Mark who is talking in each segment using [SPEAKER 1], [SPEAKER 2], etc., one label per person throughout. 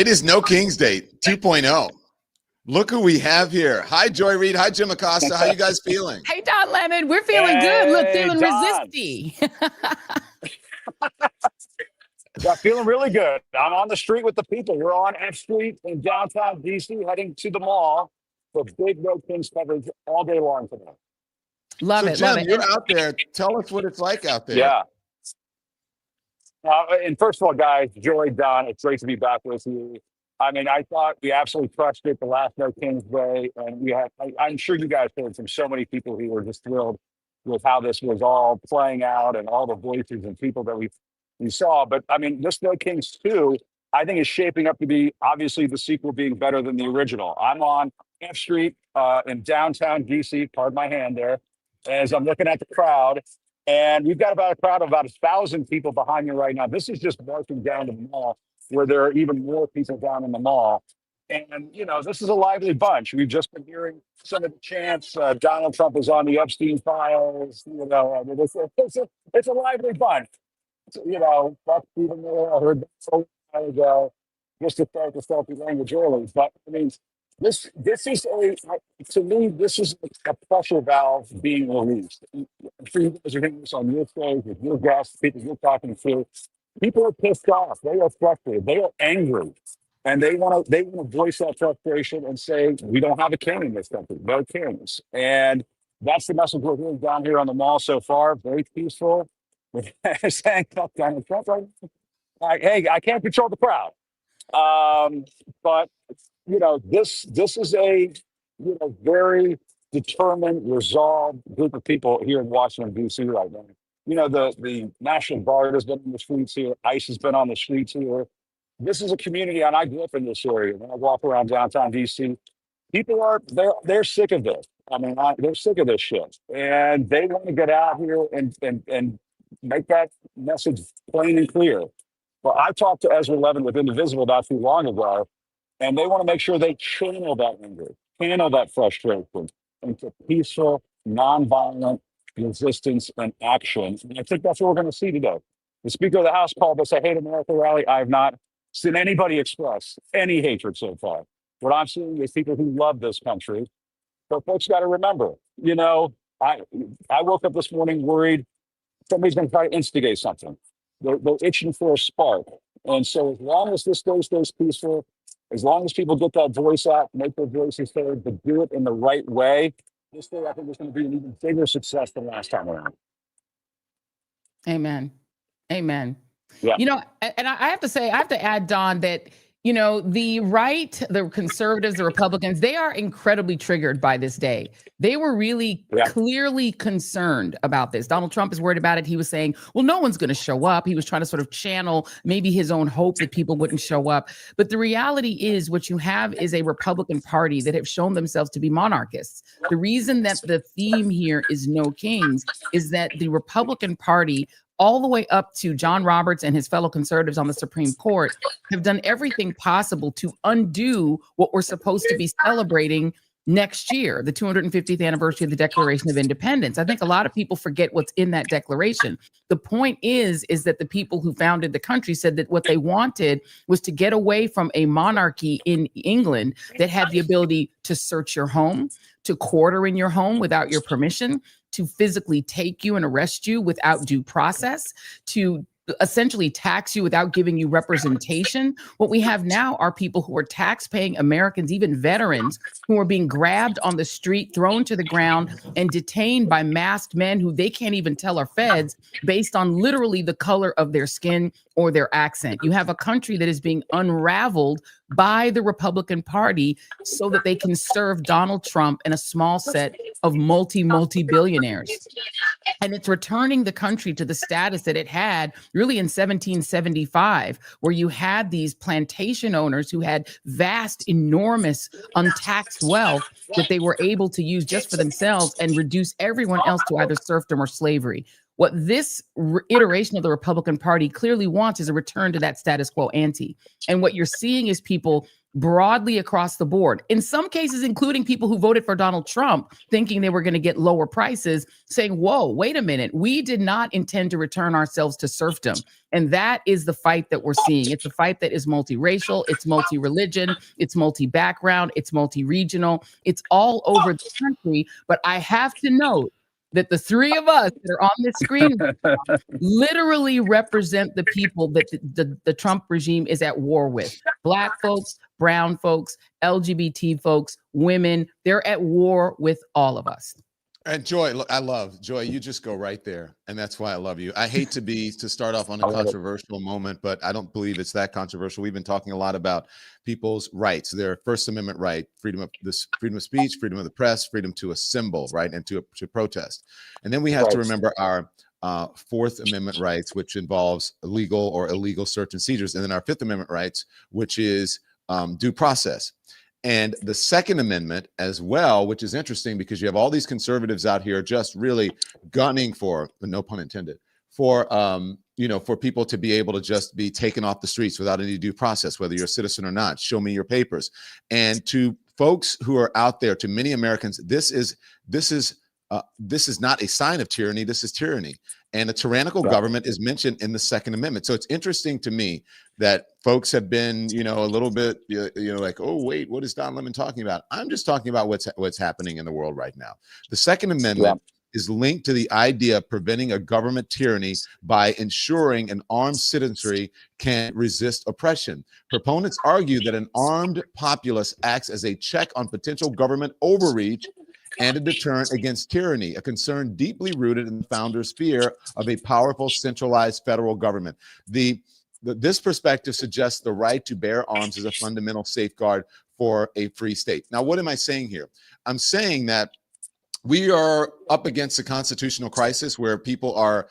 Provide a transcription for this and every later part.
[SPEAKER 1] It is No Kings Day 2.0. Look who we have here. Hi, Joy Reid. Hi, Jim Acosta. How you guys feeling?
[SPEAKER 2] Hey, Don Lemon. We're feeling good. Look, feeling
[SPEAKER 3] Don.
[SPEAKER 2] resisty.
[SPEAKER 3] Yeah, feeling really good. I'm on the street with the people. We're on F Street in downtown DC, heading to the mall for big No Kings coverage all day long today.
[SPEAKER 2] Love
[SPEAKER 1] So,
[SPEAKER 2] it.
[SPEAKER 1] Jim,
[SPEAKER 2] Love it.
[SPEAKER 1] you're out there. Tell us what it's like out there.
[SPEAKER 3] Yeah. And first of all, guys, Joy, Don, it's great to be back with you. I mean, I thought we absolutely crushed it the last No Kings Day, and we had. I'm sure you guys heard from so many people who were just thrilled with how this was all playing out and all the voices and people that we saw. But I mean, this No Kings 2, I think, is shaping up to be obviously the sequel being better than the original. I'm on F Street in downtown DC. Pardon my hand there, as I'm looking at the crowd. And we've got about a crowd of about 1,000 people behind me right now. This is just marching down to the mall, where there are even more people down in the mall. And, you know, this is a lively bunch. We've just been hearing some of the chants. Donald Trump is on the Epstein files. You know, I mean, it's a lively bunch. You know, fuck Stephen Miller. I heard that so long ago, just to start the selfie language early. But, I mean, this is to me, this is a pressure valve being released. I'm sure you guys are hearing this on your stage with your guests, people you're talking to. People are pissed off. They are frustrated. They are angry, and they want to voice that frustration and say, we don't have a king in this country. No kings. And that's the message we're hearing down here on the mall so far. Very peaceful. Saying fuck Donald Trump right now. Like, hey, I can't control the crowd. But you know, this is a very determined, resolved group of people here in Washington, D.C. right now. You know, the National Guard has been on the streets here. ICE has been on the streets here. This is a community, and I grew up in this area. When I walk around downtown D.C., people they're sick of this. I mean, they're sick of this shit, and they want to get out here and make that message plain and clear. Well, I talked to Ezra Levin with Indivisible not too long ago, and they want to make sure they channel that anger, channel that frustration into peaceful, nonviolent resistance and action. And I think that's what we're going to see today. The Speaker of the House called this a Hate America rally. I have not seen anybody express any hatred so far. What I'm seeing is people who love this country. But folks got to remember, you know, I woke up this morning worried somebody's going to try to instigate something. They're itching for a spark. And so as long as this day stays peaceful, as long as people get that voice out, make their voices heard, but do it in the right way, this day I think is going to be an even bigger success than last time around.
[SPEAKER 2] Amen. Amen.
[SPEAKER 3] Yeah.
[SPEAKER 2] You know, and I have to say, I have to add, Don, that, you know, the right, the conservatives, the Republicans, they are incredibly triggered by this day. They were really clearly concerned about this. Donald Trump is worried about it. He was saying, well, no one's going to show up. He was trying to sort of channel maybe his own hope that people wouldn't show up. But the reality is what you have is a Republican Party that have shown themselves to be monarchists. The reason that the theme here is No Kings is that the Republican Party, all the way up to John Roberts and his fellow conservatives on the Supreme Court, have done everything possible to undo what we're supposed to be celebrating next year, the 250th anniversary of the Declaration of Independence. I think a lot of people forget what's in that declaration. The point is that the people who founded the country said that what they wanted was to get away from a monarchy in England that had the ability to search your home, to quarter in your home without your permission, to physically take you and arrest you without due process, to essentially tax you without giving you representation. What we have now are people who are tax-paying Americans, even veterans, who are being grabbed on the street, thrown to the ground, and detained by masked men who they can't even tell are feds based on literally the color of their skin or their accent. You have a country that is being unraveled by the Republican Party so that they can serve Donald Trump and a small set of multi-billionaires. And it's returning the country to the status that it had really in 1775, where you had these plantation owners who had vast, enormous, untaxed wealth that they were able to use just for themselves and reduce everyone else to either serfdom or slavery. What this iteration of the Republican Party clearly wants is a return to that status quo ante. And what you're seeing is people broadly across the board. In some cases, including people who voted for Donald Trump, thinking they were going to get lower prices, saying, whoa, wait a minute, we did not intend to return ourselves to serfdom. And that is the fight that we're seeing. It's a fight that is multiracial, it's multi-religion, it's multi-background, it's multi-regional, it's all over the country. But I have to note that the three of us that are on this screen literally represent the people that the Trump regime is at war with. Black folks, brown folks, LGBT folks, women, they're at war with all of us.
[SPEAKER 1] And Joy, look, I love Joy. You just go right there, and that's why I love you. I hate to start off on a controversial moment, but I don't believe it's that controversial. We've been talking a lot about people's rights, their First Amendment right, freedom of speech, freedom of the press, freedom to assemble, right, and to protest. And then we have to remember our Fourth Amendment rights, which involves legal or illegal search and seizures, and then our Fifth Amendment rights, which is due process. And the Second Amendment as well, which is interesting because you have all these conservatives out here just really gunning for, no pun intended, for for people to be able to just be taken off the streets without any due process, whether you're a citizen or not. Show me your papers. And to folks who are out there, to many Americans, this is not a sign of tyranny. This is tyranny. And a tyrannical government is mentioned in the Second Amendment. So it's interesting to me that folks have been, a little bit, like, oh, wait, what is Don Lemon talking about? I'm just talking about what's happening in the world right now. The Second Amendment is linked to the idea of preventing a government tyranny by ensuring an armed citizenry can resist oppression. Proponents argue that an armed populace acts as a check on potential government overreach and a deterrent against tyranny, a concern deeply rooted in the founders' fear of a powerful centralized federal government. This perspective suggests the right to bear arms is a fundamental safeguard for a free state. Now, what am I saying here? I'm saying that we are up against a constitutional crisis where people are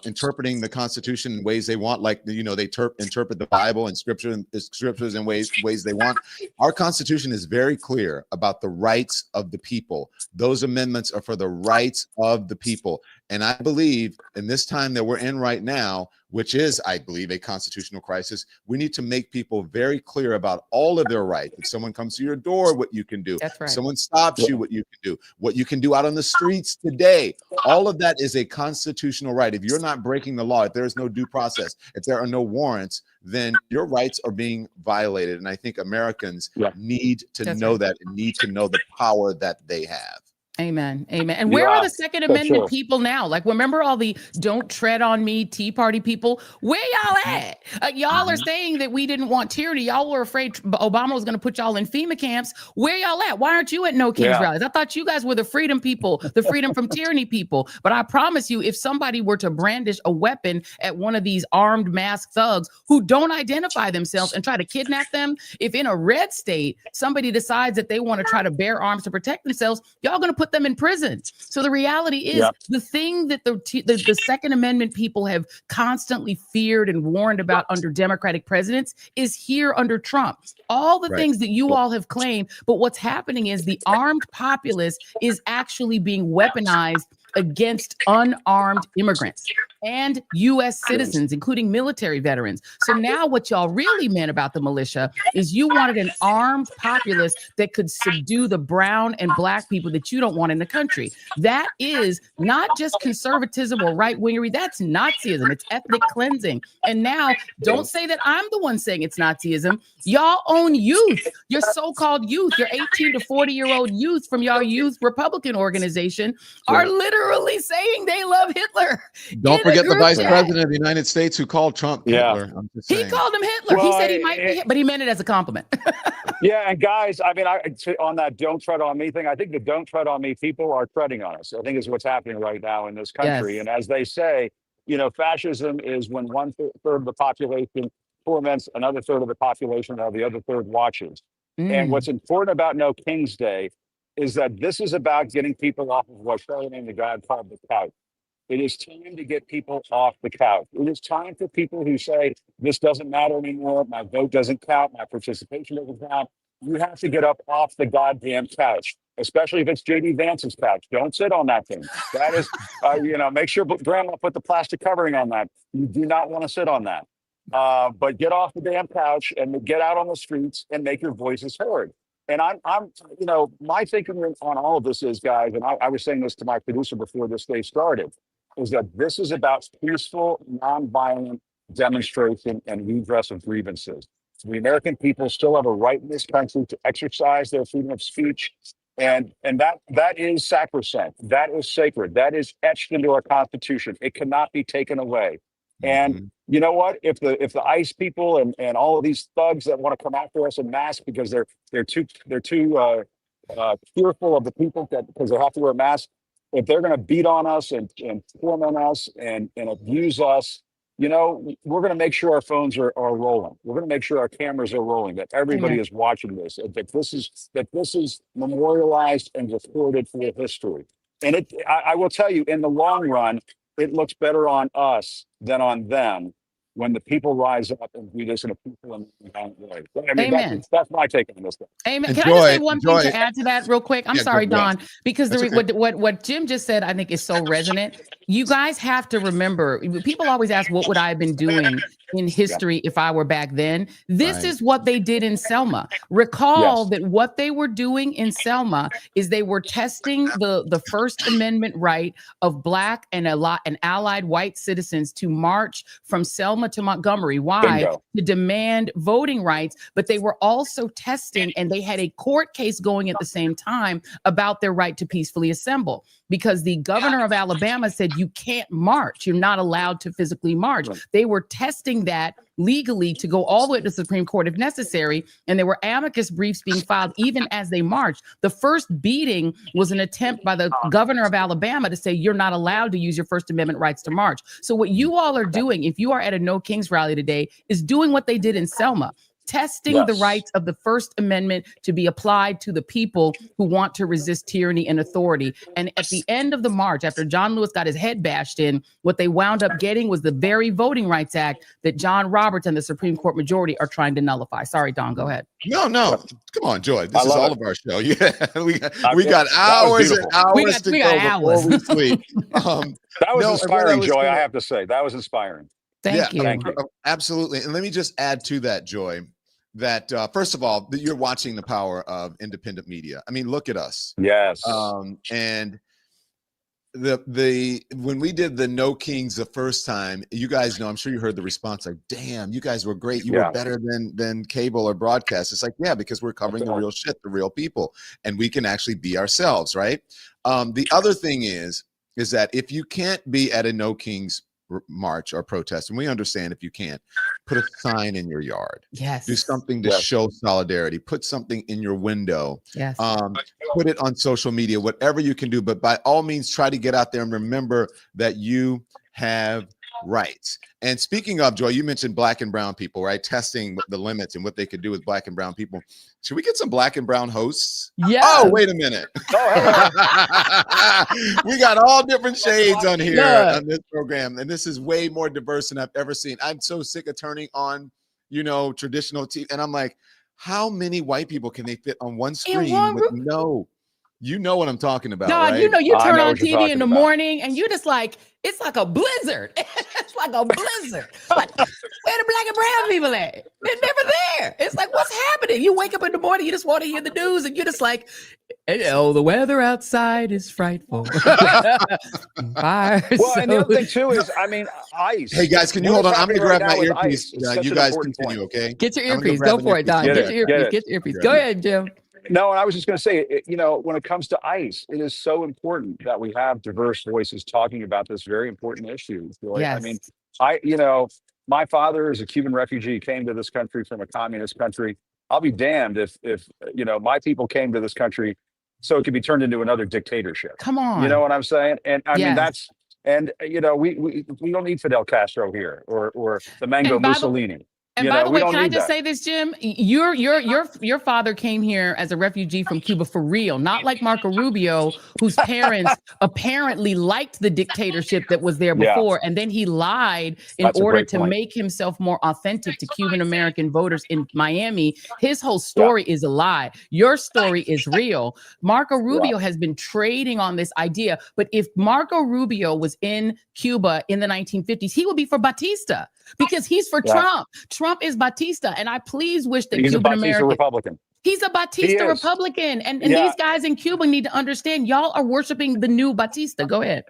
[SPEAKER 1] interpreting the Constitution in ways they want, like they interpret the Bible and scriptures in ways they want. Our Constitution is very clear about the rights of the people. Those amendments are for the rights of the people. And I believe in this time that we're in right now, which is, I believe, a constitutional crisis, we need to make people very clear about all of their rights. If someone comes to your door, what you can do.
[SPEAKER 2] That's right.
[SPEAKER 1] If someone stops you, what you can do out on the streets today. All of that is a constitutional right. If you're not breaking the law, if there is no due process, if there are no warrants, then your rights are being violated. And I think Americans need to know that and need to know the power that they have.
[SPEAKER 2] Amen. Amen. And where are the Second Amendment people now? Like, remember all the "Don't Tread on Me" Tea Party people? Where y'all at? Y'all are saying that we didn't want tyranny. Y'all were afraid Obama was going to put y'all in FEMA camps. Where y'all at? Why aren't you at No Kings rallies? I thought you guys were the freedom people, the freedom from tyranny people. But I promise you, if somebody were to brandish a weapon at one of these armed masked thugs who don't identify themselves and try to kidnap them, if in a red state somebody decides that they want to try to bear arms to protect themselves, y'all going to put them in prison. So the reality is the thing that the Second Amendment people have constantly feared and warned about under Democratic presidents is here under Trump. All the things that you all have claimed, but what's happening is the armed populace is actually being weaponized against unarmed immigrants and U.S. citizens, including military veterans. So now what y'all really meant about the militia is you wanted an armed populace that could subdue the brown and black people that you don't want in the country. That is not just conservatism or right-wingery. That's Nazism. It's ethnic cleansing. And now don't say that I'm the one saying it's Nazism. Y'all own youth, your so-called youth, your 18 to 40-year-old youth from y'all youth Republican organization are literally saying they love Hitler.
[SPEAKER 1] Don't forget the vice president of the United States who called Trump Hitler. I'm just saying.
[SPEAKER 2] He called him Hitler. Well, he said he might be, but he meant it as a compliment.
[SPEAKER 3] And guys, I mean, on that "Don't tread on me" thing, I think the "Don't tread on me" people are treading on us. I think is what's happening right now in this country. And as they say, fascism is when 1/3 of the population torments another third of the population while the other third watches. And what's important about No King's Day is that this is about getting people off of what Charlie named the God called the couch. It is time to get people off the couch. It is time for people who say, this doesn't matter anymore. My vote doesn't count. My participation doesn't count. You have to get up off the goddamn couch, especially if it's J.D. Vance's couch. Don't sit on that thing. That is, make sure grandma put the plastic covering on that. You do not want to sit on that. But get off the damn couch and get out on the streets and make your voices heard. And my thinking on all of this is, guys, and I was saying this to my producer before this day started, is that this is about peaceful, nonviolent demonstration and redress of grievances. The American people still have a right in this country to exercise their freedom of speech. And that is sacrosanct. That is sacred. That is etched into our Constitution. It cannot be taken away. And you know what? If the ICE people and all of these thugs that want to come after us in mass because they're too fearful of the people because they have to wear a mask, if they're going to beat on us and torment us and abuse us, we're going to make sure our phones are rolling. We're going to make sure our cameras are rolling, that everybody is watching this, and that this is memorialized and recorded for history. And I will tell you, in the long run, it looks better on us than on them when the people rise up and do this in a peaceful and violent way. I mean,
[SPEAKER 2] Amen.
[SPEAKER 3] that's my take on this.
[SPEAKER 2] Amen. Can I just say one thing to add to that real quick? I'm sorry, Don, because what Jim just said, I think is so resonant. You guys have to remember, people always ask, what would I have been doing in history if I were back then? This is what they did in Selma. Recall that what they were doing in Selma is they were testing the First Amendment right of Black and allied white citizens to march from Selma to Montgomery. Why?
[SPEAKER 3] Bingo.
[SPEAKER 2] To demand voting rights, but they were also testing, and they had a court case going at the same time about their right to peacefully assemble, because the governor of Alabama said you can't march. You're not allowed to physically march. They were testing that legally to go all the way to the Supreme Court if necessary, and there were amicus briefs being filed even as they marched. The first beating was an attempt by the governor of Alabama to say you're not allowed to use your First Amendment rights to march. So what you all are doing, if you are at a No Kings rally today, is doing what they did in Selma. Testing the rights of the First Amendment to be applied to the people who want to resist tyranny and authority. And at the end of the march, after John Lewis got his head bashed in, what they wound up getting was the very Voting Rights Act that John Roberts and the Supreme Court majority are trying to nullify. Sorry, Don, go ahead.
[SPEAKER 1] No, come on, Joy. This is all of our show. Yeah, we got hours and hours to go before we sleep.
[SPEAKER 3] That was inspiring, Joy. I have to say, that was inspiring.
[SPEAKER 2] Thank you.
[SPEAKER 1] Absolutely. And let me just add to that, Joy, that first of all, you're watching the power of independent media. I mean, look at us.
[SPEAKER 3] Yes.
[SPEAKER 1] And when we did the No Kings the first time, you guys know, I'm sure you heard the response like, damn, you guys were great. You were better than cable or broadcast. It's like, yeah, because we're covering the real shit, the real people, and we can actually be ourselves, right? The other thing is that if you can't be at a No Kings march or protest, and we understand if you can't, put a sign in your yard.
[SPEAKER 2] Yes.
[SPEAKER 1] Do something to show solidarity. Put something in your window.
[SPEAKER 2] Yes.
[SPEAKER 1] Put it on social media, whatever you can do. But by all means, try to get out there and remember that you have rights. And speaking of, Joy, you mentioned Black and brown people, right? Testing the limits and what they could do with Black and brown people. Should we get some Black and brown hosts?
[SPEAKER 2] Yeah.
[SPEAKER 1] Oh, wait a minute. We got all different shades on here on this program. And this is way more diverse than I've ever seen. I'm so sick of turning on, traditional TV. And I'm like, how many white people can they fit on one screen with no? You know what I'm talking about, right?
[SPEAKER 2] You turn on TV in the morning and you just like, it's like a blizzard. It's like a blizzard. Like, where the Black and brown people at? They're never there. It's like, what's happening? You wake up in the morning, you just want to hear the news, and you're just like, the weather outside is frightful.
[SPEAKER 3] Well, and the other thing too is, ICE.
[SPEAKER 1] Hey guys, can you hold on? I'm gonna grab my earpiece. You guys continue, okay?
[SPEAKER 2] Get your earpiece. Go for it, Don. Get your earpiece. Go ahead, Jim.
[SPEAKER 3] No, and I was just going to say, when it comes to ICE, it is so important that we have diverse voices talking about this very important issue.
[SPEAKER 2] Yes.
[SPEAKER 3] My father is a Cuban refugee, came to this country from a communist country. I'll be damned if my people came to this country so it could be turned into another dictatorship.
[SPEAKER 2] Come on.
[SPEAKER 3] You know what I'm saying? And I mean, that's, and we don't need Fidel Castro here or the Mango Mussolini.
[SPEAKER 2] And by the way, can I just say this, Jim? Your father came here as a refugee from Cuba for real, not like Marco Rubio, whose parents apparently liked the dictatorship that was there before, and then he lied in order to make himself more authentic to Cuban American voters in Miami. His whole story is a lie. Your story is real. Marco Rubio has been trading on this idea, but if Marco Rubio was in Cuba in the 1950s, he would be for Batista. Because he's for Trump. Trump is Batista. And I please wish that Cuban American
[SPEAKER 3] Republican.
[SPEAKER 2] He's a Batista Republican. And these guys in Cuba need to understand y'all are worshiping the new Batista. Go ahead.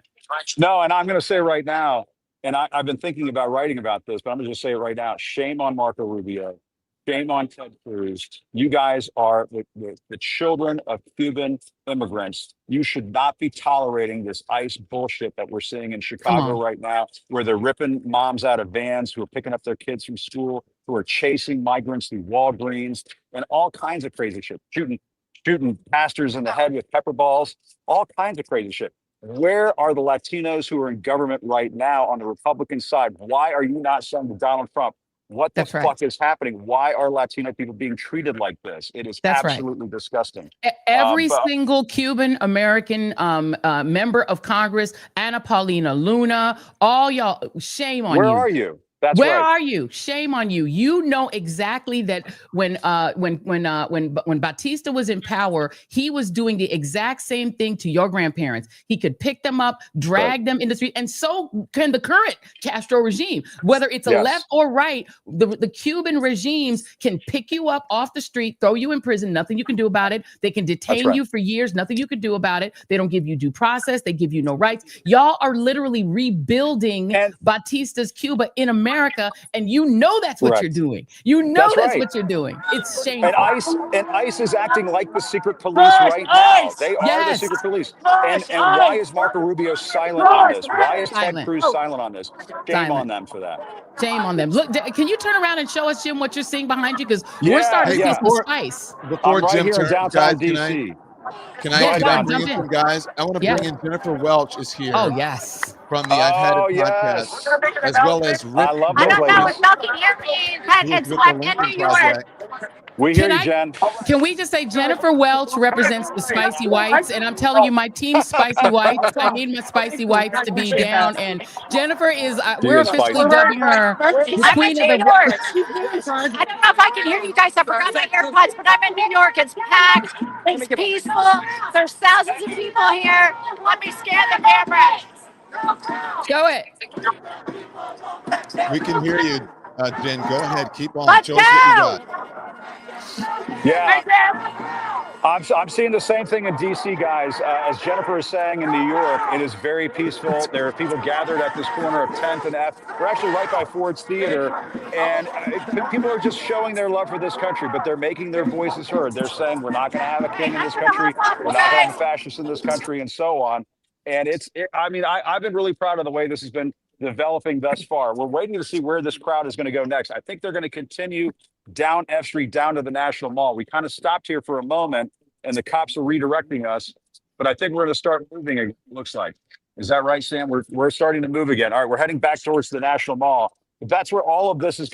[SPEAKER 3] No, and I'm going to say right now, and I've been thinking about writing about this, but I'm going to just say it right now. Shame on Marco Rubio. Shame on Ted Cruz. You guys are the children of Cuban immigrants. You should not be tolerating this ICE bullshit that we're seeing in Chicago right now, where they're ripping moms out of vans who are picking up their kids from school, who are chasing migrants through Walgreens, and all kinds of crazy shit. Shooting pastors in the head with pepper balls, all kinds of crazy shit. Where are the Latinos who are in government right now on the Republican side? Why are you not saying to Donald Trump, what the fuck is happening? Why are Latino people being treated like this? It is absolutely disgusting.
[SPEAKER 2] Every single Cuban American member of Congress, Ana Paulina Luna, all y'all, shame on you.
[SPEAKER 3] Where are you?
[SPEAKER 2] Where are you? Shame on you. You know exactly that when Batista was in power, he was doing the exact same thing to your grandparents. He could pick them up, drag them in the street, and so can the current Castro regime. Whether it's a left or right, the Cuban regimes can pick you up off the street, throw you in prison, nothing you can do about it. They can detain you for years, nothing you can do about it. They don't give you due process. They give you no rights. Y'all are literally rebuilding Batista's Cuba in America, and you know that's what you're doing. You know that's what you're doing. It's shameful.
[SPEAKER 3] And ICE is acting like the secret police right now. They are the secret police. And why is Marco Rubio silent on this? Why is Ted Cruz silent on this? Shame on them for that.
[SPEAKER 2] Shame on them. Look, can you turn around and show us, Jim, what you're seeing behind you? Because we're starting to see some spice.
[SPEAKER 1] Before Jim turns, guys, can I bring in some guys? I want to bring in Jennifer Welch is here.
[SPEAKER 2] Oh, yes.
[SPEAKER 1] From the I've Had It podcast, as well as Rick.
[SPEAKER 3] I
[SPEAKER 4] don't know if y'all can hear me. I'm in New York.
[SPEAKER 3] We hear you, Jen.
[SPEAKER 2] Can we just say Jennifer Welch represents the spicy whites? And I'm telling you, my team spicy whites. I need my spicy whites to be down. And Jennifer is, we're officially dubbing her the queen of the world.
[SPEAKER 4] I don't know if I can hear you guys. I forgot my AirPods, but I'm in New York. It's packed. It's peaceful. There's thousands of people here. Let me scan the camera.
[SPEAKER 2] Go ahead.
[SPEAKER 1] We can hear you, Jen. Go ahead. Keep on.
[SPEAKER 4] Let's
[SPEAKER 1] Show us what you got.
[SPEAKER 3] Yeah, I'm seeing the same thing in DC, guys. As Jennifer is saying in New York, it is very peaceful. There are people gathered at this corner of 10th and F. We're actually right by Ford's Theater, and people are just showing their love for this country, but they're making their voices heard. They're saying we're not going to have a king in this country, we're not going to have a fascist in this country, and so on. And I've been really proud of the way this has been developing thus far. We're waiting to see where this crowd is going to go next. I think they're going to continue down F Street, down to the National Mall. We kind of stopped here for a moment, and the cops are redirecting us. But I think we're going to start moving, it looks like. Is that right, Sam? We're starting to move again. All right, we're heading back towards the National Mall. But that's where all of this is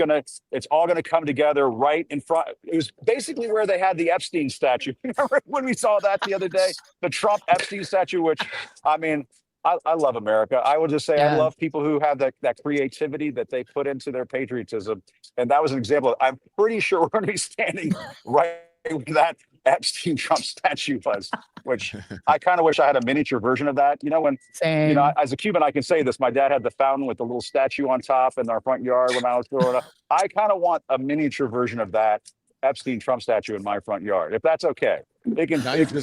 [SPEAKER 3] it's all going to come together right in front. It was basically where they had the Epstein statue. Remember when we saw that the other day? The Trump Epstein statue, which, I mean, I love America. I will just say I love people who have that creativity that they put into their patriotism. And that was an example. I'm pretty sure we're going to be standing right where that Epstein Trump statue was, which I kind of wish I had a miniature version of that. You know, as a Cuban, I can say this. My dad had the fountain with the little statue on top in our front yard when I was growing up. I kind of want a miniature version of that Epstein Trump statue in my front yard, if that's okay.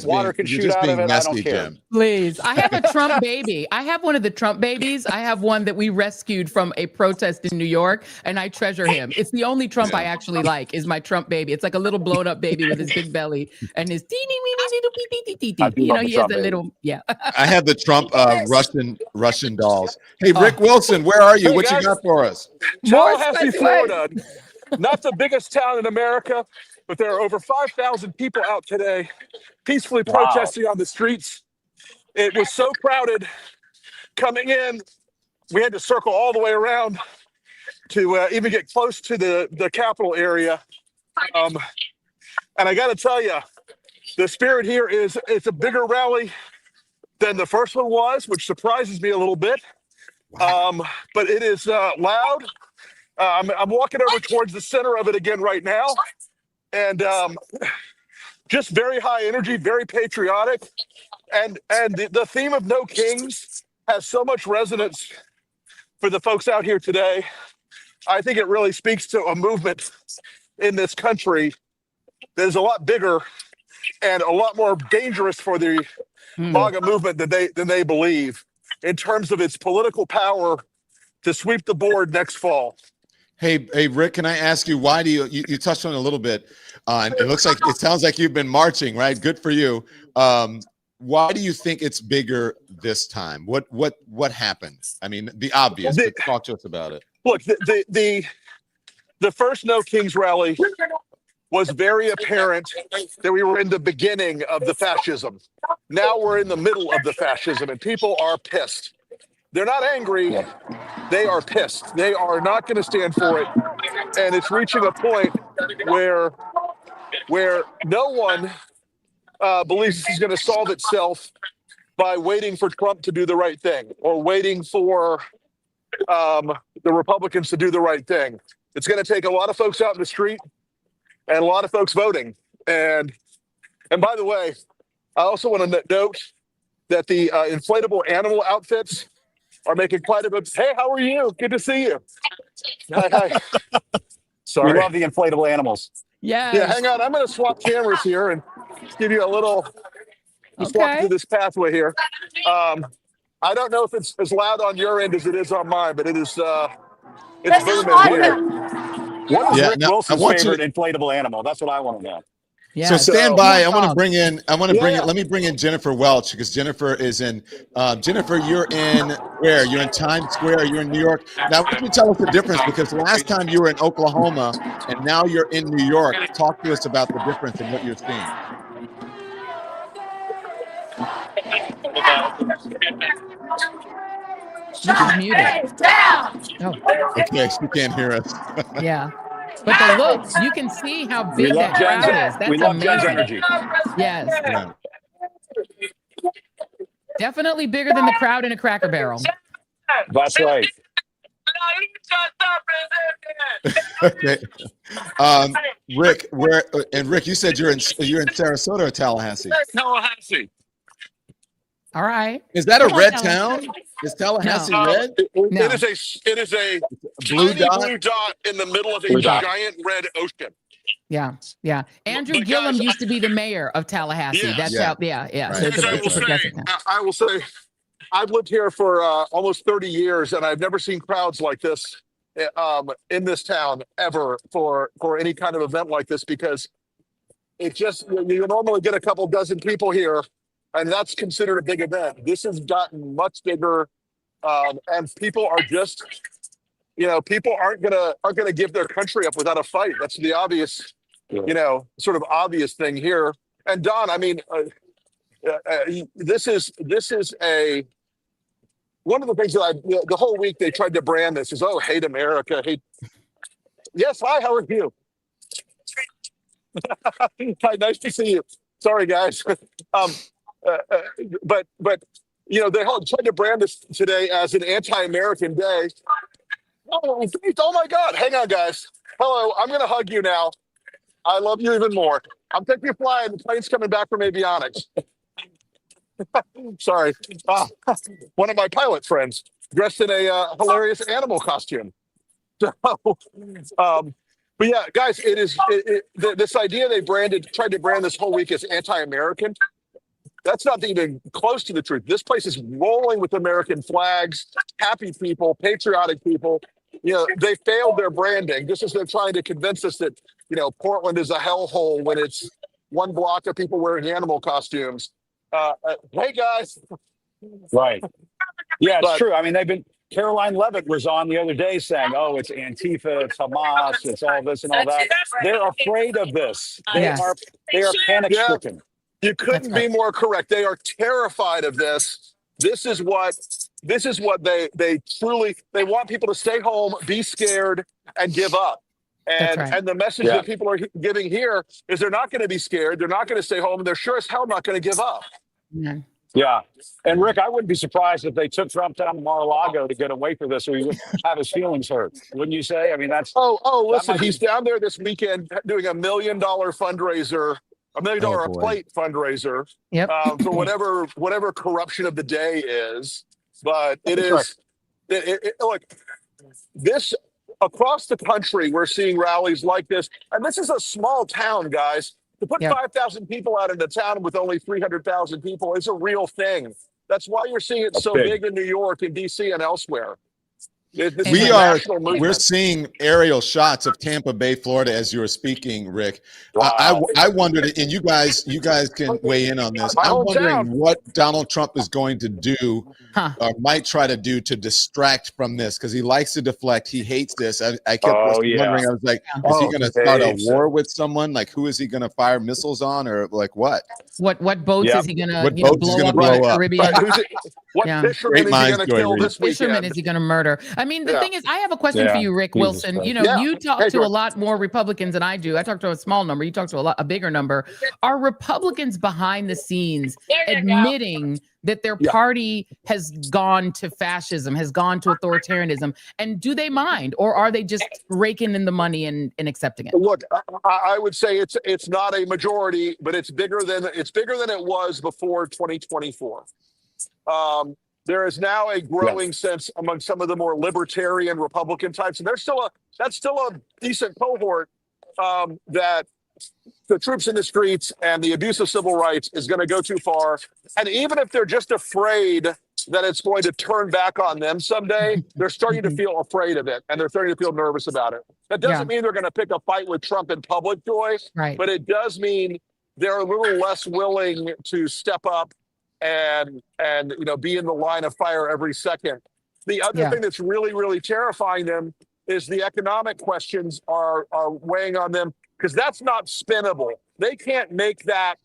[SPEAKER 3] Water can shoot out of it. I don't care.
[SPEAKER 2] Please. I have a Trump baby. I have one of the Trump babies. I have one that we rescued from a protest in New York, and I treasure him. It's the only Trump I actually like is my Trump baby. It's like a little blown up baby with his big belly and his teeny weeny little pee. You know, he has a little,
[SPEAKER 1] I have the Trump Russian dolls. Hey, Rick Wilson, where are you? What you got for us?
[SPEAKER 5] Tallahassee, Florida. Not the biggest town in America, but there are over 5,000 people out today peacefully protesting on the streets. It was so crowded coming in, we had to circle all the way around. to even get close to the Capitol area. And I got to tell you, the spirit here it's a bigger rally than the first one was, which surprises me a little bit. But it is loud. I'm walking over towards the center of it again right now, and just very high energy, very patriotic, and the theme of No Kings has so much resonance for the folks out here today. I think it really speaks to a movement in this country that is a lot bigger and a lot more dangerous for the MAGA movement than they believe in terms of its political power to sweep the board next fall.
[SPEAKER 1] Hey, Rick, can I ask you, why do you touched on it a little bit, and it sounds like you've been marching, right? Good for you. Why do you think it's bigger this time? What happened? I mean, the obvious, but talk to us about it.
[SPEAKER 5] Look, the first No Kings rally was very apparent that we were in the beginning of the fascism. Now we're in the middle of the fascism, and people are pissed. They're not angry. They are pissed. They are not going to stand for it. And it's reaching a point where no one believes this is going to solve itself by waiting for Trump to do the right thing or waiting for the Republicans to do the right thing. It's going to take a lot of folks out in the street and a lot of folks voting. And by the way, I also want to note that the inflatable animal outfits are making quite a bit. Hey, how are you? Good to see you. Hi. Sorry.
[SPEAKER 3] We love the inflatable animals.
[SPEAKER 2] Yeah.
[SPEAKER 5] Yeah, hang on. I'm going to swap cameras here and give you a little walk through this pathway here. I don't know if it's as loud on your end as it is on mine, but it's booming here.
[SPEAKER 3] What is Rick Wilson's favorite
[SPEAKER 1] to
[SPEAKER 3] inflatable animal? That's what I want to know.
[SPEAKER 2] Yeah.
[SPEAKER 1] So stand by. I want to
[SPEAKER 2] dog.
[SPEAKER 1] bring in. Let me bring in Jennifer Welch, because Jennifer is in. Jennifer, you're in where? You're in Times Square. You're in New York. Now, can you tell us the difference? Because last time you were in Oklahoma, and now you're in New York. Talk to us about the difference in what you're seeing.
[SPEAKER 2] She's muted. Oh,
[SPEAKER 1] Okay, she can't hear us.
[SPEAKER 2] yeah. But the looks, you can see how big that crowd is. That's
[SPEAKER 3] we love Jen's
[SPEAKER 2] amazing.
[SPEAKER 3] energy.
[SPEAKER 2] Yes.
[SPEAKER 1] Yeah.
[SPEAKER 2] Definitely bigger than the crowd in a Cracker Barrel.
[SPEAKER 3] That's right.
[SPEAKER 1] Okay. Rick, Rick, you said you're in Sarasota or Tallahassee?
[SPEAKER 5] Tallahassee.
[SPEAKER 2] All right.
[SPEAKER 1] Is that a red town? Is Tallahassee red?
[SPEAKER 2] No.
[SPEAKER 5] It is a
[SPEAKER 1] Blue
[SPEAKER 5] tiny
[SPEAKER 1] dot?
[SPEAKER 5] blue dot in the middle of a
[SPEAKER 3] Blue dot.
[SPEAKER 5] giant red ocean.
[SPEAKER 2] Yeah. Yeah. Andrew
[SPEAKER 5] But
[SPEAKER 2] Gillum
[SPEAKER 5] guys,
[SPEAKER 2] used to be the mayor of Tallahassee.
[SPEAKER 5] Yes.
[SPEAKER 2] That's
[SPEAKER 1] Yeah.
[SPEAKER 2] how, yeah.
[SPEAKER 1] Right.
[SPEAKER 2] So it's
[SPEAKER 5] And
[SPEAKER 2] a,
[SPEAKER 5] I
[SPEAKER 2] it's a progressive town.
[SPEAKER 5] will say, I've lived here for almost 30 years, and I've never seen crowds like this in this town ever for any kind of event like this, because it just, you normally get a couple dozen people here, and that's considered a big event. This has gotten much bigger, and people are just, people aren't gonna give their country up without a fight. That's the obvious, sort of obvious thing here. And Don, I mean, this is one of the things that the whole week they tried to brand this as, oh, hate America, hate. Yes, hi, how are you? Hi, nice to see you. Sorry, guys. But they tried to brand this today as an anti-American day. Oh my God! Hang on, guys. Hello, I'm gonna hug you now. I love you even more. I'm taking you flying. The plane's coming back from avionics. Sorry. One of my pilot friends dressed in a hilarious animal costume. So, but yeah, guys, it is this idea they tried to brand this whole week as anti-American. That's not even close to the truth. This place is rolling with American flags, happy people, patriotic people. They failed their branding, just as they're trying to convince us that, Portland is a hellhole when it's one block of people wearing animal costumes. Hey, guys.
[SPEAKER 3] Right. Yeah, it's true. I mean, Caroline Levitt was on the other day saying, oh, it's Antifa, it's Hamas, it's all this and all that. They're afraid of this. They are panic stricken.
[SPEAKER 5] You couldn't be more correct. They are terrified of this. This is what this is what they truly, they want people to stay home, be scared, and give up.
[SPEAKER 2] That's right.
[SPEAKER 5] And the message that people are giving here is they're not going to be scared. They're not going to stay home. And they're sure as hell not going to give up.
[SPEAKER 2] Yeah.
[SPEAKER 3] Yeah. And Rick, I wouldn't be surprised if they took Trump down to Mar-a-Lago to get away from this, or he would have his feelings hurt. Wouldn't you say? I mean, that's.
[SPEAKER 5] Listen, he's down there this weekend doing $1 million fundraiser, $1 million a plate fundraiser for whatever corruption of the day is. But it is, look, this across the country, we're seeing rallies like this. And this is a small town, guys. To put 5,000 people out in a town with only 300,000 people is a real thing. That's why you're seeing it so big in New York and DC and elsewhere.
[SPEAKER 1] We're seeing aerial shots of Tampa Bay, Florida, as you were speaking, Rick.
[SPEAKER 5] Wow.
[SPEAKER 1] I wondered, and you guys can weigh in on this. I'm wondering what Donald Trump is going to do or might try to do to distract from this, because he likes to deflect. He hates this. I kept wondering. I was like, is he going to start a war with someone? Like, who is he going to fire missiles on, or like what?
[SPEAKER 2] What boats is he going to
[SPEAKER 1] blow up in the Caribbean?
[SPEAKER 5] What fisherman is he going to kill this weekend?
[SPEAKER 2] Fisherman is he going to murder? I mean, the thing is, I have a question for you, Rick Wilson. You know, you talk to a lot more Republicans than I do. I talk to a small number. You talk to a bigger number. Are Republicans behind the scenes admitting that their party has gone to fascism, has gone to authoritarianism? And do they mind, or are they just raking in the money and accepting it?
[SPEAKER 5] Look, I would say it's not a majority, but it's bigger than it was before 2024. There is now a growing sense among some of the more libertarian Republican types, and that's still a decent cohort that the troops in the streets and the abuse of civil rights is going to go too far. And even if they're just afraid that it's going to turn back on them someday, they're starting to feel afraid of it, and they're starting to feel nervous about it. That doesn't mean they're going to pick a fight with Trump in public, Joy, but it does mean they're a little less willing to step up and be in the line of fire every second. The other thing that's really, really terrifying them is the economic questions are weighing on them, because that's not spinnable. They can't make that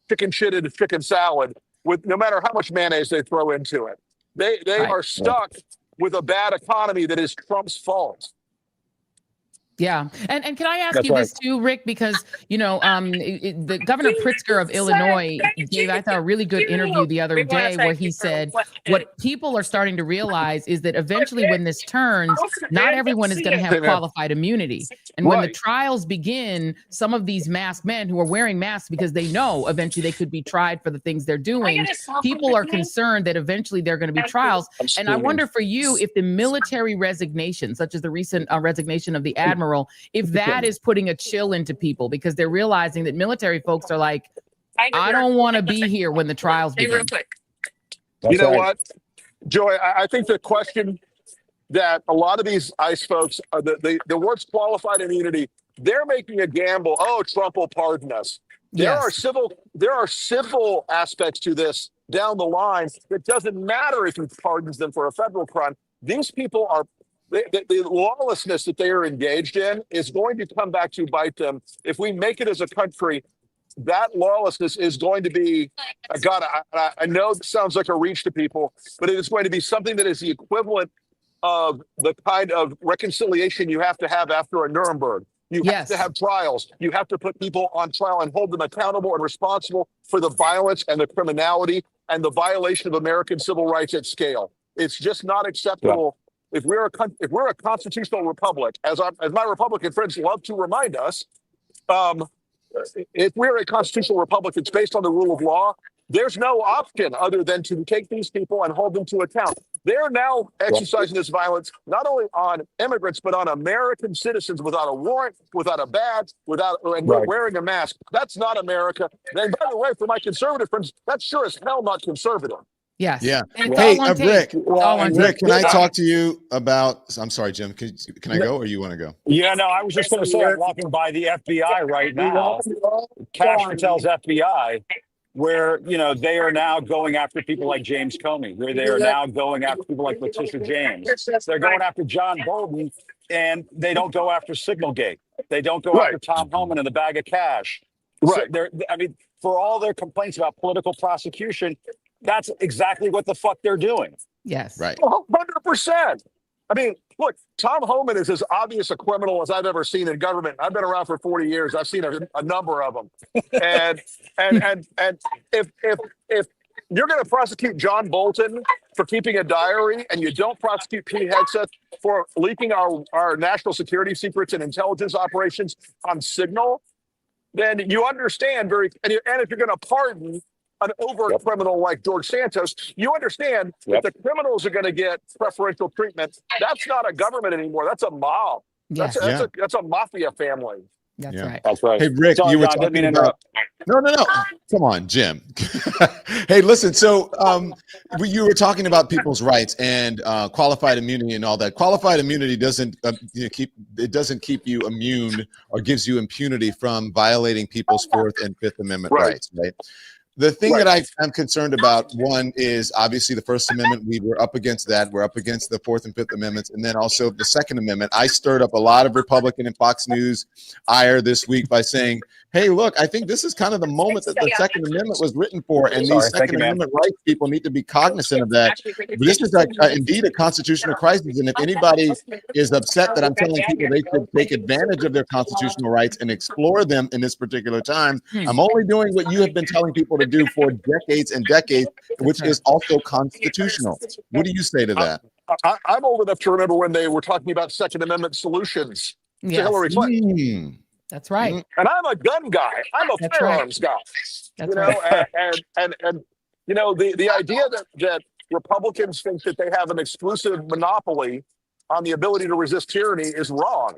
[SPEAKER 5] chicken shit into chicken salad with no matter how much mayonnaise they throw into it. They are stuck with a bad economy that is Trump's fault.
[SPEAKER 2] Yeah. And can I ask you this too, Rick, because, the Governor Pritzker of Illinois gave, I thought, a really good interview the other day where he said what people are starting to realize is that eventually when this turns, not everyone is going to have qualified immunity. And when the trials begin, some of these masked men who are wearing masks because they know eventually they could be tried for the things they're doing, people are concerned that eventually there are going to be trials. And I wonder for you, if the military resignation, such as the recent resignation of the admiral, if that is putting a chill into people, because they're realizing that military folks are like, I don't want to be here when the trials begin.
[SPEAKER 5] You know what, Joy, I think the question that a lot of these ICE folks, the words qualified immunity, they're making a gamble. Oh, Trump will pardon us. There are civil aspects to this down the line. It doesn't matter if he pardons them for a federal crime. These people are the lawlessness that they are engaged in is going to come back to bite them. If we make it as a country, that lawlessness is going to be, God, I know this sounds like a reach to people, but it is going to be something that is the equivalent of the kind of reconciliation you have to have after a Nuremberg. You have to have trials. You have to put people on trial and hold them accountable and responsible for the violence and the criminality and the violation of American civil rights at scale. It's just not acceptable. If we're a constitutional republic, as my Republican friends love to remind us, if we're a constitutional republic that's based on the rule of law, there's no option other than to take these people and hold them to account. They're now exercising this violence not only on immigrants, but on American citizens without a warrant, without a badge, and wearing a mask. That's not America. And by the way, for my conservative friends, that's sure as hell not conservative.
[SPEAKER 2] Yes.
[SPEAKER 1] Yeah.
[SPEAKER 2] And
[SPEAKER 1] hey, Rick, can I talk to you about, I'm sorry, Jim, can I go or you want to go?
[SPEAKER 3] Yeah, no, I was just going to say I'm walking by the FBI right now. Cash Patel's FBI, where, they are now going after people like James Comey, where they are now going after people like Letitia James. They're going after John Bolton, and they don't go after Signalgate. They don't go after Tom Homan and the bag of cash. So for all their complaints about political prosecution, That's exactly what the fuck they're doing.
[SPEAKER 2] Yes.
[SPEAKER 1] Right.
[SPEAKER 5] 100%. I mean, look, Tom Homan is as obvious a criminal as I've ever seen in government. I've been around for 40 years. I've seen a number of them. And if you're going to prosecute John Bolton for keeping a diary, and you don't prosecute Pete Hegseth for leaking our national security secrets and intelligence operations on Signal, then you understand and if you're going to pardon an overt criminal like George Santos, you understand that the criminals are going to get preferential treatment. That's not a government anymore. That's a mob.
[SPEAKER 2] Yes.
[SPEAKER 5] That's a mafia family.
[SPEAKER 2] That's right.
[SPEAKER 3] That's right.
[SPEAKER 1] Hey, Rick,
[SPEAKER 3] Sorry,
[SPEAKER 1] you were
[SPEAKER 3] Don, didn't mean
[SPEAKER 1] talking
[SPEAKER 3] to
[SPEAKER 1] about. No. Come on, Jim. Hey, listen. So you were talking about people's rights and qualified immunity and all that. Qualified immunity doesn't keep you immune or gives you impunity from violating people's Fourth and Fifth Amendment rights, right? The thing that I'm concerned about, one, is obviously the First Amendment. We were up against that. We're up against the Fourth and Fifth Amendments. And then also the Second Amendment. I stirred up a lot of Republican and Fox News ire this week by saying, hey, look, I think this is kind of the moment that the Second Amendment was written for. And these Second Amendment rights people need to be cognizant of that. This is indeed a constitutional crisis. And if anybody is upset that I'm telling people they should take advantage of their constitutional rights and explore them in this particular time, I'm only doing what you have been telling people to do for decades and decades, which is also constitutional. What do you say to that?
[SPEAKER 5] I'm old enough to remember when they were talking about Second Amendment solutions to Hillary Clinton.
[SPEAKER 2] That's right.
[SPEAKER 5] And I'm a gun guy. I'm a firearms guy.
[SPEAKER 2] That's right.
[SPEAKER 5] And you know, the idea that Republicans think that they have an exclusive monopoly on the ability to resist tyranny is wrong.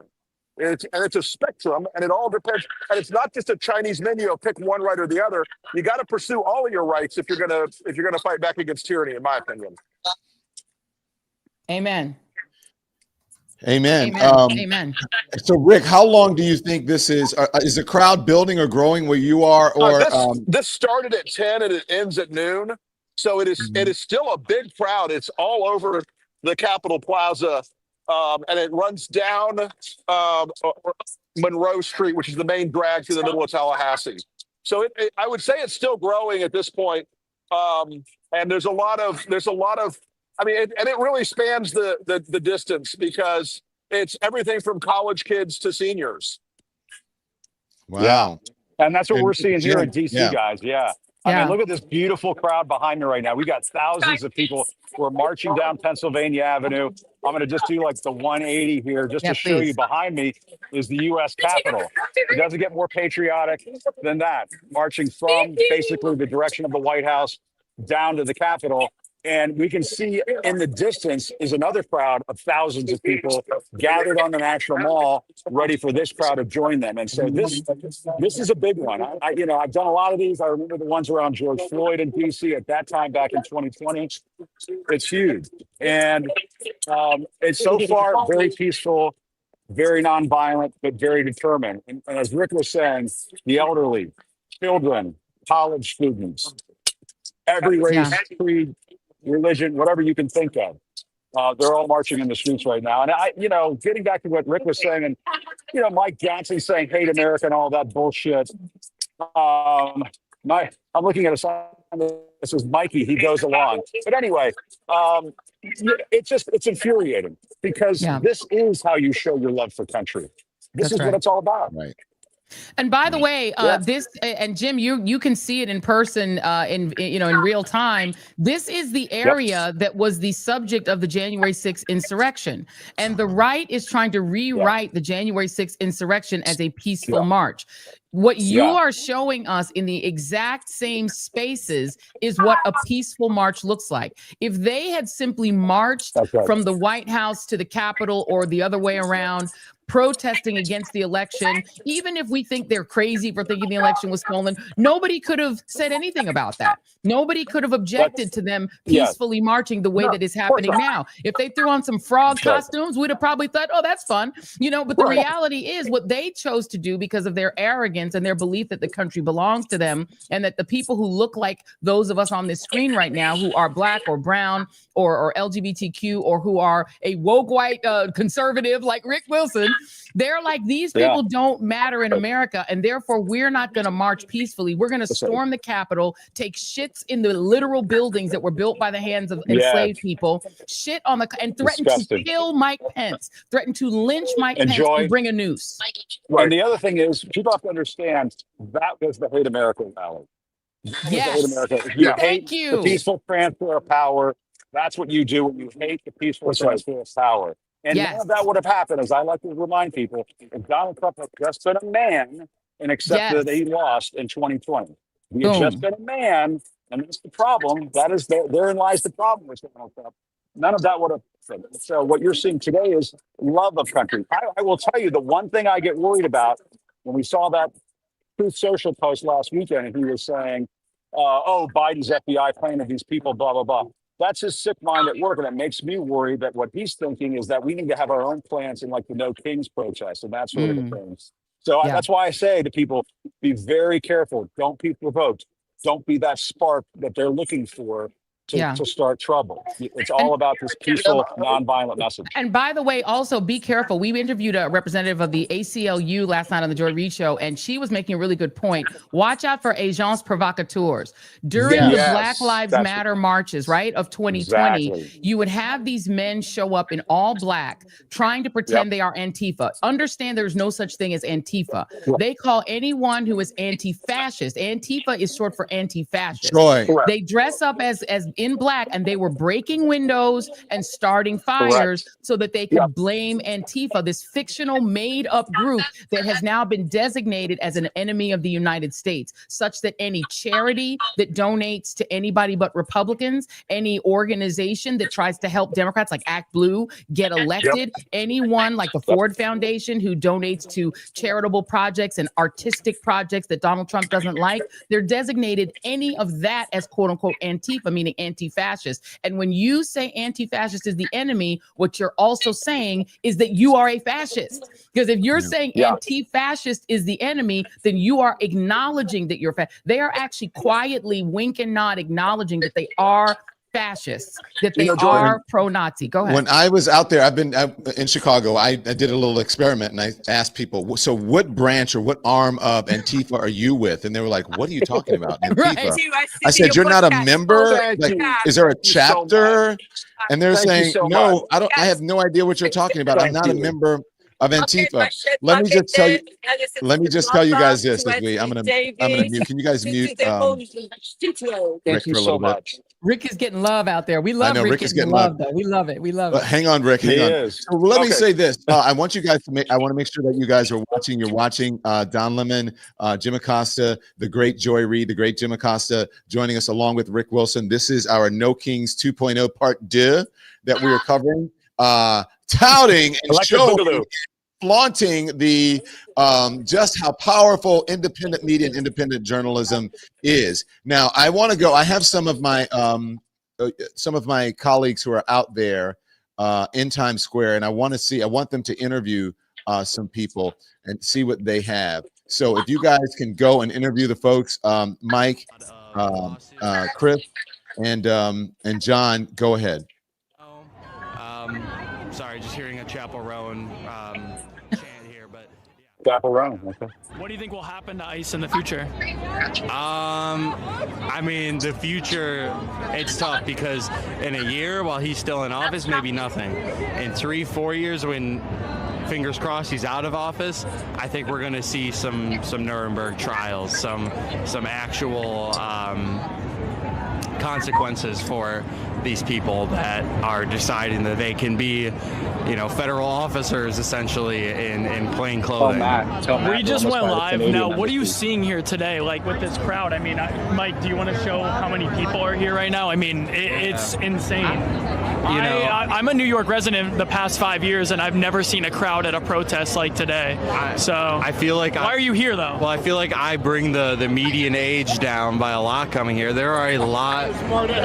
[SPEAKER 5] It's a spectrum, and it all depends. And it's not just a Chinese menu of pick one right or the other. You got to pursue all of your rights if you're gonna fight back against tyranny, in my opinion.
[SPEAKER 2] Amen.
[SPEAKER 1] Amen.
[SPEAKER 2] Amen.
[SPEAKER 1] So, Rick, how long do you think this is? Is the crowd building or growing where you are? Or
[SPEAKER 5] this started at 10 and it ends at noon, so it is still a big crowd. It's all over the Capitol Plaza, and it runs down Monroe Street, which is the main drag through the middle of Tallahassee. So I would say it's still growing at this point, and there's a lot of. I mean, and it really spans the distance because it's everything from college kids to seniors.
[SPEAKER 1] Wow.
[SPEAKER 3] Yeah. And that's what we're seeing here in DC, guys. I mean, look at this beautiful crowd behind me right now. We got thousands of people who are marching down Pennsylvania Avenue. I'm going to just do like the 180 here just to show you behind me is the U.S. Capitol. It doesn't get more patriotic than that. Marching from basically the direction of the White House down to the Capitol. And we can see in the distance is another crowd of thousands of people gathered on the National Mall, ready for this crowd to join them. And so this is a big one. I've done a lot of these. I remember the ones around George Floyd in DC at that time back in 2020. It's huge, and it's so far very peaceful, very nonviolent, but very determined. And as Rick was saying, the elderly, children, college students, every race, creed, religion, whatever you can think of. They're all marching in the streets right now. And getting back to what Rick was saying, and Mike Johnson saying hate America and all that bullshit. I'm looking at a sign that says Mikey, he goes along. But anyway, it's infuriating because this is how you show your love for country. This is what it's all about.
[SPEAKER 1] Right.
[SPEAKER 2] And by the way, this and Jim, you can see it in person in real time. This is the area that was the subject of the January 6th insurrection. And the right is trying to rewrite the January 6th insurrection as a peaceful march. What you are showing us in the exact same spaces is what a peaceful march looks like. If they had simply marched from the White House to the Capitol or the other way around, protesting against the election, even if we think they're crazy for thinking the election was stolen, nobody could have said anything about that. Nobody could have objected to them peacefully marching the way that is happening now. If they threw on some frog costumes, we'd have probably thought, oh, that's fun. But the reality is what they chose to do because of their arrogance arrogance and their belief that the country belongs to them, and that the people who look like those of us on this screen right now, who are Black or brown or LGBTQ, or who are a woke white conservative like Rick Wilson, they're like, these people don't matter in America, and therefore we're not going to march peacefully. We're going to storm the Capitol, take shits in the literal buildings that were built by the hands of enslaved people, shit on the, and threaten to kill Mike Pence, threaten to lynch Mike Pence and bring a noose.
[SPEAKER 3] Right. And the other thing is, people have to understand that was the Hate America rally.
[SPEAKER 2] Yes.
[SPEAKER 3] You hate the peaceful transfer of power. That's what you do when you hate the peaceful transfer of power. And none of that would have happened, as I like to remind people, if Donald Trump had just been a man and accepted that he lost in 2020. He had just been a man, and that's the problem. That is, therein lies the problem with Donald Trump. None of that would have happened. So what you're seeing today is love of country. I will tell you, the one thing I get worried about when we saw that Truth Social post last weekend, and he was saying, oh, Biden's FBI planted these people, blah, blah, blah. That's his sick mind at work, and it makes me worried that what he's thinking is that we need to have our own plans in like the No Kings protest and that sort of things. So that's why I say to people, be very careful. Don't be provoked. Don't be that spark that they're looking for to start trouble. It's all about this peaceful, nonviolent message.
[SPEAKER 2] And by the way, also be careful. We interviewed a representative of the ACLU last night on the Joy Reid Show, and she was making a really good point. Watch out for agents provocateurs. During the Black Lives Matter marches, right, of 2020, you would have these men show up in all black, trying to pretend they are Antifa. Understand there's no such thing as Antifa. They call anyone who is anti-fascist. Antifa is short for anti-fascist. They dress up as in black, and they were breaking windows and starting fires so that they could blame Antifa, this fictional made-up group that has now been designated as an enemy of the United States, such that any charity that donates to anybody but Republicans, any organization that tries to help Democrats like Act Blue get elected, anyone like the Ford Foundation who donates to charitable projects and artistic projects that Donald Trump doesn't like, they're designated any of that as quote-unquote Antifa, meaning anti-fascist. And when you say anti-fascist is the enemy, what you're also saying is that you are a fascist. Because if you're saying anti-fascist is the enemy, then you are acknowledging that you're they are actually quietly wink and nod acknowledging that they are fascists, that they are pro-Nazi. Go ahead.
[SPEAKER 1] When I was out there, I've been in Chicago, I did a little experiment, and I asked people, so what branch or what arm of Antifa are you with? And they were like, what are you talking about? Antifa. I said, you're not a member? Like, is there a chapter? And they're saying, no, I have no idea what you're talking about. I'm not a member of Antifa. Let me just tell you guys this. I'm gonna mute. Can you guys mute Rick for a little bit?
[SPEAKER 2] Rick is getting love out there. We love Rick is getting love, though. We love it. We love it.
[SPEAKER 1] Hang on, Rick. Hang on. So let me say this. I want you guys to I want to make sure that you guys are watching. You're watching Don Lemon, Jim Acosta, the great Joy Reid, the great Jim Acosta, joining us along with Rick Wilson. This is our No Kings 2.0 part 2 that we are covering. Touting and showing, flaunting the just how powerful independent media and independent journalism is. Now, I want to go. I have some of my colleagues who are out there in Times Square, and I want them to interview some people and see what they have. So if you guys can go and interview the folks, Mike, Chris, and John, go ahead.
[SPEAKER 6] Sorry, just hearing a Chapel Roan chant here, but
[SPEAKER 3] Chapel Roan. Okay.
[SPEAKER 7] What do you think will happen to ICE in the future?
[SPEAKER 6] I mean, the future, it's tough because in a year while he's still in office, maybe nothing. In 3-4 years, when fingers crossed he's out of office, I think we're going to see some Nuremberg trials, some actual consequences for these people that are deciding that they can be, federal officers essentially in plain clothing.
[SPEAKER 7] We just went live. Now, what are you seeing here today, like with this crowd? I mean, Mike, do you want to show how many people are here right now? I mean, it's insane. I'm a New York resident the past 5 years, and I've never seen a crowd at a protest like today. So
[SPEAKER 6] I feel like
[SPEAKER 7] why are you here though?
[SPEAKER 6] Well, I feel like I bring the median age down by a lot coming here. There are a lot.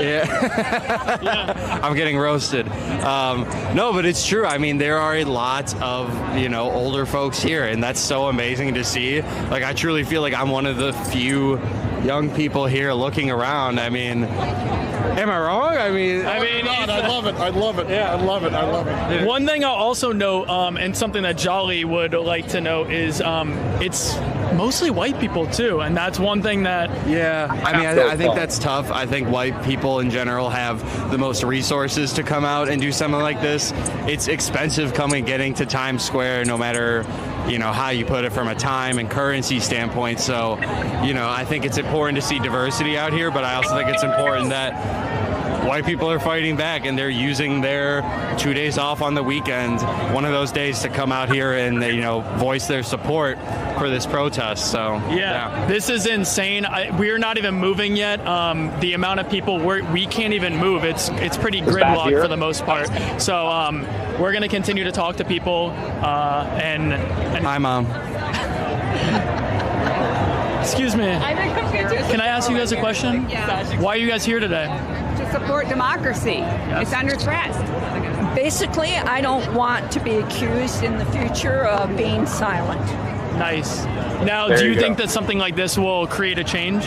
[SPEAKER 6] Yeah. I'm getting roasted. No, but it's true. I mean, there are a lot of older folks here, and that's so amazing to see. Like, I truly feel like I'm one of the few young people here looking around. I mean, am I wrong? I mean,
[SPEAKER 5] God, I love it. I love it. Yeah, I love it. I love it.
[SPEAKER 6] Yeah.
[SPEAKER 7] One thing I'll also note, and something that Jolly would like to note, is it's mostly white people too, and that's one thing that.
[SPEAKER 6] Yeah, I mean, I think that's tough. I think white people in general have the most resources to come out and do something like this. It's expensive getting to Times Square, no matter how you put it from a time and currency standpoint. So, I think it's important to see diversity out here, but I also think it's important that white people are fighting back, and they're using their 2 days off on the weekend, one of those days, to come out here and voice their support for this protest. So
[SPEAKER 7] yeah. This is insane. We're not even moving yet. The amount of people we can't even move. It's pretty gridlocked for the most part. So we're going to continue to talk to people. And
[SPEAKER 6] hi, Mom.
[SPEAKER 7] Excuse me. Can I ask you guys a question?
[SPEAKER 8] Yeah.
[SPEAKER 7] Why are you guys here today?
[SPEAKER 8] To support democracy.
[SPEAKER 7] Yes.
[SPEAKER 8] It's under threat.
[SPEAKER 9] Basically, I don't want to be accused in the future of being silent.
[SPEAKER 7] Nice. Now, do you think that something like this will create a change?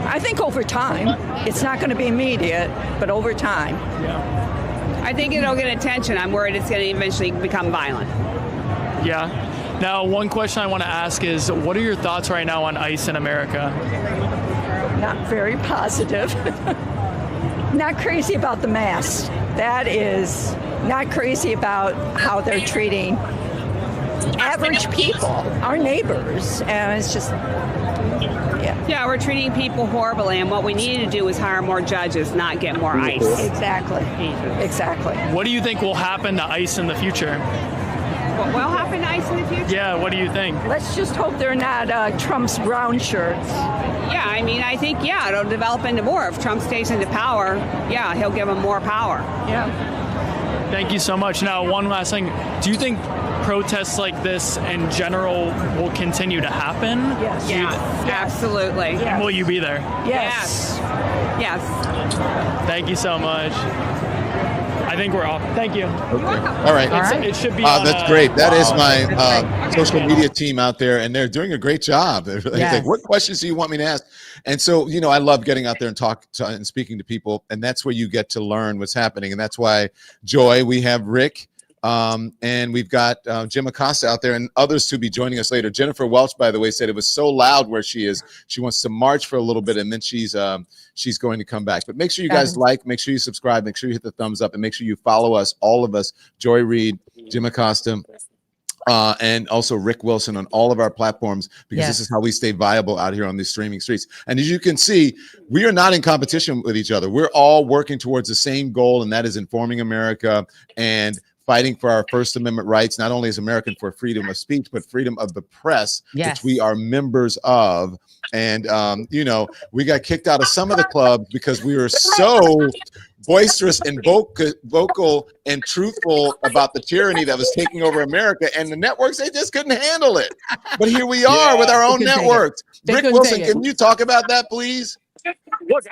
[SPEAKER 9] I think over time, it's not going to be immediate, but over time.
[SPEAKER 7] Yeah.
[SPEAKER 8] I think it'll get attention. I'm worried it's going to eventually become violent.
[SPEAKER 7] Yeah. Now, one question I want to ask is, what are your thoughts right now on ICE in America?
[SPEAKER 9] Not very positive. Not crazy about the mask. That is not crazy about how they're treating average people, our neighbors. And it's just,
[SPEAKER 8] Yeah, we're treating people horribly, and what we need to do is hire more judges, not get more ICE.
[SPEAKER 9] Exactly.
[SPEAKER 7] What do you think will happen to ICE in the future?
[SPEAKER 8] What will happen to ICE in the future?
[SPEAKER 7] Yeah, what do you think?
[SPEAKER 9] Let's just hope they're not Trump's brown shirts.
[SPEAKER 8] Yeah, I mean, I think, it'll develop into more. If Trump stays into power, he'll give them more power.
[SPEAKER 9] Yeah.
[SPEAKER 7] Thank you so much. Now, one last thing. Do you think protests like this in general will continue to happen?
[SPEAKER 9] Yes.
[SPEAKER 8] Yes, absolutely.
[SPEAKER 9] Yes.
[SPEAKER 7] And will you be there?
[SPEAKER 9] Yes.
[SPEAKER 8] Yes.
[SPEAKER 7] Thank you so much. I think we're off. Thank you.
[SPEAKER 1] All right.
[SPEAKER 7] It should be on,
[SPEAKER 1] that's great. That is my social media team out there, and they're doing a great job. They're like, what questions do you want me to ask? And so, I love getting out there and and speaking to people, and that's where you get to learn what's happening. And that's why, Joy, we have Rick, and we've got Jim Acosta out there, and others to be joining us later. Jennifer Welch, by the way, said it was so loud where she is. She wants to march for a little bit, and then she's going to come back. But make sure you guys make sure you subscribe, make sure you hit the thumbs up, and make sure you follow us, all of us, Joy Reid, Jim Acosta, and also Rick Wilson on all of our platforms, because this is how we stay viable out here on these streaming streets. And as you can see, we are not in competition with each other. We're all working towards the same goal, and that is informing America and fighting for our First Amendment rights, not only as American for freedom of speech, but freedom of the press, which we are members of. And, we got kicked out of some of the clubs because we were so boisterous and vocal and truthful about the tyranny that was taking over America. And the networks, they just couldn't handle it. But here we are with our own networks. Rick Wilson, can you talk about that, please?
[SPEAKER 5] Look,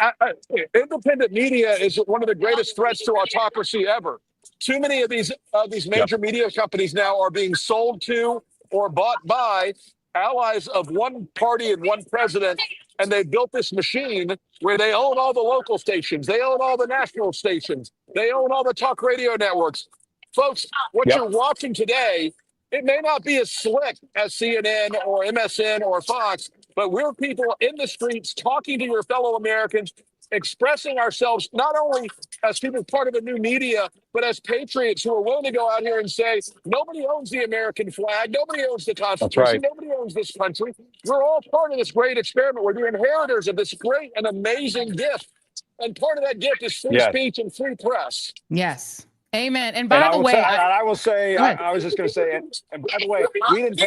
[SPEAKER 5] independent media is one of the greatest threats to autocracy ever. Too many of these major media companies now are being sold to or bought by allies of one party and one president, and they've built this machine where they own all the local stations, they own all the national stations, they own all the talk radio networks. Folks, what you're watching today, it may not be as slick as CNN or MSN or Fox, but we're people in the streets talking to your fellow Americans, expressing ourselves not only as people part of a new media, but as patriots who are willing to go out here and say, nobody owns the American flag, nobody owns the Constitution, nobody owns this country. We're all part of this great experiment. We're the inheritors of this great and amazing gift. And part of that gift is free speech and free press.
[SPEAKER 2] Yes. Amen. And by the way,
[SPEAKER 3] I will say, I was just going to say, and by the way, we didn't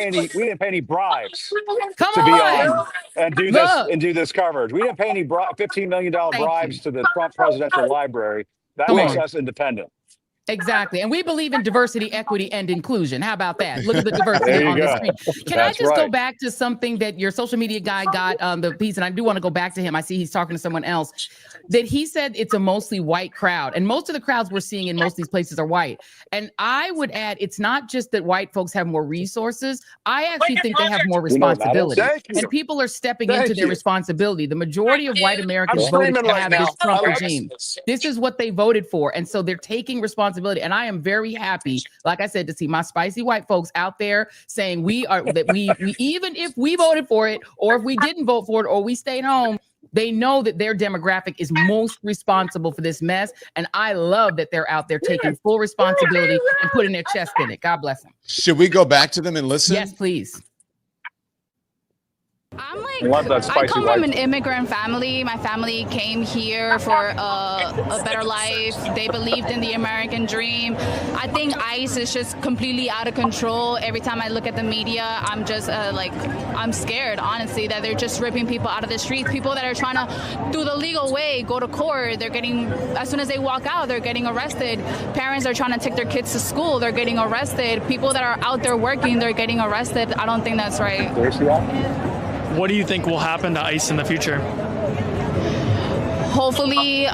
[SPEAKER 3] pay any bribes to be on and do this coverage. We didn't pay any $15 million bribes to the Trump Presidential Library. That makes us independent.
[SPEAKER 2] Exactly. And we believe in diversity, equity, and inclusion. How about that? Look at the diversity on the screen. Can I just go back to something that your social media guy got the piece, and I do want to go back to him. I see he's talking to someone else, that he said it's a mostly white crowd. And most of the crowds we're seeing in most of these places are white. And I would add, it's not just that white folks have more resources. I actually think they have more responsibility. And people are stepping into their responsibility. The majority of white Americans voted to have this Trump regime. This is what they voted for. And so they're taking responsibility. And I am very happy, like I said, to see my spicy white folks out there saying we even if we voted for it, or if we didn't vote for it, or we stayed home, they know that their demographic is most responsible for this mess. And I love that they're out there taking full responsibility and putting their chest in it. God bless them.
[SPEAKER 1] Should we go back to them and listen?
[SPEAKER 2] Yes, please.
[SPEAKER 8] I'm like, I come from an immigrant family. My family came here for a better life. They believed in the American dream. I think ICE is just completely out of control. Every time I look at the media, I'm just I'm scared, honestly, that they're just ripping people out of the streets. People that are trying to, through the legal way, go to court, they're getting, as soon as they walk out, they're getting arrested. Parents are trying to take their kids to school, they're getting arrested. People that are out there working, they're getting arrested. I don't think that's right.
[SPEAKER 7] What do you think will happen to ICE in the future?
[SPEAKER 8] Hopefully,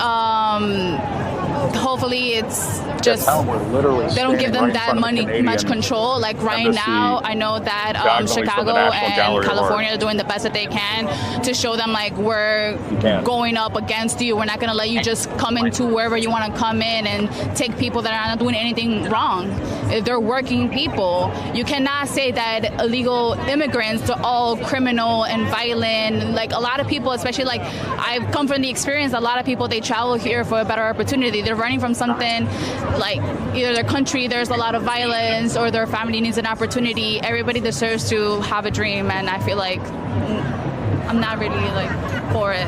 [SPEAKER 8] it's just they don't give them that much control. Like right now, I know that Chicago and California are doing the best that they can to show them like we're going up against you. We're not going to let you just come into wherever you want to come in and take people that are not doing anything wrong. If they're working people, you cannot say that illegal immigrants are all criminal and violent. Like a lot of people, especially like I've come from the experience, a lot of people, they travel here for a better opportunity. They're running from something like either their country, there's a lot of violence, or their family needs an opportunity. Everybody deserves to have a dream, and I feel like I'm not really like for it.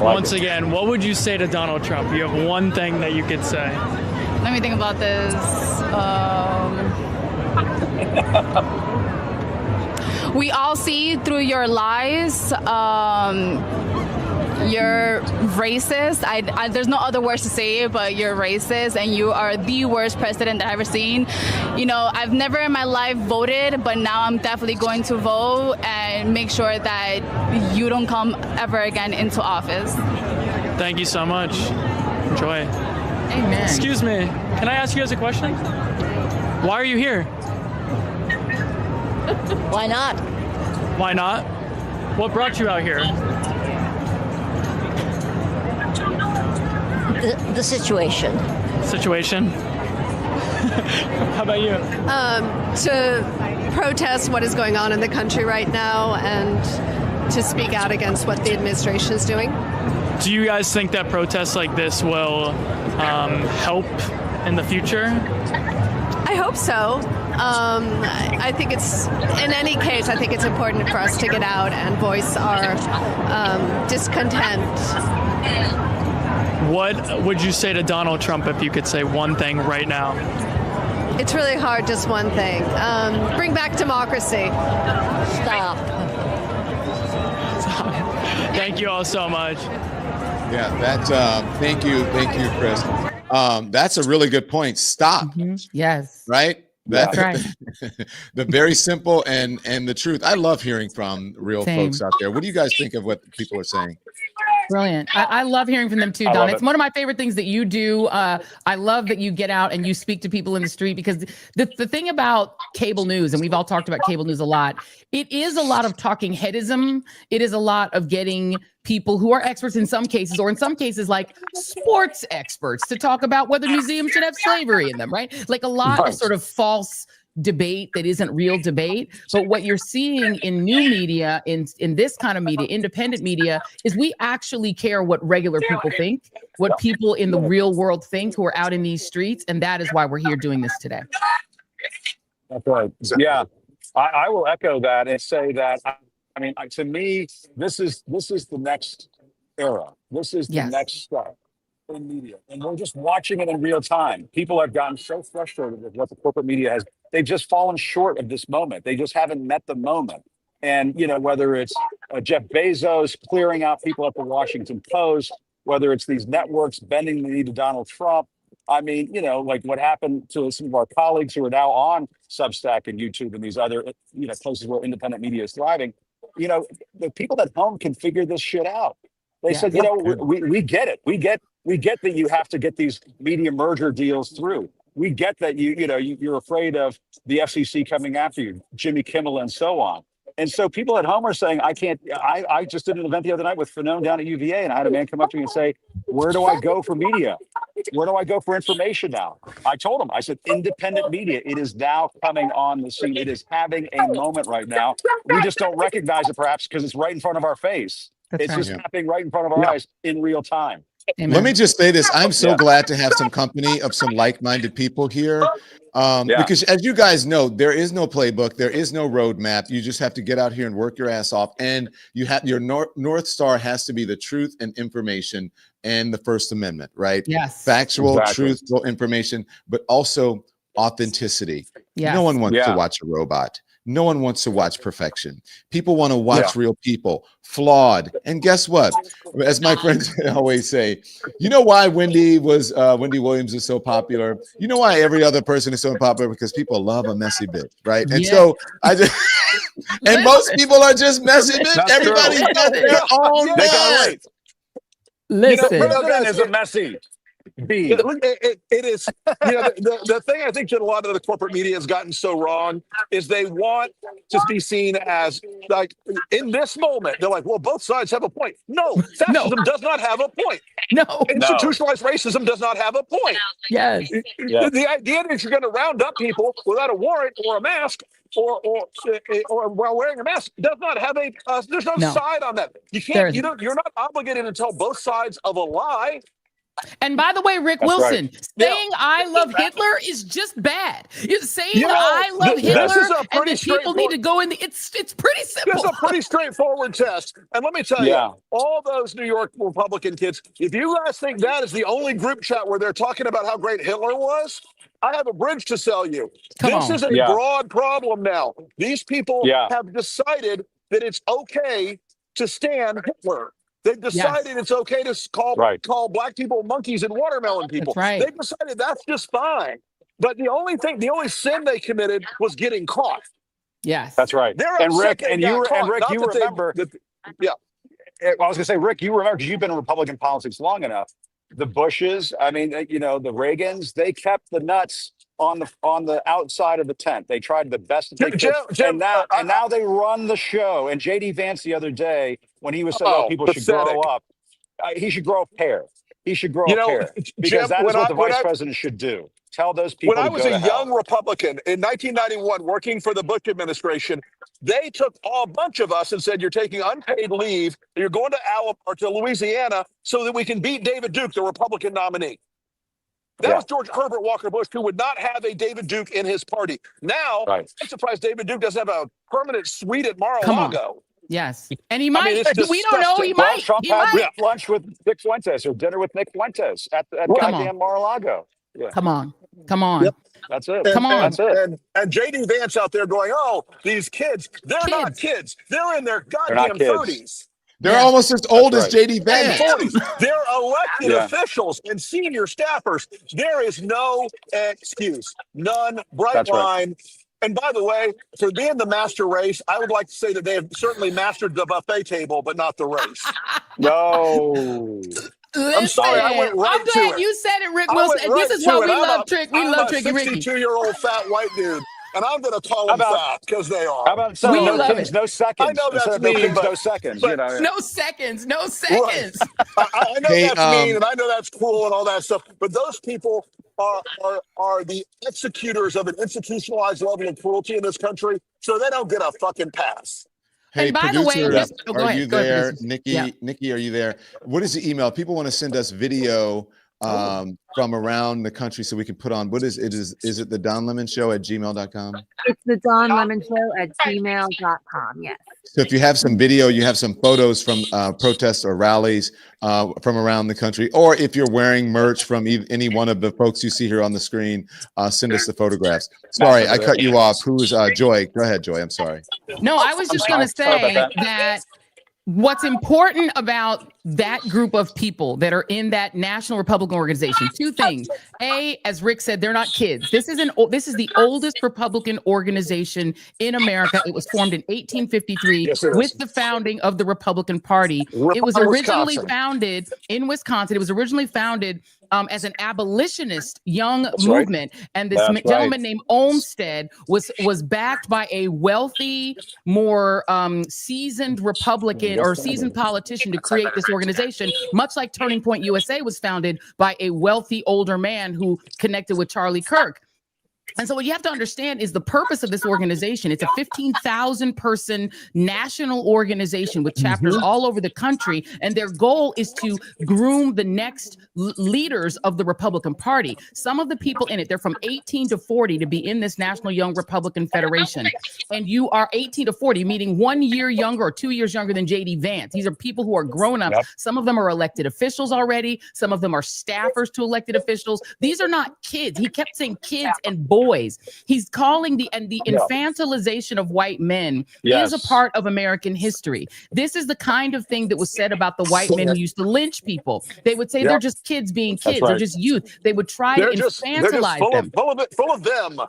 [SPEAKER 7] Once again, what would you say to Donald Trump? You have one thing that you could say.
[SPEAKER 8] Let me think about this. We all see through your lies. You're racist. There's no other words to say it, but you're racist, and you are the worst president that I've ever seen. You know, I've never in my life voted, but now I'm definitely going to vote and make sure that you don't come ever again into office.
[SPEAKER 7] Thank you so much. Enjoy.
[SPEAKER 2] Amen.
[SPEAKER 7] Excuse me. Can I ask you guys a question? Why are you here?
[SPEAKER 10] Why not?
[SPEAKER 7] Why not? What brought you out here?
[SPEAKER 10] The situation.
[SPEAKER 7] Situation? How about you?
[SPEAKER 11] To protest what is going on in the country right now and to speak out against what the administration is doing.
[SPEAKER 7] Do you guys think that protests like this will help in the future?
[SPEAKER 11] I hope so. I think it's, in any case, I think it's important for us to get out and voice our discontent.
[SPEAKER 7] What would you say to Donald Trump if you could say one thing right now?
[SPEAKER 11] It's really hard, just one thing. Bring back democracy.
[SPEAKER 10] Stop.
[SPEAKER 7] Thank you all so much.
[SPEAKER 1] Yeah, that's thank you, Chris. That's a really good point. Stop.
[SPEAKER 2] Mm-hmm. Yes.
[SPEAKER 1] Right?
[SPEAKER 2] That's right.
[SPEAKER 1] The very simple and the truth. I love hearing from real
[SPEAKER 2] Same.
[SPEAKER 1] folks out there. What do you guys think of what people are saying?
[SPEAKER 2] Brilliant. I love hearing from them too, Don. It's one of my favorite things that you do. I love that you get out and you speak to people in the street, because the thing about cable news, and we've all talked about cable news a lot, it is a lot of talking headism. It is a lot of getting people who are experts in some cases, or in some cases like sports experts, to talk about whether museums should have slavery in them, right? Like a lot of sort of false debate that isn't real debate. But what you're seeing in new media, in this kind of media, independent media, is we actually care what regular people think, what people in the real world think who are out in these streets. And that is why we're here doing this today.
[SPEAKER 3] That's right. Yeah, I will echo that and say that, I mean, to me, this is the next era. This is the next step in media. And we're just watching it in real time. People have gotten so frustrated with what the corporate media has. They've just fallen short of this moment. They just haven't met the moment. And, you know, whether it's Jeff Bezos clearing out people at the Washington Post, whether it's these networks bending the knee to Donald Trump. I mean, you know, like what happened to some of our colleagues who are now on Substack and YouTube and these other, you know, places where independent media is thriving. You know, the people at home can figure this shit out. They said, you know, we get it. We get that you have to get these media merger deals through. We get that you're afraid of the FCC coming after you, Jimmy Kimmel and so on. And so people at home are saying, I just did an event the other night with Fanone down at UVA, and I had a man come up to me and say, where do I go for media? Where do I go for information now? I told him, I said, independent media, it is now coming on the scene. It is having a moment right now. We just don't recognize it perhaps because it's right in front of our face. It's just happening right in front of our eyes in real time.
[SPEAKER 2] Amen.
[SPEAKER 1] Let me just say this. I'm so glad to have some company of some like-minded people here. Because as you guys know, there is no playbook. There is no roadmap. You just have to get out here and work your ass off. And you have your North Star has to be the truth and information and the First Amendment, right?
[SPEAKER 2] Yes.
[SPEAKER 1] Factual, truthful information, but also authenticity.
[SPEAKER 2] Yes.
[SPEAKER 1] No one wants to watch a robot. No one wants to watch perfection. People want to watch real people, flawed. And guess what? As my friends always say, you know why Wendy Williams is so popular? You know why every other person is so popular? Because people love a messy bitch, right? And so I just and most people are just messy bitch. Everybody's got their own mess.
[SPEAKER 2] Listen,
[SPEAKER 3] President is a messy.
[SPEAKER 5] It is, you know, the thing I think that a lot of the corporate media has gotten so wrong is they want to be seen as like in this moment, they're like, well, both sides have a point. No, fascism does not have a point.
[SPEAKER 2] No,
[SPEAKER 5] institutionalized racism does not have a point.
[SPEAKER 2] Yes.
[SPEAKER 5] The idea that you're going to round up people without a warrant or a mask or while wearing a mask does not have a there's no side on that. You can't, you're not obligated to tell both sides of a lie.
[SPEAKER 2] And by the way, Rick Wilson, saying I love Hitler is just bad. Saying I love Hitler and that people need to go in. It's pretty simple.
[SPEAKER 5] It's a pretty straightforward test. And let me tell you, all those New York Republican kids, if you guys think that is the only group chat where they're talking about how great Hitler was, I have a bridge to sell you. This is a broad problem now. These people have decided that it's okay to stand Hitler. They've decided it's okay to call black people monkeys and watermelon people. They've decided that's just fine. But the only sin they committed was getting caught.
[SPEAKER 2] Yes,
[SPEAKER 3] that's right. And Rick, you remember. I was going to say, Rick, you remember because you've been in Republican politics long enough. The Bushes, I mean, you know, the Reagans, they kept the nuts on the outside of the tent. They tried the best that they could, and now they run the show. And J.D. Vance the other day, when he was saying people should grow up, he should grow a pair. He should grow a pair because that is what the vice president should do. Tell those people.
[SPEAKER 5] When I was a young Republican in 1991, working for the Bush administration, they took a bunch of us and said, "You're taking unpaid leave. You're going to Alabama or to Louisiana so that we can beat David Duke, the Republican nominee." That was George Herbert Walker Bush, who would not have a David Duke in his party. Now, I'm surprised David Duke doesn't have a permanent suite at Mar-a-Lago.
[SPEAKER 2] Yes, and he might. We don't know. He might.
[SPEAKER 3] Trump had lunch with Nick Fuentes or dinner with Nick Fuentes at goddamn Mar-a-Lago. Yeah.
[SPEAKER 2] Come on. Yep.
[SPEAKER 3] That's it.
[SPEAKER 2] Come on.
[SPEAKER 5] That's it. And J.D. Vance out there going, "Oh, these kids, they're not kids. They're in their goddamn 30s.
[SPEAKER 1] They're almost as old as J.D. Vance.
[SPEAKER 5] They're elected officials and senior staffers. There is no excuse. None. Bright line. And by the way, for being the master race, I would like to say that they have certainly mastered the buffet table, but not the race.
[SPEAKER 3] No.
[SPEAKER 2] Listen,
[SPEAKER 5] I'm sorry, I went right
[SPEAKER 2] I'm glad you said it, Rick Wilson. This is why we love Trick. We love Tricky Ricky.
[SPEAKER 5] I'm a 62-year-old fat white dude, and I'm going to call them fat because they are.
[SPEAKER 3] How about no kings, no seconds?
[SPEAKER 5] I know that's mean,
[SPEAKER 3] no seconds. You know.
[SPEAKER 2] No seconds. No seconds.
[SPEAKER 5] Right. I know that's mean, and I know that's cruel and all that stuff, but those people are the executors of an institutionalized level of cruelty in this country, so they don't get a fucking pass.
[SPEAKER 1] Hey,
[SPEAKER 2] and by
[SPEAKER 1] producer,
[SPEAKER 2] the way,
[SPEAKER 1] are you there? Nikki, are you there? What is the email? People want to send us video from around the country so we can put on. What is it? Is it the Don Lemon Show at gmail.com?
[SPEAKER 12] It's the Don Lemon Show at gmail.com. Yes.
[SPEAKER 1] So if you have some video, you have some photos from protests or rallies from around the country, or if you're wearing merch from any one of the folks you see here on the screen, send us the photographs. Sorry, I cut you off. Who is Joy? Go ahead, Joy. I'm sorry.
[SPEAKER 2] No, I was just going to say that what's important about that group of people that are in that national Republican organization? Two things. A, as Rick said, they're not kids. This is the oldest Republican organization in America. It was formed in 1853 with the founding of the Republican Party. It was originally founded in Wisconsin. It was originally founded as an abolitionist young movement, and this gentleman named Olmsted was backed by a wealthy, more seasoned Republican or seasoned politician to create this organization, much like Turning Point USA was founded by a wealthy older man who connected with Charlie Kirk. And so what you have to understand is the purpose of this organization. It's a 15,000 person national organization with chapters all over the country. And their goal is to groom the next leaders of the Republican Party. Some of the people in it, they're from 18 to 40 to be in this National Young Republican Federation. And you are 18 to 40, meaning 1 year younger or 2 years younger than J.D. Vance. These are people who are grown-ups. Some of them are elected officials already. Some of them are staffers to elected officials. These are not kids. He kept saying kids and boys. He's calling the infantilization of white men is a part of American history. This is the kind of thing that was said about the white men who used to lynch people. They would say they're just kids being kids. They're just youth. They would try to infantilize them.
[SPEAKER 5] Full of them.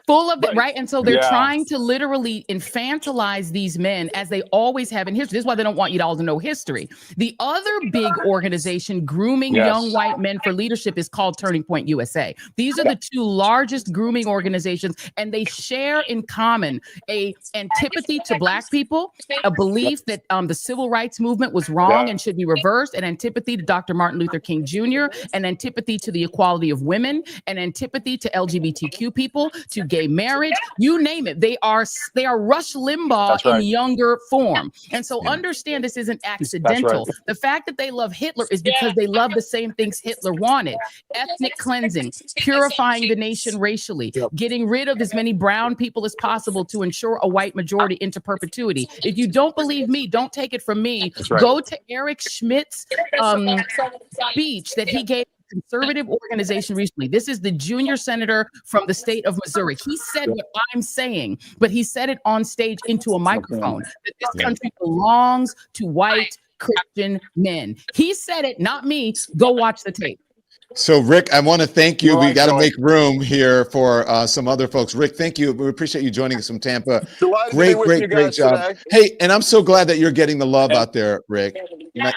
[SPEAKER 2] Full of it, right? And so they're trying to literally infantilize these men, as they always have in history. This is why they don't want you all to know history. The other big organization grooming young white men for leadership is called Turning Point USA. These are the two largest grooming organizations, and they share in common a antipathy to Black people, a belief that the civil rights movement was wrong and should be reversed, an antipathy to Dr. Martin Luther King Jr., an antipathy to the equality of women, an antipathy to LGBTQ people, to gay marriage, you name it. They are Rush Limbaugh in younger form. And so understand this isn't accidental. The fact that they love Hitler is because they love the same things Hitler wanted. Ethnic cleansing, purifying the nation racially, getting rid of as many brown people as possible to ensure a white majority into perpetuity. If you don't believe me, don't take it from me. Go to Eric Schmidt's speech that he gave conservative organization recently. This is the junior senator from the state of Missouri. He said what I'm saying, but he said it on stage into a microphone, that this country belongs to white Christian men. He said it, not me. Go watch the tape.
[SPEAKER 1] So, Rick, I want to thank you. We got to make room here for some other folks. Rick, thank you. We appreciate you joining us from Tampa. Great job.
[SPEAKER 5] Today.
[SPEAKER 1] Hey, and I'm so glad that you're getting the love out there, Rick.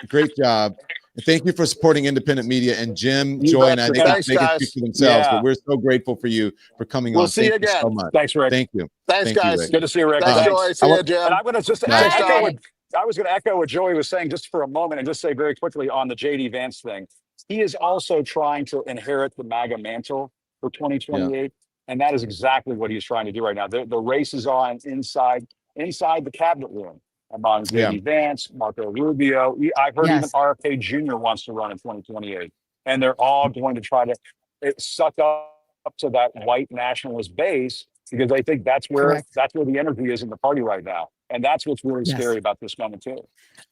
[SPEAKER 1] Great job. And thank you for supporting independent media. And Jim, Joy, and I think they can speak for themselves, but we're so grateful for you for coming on.
[SPEAKER 5] We'll see you again.
[SPEAKER 1] So much.
[SPEAKER 3] Thanks, Rick.
[SPEAKER 1] Thank you.
[SPEAKER 5] Thanks, guys.
[SPEAKER 3] Good to see you, Rick.
[SPEAKER 5] Thanks, Joy. See you, Jim.
[SPEAKER 3] And I'm going to just I was going to echo what Joey was saying just for a moment and just say very quickly on the J.D. Vance thing. He is also trying to inherit the MAGA mantle for 2028. And that is exactly what he's trying to do right now. The race is on inside the cabinet room among J.D. Vance, Marco Rubio. I've heard even RFK Jr. wants to run in 2028. And they're all going to try to suck up to that white nationalist base because they think that's where the energy is in the party right now. And that's what's really scary about this moment, too.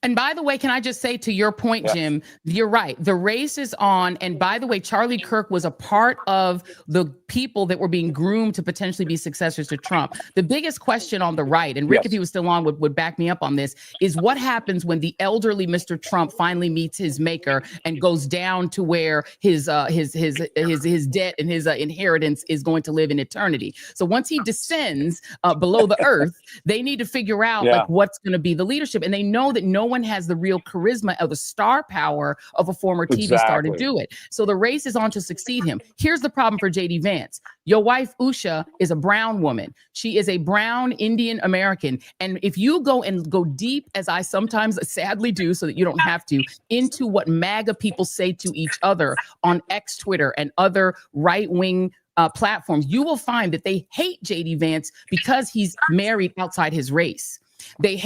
[SPEAKER 2] And by the way, can I just say to your point, Jim, you're right. The race is on. And by the way, Charlie Kirk was a part of the people that were being groomed to potentially be successors to Trump. The biggest question on the right, and Rick, if he was still on, would back me up on this, is what happens when the elderly Mr. Trump finally meets his maker and goes down to where his debt and his inheritance is going to live in eternity. So once he descends below the earth, they need to figure out like what's going to be the leadership. And they know that no one has the real charisma or the star power of a former TV star to do it. So the race is on to succeed him. Here's the problem for J.D. Vance. Your wife, Usha, is a brown woman. She is a brown Indian American. And if you go deep, as I sometimes sadly do, so that you don't have to, into what MAGA people say to each other on X, Twitter, and other right-wing platforms, you will find that they hate J.D. Vance because he's married outside his race. They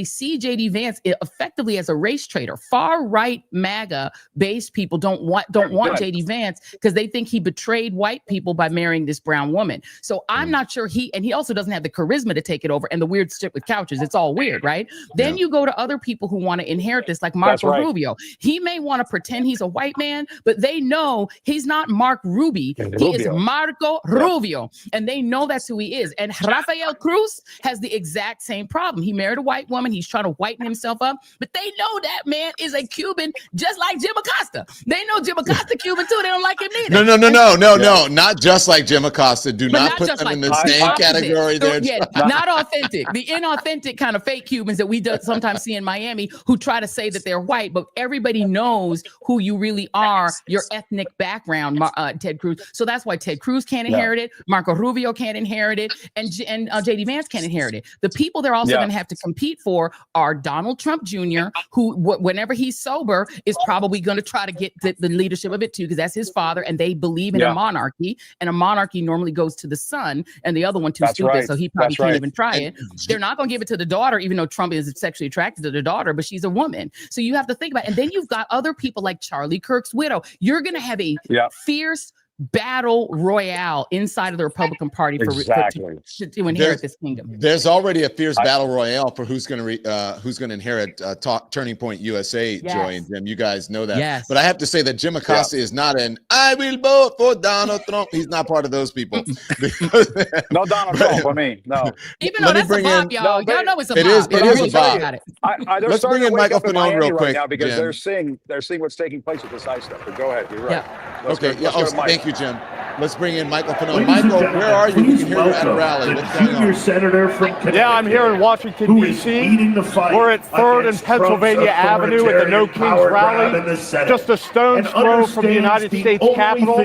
[SPEAKER 2] see J.D. Vance effectively as a race traitor. Far right MAGA based people don't want J.D. Vance because they think he betrayed white people by marrying this brown woman. So I'm not sure he also doesn't have the charisma to take it over. And the weird shit with couches, it's all weird, right? Then you go to other people who want to inherit this, like Marco Rubio. He may want to pretend he's a white man, but they know he's not Mark Ruby. He is Marco Rubio, and they know that's who he is. And Rafael Cruz has the exact same problem. problem. He married a white woman. He's trying to whiten himself up, but they know that man is a Cuban, just like Jim Acosta. They know Jim Acosta Cuban too. They don't like him neither.
[SPEAKER 1] No, not just like Jim Acosta. Do not put them in the same category there.
[SPEAKER 2] Yeah, not authentic. The inauthentic kind of fake Cubans that we sometimes see in Miami who try to say that they're white, but everybody knows who you really are, your ethnic background, Ted Cruz. So that's why Ted Cruz can't inherit it. Marco Rubio can't inherit it. And JD Vance can't inherit it. The people they're also going to have to compete for are Donald Trump Jr., who, whenever he's sober, is probably going to try to get the leadership of it too, because that's his father, and they believe in a monarchy, and a monarchy normally goes to the son, and the other one too stupid, so he probably can't even try it. They're not going to give it to the daughter, even though Trump is sexually attracted to the daughter, but she's a woman. So you have to think about it. And then you've got other people like Charlie Kirk's widow. You're going to have a fierce battle royale inside of the Republican Party to inherit this kingdom.
[SPEAKER 1] There's already a fierce battle royale for who's going to inherit Turning Point USA. Joy and Jim, you guys know that. But I have to say that Jim Acosta is not I will vote for Donald Trump. He's not part of those people.
[SPEAKER 3] No Donald Trump for me. No.
[SPEAKER 2] Even though that's a mob, y'all know it's a mob.
[SPEAKER 1] It is a mob.
[SPEAKER 3] Let's
[SPEAKER 1] bring in Michael Fanone real quick
[SPEAKER 3] now because they're seeing what's taking place with this ICE stuff. But go ahead. You're right.
[SPEAKER 1] Thank you, Jim. Let's bring in Michael Fanone. Michael, where are you? We can hear you at a rally. What's going on?
[SPEAKER 13] Senator from Connecticut,
[SPEAKER 14] I'm here in Washington, D.C. We're at 3rd and Pennsylvania Avenue at the No Kings rally, just a stone's throw from the United States Capitol.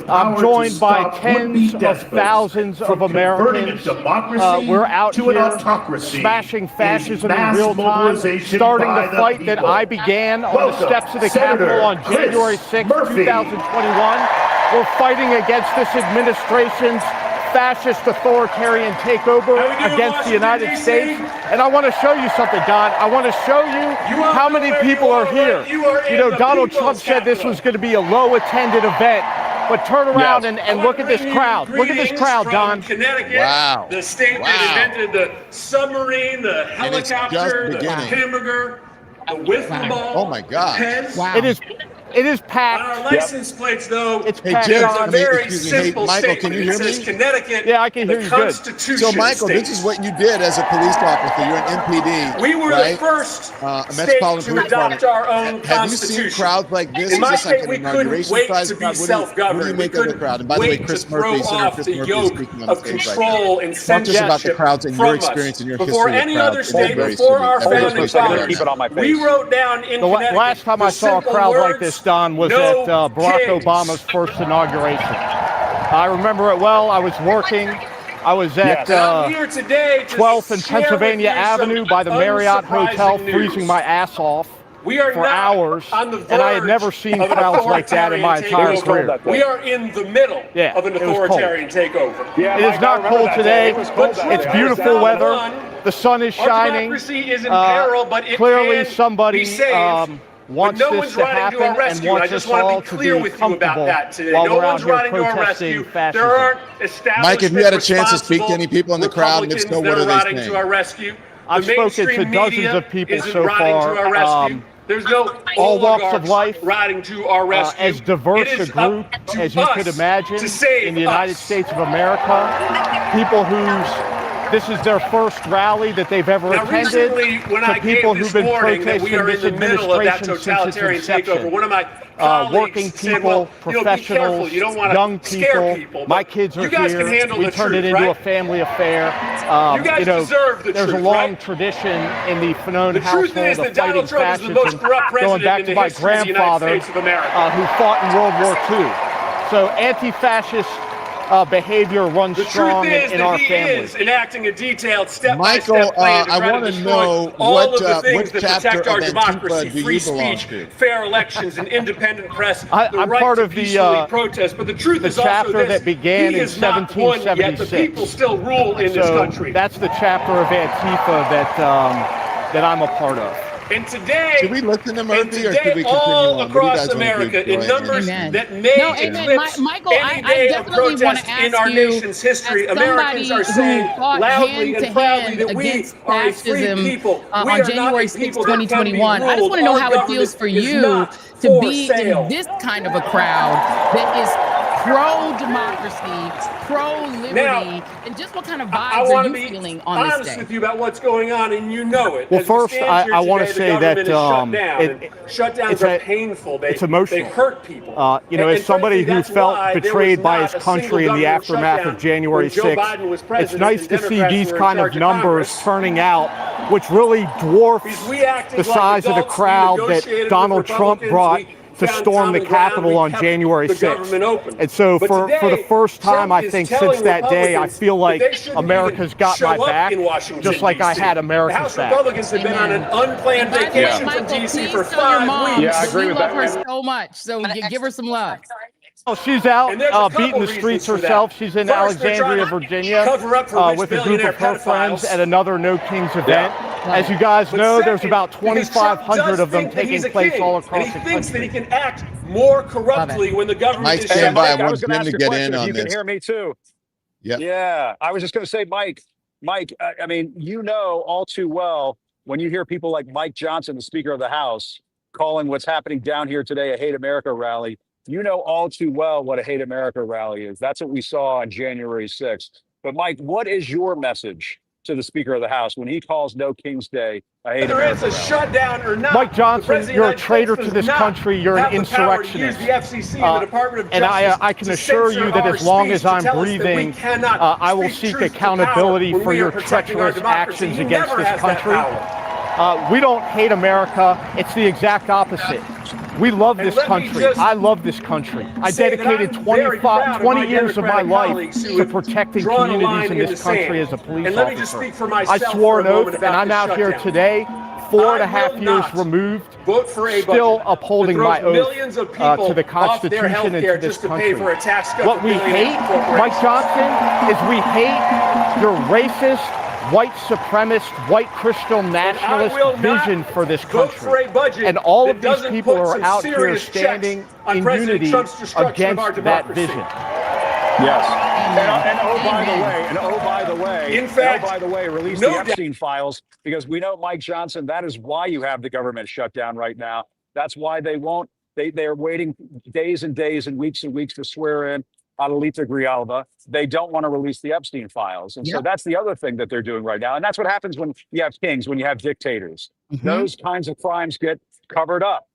[SPEAKER 14] I'm joined by tens of thousands of Americans. We're out here smashing fascism in real time, starting the fight that I began on the steps of the Capitol on January 6, 2021. We're fighting against this administration's fascist authoritarian takeover against the United States. And I want to show you something, Don. I want to show you how many people are here. You know, Donald Trump said this was going to be a low-attended event. But turn around and look at this crowd. Look at this crowd, Don.
[SPEAKER 15] Connecticut, the state that invented the submarine, the helicopter, the hamburger, the wiffle ball.
[SPEAKER 1] Oh my God!
[SPEAKER 14] It is packed.
[SPEAKER 15] On our license plates, though,
[SPEAKER 14] it's packed.
[SPEAKER 15] There's a very simple
[SPEAKER 1] Michael,
[SPEAKER 15] statement.
[SPEAKER 1] can you hear me?
[SPEAKER 15] It says Connecticut.
[SPEAKER 14] Yeah, I can hear you good.
[SPEAKER 1] So, Michael, this is what you did as a police officer. You're an MPD.
[SPEAKER 15] We were the first state to adopt our own constitution.
[SPEAKER 1] Have you seen crowds like this?
[SPEAKER 15] In my state, we couldn't wait to be self-governed. We couldn't wait to throw off the yoke of control and censorship from us. Before any other state, before our founding fathers, we wrote down in Connecticut.
[SPEAKER 14] The last time I saw a crowd like this, Don, was at Barack Obama's first inauguration. I remember it well. I was working. I was at 12th and Pennsylvania Avenue by the Marriott Hotel, freezing my ass off for hours, and I had never seen crowds like that in my entire career.
[SPEAKER 15] We are in the middle of an authoritarian takeover.
[SPEAKER 14] It is not cold today. It's beautiful weather. The sun is shining.
[SPEAKER 15] Democracy is in peril, but it
[SPEAKER 14] clearly
[SPEAKER 15] can
[SPEAKER 14] somebody
[SPEAKER 15] be saved.
[SPEAKER 14] wants
[SPEAKER 15] no
[SPEAKER 14] this
[SPEAKER 15] one's
[SPEAKER 14] to
[SPEAKER 15] riding
[SPEAKER 14] happen
[SPEAKER 15] to our rescue.
[SPEAKER 14] and wants
[SPEAKER 15] I just
[SPEAKER 14] us
[SPEAKER 15] want
[SPEAKER 14] all
[SPEAKER 15] to be
[SPEAKER 14] to
[SPEAKER 15] clear
[SPEAKER 14] be
[SPEAKER 15] with you about that today.
[SPEAKER 14] while
[SPEAKER 15] No
[SPEAKER 14] we're
[SPEAKER 15] one's
[SPEAKER 14] out here
[SPEAKER 15] riding to our rescue.
[SPEAKER 14] fascism.
[SPEAKER 15] There aren't established.
[SPEAKER 1] Mike, have you had a chance to speak to any people in the crowd? And if so, what are they
[SPEAKER 15] riding
[SPEAKER 1] saying?
[SPEAKER 15] to our rescue.
[SPEAKER 14] I've spoken to dozens of people so far.
[SPEAKER 15] There's no
[SPEAKER 14] all walks of life,
[SPEAKER 15] riding to our rescue.
[SPEAKER 14] As diverse a group as you could imagine in the United States of America. People this is their first rally that they've ever attended. To people who've been protesting this administration since its inception.
[SPEAKER 15] One of my
[SPEAKER 14] working people, professionals, young people. My kids are here. We turned it into a family affair. There's a long tradition in the Fanone household of fighting fascism, going back to my grandfather, who fought in World War II. So anti-fascist behavior runs strong in our family.
[SPEAKER 15] Is enacting a detailed
[SPEAKER 1] step-by-step plan
[SPEAKER 15] to
[SPEAKER 1] want to know
[SPEAKER 15] all of the things that protect our
[SPEAKER 1] democracy,
[SPEAKER 15] free speech, fair elections, and independent press.
[SPEAKER 14] I'm part of the
[SPEAKER 15] protest, but the truth is
[SPEAKER 14] chapter
[SPEAKER 15] also
[SPEAKER 14] that began in 1776.
[SPEAKER 15] The people still rule in this country.
[SPEAKER 14] That's the chapter of Antifa that I'm a part of.
[SPEAKER 15] And today,
[SPEAKER 1] should we listen to Murphy or should we continue
[SPEAKER 15] all
[SPEAKER 1] on?
[SPEAKER 15] across America, in numbers that may eclipse any day of protest in our nation's history, Americans are saying loudly and proudly that we are a free people.
[SPEAKER 2] On January 6, 2021. I just want to know how it feels for you to be in this kind of a crowd that is pro-democracy, pro-liberty, and just what kind of vibes are you feeling on this day?
[SPEAKER 15] I want to be honest with you about what's going on, and you know it.
[SPEAKER 14] Well, first, I want to say that
[SPEAKER 15] shutdowns are painful.
[SPEAKER 14] It's emotional.
[SPEAKER 15] They hurt people.
[SPEAKER 14] You know, as somebody who felt betrayed by his country in the aftermath of January 6th, it's nice to see these kind of numbers turning out, which really dwarfs the size of the crowd that Donald Trump brought to storm the Capitol on January 6th. And so for the first time, I think, since that day, I feel like America's got my back, just like I had America's back.
[SPEAKER 15] The House Republicans have been on an unplanned vacation from D.C. for 5 weeks.
[SPEAKER 2] Yeah, I agree with that. We love her so much, so give her some love.
[SPEAKER 14] Oh, she's out beating the streets herself. She's in Alexandria, Virginia, with a group of her friends at another No Kings event. As you guys know, there's about 2,500 of them taking place all across the country.
[SPEAKER 15] He thinks that he can act more corruptly when the government is
[SPEAKER 1] stand by.
[SPEAKER 3] I was going to ask
[SPEAKER 1] to
[SPEAKER 3] a
[SPEAKER 1] get
[SPEAKER 3] question
[SPEAKER 1] in on
[SPEAKER 3] if you can hear me too. Yeah. I was just going to say, Mike, I mean, you know all too well when you hear people like Mike Johnson, the Speaker of the House, calling what's happening down here today a Hate America rally. You know all too well what a Hate America rally is. That's what we saw on January 6th. But Mike, what is your message to the Speaker of the House when he calls No King's Day a Hate America rally?
[SPEAKER 15] Whether it's a shutdown or not,
[SPEAKER 14] Mike Johnson, you're a traitor to this country. You're an insurrectionist. And I can assure you that as long as I'm breathing, I will seek accountability for your treacherous actions against this country. We don't hate America. It's the exact opposite. We love this country. I love this country. I dedicated 20 years of my life to protecting communities in this country as a police officer. I swore an oath, and I'm out here today, 4.5 years removed, still upholding my oath to the Constitution and to this country. What we hate, Mike Johnson, is we hate your racist, white supremacist, white Christian nationalist vision for this country. And all of these people are out here standing in unity against that vision.
[SPEAKER 3] Yes. And by the way, release the Epstein files, because we know, Mike Johnson, that is why you have the government shut down right now. That's why they won't. They're waiting days and days and weeks to swear in Adelita Grijalva. They don't want to release the Epstein files. And so that's the other thing that they're doing right now. And that's what happens when you have kings, when you have dictators. Those kinds of crimes get covered up.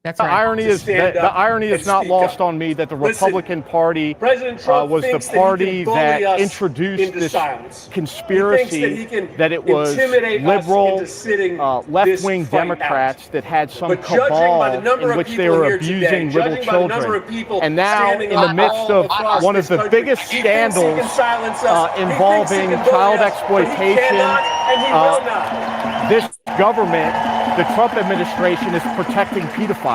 [SPEAKER 2] That's
[SPEAKER 14] the
[SPEAKER 2] right.
[SPEAKER 14] irony is not lost on me that the Republican Party was the party that introduced this conspiracy, that it was liberal, left-wing Democrats that had some cabal in which they were abusing little children. And now, in the midst of one of the biggest scandals involving child exploitation, this government, the Trump administration, is protecting pedophiles.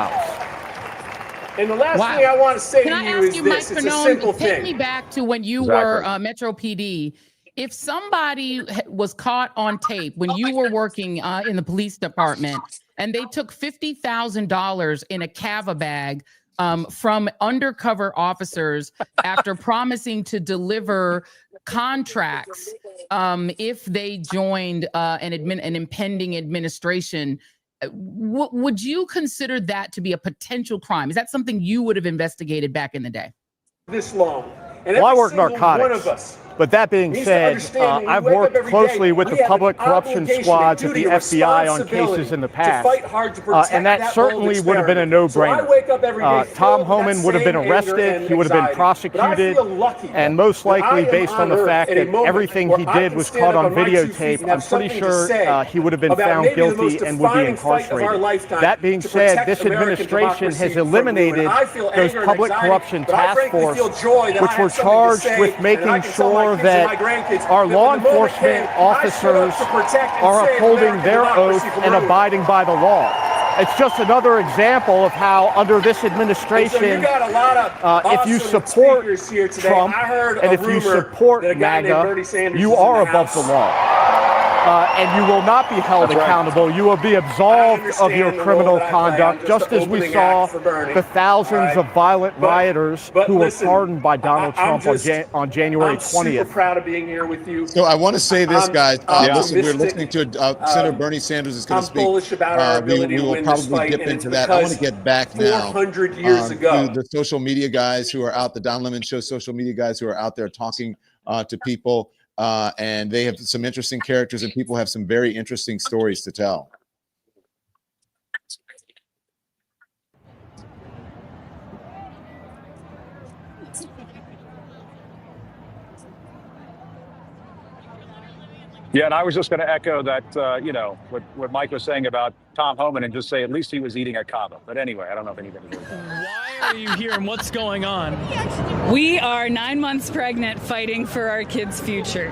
[SPEAKER 15] And the last thing I want to say to you is this: it's a simple thing.
[SPEAKER 2] Take me back to when you were Metro PD. If somebody was caught on tape when you were working in the police department and they took $50,000 in a Cava bag from undercover officers after promising to deliver contracts if they joined an impending administration, would you consider that to be a potential crime? Is that something you would have investigated back in the day?
[SPEAKER 15] This long.
[SPEAKER 14] Well, I work narcotics. But that being said, I've worked closely with the public corruption squads at the FBI on cases in the past, and that certainly would have been a no-brainer. Tom Homan would have been arrested, he would have been prosecuted, and most likely, based on the fact that everything he did was caught on videotape, I'm pretty sure he would have been found guilty and would be incarcerated. That being said, this administration has eliminated those public corruption task force, which were charged with making sure that our law enforcement officers are upholding their oath and abiding by the law. It's just another example of how, under this administration, if you support Trump and if you support MAGA, you are above the law. and you will not be held accountable. You will be absolved of your criminal conduct, just as we saw the thousands of violent rioters who were pardoned by Donald Trump on January 20th. I'm super
[SPEAKER 15] proud of being here with you.
[SPEAKER 1] So I want to say this, guys. Listen, we're listening to Senator Bernie Sanders is going to speak.
[SPEAKER 15] Bullish about our ability
[SPEAKER 1] we
[SPEAKER 15] to
[SPEAKER 1] will
[SPEAKER 15] win this
[SPEAKER 1] probably
[SPEAKER 15] fight,
[SPEAKER 1] dip
[SPEAKER 15] and
[SPEAKER 1] into
[SPEAKER 15] it's
[SPEAKER 1] that. I want to get back now
[SPEAKER 15] 400 years ago.
[SPEAKER 1] to the social media guys who are out, the Don Lemon Show social media guys who are out there talking to people, and they have some interesting characters, and people have some very interesting stories to tell.
[SPEAKER 3] Yeah, and I was just going to echo that, you know, what Mike was saying about Tom Homan, and just say at least he was eating a Cava. But anyway, I don't know if anybody knows that.
[SPEAKER 7] Why are you here and what's going on?
[SPEAKER 8] We are 9 months pregnant fighting for our kids' future.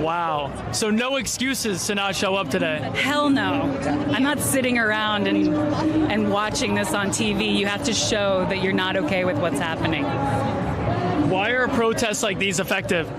[SPEAKER 7] Wow. So no excuses to not show up today?
[SPEAKER 8] Hell no. I'm not sitting around and watching this on TV. You have to show that you're not okay with what's happening.
[SPEAKER 7] Why are protests like these effective?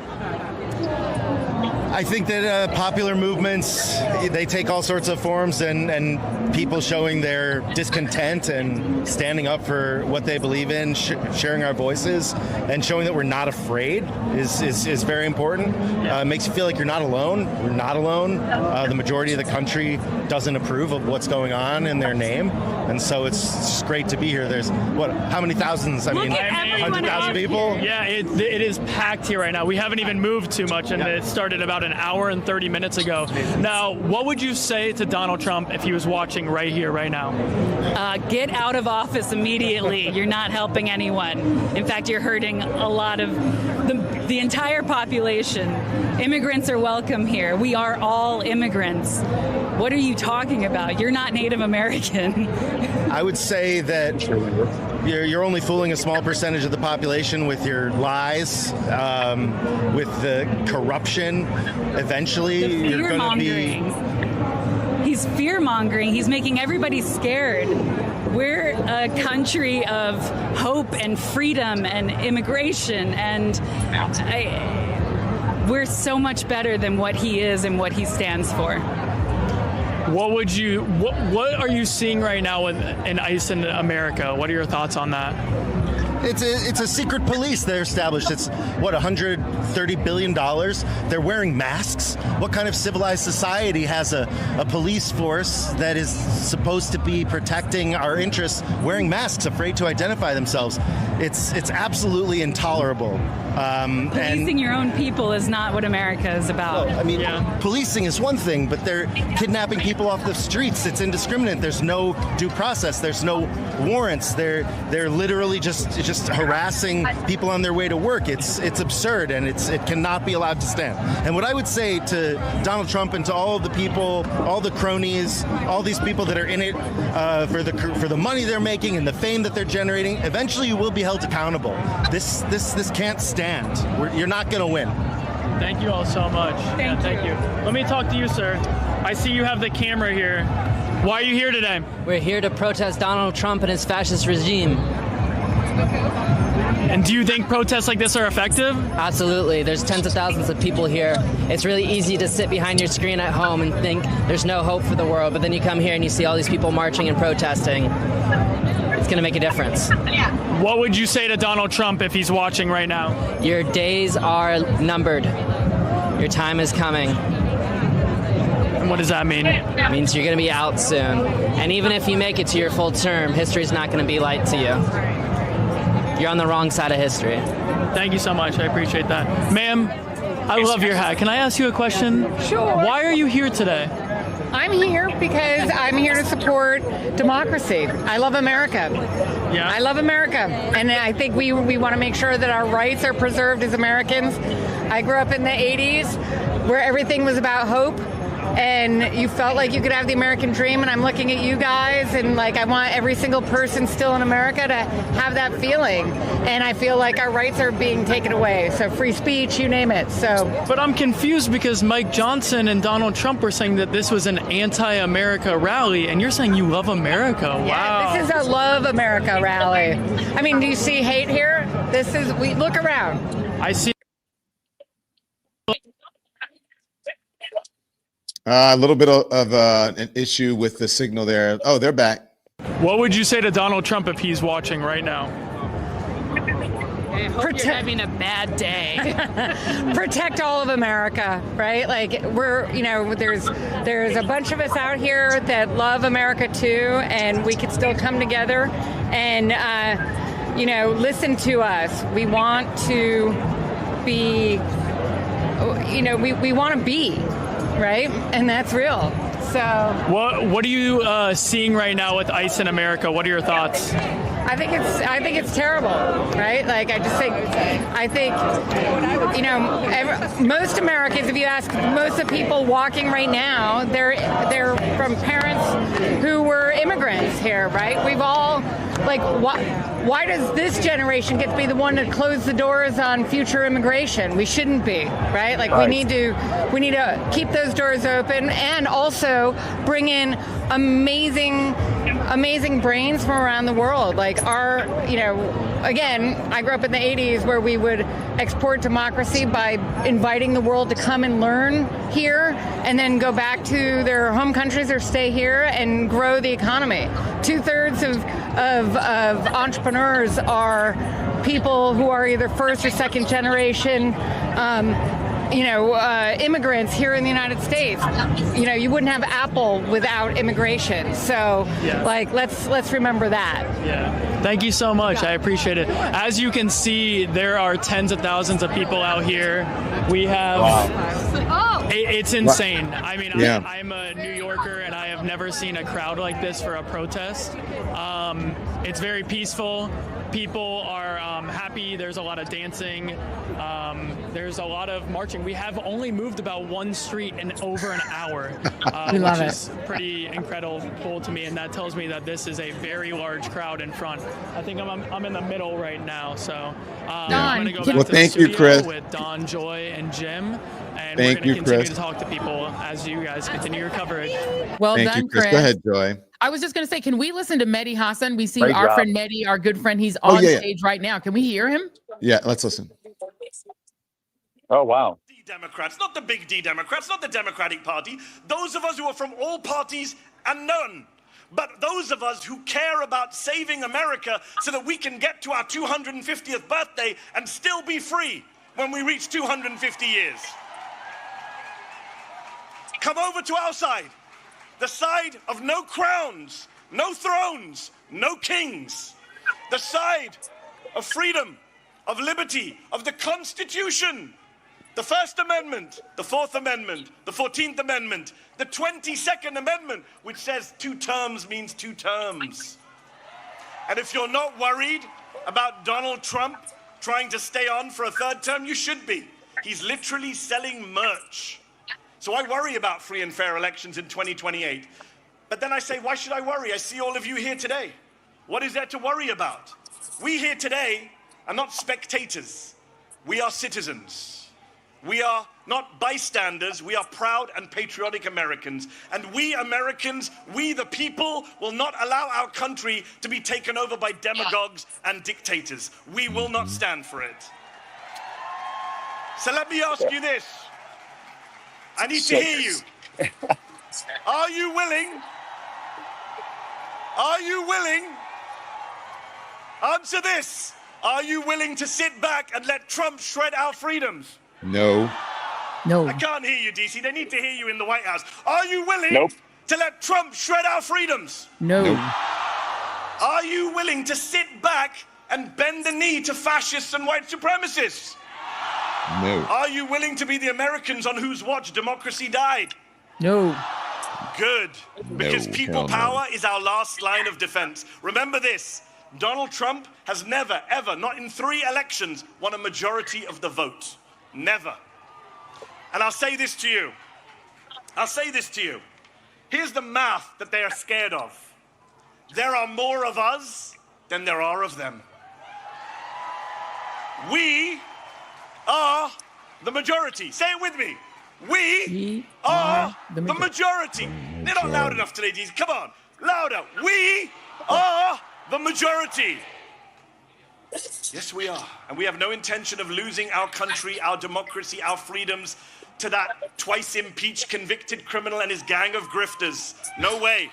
[SPEAKER 13] I think that popular movements, they take all sorts of forms, and people showing their discontent and standing up for what they believe in, sharing our voices, and showing that we're not afraid is very important. It makes you feel like you're not alone. We're not alone. The majority of the country doesn't approve of what's going on in their name, and so it's just great to be here. There's, how many thousands? I mean, 100,000 people?
[SPEAKER 7] Yeah, it is packed here right now. We haven't even moved too much, and it started about an hour and 30 minutes ago. Now, what would you say to Donald Trump if he was watching right here, right now?
[SPEAKER 8] Get out of office immediately. You're not helping anyone. In fact, you're hurting a lot of the entire population. Immigrants are welcome here. We are all immigrants. What are you talking about? You're not Native American.
[SPEAKER 13] I would say that you're only fooling a small percentage of the population with your lies, with the corruption. Eventually, you're going to be...
[SPEAKER 8] He's fear-mongering. He's making everybody scared. We're a country of hope and freedom and immigration, and we're so much better than what he is and what he stands for.
[SPEAKER 7] What are you seeing right now in ICE in America? What are your thoughts on that?
[SPEAKER 13] It's a secret police they're established. It's $130 billion. They're wearing masks. What kind of civilized society has a police force that is supposed to be protecting our interests wearing masks, afraid to identify themselves? It's absolutely intolerable.
[SPEAKER 8] Policing your own people is not what America is about.
[SPEAKER 13] I mean, policing is one thing, but they're kidnapping people off the streets. It's indiscriminate. There's no due process. There's no warrants. They're literally just harassing people on their way to work. It's absurd, and it cannot be allowed to stand. And what I would say to Donald Trump and to all of the people, all the cronies, all these people that are in it for the money they're making and the fame that they're generating, eventually you will be held accountable. This can't stand. You're not going to win.
[SPEAKER 7] Thank you all so much. Thank you. Let me talk to you, sir. I see you have the camera here. Why are you here today?
[SPEAKER 16] We're here to protest Donald Trump and his fascist regime.
[SPEAKER 7] And do you think protests like this are effective?
[SPEAKER 16] Absolutely. There's tens of thousands of people here. It's really easy to sit behind your screen at home and think there's no hope for the world, but then you come here and you see all these people marching and protesting. It's going to make a difference.
[SPEAKER 7] What would you say to Donald Trump if he's watching right now?
[SPEAKER 16] Your days are numbered. Your time is coming.
[SPEAKER 7] And what does that mean?
[SPEAKER 16] It means you're going to be out soon. And even if you make it to your full term, history's not going to be light to you. You're on the wrong side of history.
[SPEAKER 7] Thank you so much. I appreciate that. Ma'am, I love your hat. Can I ask you a question?
[SPEAKER 2] Sure.
[SPEAKER 7] Why are you here today?
[SPEAKER 2] I'm here because I'm here to support democracy. I love America.
[SPEAKER 7] Yeah.
[SPEAKER 2] I love America. And I think we want to make sure that our rights are preserved as Americans. I grew up in the 80s where everything was about hope. And you felt like you could have the American dream, and I'm looking at you guys, and like I want every single person still in America to have that feeling. And I feel like our rights are being taken away. So free speech, you name it.
[SPEAKER 7] But I'm confused because Mike Johnson and Donald Trump were saying that this was an anti-America rally, and you're saying you love America. Wow.
[SPEAKER 2] Yeah, this is a love America rally. I mean, do you see hate here? We look around.
[SPEAKER 7] I see.
[SPEAKER 1] A little bit of an issue with the signal there. Oh, they're back.
[SPEAKER 7] What would you say to Donald Trump if he's watching right now?
[SPEAKER 17] I hope you're having a bad day. Protect all of America, right? Like there's a bunch of us out here that love America too, and we could still come together and listen to us. We want to be, we want to be, right? And that's real. So
[SPEAKER 7] what are you seeing right now with ICE in America? What are your thoughts?
[SPEAKER 17] I think it's terrible, right? Like I think most Americans, if you ask most of the people walking right now, they're from parents who were immigrants here, right? We've all why does this generation get to be the one to close the doors on future immigration? We shouldn't be, right? We need to keep those doors open and also bring in amazing brains from around the world. Again, I grew up in the 80s where we would export democracy by inviting the world to come and learn here and then go back to their home countries or stay here and grow the economy. 2/3 of entrepreneurs are people who are either first or second generation immigrants here in the United States. You wouldn't have Apple without immigration. So, let's remember that.
[SPEAKER 7] Yeah. Thank you so much. I appreciate it. As you can see, there are tens of thousands of people out here. We have. Wow. It's insane. I mean, yeah. I'm a New Yorker, and I have never seen a crowd like this for a protest. It's very peaceful. People are happy. There's a lot of dancing. There's a lot of marching. We have only moved about one street in over an hour, which is pretty incredible to me. And that tells me that this is a very large crowd in front. I think I'm in the middle right now. So I'm going to go back to the studio with Don, Joy, and Jim. And we're going to continue to talk to people as you guys continue your coverage.
[SPEAKER 2] Well
[SPEAKER 1] Thank
[SPEAKER 2] done,
[SPEAKER 1] you, Chris.
[SPEAKER 2] Chris.
[SPEAKER 1] Go ahead, Joy.
[SPEAKER 2] I was just going to say, can we listen to Mehdi Hassan? We see
[SPEAKER 3] Great
[SPEAKER 2] our
[SPEAKER 3] job.
[SPEAKER 2] friend Mehdi, our good friend. He's on stage right now. Can we hear him?
[SPEAKER 1] Yeah, let's listen.
[SPEAKER 3] Oh, wow.
[SPEAKER 18] Democrats, not the big D Democrats, not the Democratic Party, those of us who are from all parties and none. But those of us who care about saving America so that we can get to our 250th birthday and still be free when we reach 250 years. Come over to our side, the side of no crowns, no thrones, no kings, the side of freedom, of liberty, of the Constitution. The First Amendment, the Fourth Amendment, the 14th Amendment, the 22nd Amendment, which says 2 terms means 2 terms. And if you're not worried about Donald Trump trying to stay on for a 3rd term, you should be. He's literally selling merch. So I worry about free and fair elections in 2028. But then I say, why should I worry? I see all of you here today. What is there to worry about? We here today are not spectators. We are citizens. We are not bystanders, we are proud and patriotic Americans. And we Americans, we the people, will not allow our country to be taken over by demagogues and dictators. We will not stand for it. So let me ask you this. I need to hear you. Are you willing? Are you willing? Answer this. Are you willing to sit back and let Trump shred our freedoms?
[SPEAKER 1] No.
[SPEAKER 2] No.
[SPEAKER 18] I can't hear you, DC. They need to hear you in the White House. Are you willing to let Trump shred our freedoms?
[SPEAKER 2] No.
[SPEAKER 18] Are you willing to sit back and bend the knee to fascists and white supremacists?
[SPEAKER 1] No.
[SPEAKER 18] Are you willing to be the Americans on whose watch democracy died?
[SPEAKER 2] No.
[SPEAKER 18] Good. Because people power is our last line of defense. Remember this. Donald Trump has never, ever, not in 3 elections, won a majority of the vote. Never. And I'll say this to you. Here's the math that they are scared of. There are more of us than there are of them. We are the majority. Say it with me. We are the majority. They're not loud enough today, Jesus. Come on. Louder. We are the majority. Yes, we are. And we have no intention of losing our country, our democracy, our freedoms to that twice impeached convicted criminal and his gang of grifters. No way.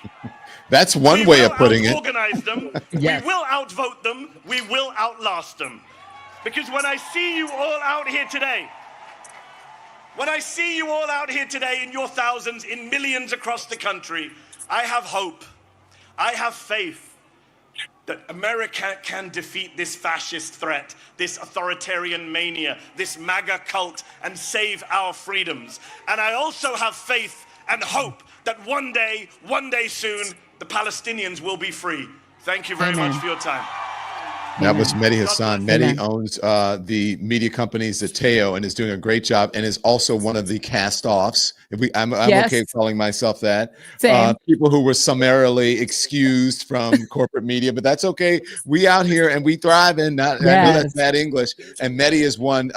[SPEAKER 1] That's one way of putting it.
[SPEAKER 18] We will out-organize them.
[SPEAKER 2] Yes.
[SPEAKER 18] We will outvote them. We will outlast them. Because when I see you all out here today, in your thousands, in millions across the country, I have hope. I have faith that America can defeat this fascist threat, this authoritarian mania, this MAGA cult, and save our freedoms. And I also have faith and hope that one day soon, the Palestinians will be free. Thank you very much for your time.
[SPEAKER 1] That was Mehdi Hassan. Mehdi owns the media company Zateo and is doing a great job, and is also one of the cast-offs. I'm okay calling myself that. People who were summarily excused from corporate media, but that's okay. We out here and we thrive in that. I know that's bad English, and Mehdi is one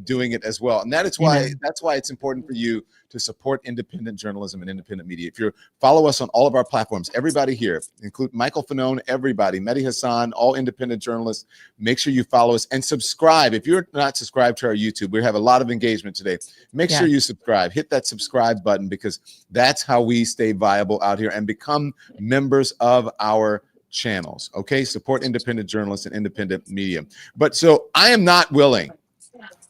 [SPEAKER 1] doing it as well. And that's why it's important for you to support independent journalism and independent media. If you follow us on all of our platforms, everybody here, include Michael Fanone, everybody, Mehdi Hassan, all independent journalists, make sure you follow us and subscribe. If you're not subscribed to our YouTube, we have a lot of engagement today. Make sure you subscribe, hit that subscribe button, because that's how we stay viable out here and become members of our channels. Okay, support independent journalists and independent media. But so I am not willing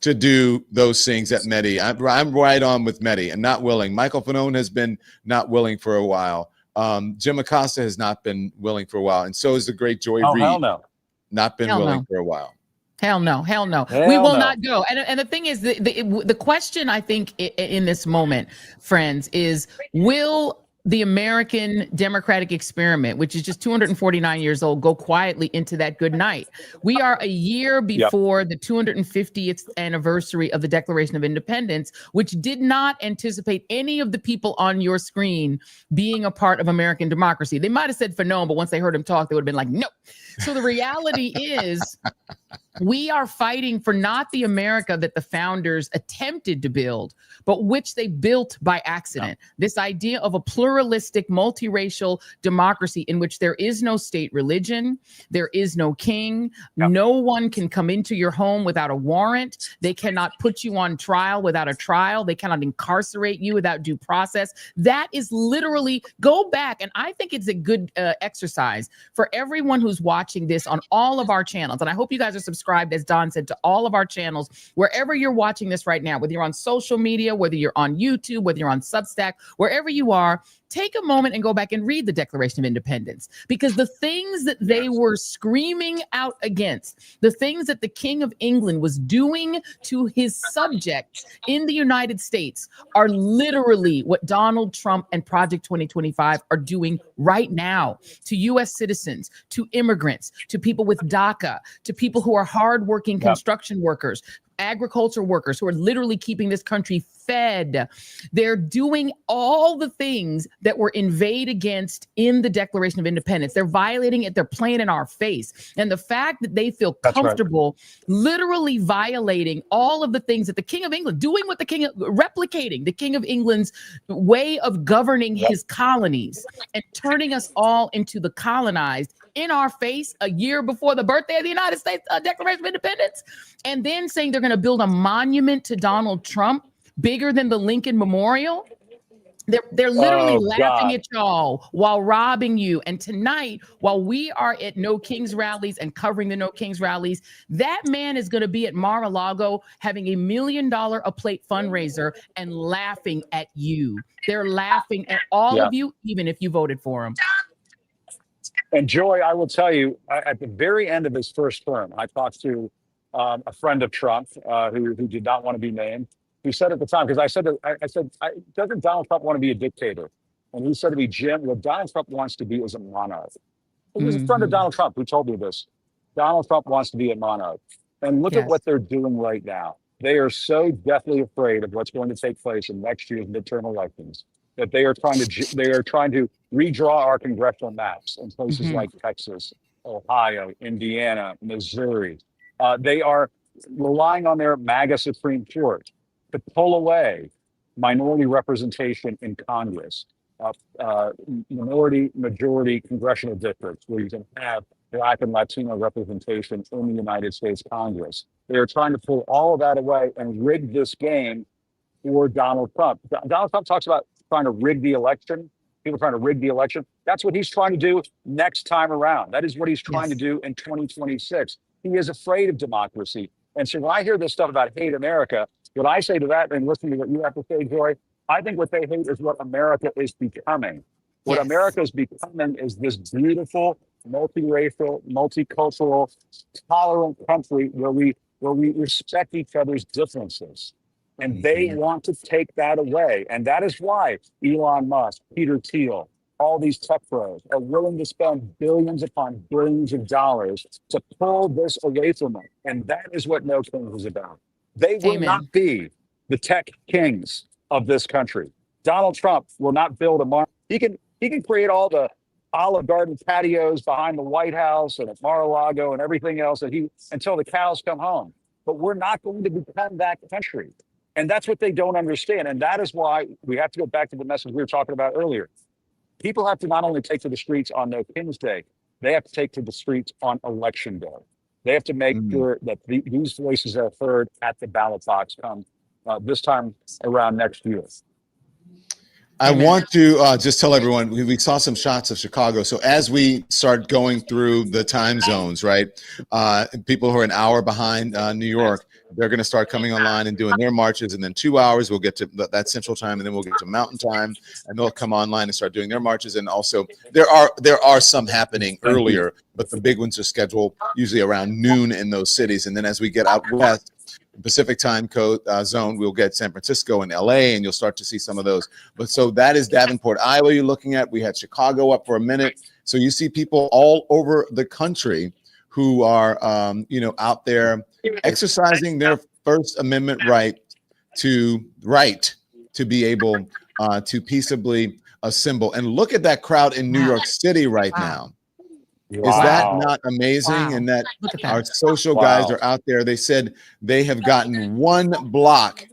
[SPEAKER 1] to do those things that Mehdi. I'm right on with Mehdi and not willing. Michael Fanone has been not willing for a while. Jim Acosta has not been willing for a while. And so is the great Joy Reid.
[SPEAKER 3] Hell no.
[SPEAKER 1] Not been willing for a while.
[SPEAKER 2] Hell no. We will not go. And the thing is, the question I think in this moment, friends, is will the American democratic experiment, which is just 249 years old, go quietly into that good night? We are a year before the 250th anniversary of the Declaration of Independence, which did not anticipate any of the people on your screen being a part of American democracy. They might have said for no, but once they heard him talk, they would have been like, no. So the reality is, we are fighting for not the America that the founders attempted to build, but which they built by accident. This idea of a pluralistic, multiracial democracy in which there is no state religion, there is no king, no one can come into your home without a warrant, they cannot put you on trial without a trial, they cannot incarcerate you without due process. That is literally, go back, and I think it's a good exercise for everyone who's watching this on all of our channels, and I hope you guys are subscribed, as Don said, to all of our channels, wherever you're watching this right now, whether you're on social media, whether you're on YouTube, whether you're on Substack, wherever you are, take a moment and go back and read the Declaration of Independence, because the things that they were screaming out against, the things that the King of England was doing to his subjects in the United States, are literally what Donald Trump and Project 2025 are doing right now to U.S. citizens, to immigrants, to people with DACA, to people who are hardworking construction workers, agriculture workers who are literally keeping this country fed. They're doing all the things that were inveighed against in the Declaration of Independence. They're violating it. They're playing in our face. And the fact that they feel comfortable literally violating all of the things that the King of England, doing what replicating the King of England's way of governing his colonies and turning us all into the colonized in our face a year before the birthday of the United States Declaration of Independence, and then saying they're going to build a monument to Donald Trump bigger than the Lincoln Memorial. They're literally laughing at y'all while robbing you. And tonight, while we are at No Kings rallies and covering the No Kings rallies, that man is going to be at Mar-a-Lago having $1 million a plate fundraiser and laughing at you. They're laughing at all of you, even if you voted for him.
[SPEAKER 3] And Joy, I will tell you, at the very end of his first term, I talked to a friend of Trump who did not want to be named, who said at the time, because I said, doesn't Donald Trump want to be a dictator? And he said to me, Jim, what Donald Trump wants to be is a monarch. He was a friend of Donald Trump who told me this. Donald Trump wants to be a monarch. And look at what they're doing right now. They are so deathly afraid of what's going to take place in next year's midterm elections that they are trying to redraw our congressional maps in places like Texas, Ohio, Indiana, Missouri. They are relying on their MAGA Supreme Court to pull away minority representation in Congress, majority congressional districts where you can have Black and Latino representation in the United States Congress. They are trying to pull all of that away and rig this game or Donald Trump. Donald Trump talks about trying to rig the election. People trying to rig the election. That's what he's trying to do next time around. That is what he's trying to do in 2026. He is afraid of democracy. And so when I hear this stuff about hate America, what I say to that, and listen to what you have to say, Joy, I think what they hate is what America is becoming. What America is becoming is this beautiful, multiracial, multicultural, tolerant country where we respect each other's differences. And they want to take that away. And that is why Elon Musk, Peter Thiel, all these tech pros are willing to spend billions upon billions of dollars to pull this away from them. And that is what No Kings is about. They will not be the tech kings of this country. Donald Trump will not build a he can create all the Olive Garden patios behind the White House and at Mar-a-Lago and everything else until the cows come home. But we're not going to become that country. And that's what they don't understand. And that is why we have to go back to the message we were talking about earlier. People have to not only take to the streets on No King's Day, they have to take to the streets on Election Day. They have to make sure that these voices are heard at the ballot box come this time around next year.
[SPEAKER 1] I want to just tell everyone, we saw some shots of Chicago. So as we start going through the time zones, right, people who are an hour behind New York, they're going to start coming online and doing their marches. And then 2 hours, we'll get to that Central Time, and then we'll get to Mountain Time, and they'll come online and start doing their marches. And also there are some happening earlier, but the big ones are scheduled usually around noon in those cities. And then as we get out west, Pacific time code zone, we'll get San Francisco and LA, and you'll start to see some of those. But so that is Davenport, Iowa you're looking at. We had Chicago up for a minute. So you see people all over the country who are, out there exercising their First Amendment right to be able to peaceably assemble. And look at that crowd in New York City right now. Is that not amazing? And that our social guys are out there. They said they have gotten 1 block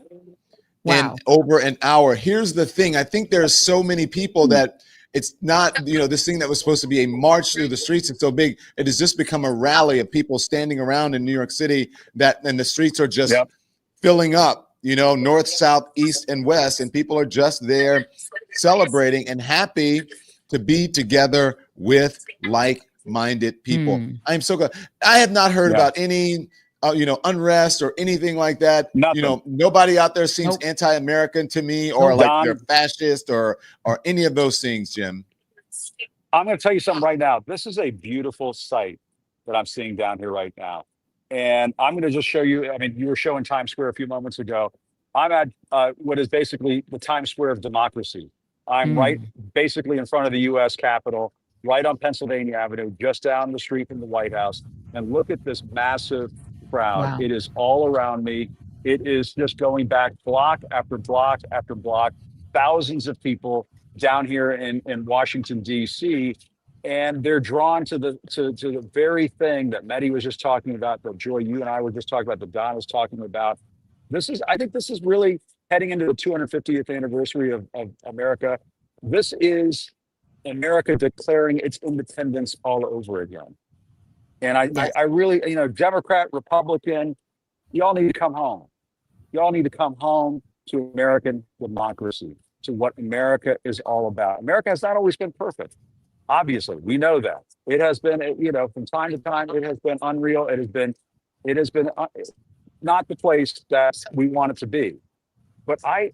[SPEAKER 1] in over an hour. Here's the thing. I think there's so many people that it's not, this thing that was supposed to be a march through the streets. It's so big. It has just become a rally of people standing around in New York City and the streets are just filling up, north, south, east, and west. And people are just there celebrating and happy to be together with like-minded people. I'm so glad. I have not heard about any unrest or anything like that.
[SPEAKER 3] Nothing.
[SPEAKER 1] Nobody out there seems anti-American to me, or like they're fascist or any of those things, Jim.
[SPEAKER 3] I'm going to tell you something right now. This is a beautiful sight that I'm seeing down here right now. And I'm going to just show you, you were showing Times Square a few moments ago. I'm at what is basically the Times Square of democracy. I'm right basically in front of the U.S. Capitol, right on Pennsylvania Avenue, just down the street from the White House. And look at this massive crowd. Wow. It is all around me. It is just going back block after block after block. Thousands of people down here in Washington, D.C., and they're drawn to the very thing that Mehdi was just talking about, that Joy, you and I were just talking about, that Don was talking about. I think this is really heading into the 250th anniversary of America. This is America declaring its independence all over again. And I really, Democrat, Republican, you all need to come home. You all need to come home to American democracy, to what America is all about. America has not always been perfect. Obviously, we know that. It has been, from time to time, it has been unreal. It has been not the place that we want it to be. But I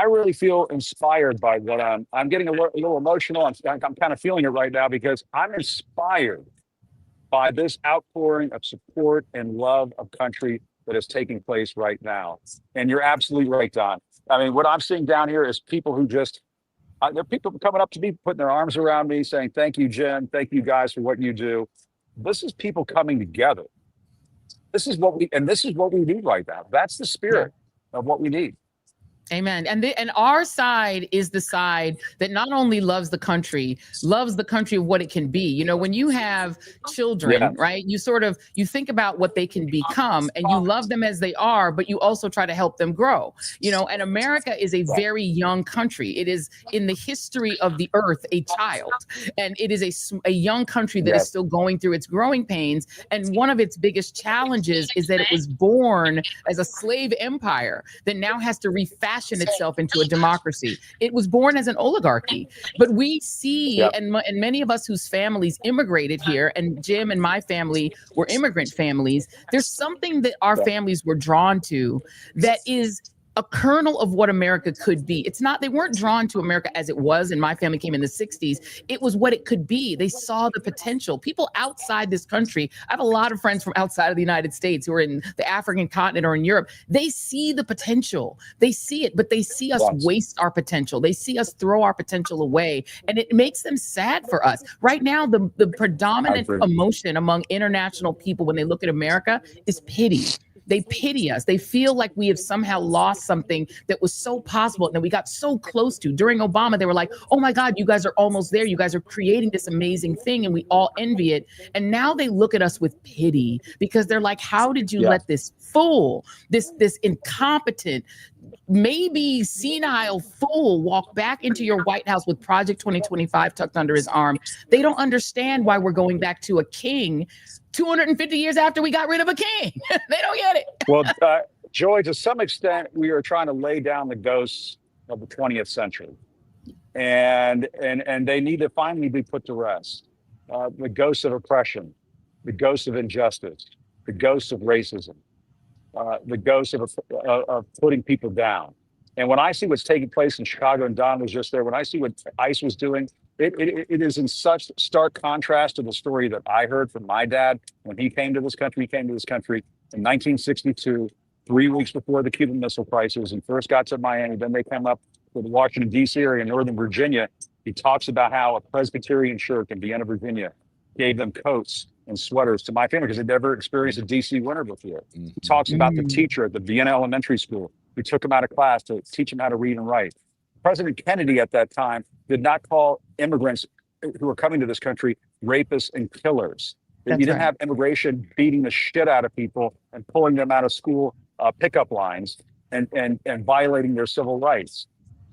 [SPEAKER 3] really feel inspired by what I'm getting a little emotional. I'm kind of feeling it right now because I'm inspired by this outpouring of support and love of country that is taking place right now. And you're absolutely right, Don. What I'm seeing down here is people who just, there are people coming up to me, putting their arms around me, saying, thank you, Jim. Thank you guys for what you do. This is people coming together. This is what we need right now. That's the spirit of what we need.
[SPEAKER 2] Amen. And our side is the side that not only loves the country of what it can be. When you have children, right, you think about what they can become and you love them as they are, but you also try to help them grow. And America is a very young country. It is in the history of the earth, a child, and it is a young country that is still going through its growing pains. And one of its biggest challenges is that it was born as a slave empire that now has to refashion fashion itself into a democracy. It was born as an oligarchy. But we see, and many of us whose families immigrated here, and Jim and my family were immigrant families, there's something that our families were drawn to that is a kernel of what America could be. It's not, they weren't drawn to America as it was, and my family came in the 60s. It was what it could be. They saw the potential. People outside this country, I have a lot of friends from outside of the United States who are in the African continent or in Europe. They see the potential. They see it, but they see us waste our potential. They see us throw our potential away, and it makes them sad for us. Right now, the predominant emotion among international people when they look at America is pity. They pity us. They feel like we have somehow lost something that was so possible and that we got so close to. During Obama, they were like, oh my God, you guys are almost there. You guys are creating this amazing thing and we all envy it. And now they look at us with pity because they're like, how did you let this fool, this incompetent, maybe senile fool walk back into your White House with Project 2025 tucked under his arm? They don't understand why we're going back to a king 250 years after we got rid of a king. They don't get it.
[SPEAKER 3] Well, Joy, to some extent, we are trying to lay down the ghosts of the 20th century. And they need to finally be put to rest. The ghosts of oppression, the ghosts of injustice, the ghosts of racism, the ghosts of putting people down. And when I see what's taking place in Chicago, and Don was just there, when I see what ICE was doing, it is in such stark contrast to the story that I heard from my dad when he came to this country. He came to this country in 1962, 3 weeks before the Cuban Missile Crisis, and first got to Miami. Then they came up to the Washington, D.C. area in Northern Virginia. He talks about how a Presbyterian church in Vienna, Virginia, gave them coats and sweaters to my family because they'd never experienced a D.C. winter before. He talks about the teacher at the Vienna Elementary School who took him out of class to teach him how to read and write. President Kennedy at that time did not call immigrants who were coming to this country rapists and killers. You didn't have immigration beating the shit out of people and pulling them out of school pickup lines and violating their civil rights.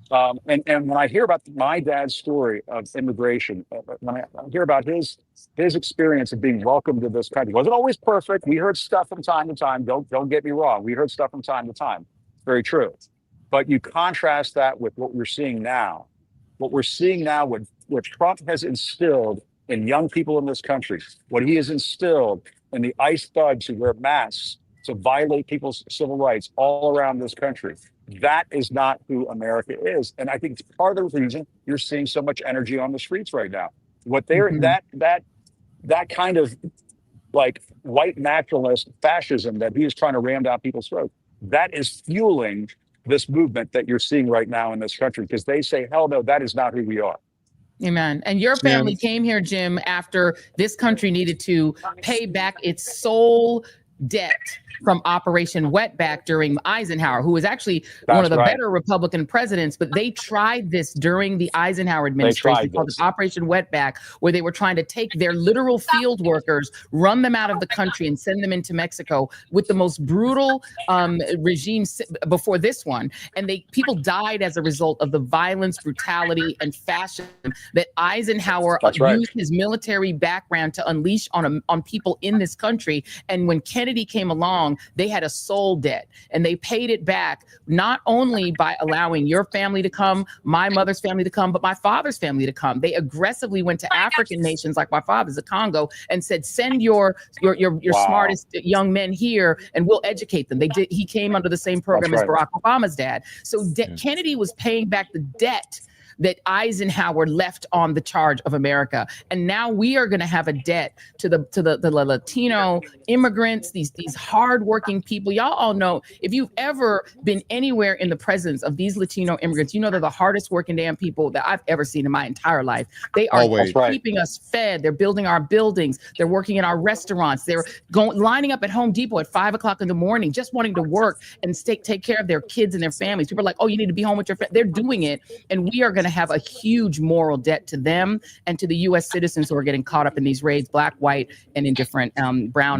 [SPEAKER 3] And when I hear about my dad's story of immigration, when I hear about his experience of being welcomed to this country, it wasn't always perfect. We heard stuff from time to time. Don't get me wrong. We heard stuff from time to time. Very true. But you contrast that with what we're seeing now. What we're seeing now, what Trump has instilled in young people in this country, what he has instilled in the ICE thugs who wear masks to violate people's civil rights all around this country. That is not who America is. And I think it's part of the reason you're seeing so much energy on the streets right now. What they're that kind of like white nationalist fascism that he is trying to ram down people's throats, that is fueling this movement that you're seeing right now in this country, because they say, hell no, that is not who we are.
[SPEAKER 2] Amen. And your family came here, Jim, after this country needed to pay back its sole debt from Operation Wetback during Eisenhower, who was actually one of the better Republican presidents, but they tried this during the Eisenhower administration called Operation Wetback, where they were trying to take their literal field workers, run them out of the country and send them into Mexico with the most brutal regime before this one. And people died as a result of the violence, brutality, and fascism that Eisenhower used his military background to unleash on people in this country. And when Kennedy came along, they had a soul debt, and they paid it back not only by allowing your family to come, my mother's family to come, but my father's family to come. They aggressively went to African nations like my father's, the Congo, and said, send your smartest young men here and we'll educate them. They did. He came under the same program as Barack Obama's dad. So Kennedy was paying back the debt that Eisenhower left on the charge of America. And now we are going to have a debt to the Latino immigrants, these hardworking people. Y'all all know, if you've ever been anywhere in the presence of these Latino immigrants, you know they're the hardest working damn people that I've ever seen in my entire life. They are keeping us fed. They're building our buildings. They're working in our restaurants. They're lining up at Home Depot at 5 o'clock in the morning, just wanting to work and take care of their kids and their families. People are like, oh, you need to be home with your family. They're doing it. And we are going to have a huge moral debt to them and to the U.S. citizens who are getting caught up in these raids, black, white, and in different brown.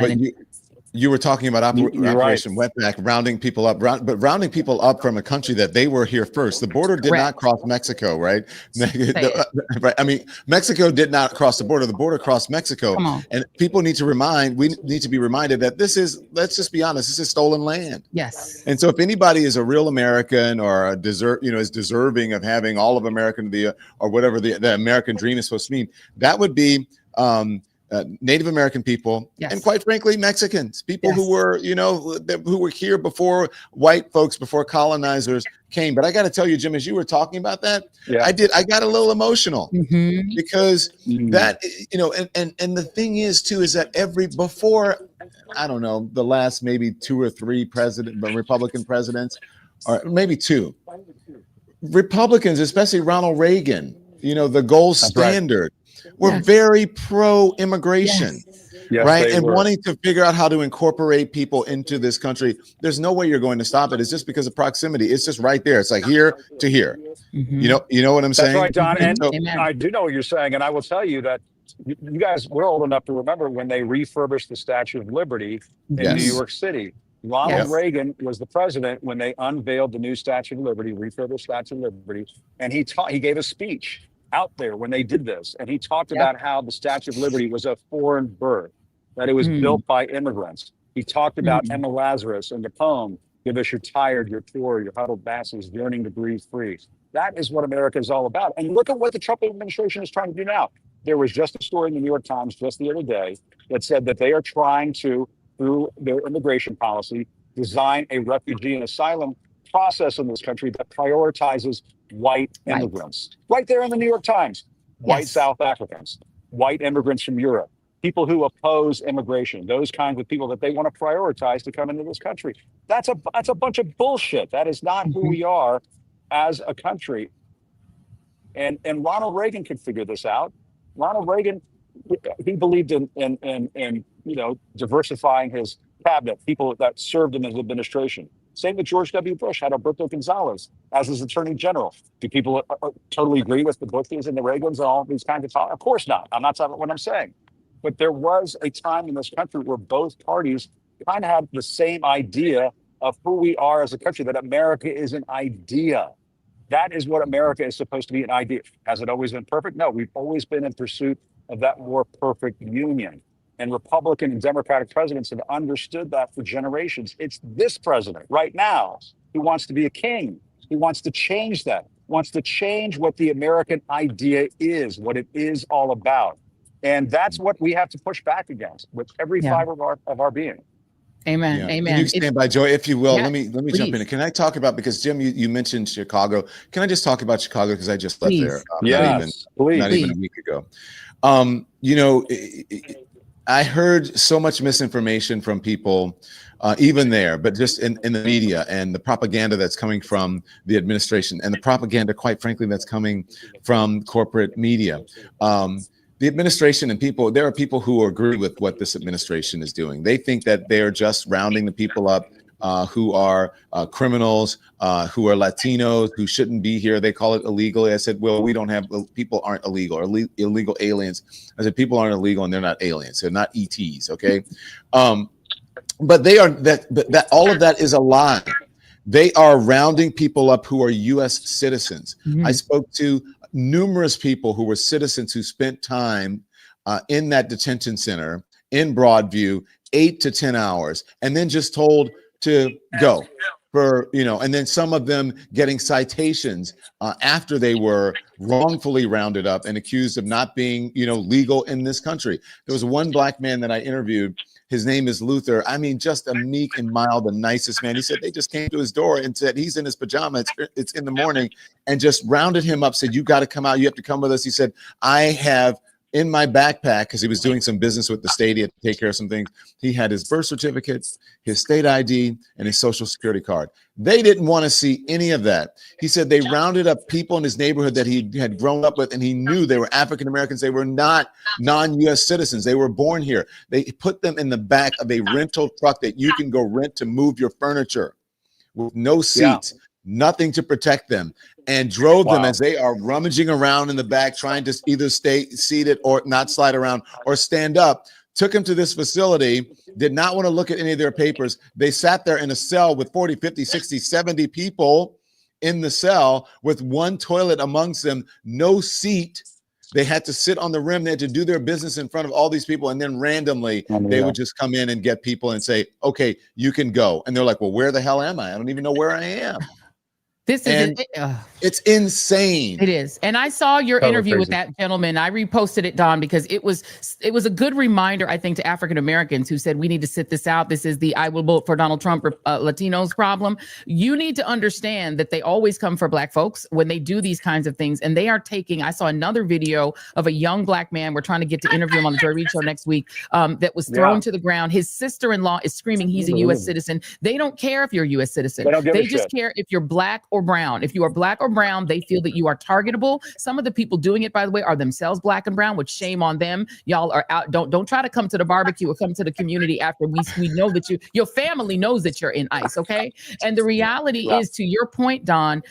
[SPEAKER 1] You were talking about
[SPEAKER 3] You're
[SPEAKER 1] Operation
[SPEAKER 3] right.
[SPEAKER 1] Wetback, rounding people up, but rounding people up from a country that they were here first. The border did not cross Mexico, right? Right. I mean, Mexico did not cross the border. The border crossed Mexico. And people need to we need to be reminded that this is, let's just be honest, this is stolen land.
[SPEAKER 2] Yes.
[SPEAKER 1] And so if anybody is a real American or is deserving of having all of American, or whatever the American dream is supposed to mean, that would be Native American people, and quite frankly, Mexicans, people who were, who were here before white folks, before colonizers came. But I got to tell you, Jim, as you were talking about that, I got a little emotional because that, and the thing is too, is that before, I don't know, the last maybe 2 or 3 Republican presidents, or maybe 2, Republicans, especially Ronald Reagan, the gold standard. We're very pro-immigration, right? And wanting to figure out how to incorporate people into this country. There's no way you're going to stop it. It's just because of proximity. It's just right there. It's like here to here. You know what I'm saying?
[SPEAKER 3] That's right, Don. And I do know what you're saying. And I will tell you that you guys were old enough to remember when they refurbished the Statue of Liberty in New York City. Ronald Reagan was the president when they unveiled the new Statue of Liberty, refurbished Statue of Liberty, and he gave a speech out there when they did this, and he talked about how the Statue of Liberty was a foreign birth, that it was built by immigrants. He talked about Emma Lazarus in the poem, "Give us your tired, your poor, your huddled masses yearning to breathe free." That is what America is all about. And look at what the Trump administration is trying to do now. There was just a story in the New York Times just the other day that said that they are trying to, through their immigration policy, design a refugee and asylum process in this country that prioritizes white immigrants. Right there in the New York Times. White South Africans, white immigrants from Europe, people who oppose immigration, those kinds of people that they want to prioritize to come into this country. That's a bunch of bullshit. That is not who we are as a country. And Ronald Reagan could figure this out. Ronald Reagan, he believed in diversifying his cabinet, people that served in his administration. Same with George W. Bush, had Alberto Gonzalez as his attorney general. Do people totally agree with the Bushes and the Reagans and all these kinds of thoughts? Of course not. I'm not talking about what I'm saying. But there was a time in this country where both parties kind of had the same idea of who we are as a country, that America is an idea. That is what America is supposed to be, an idea. Has it always been perfect? No, we've always been in pursuit of that more perfect union. And Republican and Democratic presidents have understood that for generations. It's this president right now who wants to be a king. He wants to change that, wants to change what the American idea is, what it is all about. And that's what we have to push back against with every fiber of our being.
[SPEAKER 2] Amen.
[SPEAKER 1] Yeah.
[SPEAKER 2] Amen.
[SPEAKER 1] Can you stand by, Joy, if you will? Let me jump in. Can I talk about, because Jim, you mentioned Chicago. Can I just talk about Chicago, because I just left there not even a week ago. I heard so much misinformation from people, even there, but just in the media, and the propaganda that's coming from the administration, and the propaganda, quite frankly, that's coming from corporate media. The administration and people, there are people who agree with what this administration is doing. They think that they're just rounding the people up who are criminals, who are Latinos, who shouldn't be here. They call it illegal. I said, well, we don't have, people aren't illegal, or illegal aliens. I said, people aren't illegal and they're not aliens. They're not ETs, okay? But they are, that all of that is a lie. They are rounding people up who are U.S. citizens. I spoke to numerous people who were citizens who spent time in that detention center in Broadview, 8 to 10 hours, and then just told to go for, and then some of them getting citations after they were wrongfully rounded up and accused of not being, legal in this country. There was one black man that I interviewed. His name is Luther. I mean, just a meek and mild, the nicest man. He said they just came to his door and said he's in his pajamas. It's in the morning, and just rounded him up, said, you got to come out. You have to come with us. He said, I have in my backpack, because he was doing some business with the state, he had to take care of some things. He had his birth certificate, his state ID, and his social security card. They didn't want to see any of that. He said they rounded up people in his neighborhood that he had grown up with, and he knew they were African Americans. They were not non-U.S. citizens. They were born here. They put them in the back of a rental truck that you can go rent to move your furniture, with no seats, nothing to protect them, and drove them as they are rummaging around in the back, trying to either stay seated or not slide around or stand up, took him to this facility, did not want to look at any of their papers. They sat there in a cell with 40, 50, 60, 70 people in the cell with one toilet amongst them, no seat. They had to sit on the rim. They had to do their business in front of all these people. And then randomly, they would just come in and get people and say, okay, you can go. And they're like, well, where the hell am I? I don't even know where I am. It's insane.
[SPEAKER 2] It is. And I saw your interview with that gentleman. I reposted it, Don, because it was a good reminder, I think, to African Americans who said, we need to sit this out. This is the I will vote for Donald Trump Latinos problem. You need to understand that they always come for Black folks when they do these kinds of things. And they are taking, I saw another video of a young Black man. We're trying to get to interview him on the Joy Reid show next week, that was thrown to the ground. His sister-in-law is screaming he's a U.S. citizen. They don't care if you're a U.S. citizen. They just care if you're Black or brown. If you are Black or brown, they feel that you are targetable. Some of the people doing it, by the way, are themselves Black and brown, which shame on them. Y'all are out. Don't try to come to the barbecue or come to the community after we know that your family knows that you're in ICE, okay? And the reality is, to your point, Don,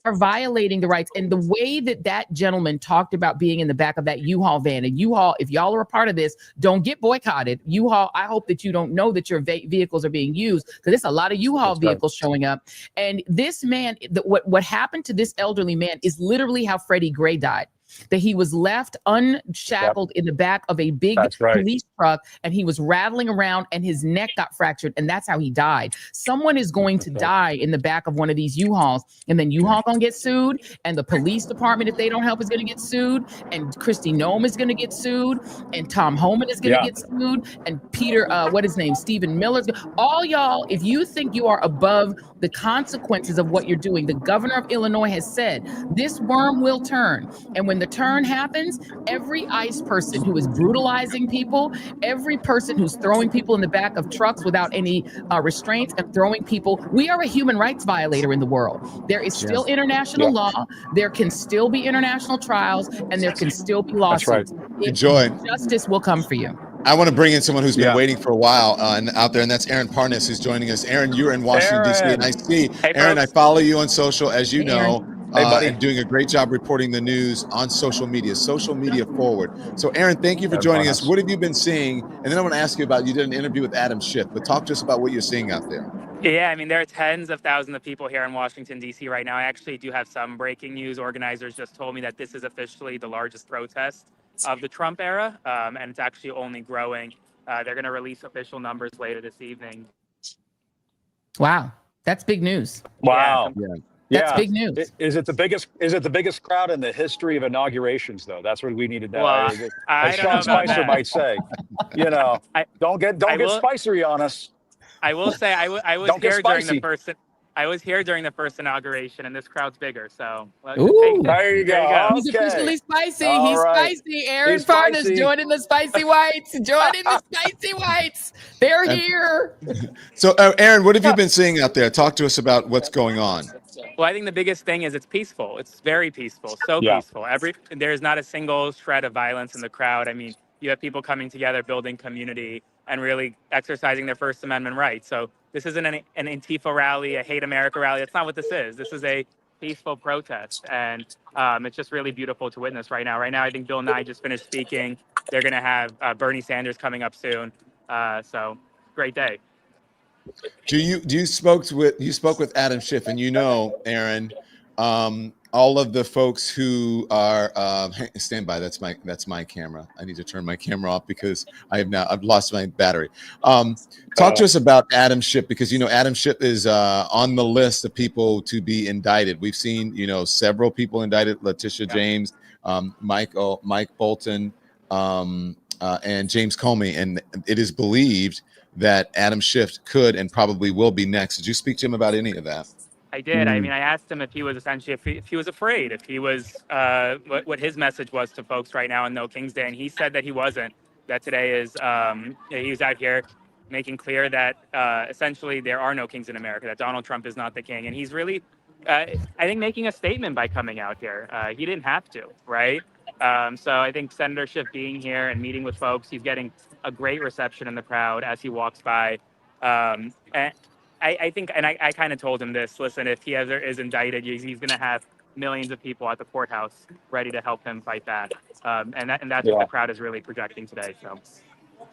[SPEAKER 2] are violating the rights. And the way that gentleman talked about being in the back of that U-Haul van, and U-Haul, if y'all are a part of this, don't get boycotted. U-Haul, I hope that you don't know that your vehicles are being used, because there's a lot of U-Haul vehicles showing up. And this man, what happened to this elderly man is literally how Freddie Gray died. That he was left unshackled in the back of a big police truck, and he was rattling around and his neck got fractured, and that's how he died. Someone is going to die in the back of one of these U-Hauls, and then U-Haul gonna get sued, and the police department, if they don't help, is gonna get sued, and Kristi Noem is gonna get sued, and Tom Homan is gonna get sued, and Peter, Stephen Miller's. All y'all, if you think you are above the consequences of what you're doing, the governor of Illinois has said this worm will turn, and when the turn happens, every ICE person who is brutalizing people, every person who's throwing people in the back of trucks without any restraints and throwing people, we are a human rights violator in the world. There is still international law. There can still be international trials, and there can still be lawsuits.
[SPEAKER 1] Enjoy.
[SPEAKER 2] Justice will come for you.
[SPEAKER 1] I want to bring in someone who's been waiting for a while and out there, and that's Aaron Parnas, who's joining us. Aaron, you're in Washington, D.C., and I see, Aaron, I follow you on social, as you know. Hey, buddy. And doing a great job reporting the news on social media forward. So, Aaron, thank you for joining us. What have you been seeing? And then I want to ask you about, you did an interview with Adam Schiff, but talk to us about what you're seeing out there.
[SPEAKER 19] Yeah, I mean, there are tens of thousands of people here in Washington, D.C. right now. I actually do have some breaking news. Organizers just told me that this is officially the largest protest of the Trump era, and it's actually only growing. They're going to release official numbers later this evening.
[SPEAKER 2] Wow, that's big news.
[SPEAKER 3] Wow.
[SPEAKER 2] That's big news.
[SPEAKER 3] Is it the biggest crowd in the history of inaugurations, though? That's what we need to know.
[SPEAKER 19] Well,
[SPEAKER 3] as Sean Spicer might say, don't get spicery on us.
[SPEAKER 19] I will say I was here during the first. I was here during the first inauguration, and this crowd's bigger. So
[SPEAKER 3] there you go.
[SPEAKER 2] He's officially spicy. He's spicy. Aaron Parnas joining the spicy whites. Joining the spicy whites. They're here.
[SPEAKER 1] So, Aaron, what have you been seeing out there? Talk to us about what's going on.
[SPEAKER 19] Well, I think the biggest thing is it's peaceful. It's very peaceful. So peaceful. There's not a single shred of violence in the crowd. I mean, you have people coming together, building community, and really exercising their First Amendment rights. So this isn't an Antifa rally, a Hate America rally. That's not what this is. This is a peaceful protest, and it's just really beautiful to witness right now. Right now, I think Bill Nye just finished speaking. They're going to have Bernie Sanders coming up soon. So great day.
[SPEAKER 1] You spoke with Adam Schiff, and Aaron, all of the folks who are stand by. That's my camera. I need to turn my camera off because I've lost my battery. Talk to us about Adam Schiff, because Adam Schiff is on the list of people to be indicted. We've seen several people indicted: Letitia James, Mike Bolton, and James Comey, and it is believed that Adam Schiff could and probably will be next. Did you speak to him about any of that?
[SPEAKER 19] I did. I mean, I asked him if he was essentially, if he was afraid, if he was, what his message was to folks right now on No King's Day. And he said that he wasn't, that today is, he was out here making clear that essentially there are no kings in America, that Donald Trump is not the king. And he's really, I think, making a statement by coming out here. He didn't have to, right? So I think Senator Schiff being here and meeting with folks, he's getting a great reception in the crowd as he walks by. And I think, and I kind of told him this, listen, if he ever is indicted, he's going to have millions of people at the courthouse ready to help him fight back. And that's what the crowd is really projecting today. So.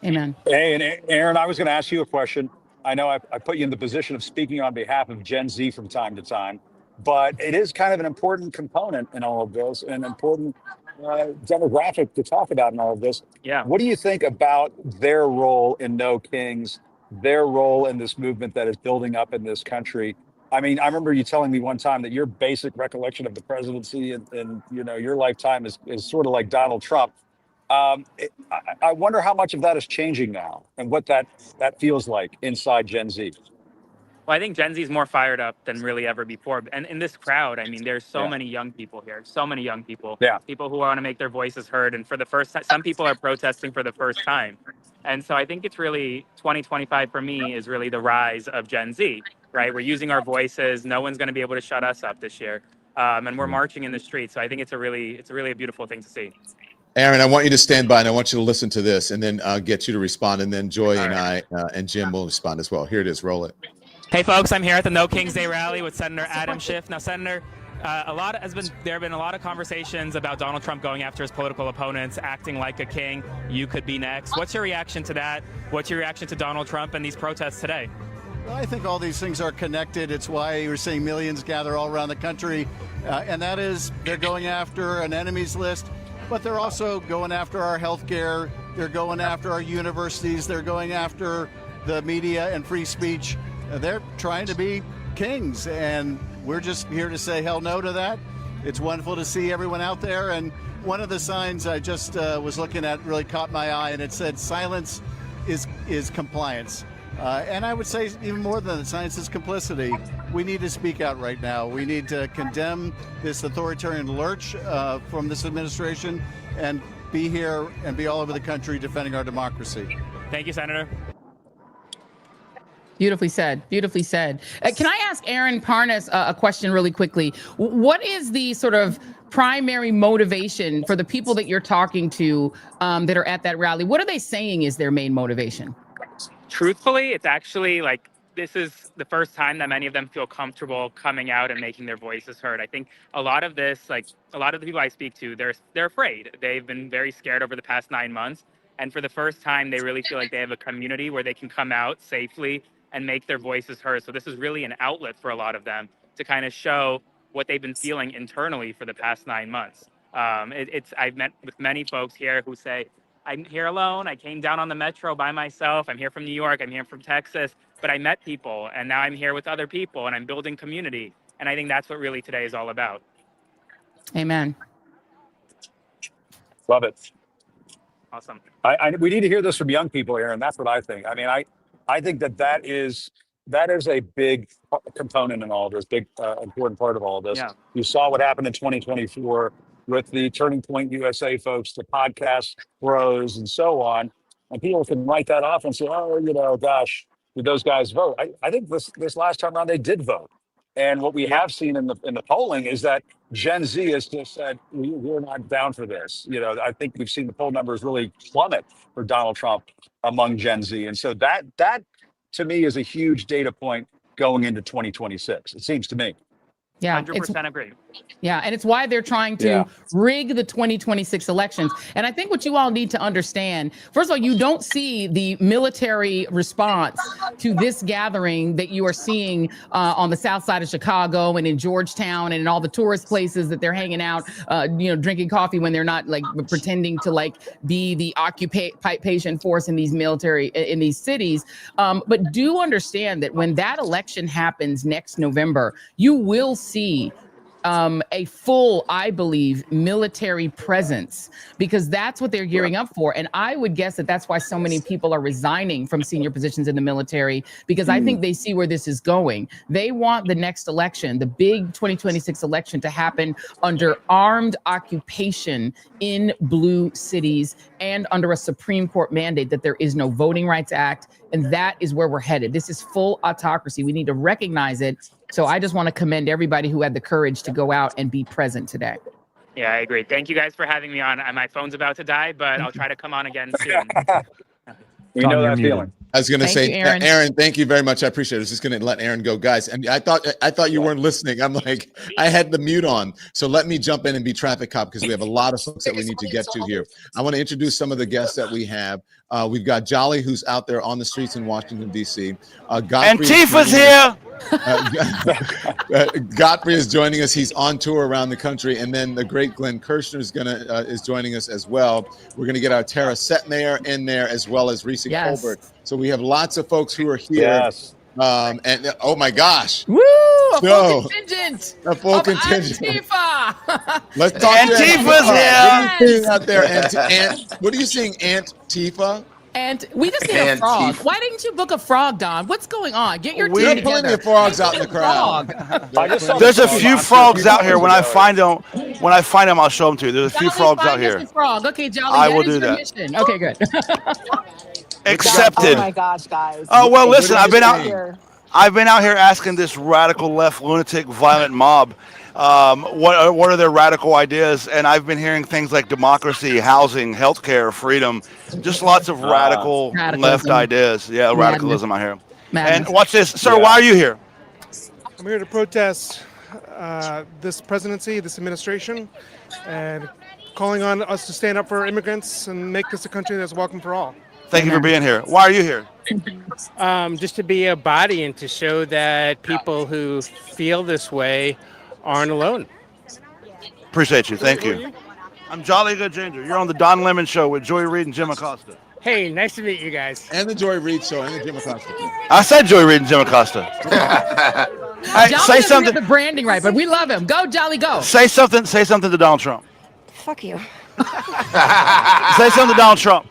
[SPEAKER 2] Amen.
[SPEAKER 3] Hey, and Aaron, I was going to ask you a question. I know I put you in the position of speaking on behalf of Gen Z from time to time, but it is kind of an important component in all of this, an important demographic to talk about in all of this.
[SPEAKER 19] Yeah.
[SPEAKER 3] What do you think about their role in No Kings, their role in this movement that is building up in this country? I mean, I remember you telling me one time that your basic recollection of the presidency and your lifetime is sort of like Donald Trump. I wonder how much of that is changing now and what that feels like inside Gen Z.
[SPEAKER 19] Well, I think Gen Z is more fired up than really ever before. And in this crowd, I mean, there's so many young people here, so many young people, people who want to make their voices heard. And for the first time, some people are protesting for the first time. And so I think it's really 2025 for me is really the rise of Gen Z, right? We're using our voices. No one's going to be able to shut us up this year. And we're marching in the streets. So I think it's a really a beautiful thing to see.
[SPEAKER 1] Aaron, I want you to stand by and I want you to listen to this and then get you to respond. And then Joy and I and Jim will respond as well. Here it is. Roll it.
[SPEAKER 19] Hey, folks, I'm here at the No Kings Day rally with Senator Adam Schiff. Now, Senator, there have been a lot of conversations about Donald Trump going after his political opponents, acting like a king. You could be next. What's your reaction to that? What's your reaction to Donald Trump and these protests today?
[SPEAKER 20] Well, I think all these things are connected. It's why you're seeing millions gather all around the country. And that is, they're going after an enemies list. But they're also going after our health care. They're going after our universities. They're going after the media and free speech. They're trying to be kings. And we're just here to say hell no to that. It's wonderful to see everyone out there. And one of the signs I just was looking at really caught my eye, and it said silence is compliance. And I would say even more than that, silence is complicity. We need to speak out right now. We need to condemn this authoritarian lurch from this administration and be here and be all over the country defending our democracy.
[SPEAKER 19] Thank you, Senator.
[SPEAKER 2] Beautifully said. Beautifully said. Can I ask Aaron Parnas a question really quickly? What is the sort of primary motivation for the people that you're talking to that are at that rally? What are they saying is their main motivation?
[SPEAKER 19] Truthfully, it's actually like this is the first time that many of them feel comfortable coming out and making their voices heard. I think a lot of this, like a lot of the people I speak to, they're afraid. They've been very scared over the past 9 months. And for the first time, they really feel like they have a community where they can come out safely and make their voices heard. So this is really an outlet for a lot of them to kind of show what they've been feeling internally for the past 9 months. I've met with many folks here who say, I'm here alone. I came down on the metro by myself. I'm here from New York. I'm here from Texas. But I met people, and now I'm here with other people, and I'm building community. And I think that's what really today is all about.
[SPEAKER 2] Amen.
[SPEAKER 3] Love it.
[SPEAKER 19] Awesome.
[SPEAKER 3] We need to hear this from young people, Aaron. That's what I think. I mean, I think that is a big component in all of this, big important part of all of this.
[SPEAKER 19] Yeah.
[SPEAKER 3] You saw what happened in 2024 with the Turning Point USA folks, the podcast bros, and so on. And people can write that off and say, oh, gosh, did those guys vote? I think this last time around they did vote. And what we have seen in the polling is that Gen Z has just said, we're not down for this. I think we've seen the poll numbers really plummet for Donald Trump among Gen Z. And so that to me is a huge data point going into 2026. It seems to me.
[SPEAKER 2] Yeah,
[SPEAKER 19] 100% agree.
[SPEAKER 2] Yeah, and it's why they're trying to rig the 2026 elections. And I think what you all need to understand, first of all, you don't see the military response to this gathering that you are seeing on the south side of Chicago and in Georgetown and in all the tourist places that they're hanging out, drinking coffee when they're not like pretending to like be the occupation force in these in these cities. But do understand that when that election happens next November, you will see a full, I believe, military presence, because that's what they're gearing up for. And I would guess that that's why so many people are resigning from senior positions in the military, because I think they see where this is going. They want the next election, the big 2026 election, to happen under armed occupation in blue cities and under a Supreme Court mandate that there is no Voting Rights Act. And that is where we're headed. This is full autocracy. We need to recognize it. So I just want to commend everybody who had the courage to go out and be present today.
[SPEAKER 19] Yeah, I agree. Thank you guys for having me on. My phone's about to die, but I'll try to come on again soon.
[SPEAKER 3] We know that feeling.
[SPEAKER 1] I was going to say,
[SPEAKER 2] you, Aaron.
[SPEAKER 1] Aaron, thank you very much. I appreciate it. I was just going to let Aaron go, guys. And I thought you weren't listening. I'm like, I had the mute on. So let me jump in and be traffic cop because we have a lot of folks that we need to get to here. I want to introduce some of the guests that we have. We've got Jolly, who's out there on the streets in Washington, D.C.
[SPEAKER 14] Antifa's here.
[SPEAKER 1] Godfrey is joining us. He's on tour around the country. And then the great Glenn Kirshner is joining us as well. We're going to get our Tara Setmayer in there as well as Reid Colbert. So we have lots of folks who are here.
[SPEAKER 3] Yes.
[SPEAKER 1] And oh my gosh.
[SPEAKER 2] Woo! A full contingent.
[SPEAKER 1] A full contingent.
[SPEAKER 2] Antifa.
[SPEAKER 1] Let's talk
[SPEAKER 14] Antifa's
[SPEAKER 1] here. What are you seeing out there? What are you seeing, Antifa?
[SPEAKER 2] And we just need a frog. Why didn't you book a frog, Don? What's going on? Get your team
[SPEAKER 1] There are
[SPEAKER 2] together.
[SPEAKER 1] plenty of frogs out in the crowd.
[SPEAKER 14] There's a few frogs out here. When I find them, I'll show them to you. There's a few frogs out here.
[SPEAKER 2] Frog. Okay, Jolly.
[SPEAKER 14] I will do that.
[SPEAKER 2] Mission. Okay, good.
[SPEAKER 14] Accepted.
[SPEAKER 21] Oh my gosh, guys.
[SPEAKER 14] Oh well, listen. I've been out here asking this radical left lunatic violent mob, what are their radical ideas, and I've been hearing things like democracy, housing, healthcare, freedom, just lots of radical left ideas. Yeah, radicalism out here. And watch this, sir. Why are you here?
[SPEAKER 22] I'm here to protest this presidency, this administration, and calling on us to stand up for immigrants and make this a country that's welcome for all.
[SPEAKER 14] Thank you for being here. Why are you here?
[SPEAKER 23] Just to be a body and to show that people who feel this way aren't alone.
[SPEAKER 14] Appreciate you. Thank you. I'm Jolly Good Ginger. You're on the Don Lemon Show with Joy Reid and Jim Acosta.
[SPEAKER 23] Hey, nice to meet you guys.
[SPEAKER 1] And the Joy Reid Show and the Jim Acosta Show.
[SPEAKER 14] I said Joy Reid and Jim Acosta.
[SPEAKER 2] Jolly
[SPEAKER 14] say something.
[SPEAKER 2] Get the branding right, but we love him. Go, Jolly, go.
[SPEAKER 14] Say something to Donald Trump.
[SPEAKER 21] Fuck you.
[SPEAKER 14] Say something to Donald Trump.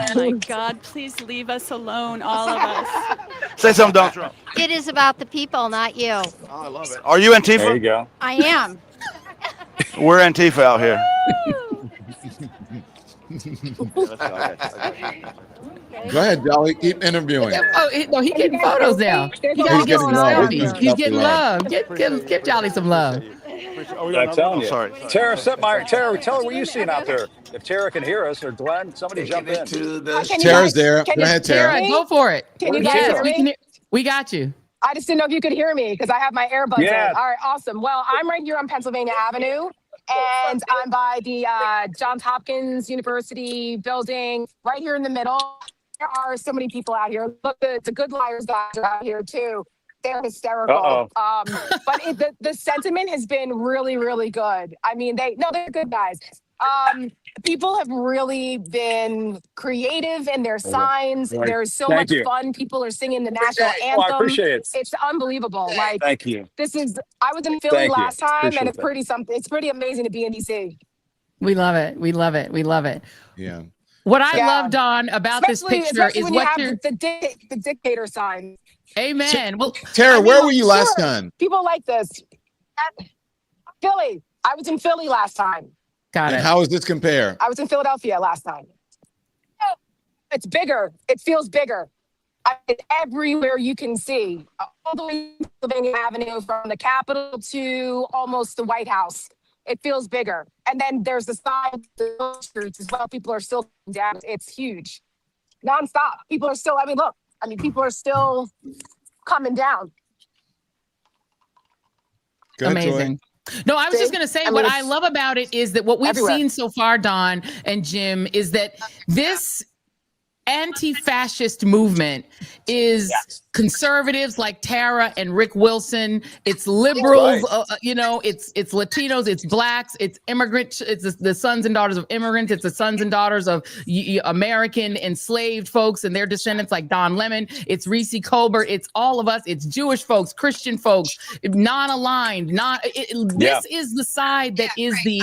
[SPEAKER 24] Oh my God, please leave us alone, all of us.
[SPEAKER 14] Say something, Donald Trump.
[SPEAKER 4] It is about the people, not you.
[SPEAKER 14] Oh, I love it. Are you Antifa?
[SPEAKER 3] There you go.
[SPEAKER 4] I am.
[SPEAKER 14] We're Antifa out here.
[SPEAKER 1] Go ahead, Jolly. Keep interviewing.
[SPEAKER 2] Oh, he's getting photos now. He's getting love. He's getting love. Give Jolly some love.
[SPEAKER 3] I'm telling you.
[SPEAKER 14] Sorry.
[SPEAKER 3] Tara Setmeyer. Tara, tell her what you're seeing out there. If Tara can hear us, or Glenn, somebody jump in.
[SPEAKER 1] Tara's there. Go ahead, Tara.
[SPEAKER 2] Go for it.
[SPEAKER 21] Can you guys hear me?
[SPEAKER 2] We got you.
[SPEAKER 21] I just didn't know if you could hear me because I have my earbuds in. All right, awesome. Well, I'm right here on Pennsylvania Avenue, and I'm by the Johns Hopkins University building, right here in the middle. There are so many people out here. Look, the Good Liars guys are out here too. They're hysterical. But the sentiment has been really, really good. I mean, they're good guys. People have really been creative in their signs.
[SPEAKER 3] Right.
[SPEAKER 21] There's so
[SPEAKER 3] Thank
[SPEAKER 21] much
[SPEAKER 3] you.
[SPEAKER 21] fun. People are singing the national anthem.
[SPEAKER 3] I appreciate it.
[SPEAKER 21] It's unbelievable. Like,
[SPEAKER 3] Thank you.
[SPEAKER 21] I was in Philly
[SPEAKER 3] Thank you.
[SPEAKER 21] last time,
[SPEAKER 3] Appreciate
[SPEAKER 21] and it's
[SPEAKER 3] that.
[SPEAKER 21] pretty something. It's pretty amazing to be in DC.
[SPEAKER 2] We love it. We love it. We love it.
[SPEAKER 1] Yeah.
[SPEAKER 2] What I love, Don, about this picture
[SPEAKER 21] especially
[SPEAKER 2] is
[SPEAKER 21] when
[SPEAKER 2] what
[SPEAKER 21] you
[SPEAKER 2] you're.
[SPEAKER 21] have the dictator sign.
[SPEAKER 2] Amen. Well,
[SPEAKER 1] Tara, where were you last time?
[SPEAKER 21] People like this. Philly. I was in Philly last time.
[SPEAKER 2] Got
[SPEAKER 1] And
[SPEAKER 2] it.
[SPEAKER 1] how does this compare?
[SPEAKER 21] I was in Philadelphia last time. It's bigger. It feels bigger. Everywhere you can see, all the way to Pennsylvania Avenue, from the Capitol to almost the White House. It feels bigger. And then there's the side, the streets as well. People are still down. It's huge. Nonstop. People are still, people are still coming down.
[SPEAKER 1] Good,
[SPEAKER 2] amazing.
[SPEAKER 1] Joy.
[SPEAKER 2] No, I was just going to say, what I love about it is that what we've seen so far, Don and Jim, is that this anti-fascist movement is conservatives like Tara and Rick Wilson. It's liberals, it's Latinos, it's blacks, it's immigrants, it's the sons and daughters of immigrants, it's the sons and daughters of American enslaved folks and their descendants like Don Lemon. It's Reid Colbert. It's all of us. It's Jewish folks, Christian folks, non-aligned. This is the side that is the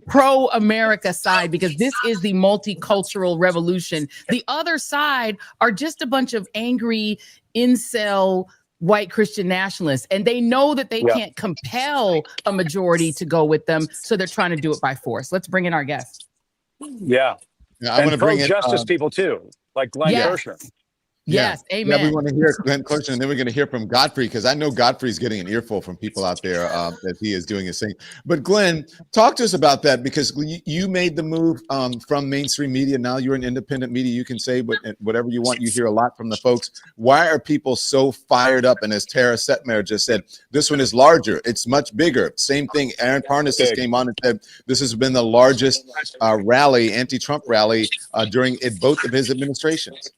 [SPEAKER 2] pro-America side, because this is the multicultural revolution. The other side are just a bunch of angry incel white Christian nationalists, and they know that they can't compel a majority to go with them, so they're trying to do it by force. Let's bring in our guest.
[SPEAKER 3] Yeah.
[SPEAKER 1] I want to bring in
[SPEAKER 3] justice people too, like Glenn Kirshner.
[SPEAKER 2] Yes, amen.
[SPEAKER 1] Yeah, we want to hear Glenn question, and then we're going to hear from Godfrey, because I know Godfrey's getting an earful from people out there that he is doing his thing. But Glenn, talk to us about that, because you made the move from mainstream media. Now you're in independent media. You can say whatever you want. You hear a lot from the folks. Why are people so fired up? And as Tara Setmer just said, this one is larger. It's much bigger. Same thing. Aaron Parnas just came on and said this has been the largest rally, anti-Trump rally during both of his administrations.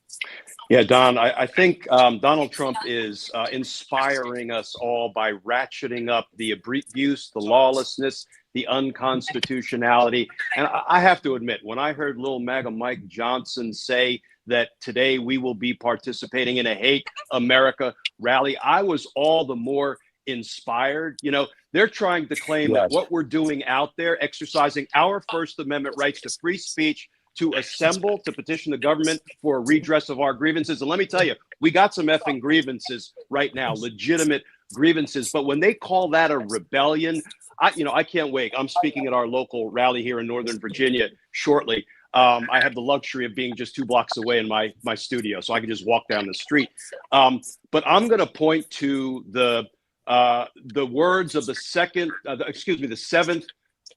[SPEAKER 6] Yeah, Don, I think Donald Trump is inspiring us all by ratcheting up the abuse, the lawlessness, the unconstitutionality. And I have to admit, when I heard Lil MAGA Mike Johnson say that today we will be participating in a Hate America rally, I was all the more inspired. You know, they're trying to claim that what we're doing out there, exercising our First Amendment rights to free speech, to assemble, to petition the government for a redress of our grievances. And let me tell you, we got some effing grievances right now, legitimate grievances. But when they call that a rebellion, I can't wait. I'm speaking at our local rally here in Northern Virginia shortly. I have the luxury of being just 2 blocks away in my studio, so I can just walk down the street. But I'm going to point to the words of the Seventh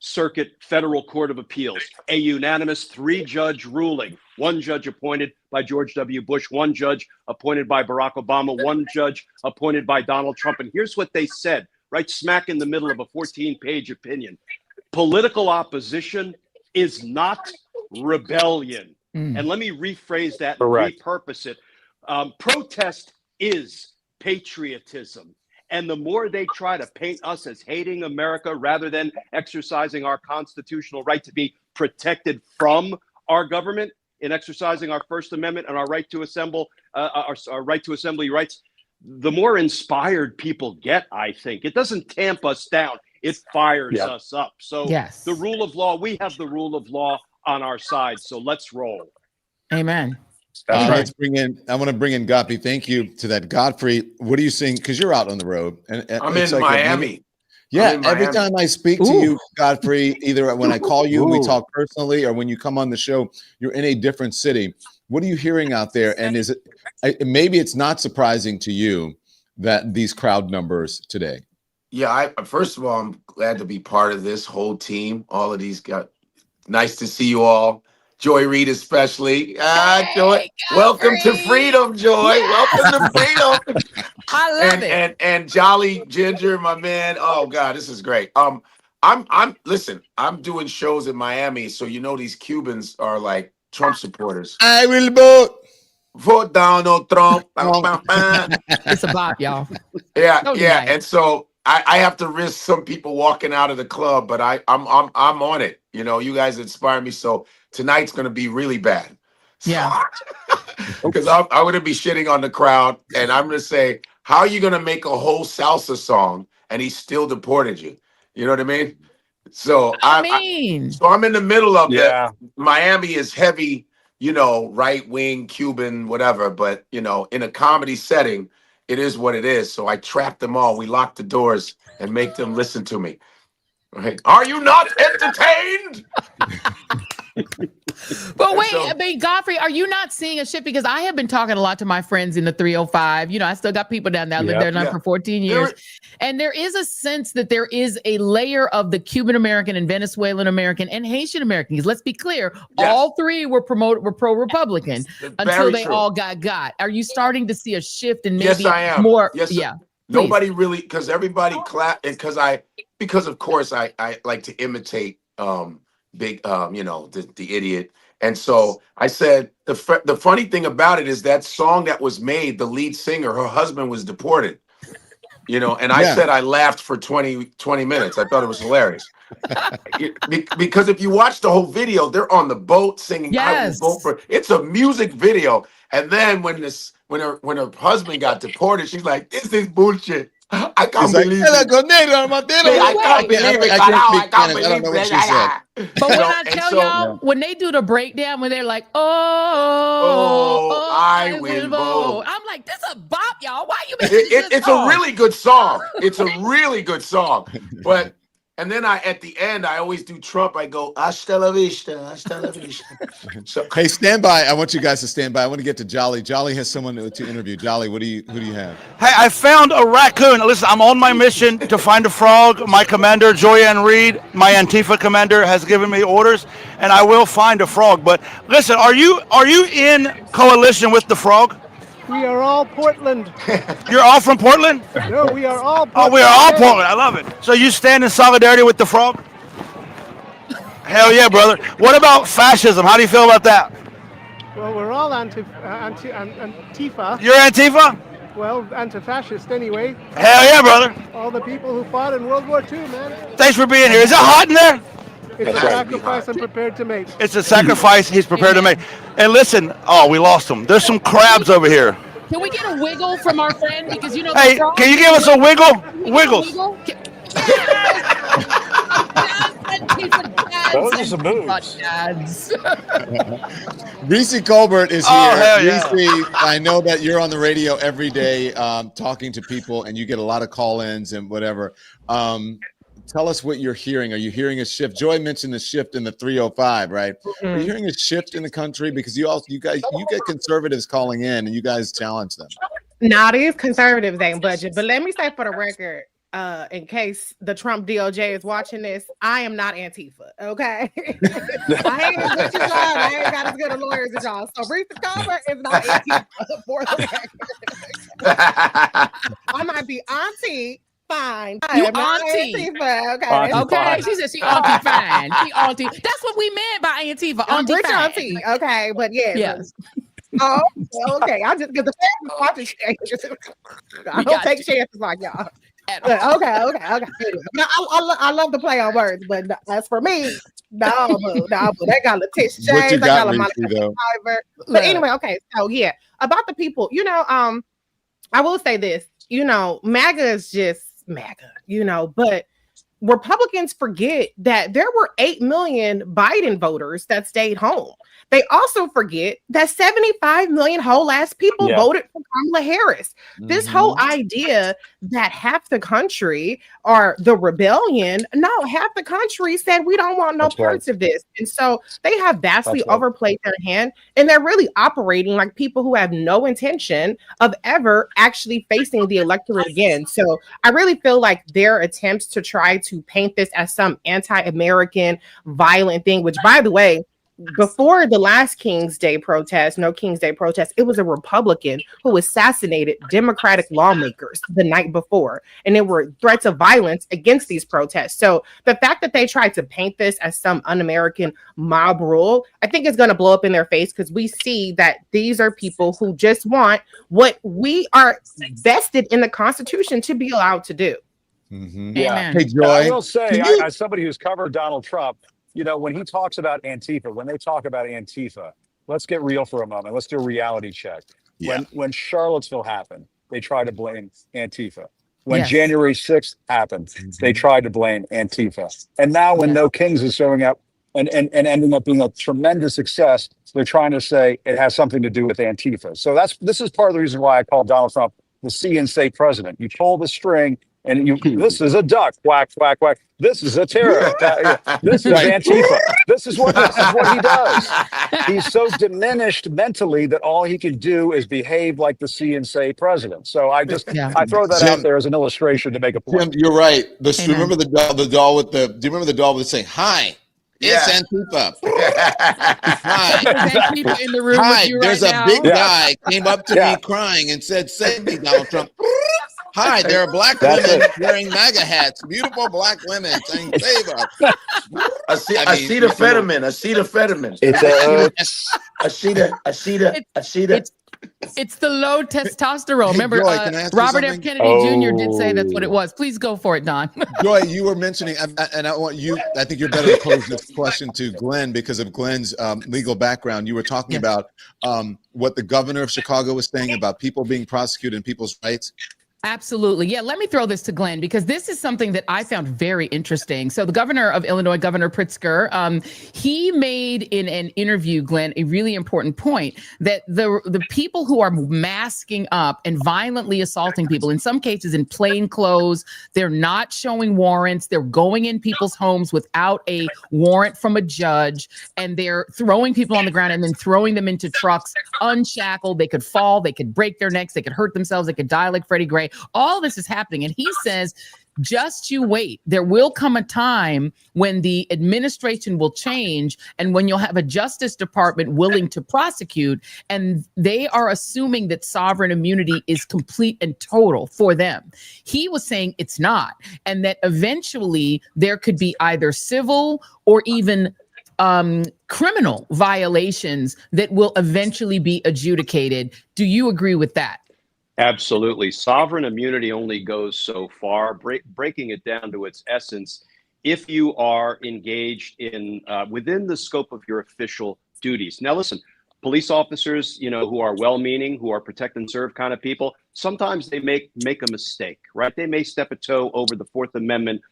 [SPEAKER 6] Circuit Federal Court of Appeals, a unanimous 3-judge ruling, 1 judge appointed by George W. Bush, 1 judge appointed by Barack Obama, 1 judge appointed by Donald Trump. And here's what they said, right smack in the middle of a 14-page opinion. Political opposition is not rebellion. And let me rephrase that and repurpose it. Protest is patriotism. And the more they try to paint us as hating America rather than exercising our constitutional right to be protected from our government in exercising our First Amendment and our right to assemble, our right to assembly rights, the more inspired people get, I think. It doesn't tamp us down. It fires us up. So the rule of law, we have the rule of law on our side. So let's roll.
[SPEAKER 2] Amen.
[SPEAKER 1] I want to bring in Godfrey. Thank you to that. Godfrey, what are you seeing? Because you're out on the road. And
[SPEAKER 9] I'm in Miami.
[SPEAKER 1] Every time I speak to you, Godfrey, either when I call you and we talk personally, or when you come on the show, you're in a different city. What are you hearing out there? And is it maybe it's not surprising to you that these crowd numbers today?
[SPEAKER 9] Yeah, first of all, I'm glad to be part of this whole team. All of these guys. Nice to see you all. Joy Reid especially. Joy, welcome to freedom, Joy. Welcome to freedom.
[SPEAKER 2] I love it.
[SPEAKER 9] And Jolly Ginger, my man. Oh God, this is great. Listen, I'm doing shows in Miami, so you know these Cubans are like Trump supporters.
[SPEAKER 1] I will vote
[SPEAKER 9] Donald Trump.
[SPEAKER 2] It's a bop, y'all.
[SPEAKER 9] Yeah. And so I have to risk some people walking out of the club, but I'm on it. You know, you guys inspire me. So tonight's going to be really bad.
[SPEAKER 2] Yeah.
[SPEAKER 9] Because I'm going to be shitting on the crowd, and I'm going to say, how are you going to make a whole salsa song and he still deported you? You know what I mean? So I'm in the middle of that. Miami is heavy, you know, right wing, Cuban, whatever. But, you know, in a comedy setting, it is what it is. So I trap them all. We lock the doors and make them listen to me. Right? Are you not entertained?
[SPEAKER 2] But wait, I mean, Godfrey, are you not seeing a shift? Because I have been talking a lot to my friends in the 305. You know, I still got people down there. I lived there now for 14 years. And there is a sense that there is a layer of the Cuban American and Venezuelan American and Haitian Americans. Let's be clear. All 3 were pro-Republican until they all got. Are you starting to see a shift in maybe
[SPEAKER 9] yes, I am.
[SPEAKER 2] more?
[SPEAKER 9] Yes,
[SPEAKER 2] yeah.
[SPEAKER 9] Nobody really, because everybody clap, and because of course I like to imitate big you know, the idiot. And so I said the funny thing about it is that song that was made, the lead singer, her husband was deported. You know, and I said I laughed for 20 minutes. I thought it was hilarious. Because if you watch the whole video, they're on the boat singing I will vote for. It's a music video. And then when her husband got deported, she's like, this is bullshit. I can't believe it. I can't believe it. I can't believe it.
[SPEAKER 2] But when I tell y'all, when they do the breakdown, when they're like, I will vote. I'm like, this is a bop, y'all. Why you making this
[SPEAKER 9] It's a really good song. It's a really good song. But And then at the end, I always do Trump. I go, hasta la vista, hasta la vista. So,
[SPEAKER 1] hey, stand by. I want you guys to stand by. I want to get to Jolly. Jolly has someone to interview. Jolly, who do you have?
[SPEAKER 5] Hey, I found a raccoon. Listen, I'm on my mission to find a frog. My commander, Reid, my Antifa commander, has given me orders, and I will find a frog. But listen, are you in coalition with the frog?
[SPEAKER 14] We are all Portland.
[SPEAKER 5] You're all from Portland?
[SPEAKER 14] No, we are all Portland.
[SPEAKER 5] Oh, we are all Portland. I love it. So you stand in solidarity with the frog? Hell yeah, brother. What about fascism? How do you feel about that?
[SPEAKER 14] Well, we're all Antifa.
[SPEAKER 5] You're Antifa?
[SPEAKER 14] Well, anti-fascist anyway.
[SPEAKER 5] Hell yeah, brother.
[SPEAKER 14] All the people who fought in World War II, man.
[SPEAKER 5] Thanks for being here. Is it hot in there?
[SPEAKER 14] It's a sacrifice I'm prepared to make.
[SPEAKER 5] It's a sacrifice he's prepared to make. And listen, we lost him. There's some crabs over here.
[SPEAKER 2] Can we get a wiggle from our friend? Because you know.
[SPEAKER 5] Hey, can you give us a wiggle? Wiggles.
[SPEAKER 3] Those are some moves.
[SPEAKER 1] Reese Colbert is here.
[SPEAKER 5] Oh, hell yeah.
[SPEAKER 1] Reese, I know that you're on the radio every day talking to people, and you get a lot of call-ins and whatever. Tell us what you're hearing. Are you hearing a shift? Joy mentioned the shift in the 305, right? Are you hearing a shift in the country? Because you get conservatives calling in, and you guys challenge them.
[SPEAKER 10] Now, these conservatives ain't budget. But let me say for the record, in case the Trump DOJ is watching this, I am not Antifa, okay? I ain't as good as y'all. I ain't got as good of lawyers as y'all. So Reese Colbert is not Antifa for the record. I might be auntie. Fine.
[SPEAKER 2] You auntie.
[SPEAKER 10] Antifa, okay.
[SPEAKER 2] Okay. She said she auntie fine. She auntie. That's what we meant by Antifa. Auntie
[SPEAKER 10] rich
[SPEAKER 2] fine.
[SPEAKER 10] auntie. Okay, but
[SPEAKER 2] Yes.
[SPEAKER 10] Oh, okay. I just get the fans watching changes. I don't take chances like y'all. But okay. But I love to play on words, but as for me, no, they got Letitia James. They got Monica Iver. But anyway, okay. So yeah, about the people, I will say this. MAGA is just MAGA, but Republicans forget that there were 8 million Biden voters that stayed home. They also forget that 75 million whole ass people voted for Kamala Harris. This whole idea that half the country are the rebellion, no, half the country said we don't want no parts of this. And so they have vastly overplayed their hand, and they're really operating like people who have no intention of ever actually facing the electorate again. So I really feel like their attempts to try to paint this as some anti-American violent thing, which by the way, before the last King's Day protest, it was a Republican who assassinated Democratic lawmakers the night before. And there were threats of violence against these protests. So the fact that they tried to paint this as some un-American mob rule, I think is going to blow up in their face, because we see that these are people who just want what we are vested in the Constitution to be allowed to do.
[SPEAKER 3] Yeah.
[SPEAKER 1] Hey, Joy.
[SPEAKER 3] I will say, as somebody who's covered Donald Trump, when he talks about Antifa, when they talk about Antifa, let's get real for a moment. Let's do a reality check.
[SPEAKER 1] Yeah.
[SPEAKER 3] When Charlottesville happened, they tried to blame Antifa. When January 6th happened, they tried to blame Antifa. And now when No Kings is showing up and ending up being a tremendous success, they're trying to say it has something to do with Antifa. So this is part of the reason why I call Donald Trump the see and say president. You pull the string, and this is a duck, quack, quack, quack. This is a terror. This is Antifa. This is what he does. He's so diminished mentally that all he can do is behave like the see and say president. So I throw that out there as an illustration to make a point.
[SPEAKER 1] Jim, you're right. Remember the doll with the? Do you remember the doll with saying hi? It's Antifa. Hi.
[SPEAKER 2] There's Antifa in the room with you
[SPEAKER 1] there's
[SPEAKER 2] right
[SPEAKER 1] a
[SPEAKER 2] now.
[SPEAKER 1] big guy came up to me crying and said, "Save me, Donald Trump." Hi, there are black women wearing MAGA hats. Beautiful black women saying, "Save us."
[SPEAKER 9] Acetaminophen.
[SPEAKER 2] It's the low testosterone. Remember,
[SPEAKER 1] Joy, can I ask you
[SPEAKER 2] Robert F.
[SPEAKER 1] something?
[SPEAKER 2] Kennedy Jr. did say that's what it was. Please go for it, Don.
[SPEAKER 1] Joy, you were mentioning, and I want you. I think you're better to pose this question to Glenn because of Glenn's legal background. You were talking about what the governor of Chicago was saying about people being prosecuted and people's rights.
[SPEAKER 2] Absolutely. Yeah, let me throw this to Glenn because this is something that I found very interesting. So the governor of Illinois, Governor Pritzker, he made in an interview, Glenn, a really important point that the people who are masking up and violently assaulting people, in some cases in plain clothes, they're not showing warrants, they're going in people's homes without a warrant from a judge, and they're throwing people on the ground and then throwing them into trucks unshackled. They could fall, they could break their necks, they could hurt themselves, they could die like Freddie Gray. All this is happening. And he says, just you wait. There will come a time when the administration will change and when you'll have a Justice Department willing to prosecute. And they are assuming that sovereign immunity is complete and total for them. He was saying it's not, and that eventually there could be either civil or even criminal violations that will eventually be adjudicated. Do you agree with that?
[SPEAKER 6] Absolutely. Sovereign immunity only goes so far. Breaking it down to its essence, if you are engaged in within the scope of your official duties. Now, listen, police officers, who are well-meaning, who are protect and serve kind of people, sometimes they make a mistake, right? They may step a toe over the Fourth Amendment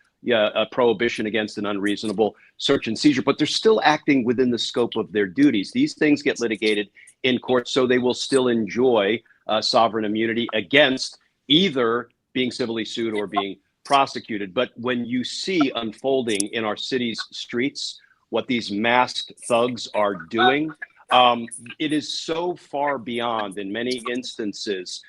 [SPEAKER 6] prohibition against an unreasonable search and seizure, but they're still acting within the scope of their duties. These things get litigated in court, so they will still enjoy sovereign immunity against either being civilly sued or being prosecuted. But when you see unfolding in our city's streets what these masked thugs are doing, it is so far beyond, in many instances,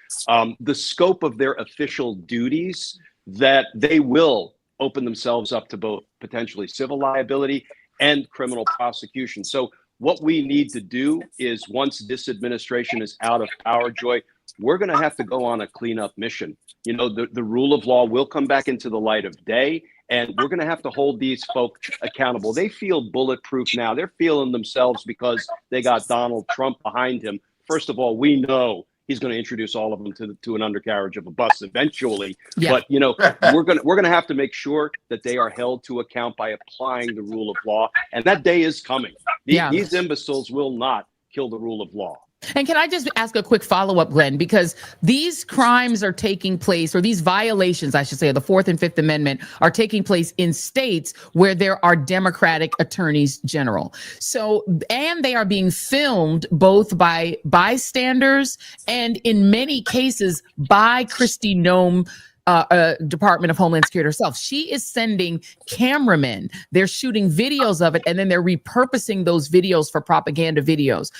[SPEAKER 6] the scope of their official duties that they will open themselves up to both potentially civil liability and criminal prosecution. So what we need to do is, once this administration is out of power, Joy, we're going to have to go on a cleanup mission. The rule of law will come back into the light of day, and we're going to have to hold these folks accountable. They feel bulletproof now. They're feeling themselves because they got Donald Trump behind him. First of all, we know he's going to introduce all of them to an undercarriage of a bus eventually. Yeah. But we're going to have to make sure that they are held to account by applying the rule of law, and that day is coming. These imbeciles will not kill the rule of law.
[SPEAKER 2] And can I just ask a quick follow-up, Glenn, because these crimes are taking place, or these violations, I should say, of the Fourth and Fifth Amendment are taking place in states where there are Democratic attorneys general. So, and they are being filmed both by bystanders and in many cases by Kristi Noem, Department of Homeland Security herself. She is sending cameramen. They're shooting videos of it, and then they're repurposing those videos for propaganda videos.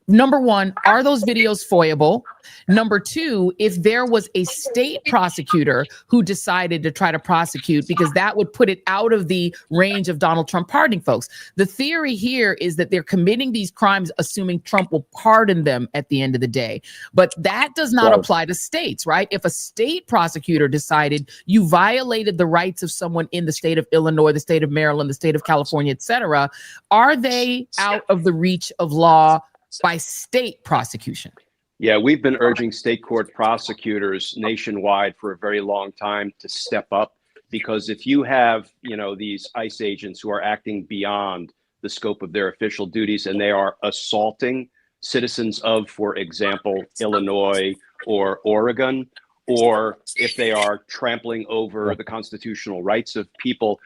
[SPEAKER 2] Number one, are those videos foiable? Number two, if there was a state prosecutor who decided to try to prosecute, because that would put it out of the range of Donald Trump pardoning folks. The theory here is that they're committing these crimes assuming Trump will pardon them at the end of the day. But that does not apply to states, right? If a state prosecutor decided you violated the rights of someone in the state of Illinois, the state of Maryland, the state of California, et cetera, are they out of the reach of law by state prosecution?
[SPEAKER 6] Yeah, we've been urging state court prosecutors nationwide for a very long time to step up, because if you have, these ICE agents who are acting beyond the scope of their official duties and they are assaulting citizens of, for example, Illinois or Oregon, or if they are trampling over the constitutional rights of people,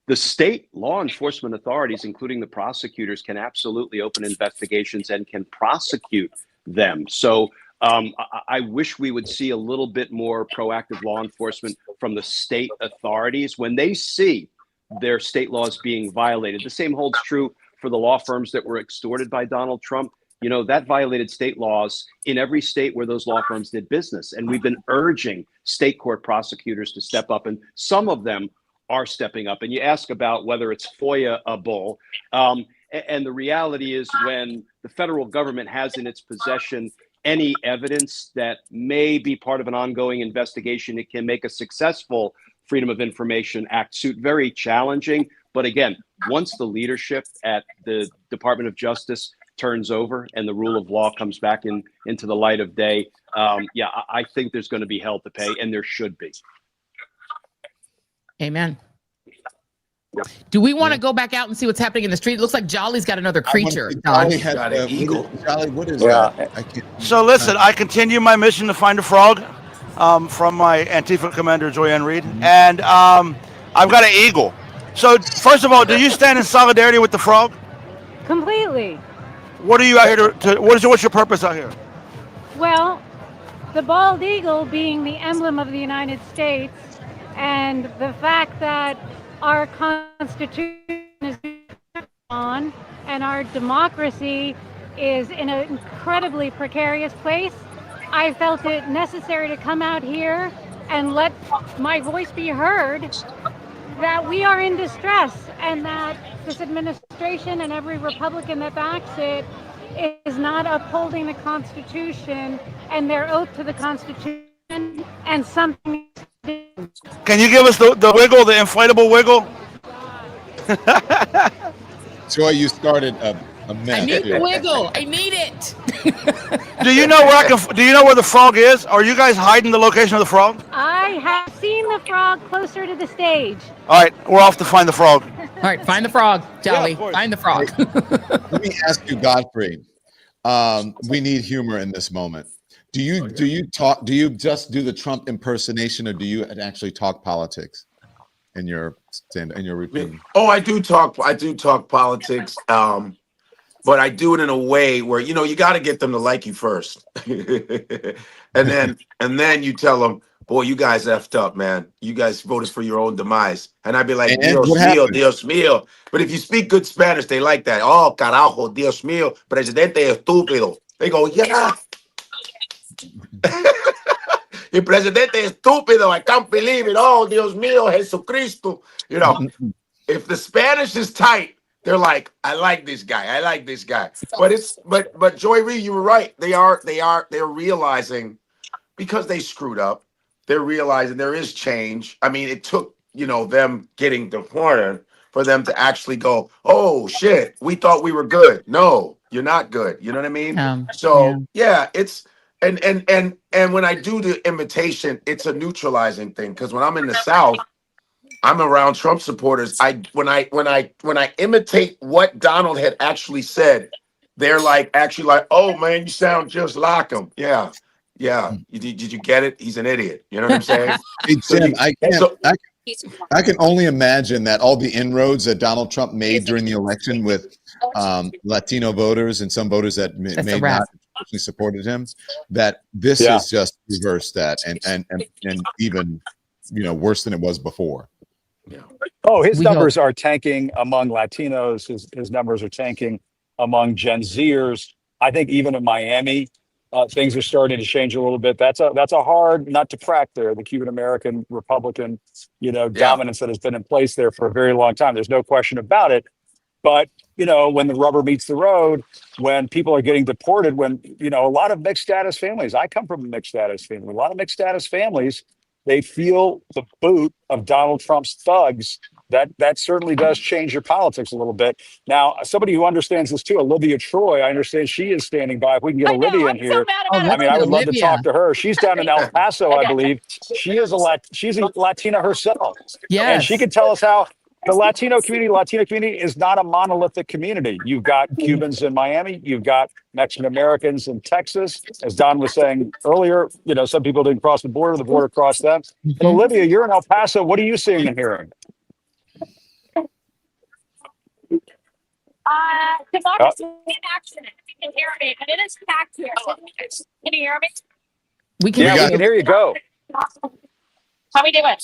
[SPEAKER 6] the state law enforcement authorities, including the prosecutors, can absolutely open investigations and can prosecute them. So I wish we would see a little bit more proactive law enforcement from the state authorities when they see their state laws being violated. The same holds true for the law firms that were extorted by Donald Trump. That violated state laws in every state where those law firms did business. And we've been urging state court prosecutors to step up, and some of them are stepping up. And you ask about whether it's FOIA-able. And the reality is, when the federal government has in its possession any evidence that may be part of an ongoing investigation, it can make a successful Freedom of Information Act suit very challenging. But again, once the leadership at the Department of Justice turns over and the rule of law comes back into the light of day, I think there's going to be hell to pay, and there should be.
[SPEAKER 2] Amen. Do we want to go back out and see what's happening in the street? It looks like Jolly's got another creature.
[SPEAKER 1] Jolly had an eagle. Jolly, what is that?
[SPEAKER 5] So listen, I continue my mission to find a frog. from my Antifa commander, Joyanne Reid. And I've got an eagle. So, first of all, do you stand in solidarity with the frog?
[SPEAKER 8] Completely.
[SPEAKER 5] What are you out here what's your purpose out here?
[SPEAKER 8] Well, the bald eagle being the emblem of the United States, and the fact that our Constitution is on and our democracy is in an incredibly precarious place, I felt it necessary to come out here and let my voice be heard that we are in distress and that this administration and every Republican that backs it is not upholding the Constitution and their oath to the Constitution, and something.
[SPEAKER 5] Can you give us the wiggle, the inflatable wiggle?
[SPEAKER 1] Joy, you started a mess.
[SPEAKER 2] I need
[SPEAKER 1] here.
[SPEAKER 2] the wiggle. I need it.
[SPEAKER 5] Do you know where the frog is? Are you guys hiding the location of the frog?
[SPEAKER 8] I have seen the frog closer to the stage.
[SPEAKER 5] All right, we're off to find the frog.
[SPEAKER 2] All right, find the frog, Jolly. Find the frog.
[SPEAKER 1] Let me ask you, Godfrey. We need humor in this moment. Do you just do the Trump impersonation, or do you actually talk politics in your routine?
[SPEAKER 9] Oh, I do talk politics. But I do it in a way where, you know, you got to get them to like you first. and then you tell them, boy, you guys effed up, man. You guys voted for your own demise. And I'd be like, Dios mío, Dios mío. But if you speak good Spanish, they like that. Oh, carajo, Dios mío, presidente estúpido. They go, yeah. El presidente estúpido. I can't believe it. Oh, Dios mío, Jesucristo. You know, if the Spanish is tight, they're like, I like this guy. I like this guy. But Joy Reid, you were right. They're realizing, because they screwed up, they're realizing there is change. I mean, it took, you know, them getting deported for them to actually go, oh shit, we thought we were good. No, you're not good. You know what I mean? It's and when I do the imitation, it's a neutralizing thing, because when I'm in the South, I'm around Trump supporters. When I imitate what Donald had actually said, they're actually like, oh man, you sound just like him. Yeah. Did you get it? He's an idiot. You know what I'm saying?
[SPEAKER 1] Hey, Jim, I can only imagine that all the inroads that Donald Trump made during the election with Latino voters and some voters that may not actually supported him, that this has just reversed that and even, you know, worse than it was before.
[SPEAKER 3] Oh, his numbers are tanking among Latinos. His numbers are tanking among Gen Zers. I think even in Miami, things are starting to change a little bit. That's a hard nut to crack there. The Cuban American Republican, dominance that has been in place there for a very long time. There's no question about it. But when the rubber meets the road, when people are getting deported, when a lot of mixed status families. I come from a mixed status family. A lot of mixed status families. They feel the boot of Donald Trump's thugs. That certainly does change your politics a little bit. Now, somebody who understands this too, Olivia Troy, I understand she is standing by. If we can get Olivia in here, I would love to talk to her. She's down in El Paso, I believe. She's a Latina herself.
[SPEAKER 2] Yes.
[SPEAKER 3] And she can tell us how the Latino community is not a monolithic community. You've got Cubans in Miami. You've got Mexican Americans in Texas. As Don was saying earlier, some people didn't cross the border crossed them. But Olivia, you're in El Paso. What are you seeing and hearing?
[SPEAKER 4] Democracy in action. If you can hear me, and it is packed here. Can you hear me?
[SPEAKER 3] We can hear you. Go.
[SPEAKER 4] How we doing?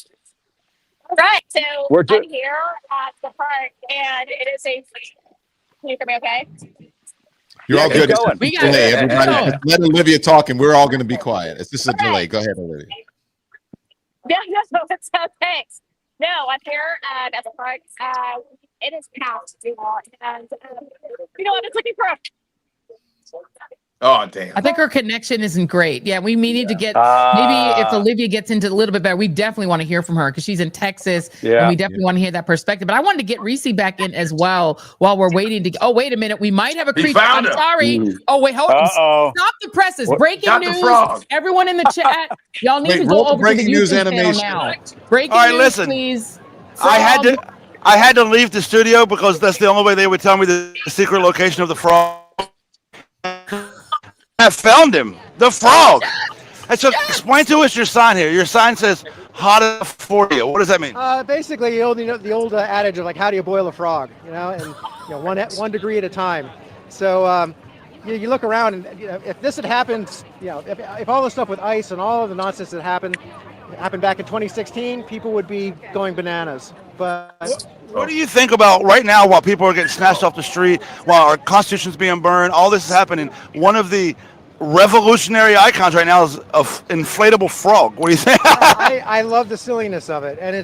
[SPEAKER 4] Right, so I'm here at the park, and it is a. Can you hear me? Okay.
[SPEAKER 1] You're all good.
[SPEAKER 2] We got
[SPEAKER 1] delay. Everybody, let Olivia talk, and we're all going to be quiet. It's just a delay. Go ahead, Olivia.
[SPEAKER 4] No, it's thanks. No, I'm here at the park. It is packed, and I'm just looking for a.
[SPEAKER 9] Oh, damn.
[SPEAKER 2] I think her connection isn't great. Yeah, we need to get, maybe if Olivia gets into a little bit better, we definitely want to hear from her because she's in Texas and we definitely want to hear that perspective. But I wanted to get Reese back in as well while we're waiting to, oh, wait a minute. We might have a creature. I'm sorry. Oh, wait, hold on. Stop the presses. Breaking news. Everyone in the chat. Y'all need to go over to the YouTube channel now. Breaking news, please.
[SPEAKER 5] I had to leave the studio because that's the only way they would tell me the secret location of the frog. I found him, the frog. And so explain to us your sign here. Your sign says hot enough for you. What does that mean?
[SPEAKER 11] Basically, the old adage of like, how do you boil a frog? And one degree at a time. So you look around, and if this had happened, if all the stuff with ice and all of the nonsense that happened back in 2016, people would be going bananas. But
[SPEAKER 5] what do you think about right now while people are getting snatched off the street, while our Constitution's being burned, all this is happening? One of the revolutionary icons right now is an inflatable frog. What do you think?
[SPEAKER 11] I love the silliness of it, and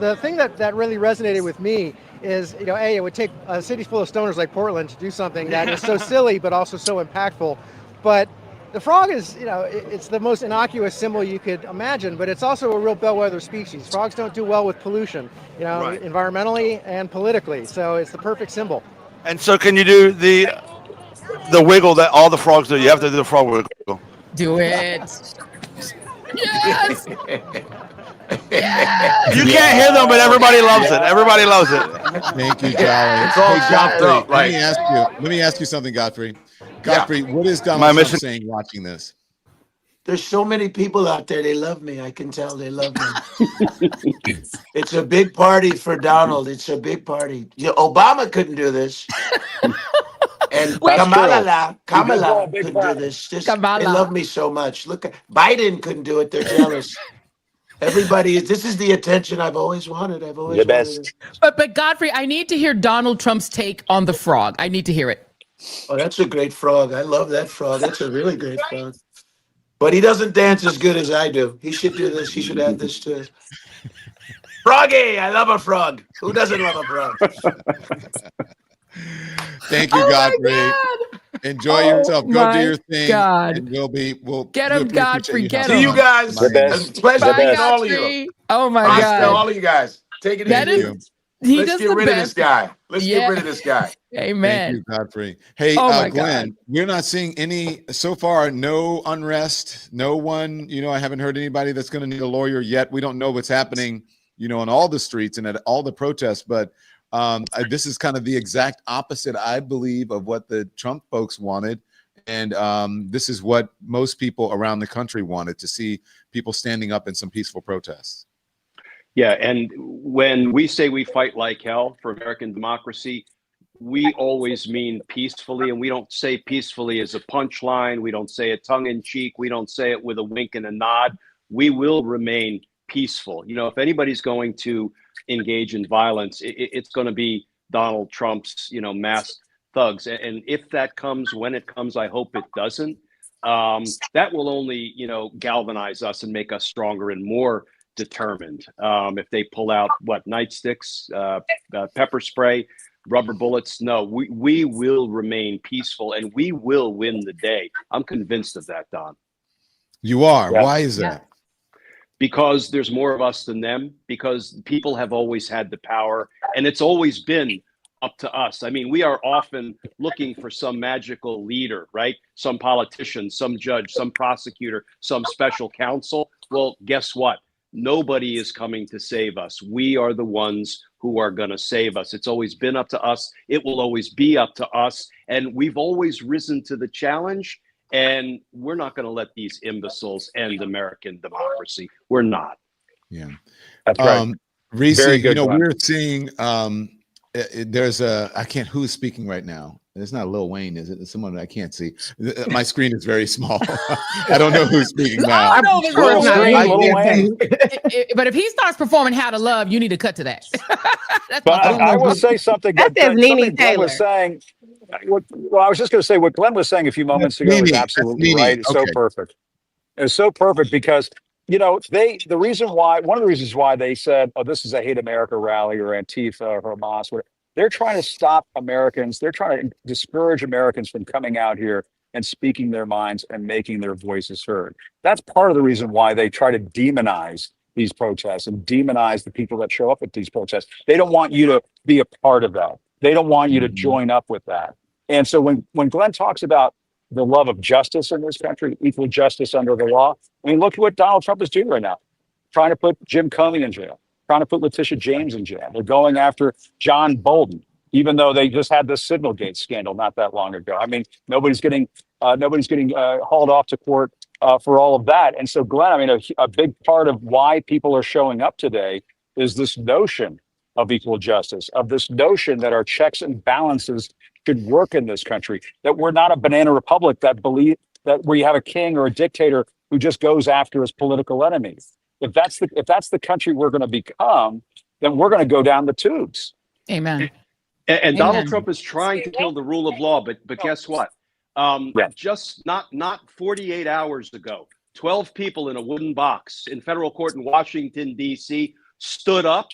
[SPEAKER 11] the thing that really resonated with me is, it would take a city full of stoners like Portland to do something that is so silly but also so impactful. But the frog is, it's the most innocuous symbol you could imagine, but it's also a real bellwether species. Frogs don't do well with pollution,
[SPEAKER 5] Right.
[SPEAKER 11] environmentally and politically. So it's the perfect symbol.
[SPEAKER 5] And so can you do the wiggle that all the frogs do? You have to do the frog wiggle.
[SPEAKER 2] Do it. Yes.
[SPEAKER 5] You can't hear them, but everybody loves it. Everybody loves it.
[SPEAKER 1] Thank you, Jolly.
[SPEAKER 9] It's all
[SPEAKER 1] Hey,
[SPEAKER 9] chopped
[SPEAKER 1] Godfrey,
[SPEAKER 9] up, right?
[SPEAKER 1] let me ask you something, Godfrey. Godfrey, what is Donald
[SPEAKER 5] My
[SPEAKER 1] Trump
[SPEAKER 5] mission-
[SPEAKER 1] saying watching this?
[SPEAKER 12] There's so many people out there. They love me. I can tell they love me. It's a big party for Donald. It's a big party. Obama couldn't do this. And Kamala couldn't do this. They love me so much. Look, Biden couldn't do it. They're jealous. Everybody is. This is the attention I've always wanted. I've always wanted it.
[SPEAKER 2] But Godfrey, I need to hear Donald Trump's take on the frog. I need to hear it.
[SPEAKER 12] Oh, that's a great frog. I love that frog. That's a really great frog. But he doesn't dance as good as I do. He should do this. He should add this to it. Froggy, I love a frog. Who doesn't love a frog?
[SPEAKER 1] Thank you, Godfrey. Enjoy yourself. Go do your thing.
[SPEAKER 2] God.
[SPEAKER 1] And we'll
[SPEAKER 2] Get him, Godfrey. Get him.
[SPEAKER 12] See you guys. It's a pleasure meeting all of you.
[SPEAKER 2] Oh my
[SPEAKER 12] Bye,
[SPEAKER 2] God.
[SPEAKER 12] all of you guys. Take it
[SPEAKER 2] That
[SPEAKER 12] easy.
[SPEAKER 2] is- he
[SPEAKER 12] Let's
[SPEAKER 2] does
[SPEAKER 12] get
[SPEAKER 2] the
[SPEAKER 12] rid of this
[SPEAKER 2] best.
[SPEAKER 12] guy. Let's
[SPEAKER 2] Yeah.
[SPEAKER 12] get rid of this guy.
[SPEAKER 2] Amen.
[SPEAKER 1] Thank you, Godfrey. Hey,
[SPEAKER 2] Oh my
[SPEAKER 1] Glenn, we're not seeing any so far. No unrest. No one. I haven't heard anybody that's going to need a lawyer yet. We don't know what's happening. On all the streets and at all the protests. But this is kind of the exact opposite, I believe, of what the Trump folks wanted. And this is what most people around the country wanted, to see people standing up in some peaceful protests.
[SPEAKER 6] Yeah, and when we say we fight like hell for American democracy, we always mean peacefully, and we don't say peacefully as a punchline. We don't say it tongue in cheek. We don't say it with a wink and a nod. We will remain peaceful. If anybody's going to engage in violence, it's going to be Donald Trump's, masked thugs. And if that comes, when it comes, I hope it doesn't. That will only, galvanize us and make us stronger and more determined. If they pull out nightsticks, pepper spray, rubber bullets, no, we will remain peaceful and we will win the day. I'm convinced of that, Don.
[SPEAKER 1] You are.
[SPEAKER 6] Yeah.
[SPEAKER 1] Why is that?
[SPEAKER 6] Because there's more of us than them, because people have always had the power and it's always been up to us. I mean, we are often looking for some magical leader, right? Some politician, some judge, some prosecutor, some special counsel. Well, guess what? Nobody is coming to save us. We are the ones who are going to save us. It's always been up to us. It will always be up to us. And we've always risen to the challenge. And we're not going to let these imbeciles end American democracy. We're not.
[SPEAKER 1] Yeah.
[SPEAKER 3] That's right.
[SPEAKER 1] Reese,
[SPEAKER 3] Very good, Glenn.
[SPEAKER 1] we're seeing there's who's speaking right now? It's not Lil Wayne, is it? It's someone I can't see. My screen is very small. I don't know who's speaking now.
[SPEAKER 2] I know it's
[SPEAKER 1] Lil
[SPEAKER 2] Lil
[SPEAKER 1] Wayne.
[SPEAKER 2] But if he starts performing How to Love, you need to cut to that.
[SPEAKER 3] But I will say something that something Glenn was saying. Well, I was just going to say what Glenn was saying a few moments ago is absolutely right. It's so perfect. It's so perfect because, one of the reasons why they said, oh, this is a hate America rally or Antifa or Hamas, whatever. They're trying to stop Americans. They're trying to discourage Americans from coming out here and speaking their minds and making their voices heard. That's part of the reason why they try to demonize these protests and demonize the people that show up at these protests. They don't want you to be a part of that. They don't want you to join up with that. And so when Glenn talks about the love of justice in this country, equal justice under the law, I mean, look at what Donald Trump is doing right now, trying to put Jim Comey in jail, trying to put Letitia James in jail. They're going after John Bolton, even though they just had the Signalgate scandal not that long ago. I mean, nobody's getting hauled off to court for all of that. And so, Glenn, I mean, a big part of why people are showing up today is this notion of equal justice, of this notion that our checks and balances should work in this country, that we're not a banana republic that believe that where you have a king or a dictator who just goes after his political enemies. If that's the country we're going to become, then we're going to go down the tubes.
[SPEAKER 2] Amen.
[SPEAKER 6] And Donald Trump is trying to kill the rule of law, but guess what? Just not 48 hours ago, 12 people in a wooden box in federal court in Washington, D.C. stood up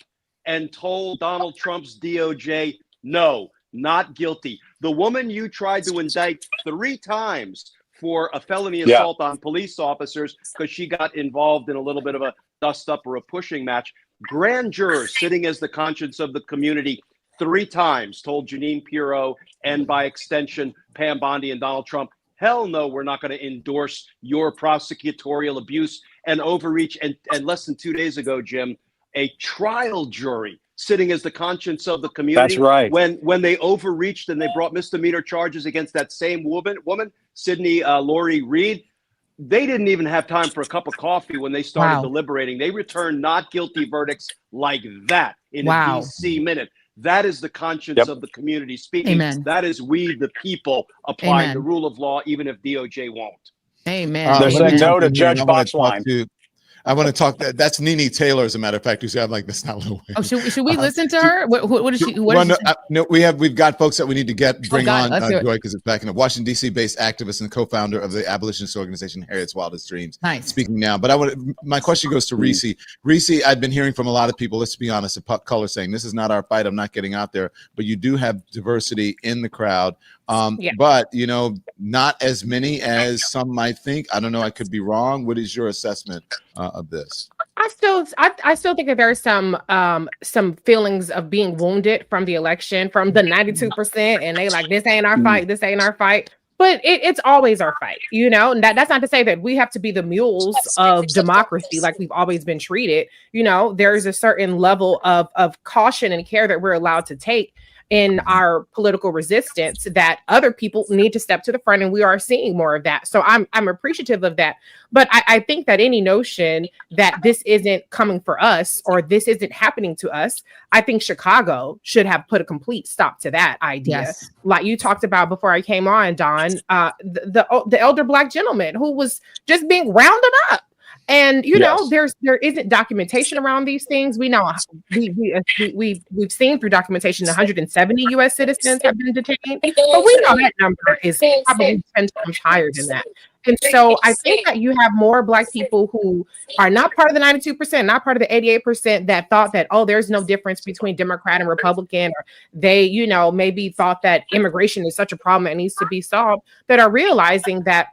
[SPEAKER 6] and told Donald Trump's DOJ, no, not guilty. The woman you tried to indict 3 times for a felony assault on police officers because she got involved in a little bit of a dust up or a pushing match. Grand jurors sitting as the conscience of the community 3 times told Jeanine Pirro and by extension Pam Bondi and Donald Trump, hell no, we're not going to endorse your prosecutorial abuse and overreach. And less than 2 days ago, Jim, a trial jury sitting as the conscience of the community.
[SPEAKER 3] That's right.
[SPEAKER 6] When they overreached and they brought misdemeanor charges against that same woman, Sydney Lori Reid, they didn't even have time for a cup of coffee when they started deliberating. They returned not guilty verdicts like that in a DC minute. That is the conscience of the community speaking.
[SPEAKER 2] Amen.
[SPEAKER 6] That is we, the people, applying
[SPEAKER 2] Amen.
[SPEAKER 6] the rule of law, even if DOJ won't.
[SPEAKER 2] Amen.
[SPEAKER 3] They're saying no to Judge Boxline.
[SPEAKER 1] I want to talk. That's Nene Taylor, as a matter of fact. Who's like, that's not Lil Wayne.
[SPEAKER 2] Oh, should we listen to her? What is she?
[SPEAKER 1] No, we've got folks that we need to bring on, Joy, because it's back in a Washington D.C.-based activist and co-founder of the abolitionist organization Harriet's Wildest Dreams.
[SPEAKER 2] Nice.
[SPEAKER 1] Speaking now, but my question goes to Reese. Reese, I've been hearing from a lot of people. Let's be honest, of color, saying this is not our fight. I'm not getting out there, but you do have diversity in the crowd. But not as many as some might think. I don't know. I could be wrong. What is your assessment of this?
[SPEAKER 10] I still think that there's some feelings of being wounded from the election, from the 92%, and they like, this ain't our fight. This ain't our fight. But it's always our fight, and that's not to say that we have to be the mules of democracy like we've always been treated. There's a certain level of caution and care that we're allowed to take in our political resistance that other people need to step to the front, and we are seeing more of that. So I'm appreciative of that. But I think that any notion that this isn't coming for us or this isn't happening to us, I think Chicago should have put a complete stop to that idea.
[SPEAKER 2] Yes.
[SPEAKER 10] Like you talked about before I came on, Don, the elder Black gentleman who was just being rounded up. And there isn't documentation around these things. We know we've seen through documentation 170 U.S. citizens have been detained, but we know that number is probably 10 times higher than that. And so I think that you have more Black people who are not part of the 92%, not part of the 88% that thought that, oh, there's no difference between Democrat and Republican, or they, maybe thought that immigration is such a problem that needs to be solved, that are realizing that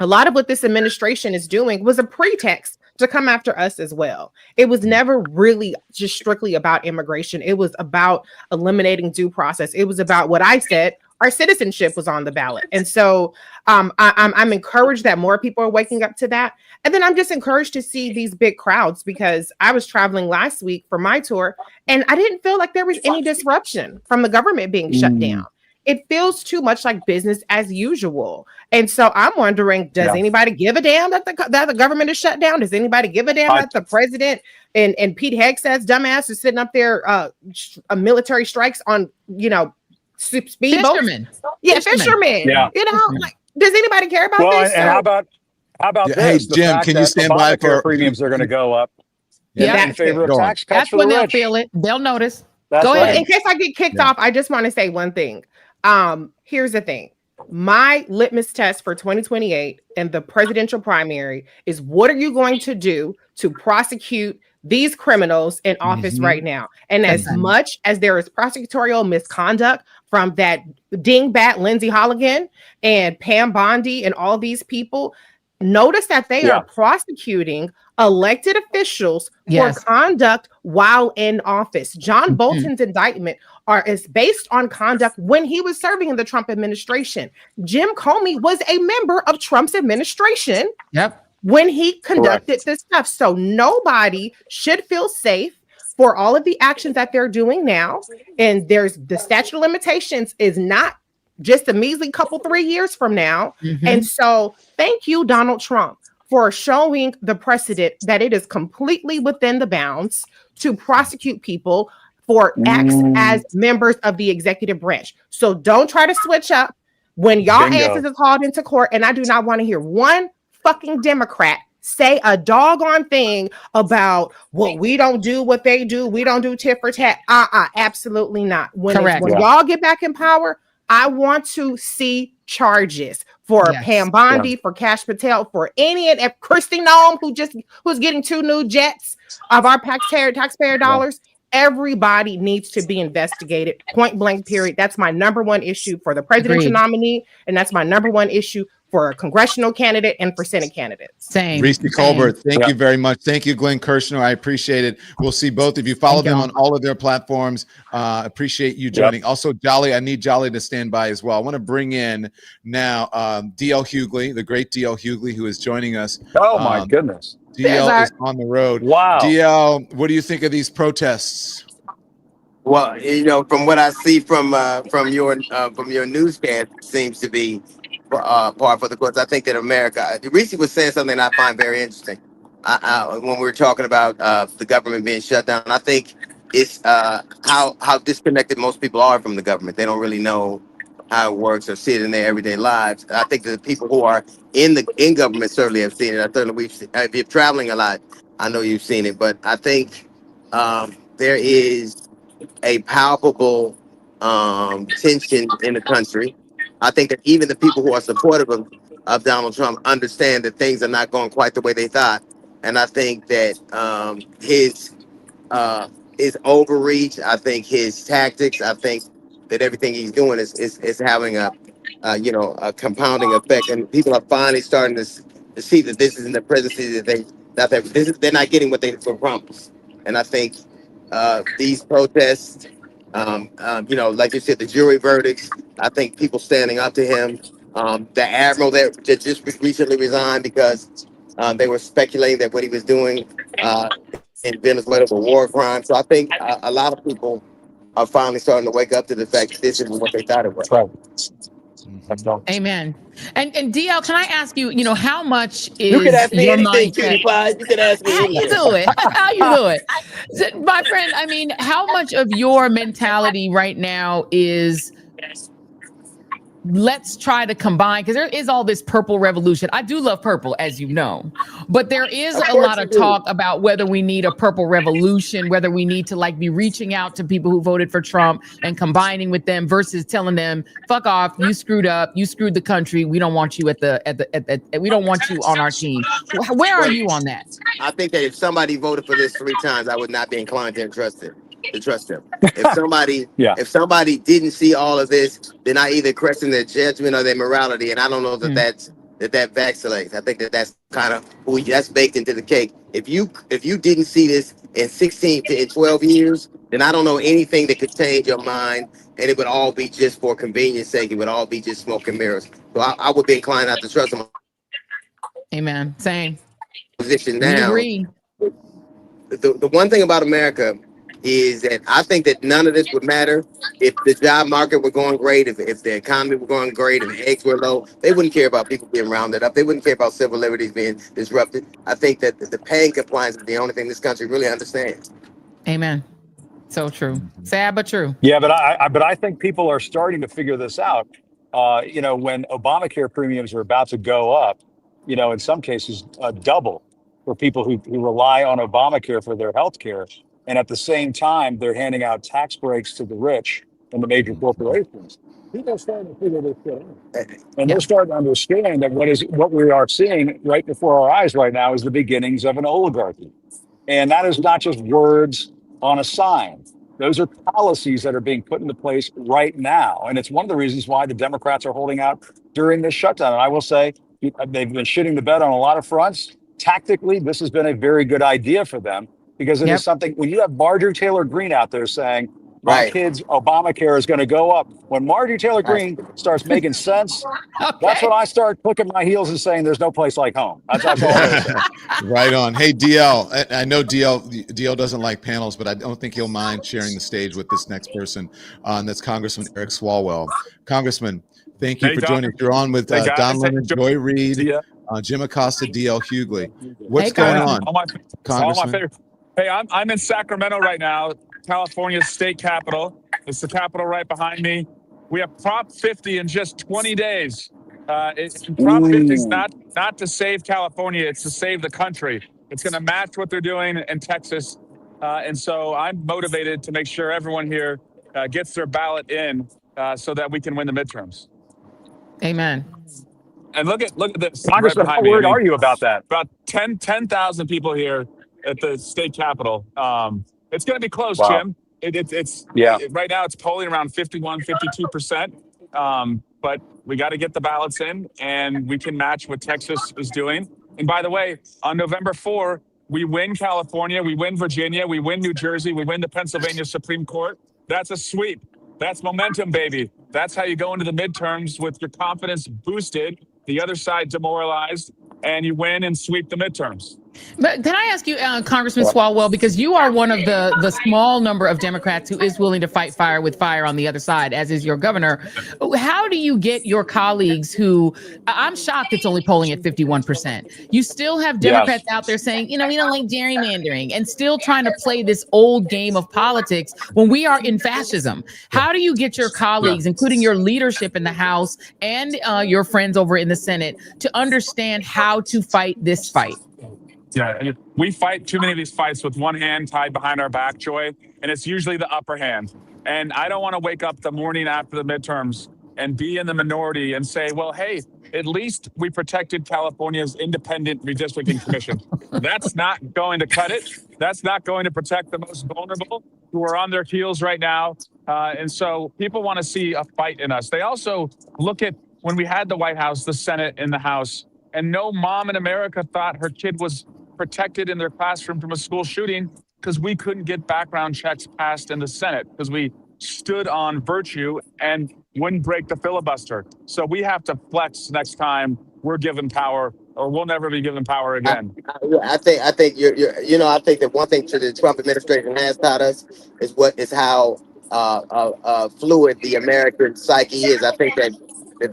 [SPEAKER 10] a lot of what this administration is doing was a pretext to come after us as well. It was never really just strictly about immigration. It was about eliminating due process. It was about what I said, our citizenship was on the ballot. And so I'm encouraged that more people are waking up to that. And then I'm just encouraged to see these big crowds, because I was traveling last week for my tour and I didn't feel like there was any disruption from the government being shut down. It feels too much like business as usual. And so I'm wondering, does anybody give a damn that the government is shut down? Does anybody give a damn that the president and Pete Hegseth's dumbass is sitting up there military strikes on, speedboats? Fishermen.
[SPEAKER 3] Yeah.
[SPEAKER 10] Does anybody care about this?
[SPEAKER 3] And how about this?
[SPEAKER 1] Hey,
[SPEAKER 3] The
[SPEAKER 1] Jim,
[SPEAKER 3] fact
[SPEAKER 1] can you
[SPEAKER 3] that
[SPEAKER 1] stand by
[SPEAKER 3] Obamacare
[SPEAKER 1] for
[SPEAKER 3] premiums are going to go up in favor of tax cuts
[SPEAKER 2] That's
[SPEAKER 3] for
[SPEAKER 2] when
[SPEAKER 3] the
[SPEAKER 2] they'll
[SPEAKER 3] rich.
[SPEAKER 2] feel it. They'll notice.
[SPEAKER 3] That's
[SPEAKER 10] Go ahead.
[SPEAKER 3] right.
[SPEAKER 10] In case I get kicked off, I just want to say one thing. Here's the thing. My litmus test for 2028 and the presidential primary is, what are you going to do to prosecute these criminals in office right now? And as much as there is prosecutorial misconduct from that dingbat Lindsey Holligan and Pam Bondi and all these people, notice that they are prosecuting elected officials for conduct while in office. John Bolton's indictment is based on conduct when he was serving in the Trump administration. Jim Comey was a member of Trump's administration when he conducted this stuff. So nobody should feel safe for all of the actions that they're doing now. And there's the statute of limitations is not just a measly couple 3 years from now. And so thank you, Donald Trump, for showing the precedent that it is completely within the bounds to prosecute people for acts as members of the executive branch. So don't try to switch up when y'all asses is hauled into court. And I do not want to hear one fucking Democrat say a doggone thing about, well, we don't do what they do. We don't do tit for tat. Absolutely not. When y'all get back in power, I want to see charges for Pam Bondi, for Kash Patel, for any and Kristi Noem, who's getting 2 new jets of our taxpayer dollars. Everybody needs to be investigated, point blank, period. That's my number one issue for the presidential nominee, and that's my number one issue for a congressional candidate and for Senate candidates.
[SPEAKER 2] Same.
[SPEAKER 1] Reese Colbert, thank you very much. Thank you, Glenn Kirshner. I appreciate it. We'll see both of you. Follow them on all of their platforms. Appreciate you joining. Also, Jolly, I need Jolly to stand by as well. I want to bring in now D.L. Hughley, the great D.L. Hughley, who is joining us.
[SPEAKER 3] Oh, my goodness.
[SPEAKER 1] DL is on the road.
[SPEAKER 3] Wow.
[SPEAKER 1] DL, what do you think of these protests?
[SPEAKER 13] Well, you know, from what I see from your newscast, it seems to be par for the course. I think that America. Reese was saying something I find very interesting. When we were talking about the government being shut down, I think it's how disconnected most people are from the government. They don't really know how it works or see it in their everyday lives. I think that the people who are in government certainly have seen it. I certainly if you're traveling a lot, I know you've seen it. But I think there is a palpable tension in the country. I think that even the people who are supportive of Donald Trump understand that things are not going quite the way they thought. And I think that his overreach, I think his tactics, I think that everything he's doing is having a compounding effect, and people are finally starting to see that this isn't the presidency they're not getting what they were promised. And I think these protests, like you said, the jury verdicts, I think people standing up to him, the admiral that just recently resigned because they were speculating that what he was doing in Venezuela was a war crime. So I think a lot of people are finally starting to wake up to the fact that this isn't what they thought it was.
[SPEAKER 2] Amen. And DL, can I ask you, how much is
[SPEAKER 13] You can ask me
[SPEAKER 2] your
[SPEAKER 13] anything,
[SPEAKER 2] mindset?
[SPEAKER 13] Cutie Pie. You can ask me
[SPEAKER 2] How you
[SPEAKER 13] anything.
[SPEAKER 2] do it? How you do it? My friend, I mean, how much of your mentality right now is let's try to combine, because there is all this purple revolution. I do love purple, as you know, but there is a lot of talk about whether we need a purple revolution, whether we need to be reaching out to people who voted for Trump and combining with them versus telling them, fuck off, you screwed up, you screwed the country, we don't want you we don't want you on our team. Where are you on that?
[SPEAKER 13] I think that if somebody voted for this 3 times, I would not be inclined to trust him. If somebody didn't see all of this, then I either question their judgment or their morality, and I don't know that that vacillates. I think that that's kind of that's baked into the cake. If you didn't see this in 16 to 12 years, then I don't know anything that could change your mind, and it would all be just for convenience sake. It would all be just smoke and mirrors. So I would be inclined not to trust him.
[SPEAKER 2] Amen. Same.
[SPEAKER 13] Position
[SPEAKER 2] We
[SPEAKER 13] now.
[SPEAKER 2] agree.
[SPEAKER 13] The one thing about America is that I think that none of this would matter if the job market were going great, if the economy were going great, if the eggs were low. They wouldn't care about people being rounded up. They wouldn't care about civil liberties being disrupted. I think that the paying compliance is the only thing this country really understands.
[SPEAKER 2] Amen. So true. Sad but true.
[SPEAKER 3] Yeah, but I think people are starting to figure this out. When Obamacare premiums are about to go up, in some cases double for people who rely on Obamacare for their health care. And at the same time, they're handing out tax breaks to the rich and the major corporations. People are starting to figure this shit out. And they're starting to understand that what we are seeing right before our eyes right now is the beginnings of an oligarchy. And that is not just words on a sign. Those are policies that are being put into place right now. And it's one of the reasons why the Democrats are holding out during this shutdown. And I will say, they've been shitting the bed on a lot of fronts. Tactically, this has been a very good idea for them. Because it is something, when you have Marjorie Taylor Greene out there saying, my
[SPEAKER 13] Right.
[SPEAKER 3] kids' Obamacare is going to go up. When Marjorie Taylor Greene starts making sense, that's when I start clicking my heels and saying there's no place like home. That's all I'm going to say.
[SPEAKER 1] Right on. Hey, DL, I know DL doesn't like panels, but I don't think he'll mind sharing the stage with this next person. That's Congressman Eric Swalwell. Congressman, thank you
[SPEAKER 7] Hey,
[SPEAKER 1] for
[SPEAKER 7] Don.
[SPEAKER 1] joining us. You're on with
[SPEAKER 7] Hey, guys.
[SPEAKER 1] Don Lemon,
[SPEAKER 7] Hey,
[SPEAKER 1] Joy Reid,
[SPEAKER 7] Yeah.
[SPEAKER 1] Jim Acosta, DL Hughley. What's
[SPEAKER 2] Hey,
[SPEAKER 1] going
[SPEAKER 2] Congressman.
[SPEAKER 1] on,
[SPEAKER 7] All my
[SPEAKER 1] Congressman?
[SPEAKER 7] favorite. Hey, I'm in Sacramento right now, California's state capital. It's the capital right behind me. We have Prop 50 in just 20 days. Prop 50 is not to save California; it's to save the country. It's going to match what they're doing in Texas, and so I'm motivated to make sure everyone here gets their ballot in so that we can win the midterms.
[SPEAKER 2] Amen.
[SPEAKER 7] And look at this right
[SPEAKER 3] Congressman, how
[SPEAKER 7] behind me.
[SPEAKER 3] worried are you about that?
[SPEAKER 7] About 10,000 people here at the state capitol. It's going to be close,
[SPEAKER 3] Wow.
[SPEAKER 7] Jim. It's
[SPEAKER 3] Yeah.
[SPEAKER 7] right now it's polling around 51, 52%. But we got to get the ballots in, and we can match what Texas is doing. And by the way, on November 4, we win California, we win Virginia, we win New Jersey, we win the Pennsylvania Supreme Court. That's a sweep. That's momentum, baby. That's how you go into the midterms with your confidence boosted, the other side demoralized, and you win and sweep the midterms.
[SPEAKER 2] But can I ask you, Congressman Swalwell, because you are one of the small number of Democrats who is willing to fight fire with fire on the other side, as is your governor. How do you get your colleagues who, I'm shocked it's only polling at 51%. You still have Democrats out there saying, we don't like gerrymandering, and still trying to play this old game of politics when we are in fascism. How do you get your colleagues, including your leadership in the House and your friends over in the Senate, to understand how to fight this fight?
[SPEAKER 7] Yeah, we fight too many of these fights with one hand tied behind our back, Joy, and it's usually the upper hand. And I don't want to wake up the morning after the midterms and be in the minority and say, well, hey, at least we protected California's independent redistricting commission. That's not going to cut it. That's not going to protect the most vulnerable who are on their heels right now. And so people want to see a fight in us. They also look at when we had the White House, the Senate, and the House, and no mom in America thought her kid was protected in their classroom from a school shooting because we couldn't get background checks passed in the Senate because we stood on virtue and wouldn't break the filibuster. So we have to flex next time we're given power, or we'll never be given power again.
[SPEAKER 13] I think you're I think that one thing that the Trump administration has taught us is how fluid the American psyche is. I think that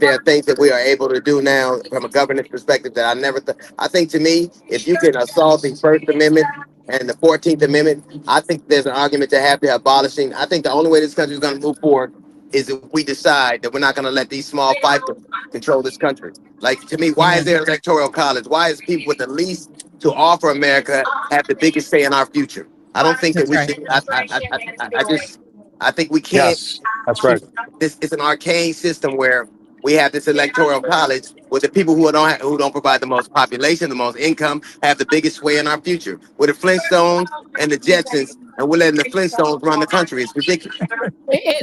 [SPEAKER 13] there are things that we are able to do now from a governance perspective that I never thought. I think to me, if you can assault the First Amendment and the 14th Amendment, I think there's an argument to have to abolishing. I think the only way this country is going to move forward is if we decide that we're not going to let these small fighters control this country. Like, to me, why is there an electoral college? Why is people with the least to offer America have the biggest say in our future? I don't think that we should. I think we can't.
[SPEAKER 3] Yes, that's right.
[SPEAKER 13] This is an arcane system where we have this electoral college where the people who don't provide the most population, the most income, have the biggest sway in our future. We're the Flintstones and the Jetsons, and we're letting the Flintstones run the country. It's ridiculous.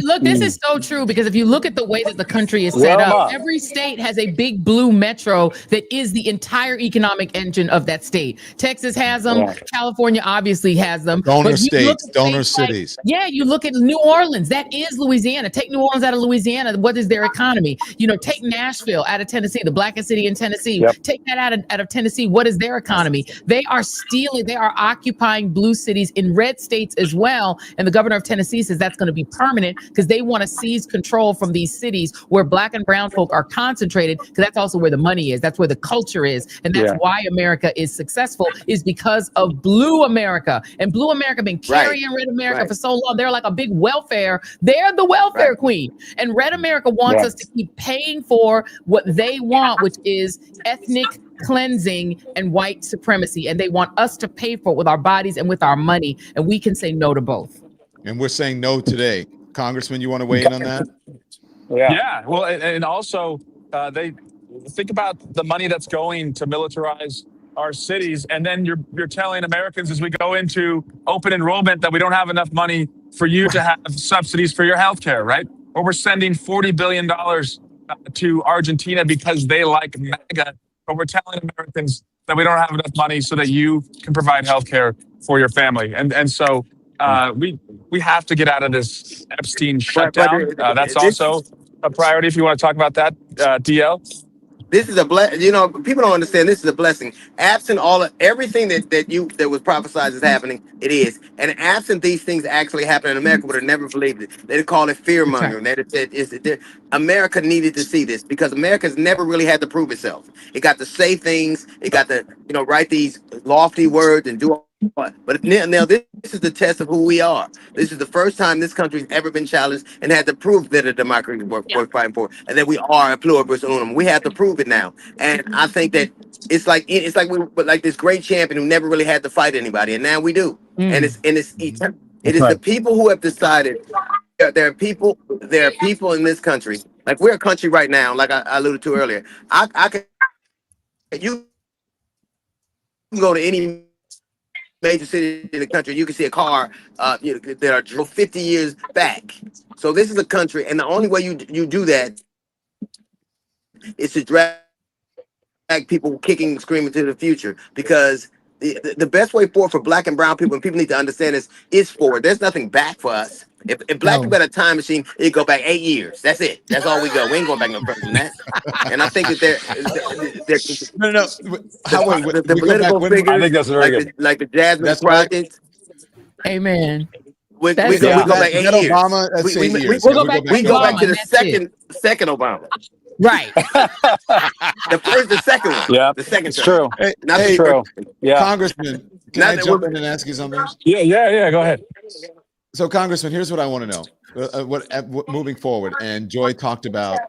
[SPEAKER 2] Look, this is so true, because if you look at the way that the country is set up, every state has a big blue metro that is the entire economic engine of that state. Texas has them. California obviously has them.
[SPEAKER 1] Donor states, donor cities.
[SPEAKER 2] You look at New Orleans. That is Louisiana. Take New Orleans out of Louisiana. What is their economy? Take Nashville out of Tennessee, the blackest city in Tennessee. Take that out of Tennessee. What is their economy? They are stealing. They are occupying blue cities in red states as well. And the governor of Tennessee says that's going to be permanent because they want to seize control from these cities where black and brown folk are concentrated, because that's also where the money is. That's where the culture is. And that's why America is successful, is because of blue America. And blue America been carrying red America for so long. They're like a big welfare. They're the welfare queen. And red America wants us to keep paying for what they want, which is ethnic cleansing and white supremacy. And they want us to pay for it with our bodies and with our money. And we can say no to both.
[SPEAKER 1] And we're saying no today. Congressman, you want to weigh in on that?
[SPEAKER 7] Yeah. Well, and also they think about the money that's going to militarize our cities, and then you're telling Americans as we go into open enrollment that we don't have enough money for you to have subsidies for your health care, right? Or we're sending $40 billion to Argentina because they like MAGA, but we're telling Americans that we don't have enough money so that you can provide health care for your family. And so we have to get out of this Epstein
[SPEAKER 13] But
[SPEAKER 7] shutdown. That's
[SPEAKER 13] this
[SPEAKER 7] also a priority if you want to talk about that, DL.
[SPEAKER 13] This is a blessing. You know, people don't understand. This is a blessing. Absent everything that was prophesied is happening, it is. And absent these things actually happening in America, would have never believed it. They'd call it fear
[SPEAKER 2] That's right.
[SPEAKER 13] mongering. America needed to see this because America's never really had to prove itself. It got to say things. It got to write these lofty words and do all. But now this is the test of who we are. This is the first time this country's ever been challenged and had to prove that a democracy worth fighting for, and that we are a pluribus unum. We have to prove it now, and I think that it's like we were like this great champion who never really had to fight anybody, and now we do. And it is the people who have decided. There are people in this country. Like we're a country right now. Like I alluded to earlier. You can go to any major city in the country, you can see a car that are drove 50 years back. So this is a country, and the only way you do that is to drag people kicking and screaming to the future, because the best way forward for black and brown people, and people need to understand this, is forward. There's nothing back for us. If black people had a time machine, it'd go back 8 years. That's it. That's all we go. We ain't going back no further than that. And I think that they're the political figures,
[SPEAKER 3] I think that's very good.
[SPEAKER 13] Like the Jasmine Crockett.
[SPEAKER 2] Amen.
[SPEAKER 13] We go back 8 years.
[SPEAKER 1] Obama, that's 8 years.
[SPEAKER 13] We go back to the second Obama.
[SPEAKER 2] Right.
[SPEAKER 13] The second one.
[SPEAKER 3] Yeah,
[SPEAKER 13] the second.
[SPEAKER 3] It's true.
[SPEAKER 1] Hey,
[SPEAKER 3] true. Yeah,
[SPEAKER 1] Congressman, can I jump in and ask you something?
[SPEAKER 3] Yeah. Go ahead.
[SPEAKER 1] So, Congressman, here's what I want to know. What moving forward, and Joy talked about,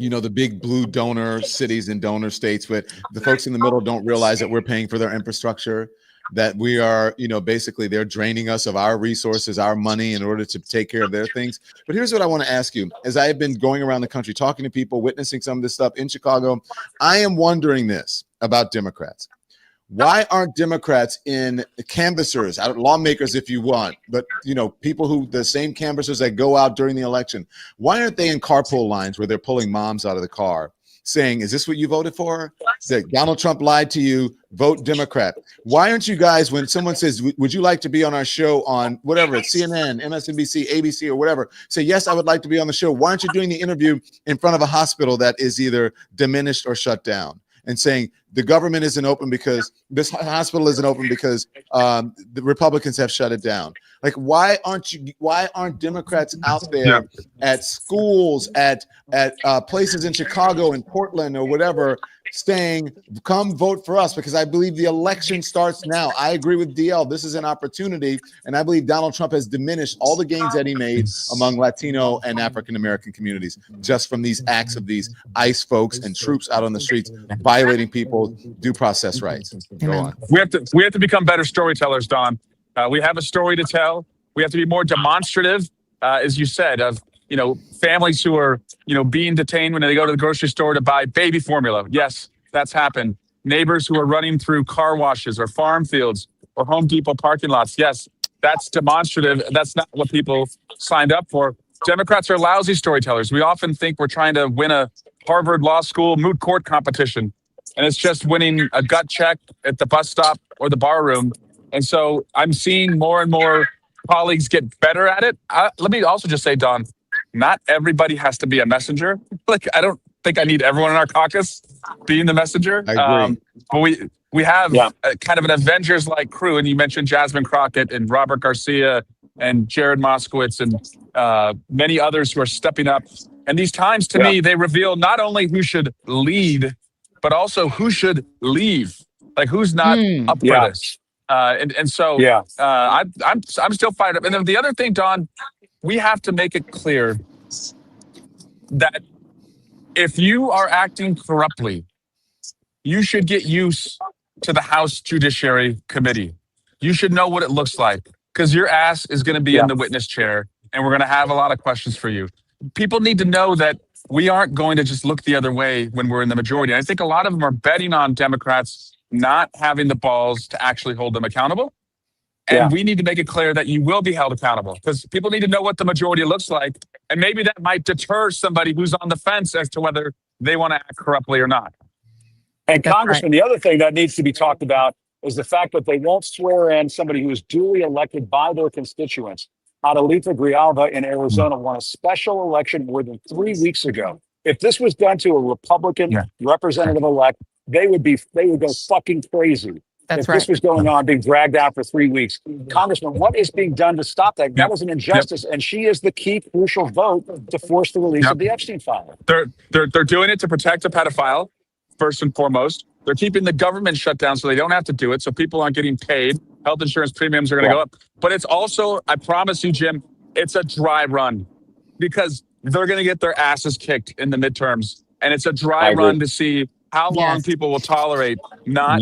[SPEAKER 1] the big blue donor cities and donor states, but the folks in the middle don't realize that we're paying for their infrastructure, that we are, basically they're draining us of our resources, our money in order to take care of their things. But here's what I want to ask you. As I have been going around the country, talking to people, witnessing some of this stuff in Chicago, I am wondering this about Democrats. Why aren't Democrats in canvassers, lawmakers if you want, but people who the same canvassers that go out during the election, why aren't they in carpool lines where they're pulling moms out of the car saying, is this what you voted for? That Donald Trump lied to you, vote Democrat. Why aren't you guys, when someone says, would you like to be on our show on whatever, it's CNN, MSNBC, ABC, or whatever, say, yes, I would like to be on the show. Why aren't you doing the interview in front of a hospital that is either diminished or shut down, and saying the government isn't open because this hospital isn't open because the Republicans have shut it down? Like, why aren't Democrats out there at schools, at places in Chicago and Portland or whatever, saying, come vote for us? Because I believe the election starts now. I agree with DL. This is an opportunity. And I believe Donald Trump has diminished all the gains that he made among Latino and African-American communities just from these acts of these ICE folks and troops out on the streets violating people's due process rights. Go on.
[SPEAKER 7] We have to become better storytellers, Don. We have a story to tell. We have to be more demonstrative, as you said, of families who are being detained when they go to the grocery store to buy baby formula. Yes, that's happened. Neighbors who are running through car washes or farm fields or Home Depot parking lots. Yes, that's demonstrative. That's not what people signed up for. Democrats are lousy storytellers. We often think we're trying to win a Harvard Law School moot court competition, and it's just winning a gut check at the bus stop or the bar room. And so I'm seeing more and more colleagues get better at it. Let me also just say, Don, not everybody has to be a messenger. Like, I don't think I need everyone in our caucus being the messenger.
[SPEAKER 1] I agree.
[SPEAKER 7] But we have a kind of an Avengers-like crew. And you mentioned Jasmine Crockett and Robert Garcia and Jared Moskowitz and many others who are stepping up. And these times, to me, they reveal not only who should lead, but also who should leave. Like, who's not up for this. So I'm still fired up. And then the other thing, Don, we have to make it clear that if you are acting corruptly, you should get used to the House Judiciary Committee. You should know what it looks like, because your ass is going to be in the witness chair, and we're going to have a lot of questions for you. People need to know that we aren't going to just look the other way when we're in the majority. And I think a lot of them are betting on Democrats not having the balls to actually hold them accountable. And we need to make it clear that you will be held accountable, because people need to know what the majority looks like. And maybe that might deter somebody who's on the fence as to whether they want to act corruptly or not.
[SPEAKER 3] And Congressman, the other thing that needs to be talked about is the fact that they won't swear in somebody who is duly elected by their constituents. Adelita Grijalva in Arizona won a special election more than 3 weeks ago. If this was done to a Republican representative elect, they would go fucking crazy.
[SPEAKER 2] That's
[SPEAKER 3] If this was going on, being dragged out for 3 weeks. Congressman, what is being done to stop that? That was an injustice, and she is the key crucial vote to force the release of the Epstein file.
[SPEAKER 7] They're doing it to protect a pedophile, first and foremost. They're keeping the government shut down so they don't have to do it, so people aren't getting paid. Health insurance premiums are going to go up. But it's also, I promise you, Jim, it's a dry run because they're going to get their asses kicked in the midterms. And it's a dry run to see how long people will tolerate not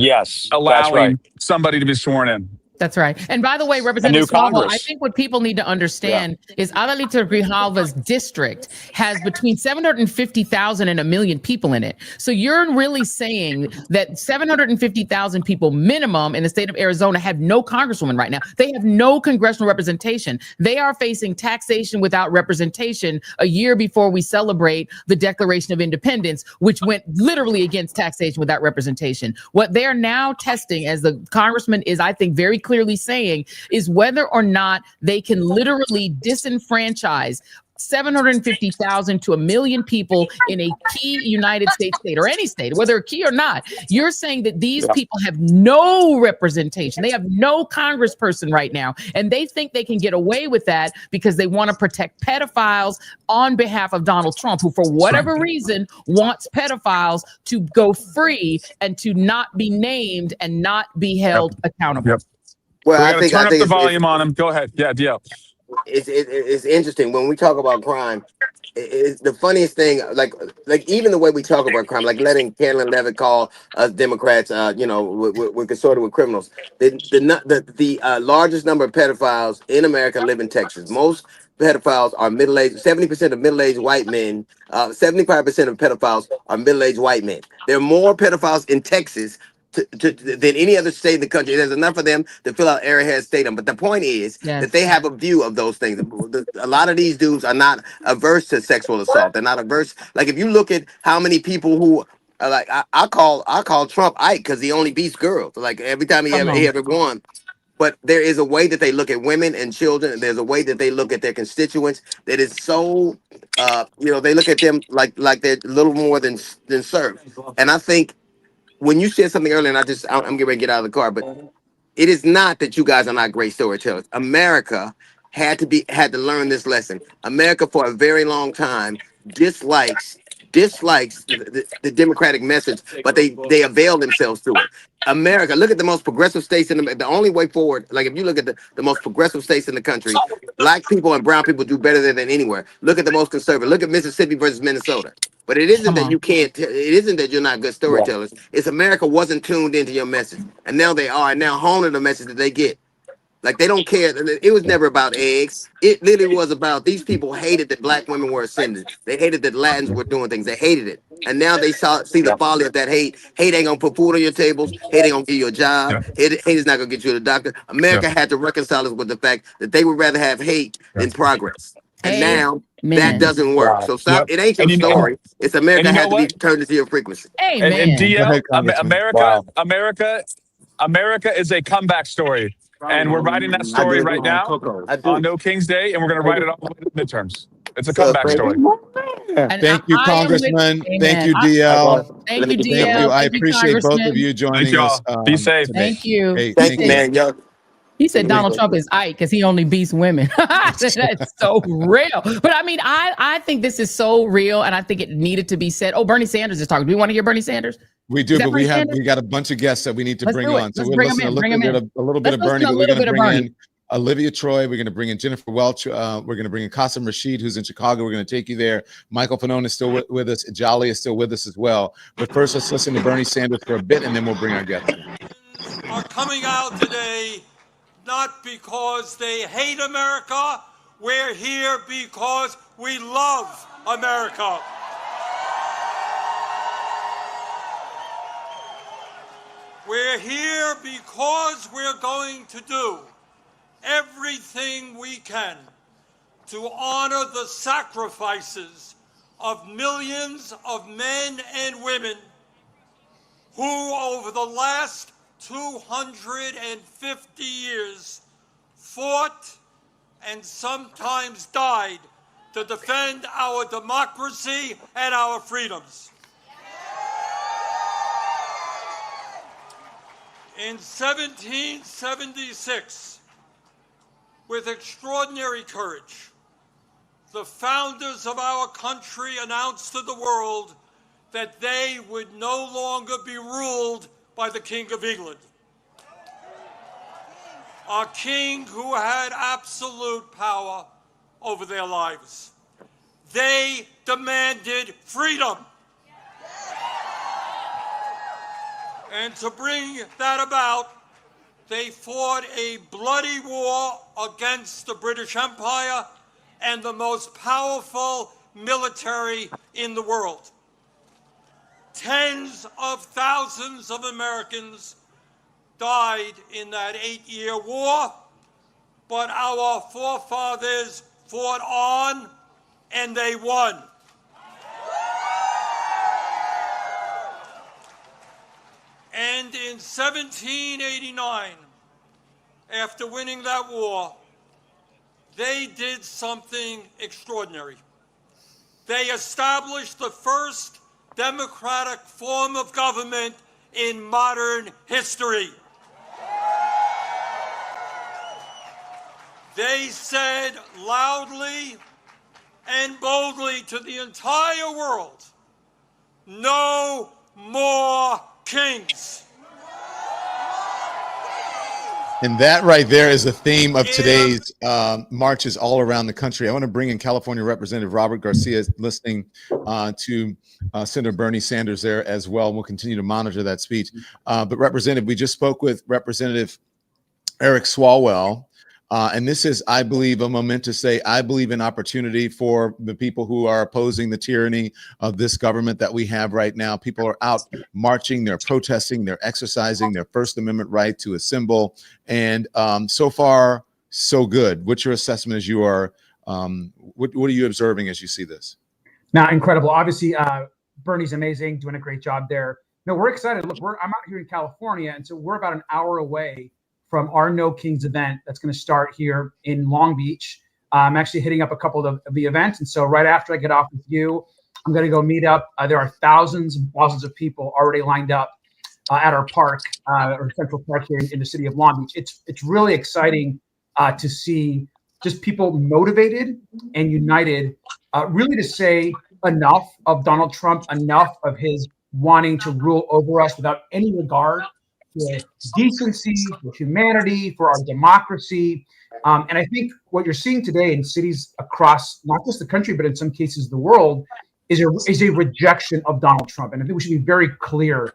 [SPEAKER 7] allowing somebody to be sworn in.
[SPEAKER 2] That's right. And by the way, Representative Swalwell, I think what people need to understand is Adelita Grijalva's district has between 750,000 and 1 million people in it. So you're really saying that 750,000 people minimum in the state of Arizona have no congresswoman right now. They have no congressional representation. They are facing taxation without representation a year before we celebrate the Declaration of Independence, which went literally against taxation without representation. What they're now testing, as the congressman is, I think, very clearly saying, is whether or not they can literally disenfranchise 750,000 to 1 million people in a key United States state, or any state, whether key or not. You're saying that these people have no representation. They have no congressperson right now. And they think they can get away with that because they want to protect pedophiles on behalf of Donald Trump, who for whatever reason wants pedophiles to go free and to not be named and not be held accountable.
[SPEAKER 7] Well, I think turn up the volume on them. Go ahead. Yeah, DL.
[SPEAKER 13] It's interesting when we talk about crime. It's the funniest thing, like even the way we talk about crime, like letting Carolyn Levitt call us Democrats, we're consorted with criminals. The largest number of pedophiles in America live in Texas. Most pedophiles are middle-aged. 70% of middle-aged white men. 75% of pedophiles are middle-aged white men. There are more pedophiles in Texas than any other state in the country. There's enough of them to fill out Arrowhead Stadium. But the point is that they have a view of those things. A lot of these dudes are not averse to sexual assault. They're not averse. Like if you look at how many people who are like, I call Trump Ike because he only beats girls. Like every time he ever won. But there is a way that they look at women and children. There's a way that they look at their constituents that is so, they look at them like they're little more than serfs. And I think when you said something earlier, and I'm getting ready to get out of the car, but it is not that you guys are not great storytellers. America had to learn this lesson. America, for a very long time, dislikes the Democratic message, but they avail themselves to it. America, look at the most progressive states in the only way forward. Like if you look at the most progressive states in the country, black people and brown people do better than anywhere. Look at the most conservative. Look at Mississippi versus Minnesota. But it isn't that you can't. It isn't that you're not good storytellers. It's America wasn't tuned into your message, and now they are. And now honing the message that they get. Like they don't care. It was never about eggs. It literally was about these people hated that black women were ascending. They hated that Latins were doing things. They hated it. And now they see the folly of that hate. Hate ain't gonna put food on your tables. Hate ain't gonna give you a job. Hate is not gonna get you to the doctor. America had to reconcile us with the fact that they would rather have hate than progress. And now that doesn't work. So stop. It ain't your story. It's America had to be turned into your frequency.
[SPEAKER 7] And DL, America is a comeback story. And we're writing that story right now on No King's Day, and we're going to write it all the way to the midterms. It's a comeback story.
[SPEAKER 1] Thank you, Congressman. Thank you, DL.
[SPEAKER 2] Thank you, DL.
[SPEAKER 1] I appreciate both of you joining us.
[SPEAKER 7] Be safe.
[SPEAKER 2] Thank you.
[SPEAKER 13] Thank you, man.
[SPEAKER 2] He said Donald Trump is Ike because he only beats women. That's so real. But I mean, I think this is so real, and I think it needed to be said. Oh, Bernie Sanders is talking. Do we want to hear Bernie Sanders?
[SPEAKER 1] We do, but we got a bunch of guests that we need to bring on. So we're listening a little bit of Bernie, but we're going to bring in Olivia Troy. We're going to bring in Jennifer Welch. We're going to bring in Qasim Rashid, who's in Chicago. We're going to take you there. Michael Fanone is still with us. Jolly is still with us as well. But first, let's listen to Bernie Sanders for a bit, and then we'll bring our guests in.
[SPEAKER 15] Are coming out today not because they hate America. We're here because we love America. We're here because we're going to do everything we can to honor the sacrifices of millions of men and women who, over the last 250 years fought and sometimes died to defend our democracy and our freedoms. In 1776, with extraordinary courage, the founders of our country announced to the world that they would no longer be ruled by the King of England, a king who had absolute power over their lives. They demanded freedom. And to bring that about, they fought a bloody war against the British Empire and the most powerful military in the world. Tens of thousands of Americans died in that 8-year war, but our forefathers fought on and they won. And in 1789, after winning that war, they did something extraordinary. They established the first democratic form of government in modern history. They said loudly and boldly to the entire world, no more kings.
[SPEAKER 1] And that right there is a theme of today's marches all around the country. I want to bring in California Representative Robert Garcia, listening to Senator Bernie Sanders there as well. We'll continue to monitor that speech. But Representative, we just spoke with Representative Eric Swalwell. And this is, I believe, a momentous day. I believe in opportunity for the people who are opposing the tyranny of this government that we have right now. People are out marching, they're protesting, they're exercising their First Amendment right to assemble. And so far, so good. What's your assessment as you are, what are you observing as you see this?
[SPEAKER 16] Now, incredible. Obviously, Bernie's amazing, doing a great job there. No, we're excited. Look, I'm out here in California, and so we're about an hour away from our No Kings event that's going to start here in Long Beach. I'm actually hitting up a couple of the events. And so right after I get off with you, I'm going to go meet up. There are thousands and thousands of people already lined up at our park, or Central Park here in the city of Long Beach. It's really exciting to see just people motivated and united, really to say enough of Donald Trump, enough of his wanting to rule over us without any regard for decency, for humanity, for our democracy. And I think what you're seeing today in cities across not just the country, but in some cases the world, is a rejection of Donald Trump. And I think we should be very clear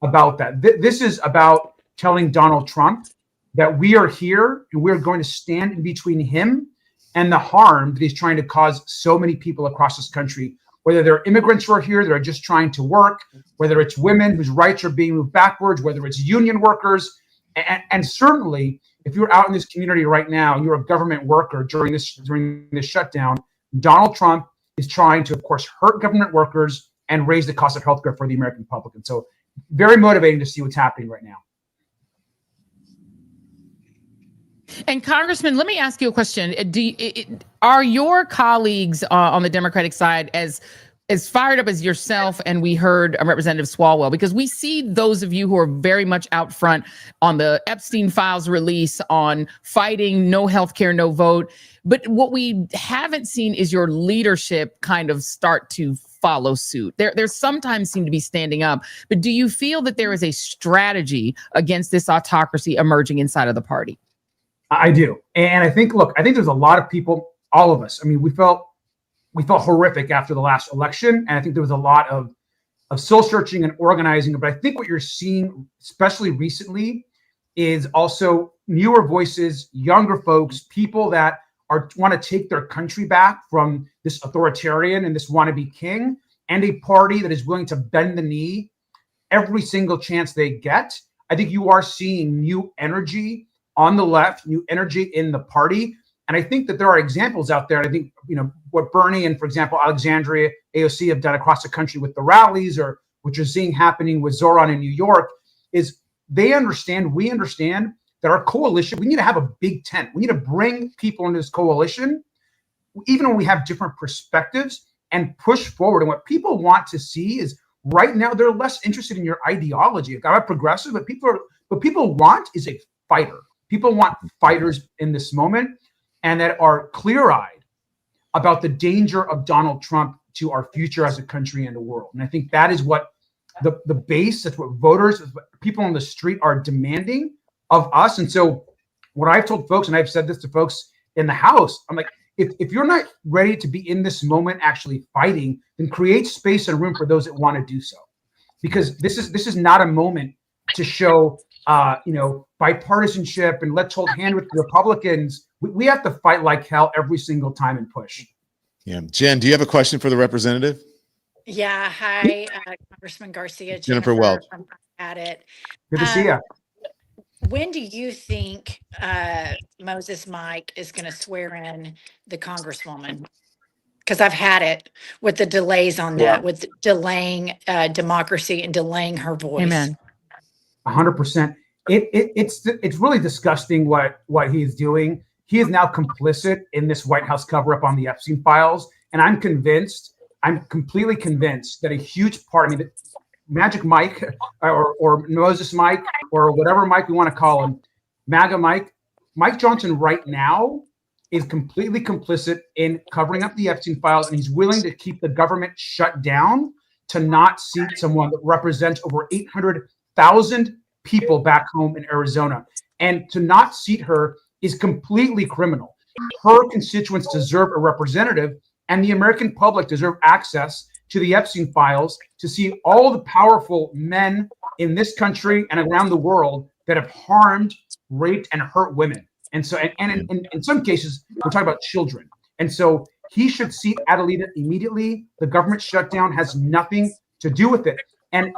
[SPEAKER 16] about that. This is about telling Donald Trump that we are here and we're going to stand in between him and the harm that he's trying to cause so many people across this country, whether they're immigrants who are here that are just trying to work, whether it's women whose rights are being moved backwards, whether it's union workers. And certainly, if you're out in this community right now and you're a government worker during this shutdown, Donald Trump is trying to, of course, hurt government workers and raise the cost of healthcare for the American public. And so very motivating to see what's happening right now.
[SPEAKER 2] And Congressman, let me ask you a question. Are your colleagues on the Democratic side as fired up as yourself and we heard Representative Swalwell? Because we see those of you who are very much out front on the Epstein files release, on fighting no healthcare, no vote. But what we haven't seen is your leadership kind of start to follow suit. There's sometimes seem to be standing up. But do you feel that there is a strategy against this autocracy emerging inside of the party?
[SPEAKER 16] I do. And I think there's a lot of people, all of us. I mean, we felt horrific after the last election. And I think there was a lot of soul searching and organizing. But I think what you're seeing, especially recently, is also newer voices, younger folks, people that want to take their country back from this authoritarian and this wannabe king, and a party that is willing to bend the knee every single chance they get. I think you are seeing new energy on the left, new energy in the party. And I think that there are examples out there. And I think, what Bernie and, for example, Alexandria AOC have done across the country with the rallies, or what you're seeing happening with Zoran in New York, is they understand, we understand that our coalition, we need to have a big tent. We need to bring people into this coalition, even when we have different perspectives, and push forward. And what people want to see is right now, they're less interested in your ideology. I'm a progressive, but what people want is a fighter. People want fighters in this moment and that are clear-eyed about the danger of Donald Trump to our future as a country and the world. And I think that is what the base, that's what voters, what people on the street are demanding of us. And so what I've told folks, and I've said this to folks in the House, I'm like, if you're not ready to be in this moment actually fighting, then create space and room for those that want to do so. Because this is not a moment to show bipartisanship and let's hold hand with the Republicans. We have to fight like hell every single time and push.
[SPEAKER 1] Yeah. Jen, do you have a question for the representative?
[SPEAKER 4] Yeah. Hi, Congressman Garcia.
[SPEAKER 1] Jennifer Welch.
[SPEAKER 4] At it.
[SPEAKER 16] Good to see you.
[SPEAKER 4] When do you think Moses Mike is going to swear in the Congresswoman? Because I've had it with the delays on that, with delaying democracy and delaying her voice.
[SPEAKER 2] Amen.
[SPEAKER 16] 100%. It's really disgusting what he's doing. He is now complicit in this White House cover-up on the Epstein files, and I'm completely convinced that a huge part. I mean, Magic Mike or Moses Mike or whatever Mike we want to call him, MAGA Mike Johnson right now is completely complicit in covering up the Epstein files, and he's willing to keep the government shut down to not seat someone that represents over 800,000 people back home in Arizona. And to not seat her is completely criminal. Her constituents deserve a representative, and the American public deserve access to the Epstein files to see all the powerful men in this country and around the world that have harmed, raped, and hurt women. And so, and in some cases, we're talking about children. And so he should seat Adelita immediately. The government shutdown has nothing to do with it. And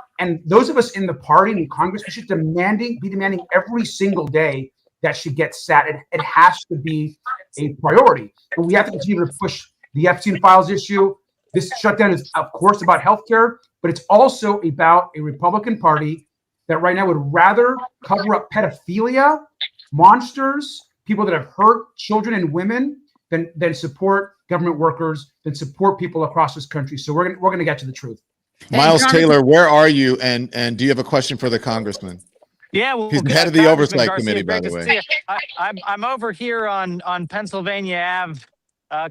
[SPEAKER 16] those of us in the party and in Congress, we should be demanding every single day that she gets sat. It has to be a priority. But we have to continue to push the Epstein files issue. This shutdown is, of course, about healthcare, but it's also about a Republican Party that right now would rather cover up pedophilia, monsters, people that have hurt children and women than support government workers, than support people across this country. So we're gonna get to the truth.
[SPEAKER 1] Miles Taylor, where are you? And do you have a question for the congressman?
[SPEAKER 17] Yeah, well,
[SPEAKER 1] he's the head of the Oversight Committee, by the way.
[SPEAKER 17] I'm over here on Pennsylvania Ave,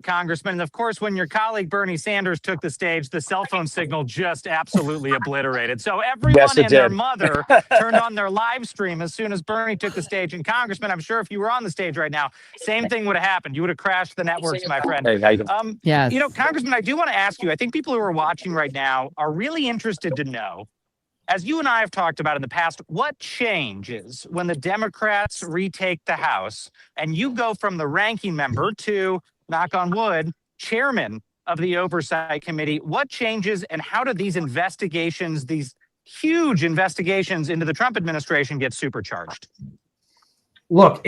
[SPEAKER 17] Congressman. And of course, when your colleague Bernie Sanders took the stage, the cell phone signal just absolutely obliterated. So everyone and their mother turned on their live stream as soon as Bernie took the stage. And Congressman, I'm sure if you were on the stage right now, same thing would have happened. You would have crashed the networks, my friend.
[SPEAKER 2] Yes.
[SPEAKER 17] Congressman, I do want to ask you, I think people who are watching right now are really interested to know, as you and I have talked about in the past, what changes when the Democrats retake the House and you go from the ranking member to, knock on wood, chairman of the Oversight Committee? What changes and how do these investigations, these huge investigations into the Trump administration, get supercharged?
[SPEAKER 16] Look,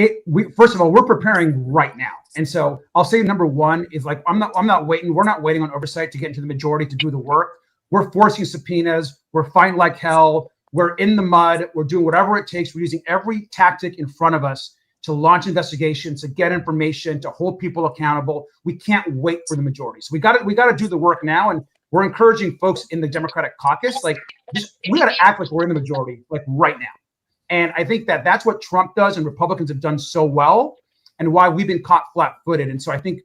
[SPEAKER 16] first of all, we're preparing right now. And so I'll say number one is like, we're not waiting on oversight to get into the majority to do the work. We're forcing subpoenas. We're fighting like hell. We're in the mud. We're doing whatever it takes. We're using every tactic in front of us to launch investigations, to get information, to hold people accountable. We can't wait for the majority. So we got to do the work now. And we're encouraging folks in the Democratic caucus, we got to act like we're in the majority, like right now. And I think that's what Trump does and Republicans have done so well, and why we've been caught flat-footed. And so I think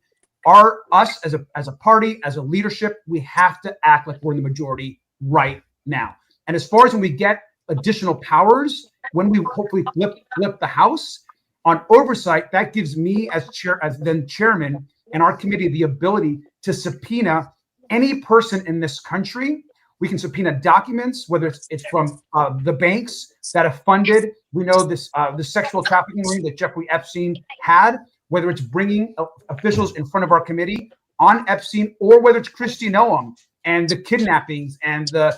[SPEAKER 16] us as a party, as a leadership, we have to act like we're in the majority right now. And as far as when we get additional powers, when we hopefully flip the House on oversight, that gives me as chairman and our committee the ability to subpoena any person in this country. We can subpoena documents, whether it's from the banks that have funded, we know this the sexual trafficking ring that Jeffrey Epstein had, whether it's bringing officials in front of our committee on Epstein, or whether it's Kristi Noem and the kidnappings and the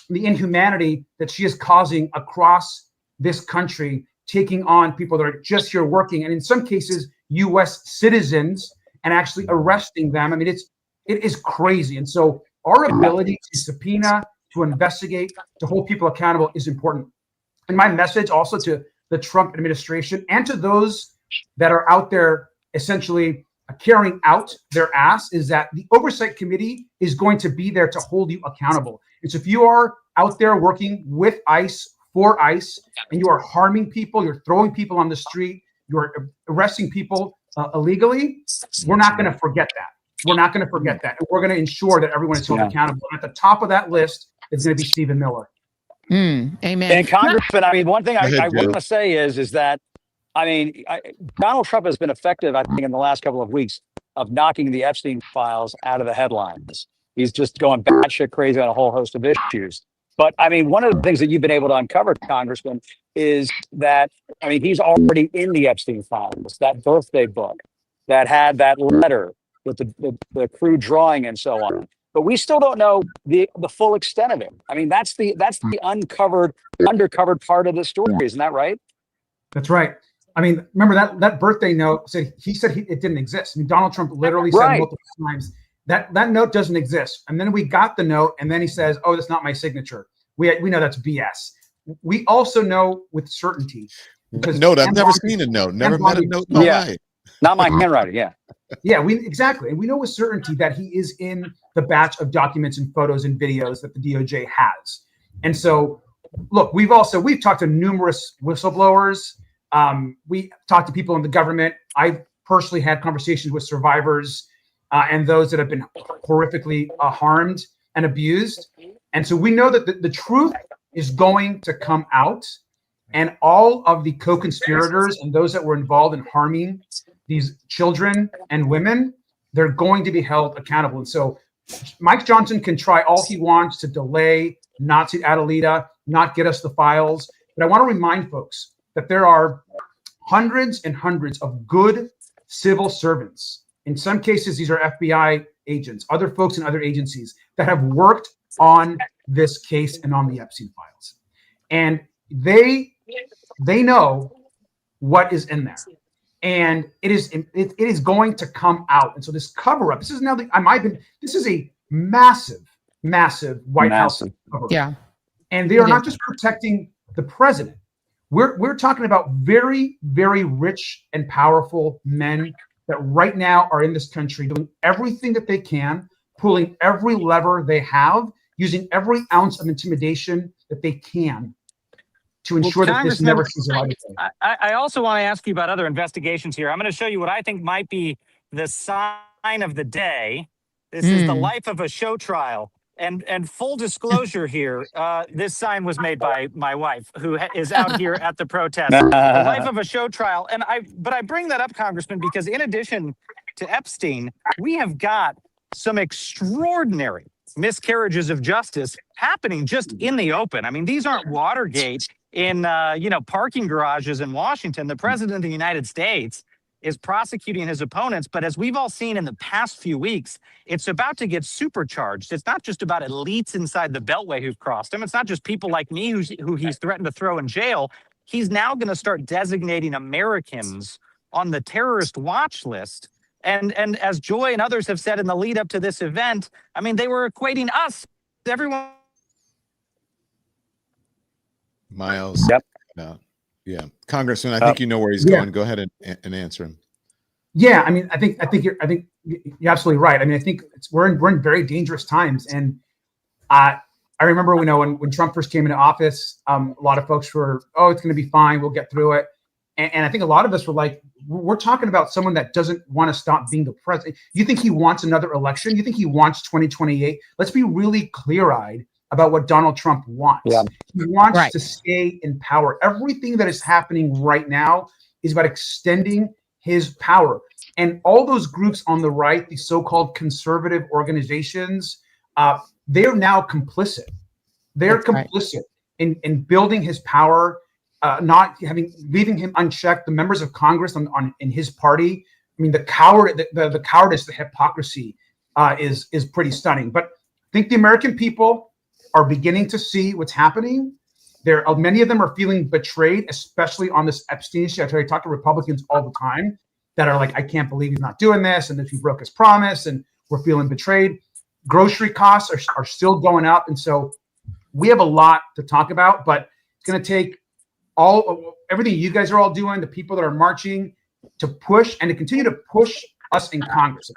[SPEAKER 16] inhumanity that she is causing across this country, taking on people that are just here working, and in some cases, U.S. citizens, and actually arresting them. I mean, it is crazy. And so our ability to subpoena, to investigate, to hold people accountable is important. And my message also to the Trump administration and to those that are out there essentially carrying out their ass is that the oversight committee is going to be there to hold you accountable. And so if you are out there working with ICE, for ICE, and you are harming people, you're throwing people on the street, you're arresting people illegally, we're not going to forget that. We're not going to forget that. And we're going to ensure that everyone is held accountable. And at the top of that list is going to be Stephen Miller.
[SPEAKER 2] Amen.
[SPEAKER 3] And Congressman, I mean, one thing I want to say is that, I mean, Donald Trump has been effective, I think, in the last couple of weeks of knocking the Epstein files out of the headlines. He's just going batshit crazy on a whole host of issues. But I mean, one of the things that you've been able to uncover, Congressman, is that, I mean, he's already in the Epstein files, that birthday book that had that letter with the crude drawing and so on. But we still don't know the full extent of it. I mean, that's the undercovered part of the story. Isn't that right?
[SPEAKER 16] That's right. I mean, remember that birthday note said it didn't exist. I mean, Donald Trump literally said multiple times that note doesn't exist. And then we got the note, and then he says, "Oh, that's not my signature." We know that's BS. We also know with certainty.
[SPEAKER 1] Note, I've never seen a note. Never met a note in my life.
[SPEAKER 3] Not my handwriting. Yeah.
[SPEAKER 16] Yeah, exactly. And we know with certainty that he is in the batch of documents and photos and videos that the DOJ has. And so, look, we've talked to numerous whistleblowers. We talked to people in the government. I've personally had conversations with survivors and those that have been horrifically harmed and abused. And so we know that the truth is going to come out, and all of the co-conspirators and those that were involved in harming these children and women, they're going to be held accountable. And so Mike Johnson can try all he wants to delay, not to Adelita, not get us the files. But I want to remind folks that there are hundreds and hundreds of good civil servants. In some cases, these are FBI agents, other folks in other agencies that have worked on this case and on the Epstein files. And they know what is in there. And it is going to come out. And so this cover up, this is a massive White House cover up.
[SPEAKER 2] Yeah.
[SPEAKER 16] And they are not just protecting the president. We're talking about very, very rich and powerful men that right now are in this country doing everything that they can, pulling every lever they have, using every ounce of intimidation that they can to ensure that this never sees a light of day.
[SPEAKER 17] I also want to ask you about other investigations here. I'm going to show you what I think might be the sign of the day. This is the life of a show trial. And full disclosure here, this sign was made by my wife, who is out here at the protest. The life of a show trial. But I bring that up, Congressman, because in addition to Epstein, we have got some extraordinary miscarriages of justice happening just in the open. I mean, these aren't Watergate in parking garages in Washington. The president of the United States is prosecuting his opponents. But as we've all seen in the past few weeks, it's about to get supercharged. It's not just about elites inside the Beltway who've crossed him. It's not just people like me who he's threatened to throw in jail. He's now going to start designating Americans on the terrorist watch list. And as Joy and others have said in the lead up to this event, I mean, they were equating us, everyone.
[SPEAKER 1] Miles. Yep. No. Yeah. Congressman, I think you know where he's going. Go ahead and answer him.
[SPEAKER 16] Yeah. I mean, I think you're absolutely right. I mean, I think we're in very dangerous times. And I remember, when Trump first came into office, a lot of folks were, "Oh, it's going to be fine. We'll get through it." And I think a lot of us were like, we're talking about someone that doesn't want to stop being the president. You think he wants another election? You think he wants 2028? Let's be really clear-eyed about what Donald Trump wants. Yeah. He wants to stay in power. Everything that is happening right now is about extending his power. And all those groups on the right, the so-called conservative organizations, they're now complicit. They're complicit in building his power, leaving him unchecked. The members of Congress in his party, I mean, the cowardice, the hypocrisy is pretty stunning. But I think the American people are beginning to see what's happening. Many of them are feeling betrayed, especially on this Epstein issue. I talk to Republicans all the time that are like, "I can't believe he's not doing this, and that he broke his promise, and we're feeling betrayed." Grocery costs are still going up, and so we have a lot to talk about. But it's going to take everything you guys are all doing, the people that are marching to push and to continue to push us in Congress.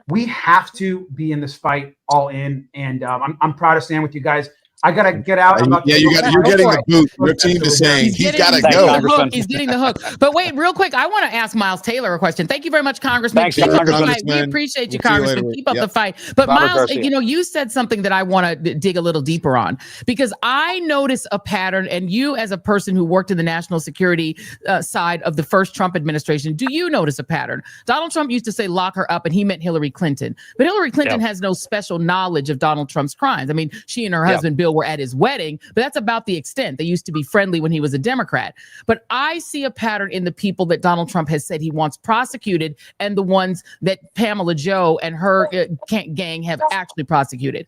[SPEAKER 16] We have to be in this fight all in, and I'm proud to stand with you guys. I gotta get out.
[SPEAKER 1] You're getting the boot. Your team is saying he's got to go.
[SPEAKER 2] He's getting the hook. But wait, real quick, I want to ask Miles Taylor a question. Thank you very much, Congressman.
[SPEAKER 3] Thanks,
[SPEAKER 2] Keep up the
[SPEAKER 3] Congressman.
[SPEAKER 2] fight. We appreciate you,
[SPEAKER 1] We'll see you
[SPEAKER 2] Congressman.
[SPEAKER 1] later.
[SPEAKER 2] Keep up
[SPEAKER 1] Yep.
[SPEAKER 2] the fight. But
[SPEAKER 3] Robert
[SPEAKER 2] Miles,
[SPEAKER 3] Garcia.
[SPEAKER 2] you said something that I want to dig a little deeper on, because I notice a pattern, and you, as a person who worked in the national security side of the first Trump administration, do you notice a pattern? Donald Trump used to say lock her up, and he meant Hillary Clinton. But Hillary Clinton has no special knowledge of Donald Trump's crimes. I mean, she and her husband Bill were at his wedding, but that's about the extent. They used to be friendly when he was a Democrat. But I see a pattern in the people that Donald Trump has said he wants prosecuted and the ones that Pamela Joe and her gang have actually prosecuted.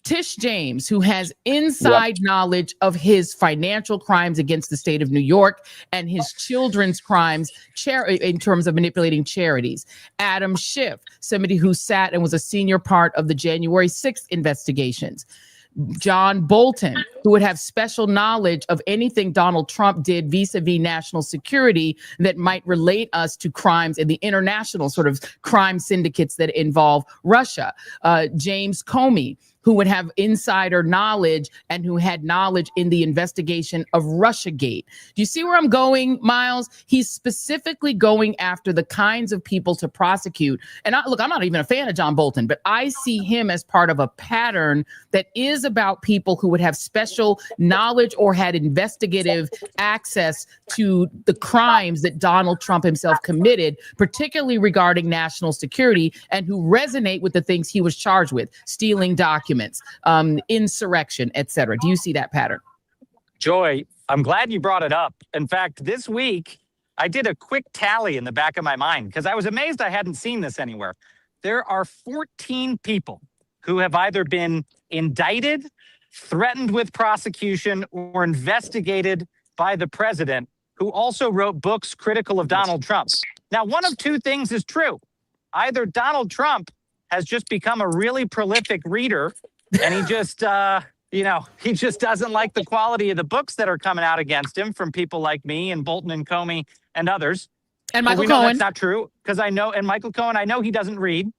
[SPEAKER 2] Tish James, who has inside knowledge of his financial crimes against the state of New York and his children's crimes in terms of manipulating charities. Adam Schiff, somebody who sat and was a senior part of the January 6th investigations. John Bolton, who would have special knowledge of anything Donald Trump did vis-a-vis national security that might relate us to crimes in the international sort of crime syndicates that involve Russia. James Comey, who would have insider knowledge and who had knowledge in the investigation of Russiagate. Do you see where I'm going, Miles? He's specifically going after the kinds of people to prosecute. And look, I'm not even a fan of John Bolton, but I see him as part of a pattern that is about people who would have special knowledge or had investigative access to the crimes that Donald Trump himself committed, particularly regarding national security, and who resonate with the things he was charged with: stealing documents, insurrection, etc. Do you see that pattern?
[SPEAKER 17] Joy, I'm glad you brought it up. In fact, this week, I did a quick tally in the back of my mind because I was amazed I hadn't seen this anywhere. There are 14 people who have either been indicted, threatened with prosecution, or investigated by the president, who also wrote books critical of Donald Trump. Now, one of two things is true. Either Donald Trump has just become a really prolific reader, and he just, he just doesn't like the quality of the books that are coming out against him from people like me and Bolton and Comey and others.
[SPEAKER 2] And Michael
[SPEAKER 17] we know
[SPEAKER 2] Cohen.
[SPEAKER 17] That's not true, because Michael Cohen, I know he doesn't read.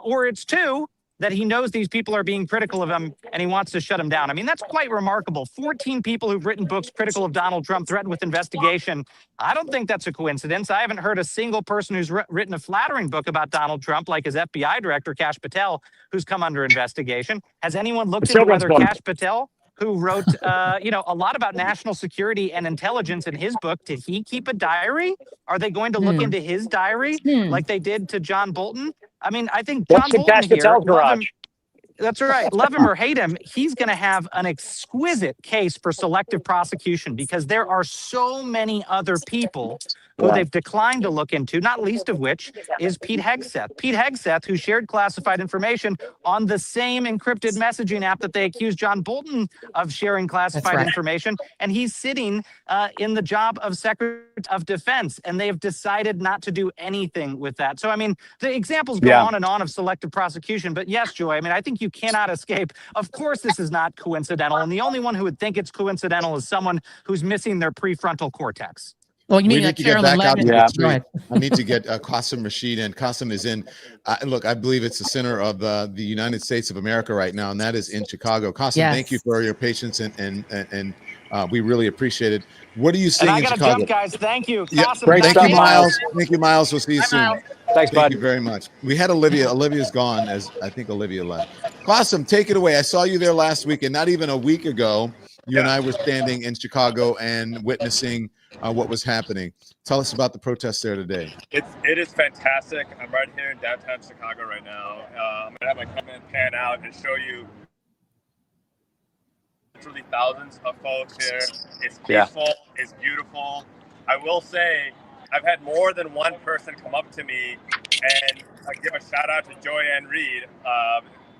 [SPEAKER 17] Or it's two, that he knows these people are being critical of him and he wants to shut him down. I mean, that's quite remarkable. 14 people who've written books critical of Donald Trump, threatened with investigation. I don't think that's a coincidence. I haven't heard a single person who's written a flattering book about Donald Trump, like his FBI director, Kash Patel, who's come under investigation. Has anyone looked into whether Kash Patel, who wrote, a lot about national security and intelligence in his book, did he keep a diary? Are they going to look into his diary like they did to John Bolton? I mean, I think John Bolton here, that's right. Love him or hate him, he's going to have an exquisite case for selective prosecution, because there are so many other people who they've declined to look into, not least of which is Pete Hegseth. Pete Hegseth, who shared classified information on the same encrypted messaging app that they accused John Bolton of sharing classified information. And he's sitting in the job of Secretary of Defense, and they have decided not to do anything with that. So, I mean, the examples go on and on of selective prosecution. But yes, Joy, I mean, I think you cannot escape. Of course, this is not coincidental. And the only one who would think it's coincidental is someone who's missing their prefrontal cortex.
[SPEAKER 2] Well, you mean
[SPEAKER 1] need to get back out to the street. I need to get Qasim Rashid in. Qasim is in. Look, I believe it's the center of the United States of America right now, and that is in Chicago. Qasim, thank you for your patience, and we really appreciate it. What are you seeing in Chicago?
[SPEAKER 17] Jump, guys. Thank you.
[SPEAKER 1] Thank you, Miles. Thank you, Miles. We'll see you soon.
[SPEAKER 3] Thanks, bud.
[SPEAKER 1] Thank you very much. We had Olivia. Olivia's gone, as I think Olivia left. Qasim, take it away. I saw you there last week, and not even a week ago, you and I were standing in Chicago and witnessing what was happening. Tell us about the protests there today.
[SPEAKER 18] It is fantastic. I'm right here in downtown Chicago right now. I'm gonna have my camera pan out and show you literally thousands of folks here. It's peaceful. It's beautiful. I will say, I've had more than one person come up to me and give a shout out to Joyanne Reid.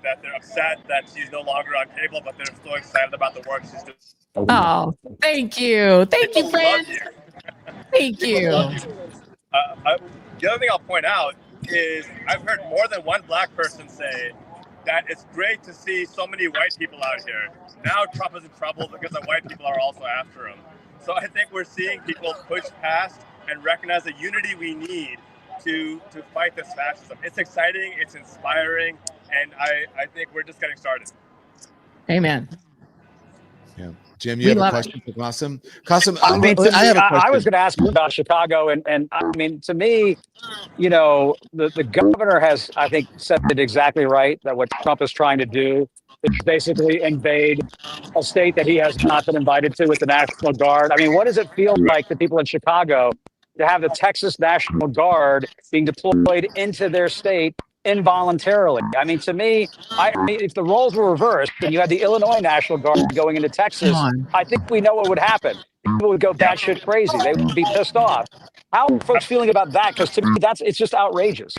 [SPEAKER 18] That they're upset that she's no longer on cable, but they're still excited about the work she's doing.
[SPEAKER 2] Oh, thank you. Thank you, friend. Thank you.
[SPEAKER 18] The other thing I'll point out is I've heard more than one black person say that it's great to see so many white people out here. Now Trump is in trouble because the white people are also after him. So I think we're seeing people push past and recognize the unity we need to fight this fascism. It's exciting, it's inspiring, and I think we're just getting started.
[SPEAKER 2] Amen.
[SPEAKER 1] Yeah. Jim, you
[SPEAKER 2] We
[SPEAKER 1] have a
[SPEAKER 2] love
[SPEAKER 1] question for Qasim? Qasim,
[SPEAKER 3] I mean, to
[SPEAKER 1] I
[SPEAKER 3] me,
[SPEAKER 1] have a question.
[SPEAKER 3] I was going to ask you about Chicago, and I mean, to me, you know, the governor has, I think, said it exactly right, that what Trump is trying to do is basically invade a state that he has not been invited to with the National Guard. I mean, what does it feel like to people in Chicago to have the Texas National Guard being deployed into their state involuntarily? I mean, to me, I mean, if the roles were reversed and you had the Illinois National Guard going into
[SPEAKER 2] Come
[SPEAKER 3] Texas,
[SPEAKER 2] on.
[SPEAKER 3] I think we know what would happen. People would go batshit crazy. They would be pissed off. How are folks feeling about that? Because to me, it's just outrageous.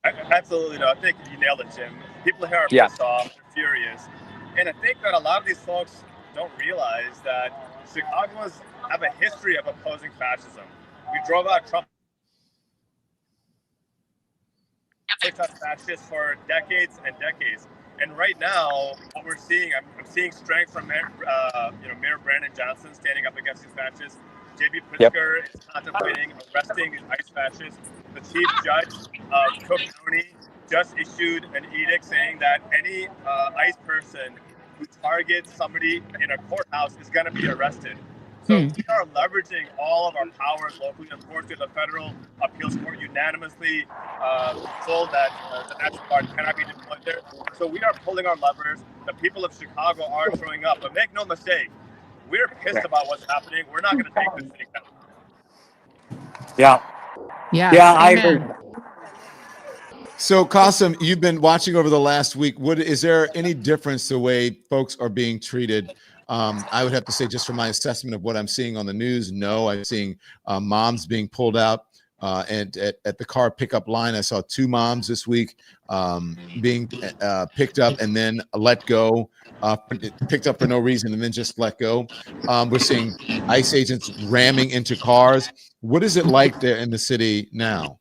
[SPEAKER 18] Absolutely, no. I think you nailed it, Jim. People here are
[SPEAKER 3] Yeah.
[SPEAKER 18] pissed off, they're furious, and I think that a lot of these folks don't realize that Chicagoans have a history of opposing fascism. We drove out Trump. Picked up fascists for decades and decades, and right now, what we're seeing, I'm seeing strength from Mayor Brandon Johnson standing up against these fascists. J.B. Pritzker is contemplating arresting these ICE fascists. The chief judge of Cook County just issued an edict saying that any ICE person who targets somebody in a courthouse is going to be arrested. So we are leveraging all of our powers locally. Of course, the Federal Appeals Court unanimously told that the National Guard cannot be deployed there. So we are pulling our levers. The people of Chicago are showing up. But make no mistake, we're pissed about what's happening. We're not going to take this thing down.
[SPEAKER 3] Yeah.
[SPEAKER 2] Yes,
[SPEAKER 3] Yeah, I
[SPEAKER 2] amen.
[SPEAKER 3] agree.
[SPEAKER 1] So, Qasim, you've been watching over the last week. Is there any difference the way folks are being treated? I would have to say, just from my assessment of what I'm seeing on the news, no. I'm seeing moms being pulled out, and at the car pickup line, I saw 2 moms this week being picked up and then let go, picked up for no reason and then just let go. We're seeing ICE agents ramming into cars. What is it like there in the city now?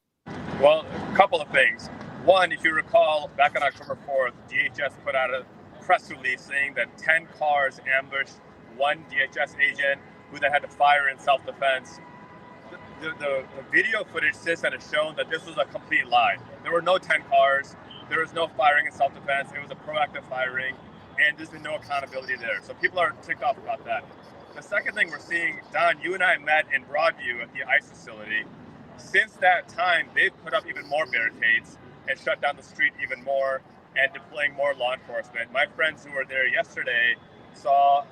[SPEAKER 18] Well, a couple of things. One, if you recall, back on October 4th, DHS put out a press release saying that 10 cars ambushed one DHS agent who then had to fire in self-defense. The video footage since then has shown that this was a complete lie. There were no 10 cars. There was no firing in self-defense. It was a proactive firing, and there's been no accountability there. So people are ticked off about that. The second thing we're seeing, Don, you and I met in Broadview at the ICE facility. Since that time, they've put up even more barricades and shut down the street even more and deploying more law enforcement. My friends who were there yesterday saw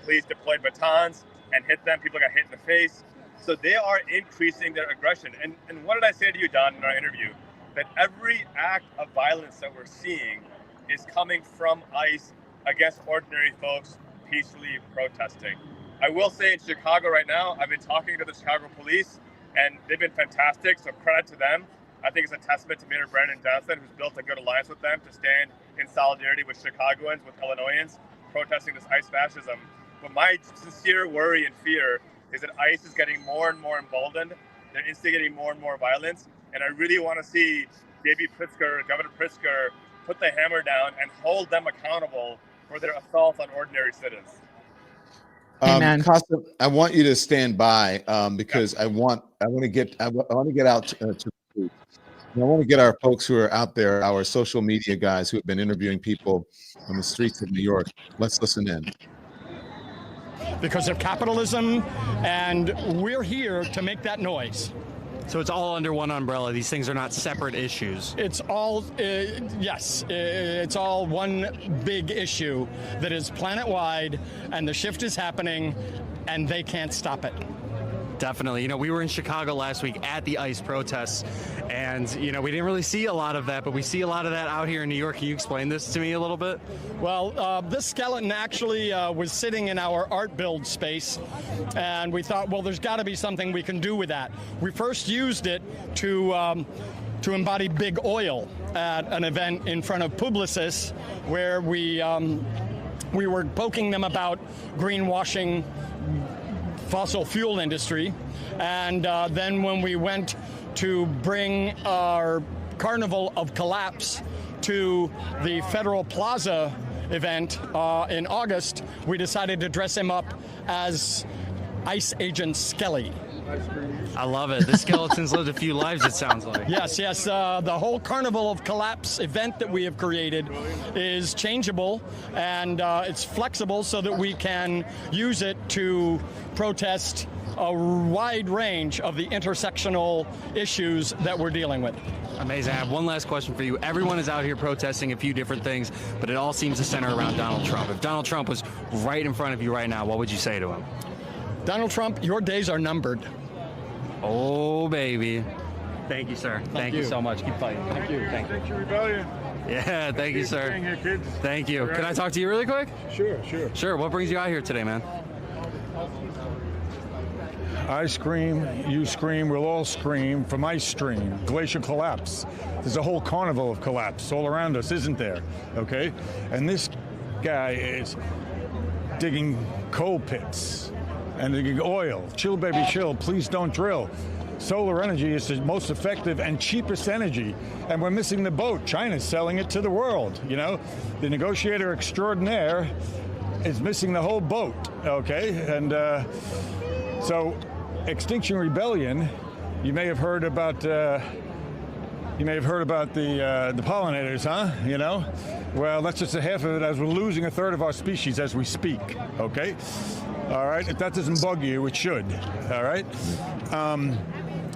[SPEAKER 18] police deployed batons and hit them. People got hit in the face. So they are increasing their aggression. And what did I say to you, Don, in our interview? That every act of violence that we're seeing is coming from ICE against ordinary folks peacefully protesting. I will say in Chicago right now, I've been talking to the Chicago police, and they've been fantastic, so credit to them. I think it's a testament to Mayor Brandon Johnson, who's built a good alliance with them to stand in solidarity with Chicagoans, with Illinoisans, protesting this ICE fascism. But my sincere worry and fear is that ICE is getting more and more emboldened. They're instigating more and more violence. And I really want to see J.B. Pritzker, Governor Pritzker, put the hammer down and hold them accountable for their assaults on ordinary citizens.
[SPEAKER 1] Qasim, I want you to stand by because I want to get out to the streets. I want to get our folks who are out there, our social media guys who have been interviewing people on the streets of New York. Let's listen in.
[SPEAKER 19] Because of capitalism, and we're here to make that noise.
[SPEAKER 20] So it's all under one umbrella. These things are not separate issues.
[SPEAKER 19] It's all, yes, it's all one big issue that is planet-wide, and the shift is happening, and they can't stop it.
[SPEAKER 20] Definitely. We were in Chicago last week at the ICE protests, and, we didn't really see a lot of that, but we see a lot of that out here in New York. Can you explain this to me a little bit?
[SPEAKER 19] Well, this skeleton actually was sitting in our art build space, and we thought, well, there's got to be something we can do with that. We first used it to embody big oil at an event in front of Publicis, where we were poking them about greenwashing fossil fuel industry. And then when we went to bring our Carnival of Collapse to the Federal Plaza event in August, we decided to dress him up as Ice Agent Skelly.
[SPEAKER 20] I love it. The skeleton's lived a few lives, it sounds like.
[SPEAKER 19] Yes. The whole Carnival of Collapse event that we have created is changeable, and it's flexible so that we can use it to protest a wide range of the intersectional issues that we're dealing with.
[SPEAKER 20] Amazing. I have one last question for you. Everyone is out here protesting a few different things, but it all seems to center around Donald Trump. If Donald Trump was right in front of you right now, what would you say to him?
[SPEAKER 19] Donald Trump, your days are numbered.
[SPEAKER 20] Oh, baby. Thank you, sir. Thank you so much. Keep fighting.
[SPEAKER 19] Thank you.
[SPEAKER 20] Thank you.
[SPEAKER 14] Extinction Rebellion.
[SPEAKER 20] Yeah, thank you, sir.
[SPEAKER 14] Here, kids.
[SPEAKER 20] Thank you. Can I talk to you really quick?
[SPEAKER 14] Sure.
[SPEAKER 20] Sure. What brings you out here today, man?
[SPEAKER 14] I scream, you scream, we'll all scream from ice stream, glacial collapse. There's a whole carnival of collapse all around us, isn't there? Okay? And this guy is digging coal pits and digging oil. Chill, baby, chill. Please don't drill. Solar energy is the most effective and cheapest energy, and we're missing the boat. China's selling it to the world, you know? The negotiator extraordinaire is missing the whole boat, okay? And so Extinction Rebellion, you may have heard about the pollinators, huh? You know? Well, that's just a half of it, as we're losing a third of our species as we speak, okay? All right, if that doesn't bug you, it should, all right?